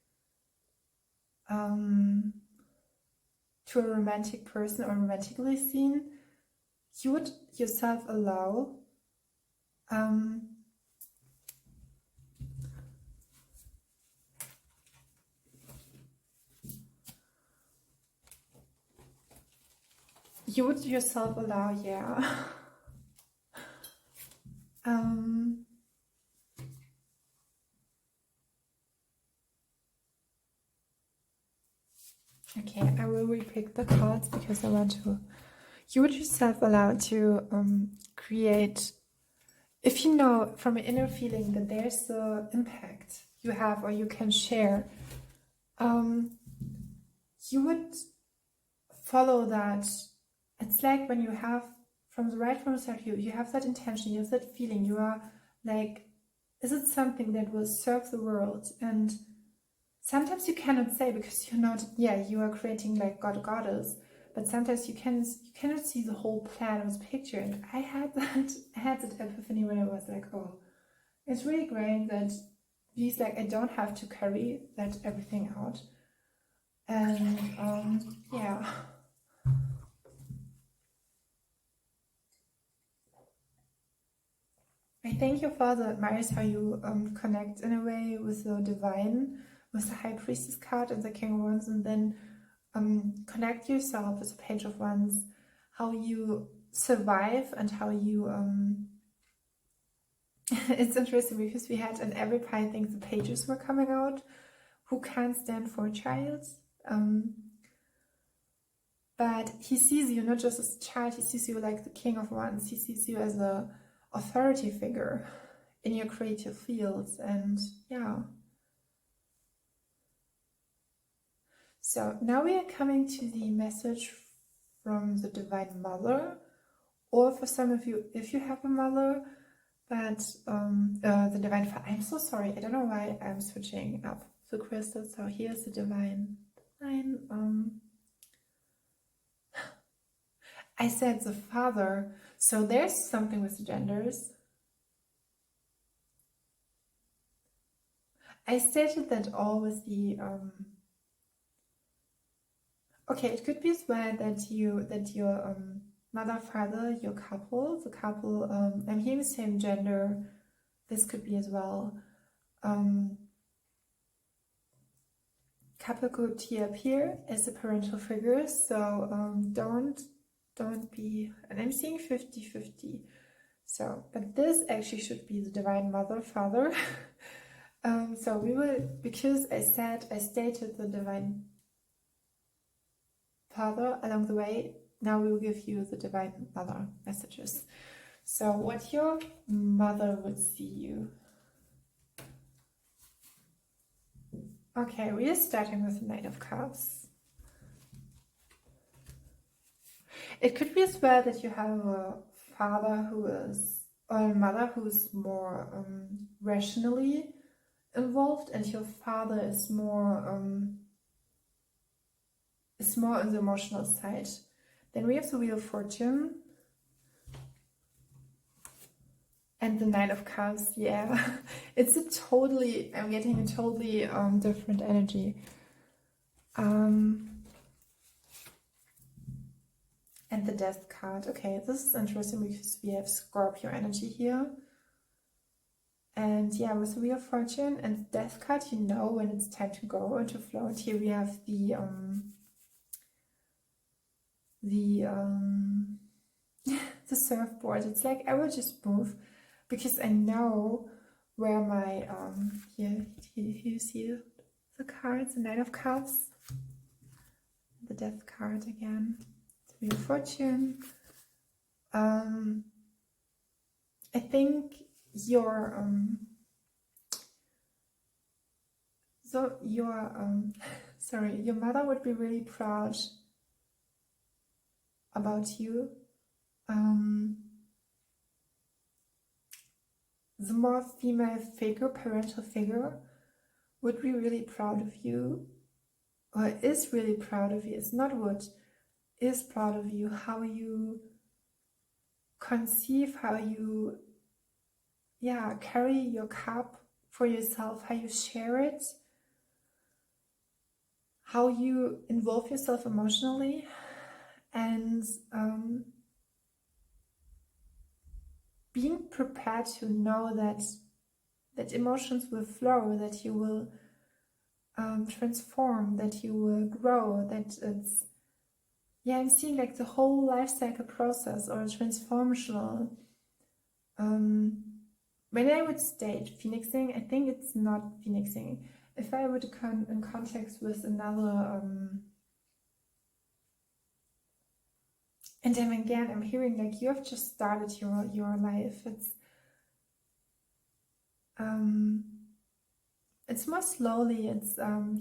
person or romantically seen, you would yourself allow yeah. Okay, I will repick the cards because I want to. You would yourself allow to create, if you know from an inner feeling that there's an impact you have or you can share, you would follow that. It's like when you have from the start, you have that intention, you have that feeling, you are like, is it something that will serve the world? And sometimes you cannot say because you're not, you are creating like God or goddess, but sometimes you cannot see the whole plan of the picture. And I had that epiphany when I was like, oh, it's really great that these, like, I don't have to carry that everything out. And yeah. I think your father admires how you connect in a way with the divine, with the High Priestess card and the King of Wands, and then connect yourself with the Page of Wands, how you survive and how you it's interesting because we had in every pie, I think the pages were coming out who can't stand for a child, but he sees you not just as a child, he sees you like the King of Wands, he sees you as a authority figure in your creative fields. And yeah, so now we are coming to the message from the Divine Mother, or for some of you, if you have a mother, but the Divine Father. I'm so sorry, I don't know why I'm switching up the crystals. So here's the Divine. I said the Father, so there's something with the genders. I stated that all with the okay, it could be as well that your mother, father, your couple, the couple, I'm hearing the same gender. This could be as well. Couple could appear as the parental figures, so don't be, and I'm seeing 50-50. So, but this actually should be the Divine Mother, Father. So we will, because I stated the Divine Father along the way, now we will give you the Divine Mother messages. So what your mother would see you. Okay, we are starting with the Knight of Cups. It could be as well that you have a father who is, or a mother who is more rationally involved, and your father is more on the emotional side. Then we have the Wheel of Fortune and the Nine of Cups. Yeah, it's a totally, I'm getting a totally different energy. And the Death card. Okay, this is interesting because we have Scorpio energy here. And yeah, with the Wheel of Fortune and the Death card, you know when it's time to go and to float. Here we have the the surfboard. It's like I will just move because I know where my here you see the cards, the Nine of Cups, the Death card again, the Wheel of Fortune. I think your sorry, your mother would be really proud about you. The more female figure, parental figure, would be really proud of you, or is really proud of you. It's not would, is proud of you, how you conceive, how you carry your cup for yourself, how you share it, how you involve yourself emotionally, and being prepared to know that emotions will flow, that you will transform, that you will grow, that it's, I'm seeing like the whole life cycle process or transformational. When I would state phoenixing, I think it's not phoenixing. If I would come in context with another, and then again, I'm hearing like you have just started your life. It's more slowly. It's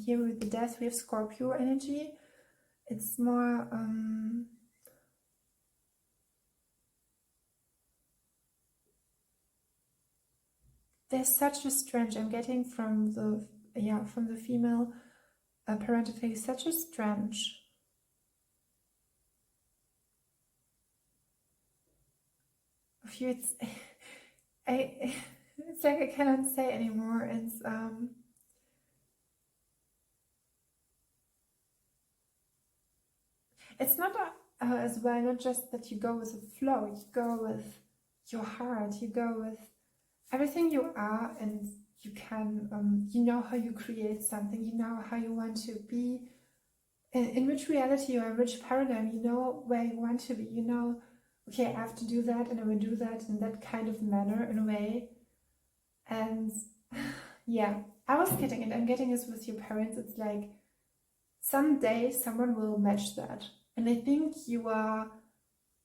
here with the Death, we have Scorpio energy. It's more there's such a strange, I'm getting from the female parental figure, such a strange of you. It's like I cannot say anymore. It's not as well, not just that you go with the flow, you go with your heart, you go with everything you are, and you can, you know how you create something, you know how you want to be, in which reality or in which paradigm, you know where you want to be, you know, okay, I have to do that and I will do that in that kind of manner, in a way. And yeah, I was getting it, I'm getting this with your parents. It's like someday someone will match that. And I think you are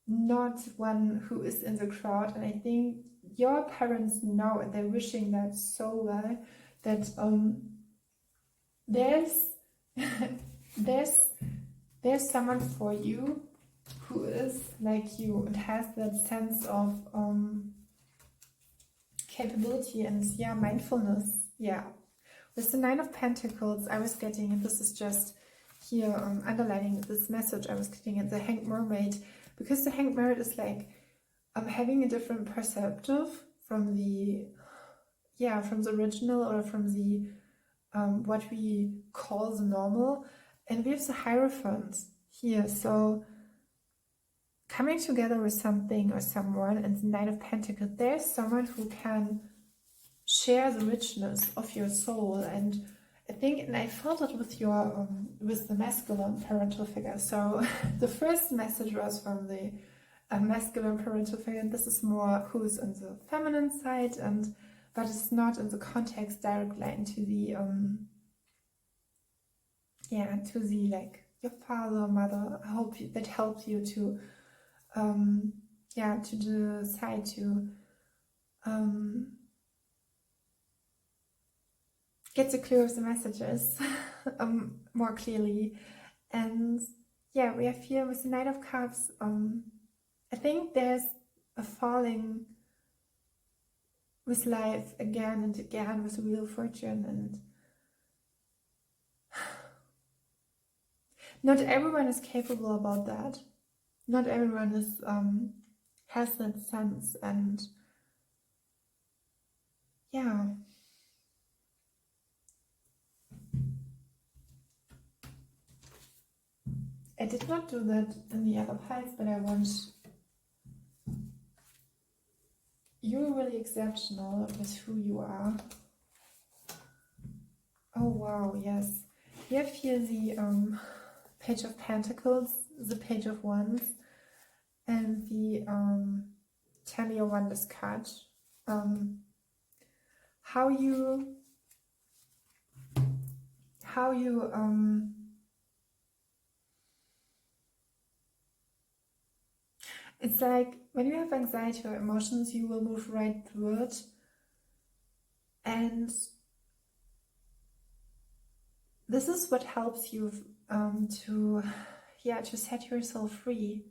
not one who is in the crowd, and I think your parents know, and they're wishing that so well, that there's someone for you who is like you and has that sense of capability and mindfulness. With the Nine of Pentacles, I was getting, and this is just here underlining this message, I was getting at the Hanged Mermaid, because the Hanged Mermaid is like having a different perspective from the original, or from the what we call the normal. And we have the Hierophant here, so coming together with something or someone. And the Knight of Pentacles, there's someone who can share the richness of your soul. And I think, and I felt it with your with the masculine parental figure. So the first message was from the a masculine parental figure, and this is more who's on the feminine side, and but it's not in the context directly into the to the like your father or mother. I hope that helps you to to decide to get the clue of the messages more clearly. And yeah, we have here with the Knight of Cups. I think there's a falling with life again and again with the Wheel of Fortune, and not everyone is capable about that. Not everyone is has that sense, and yeah. I did not do that in the other piles, but I want you're really exceptional with who you are. Oh wow, yes. We have here the Page of Pentacles, the Page of Wands, and the 10 of Wonders card. How you it's like when you have anxiety or emotions, you will move right through it, and this is what helps you to set yourself free.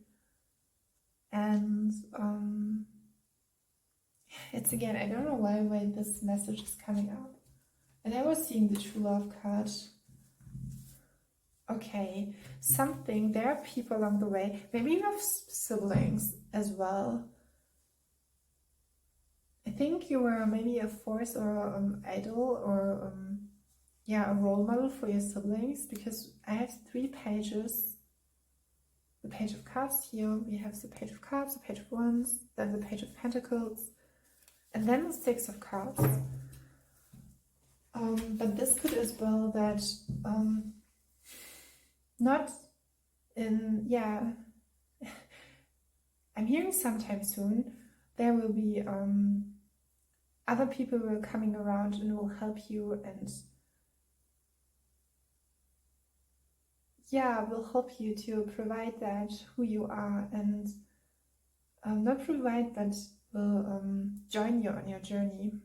And it's again, I don't know why this message is coming up, and I was seeing the True Love card. Okay, there are people along the way. Maybe you have siblings as well. I think you were maybe a force or idol or a role model for your siblings, because I have 3 pages. The Page of Cups here, we have the Page of Cups, the Page of Wands, then the Page of Pentacles, and then the 6 of Cups. But this could as well that not in, I'm hearing sometime soon there will be other people who are coming around and will help you, and will help you to provide that who you are, and not provide, but will join you on your journey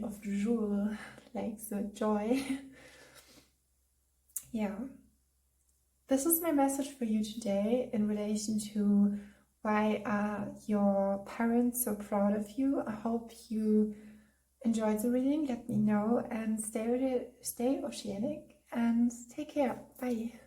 of jour, like the joy. Yeah, this is my message for you today in relation to why are your parents so proud of you. I hope you enjoyed the reading. Let me know, and stay oceanic and take care. Bye.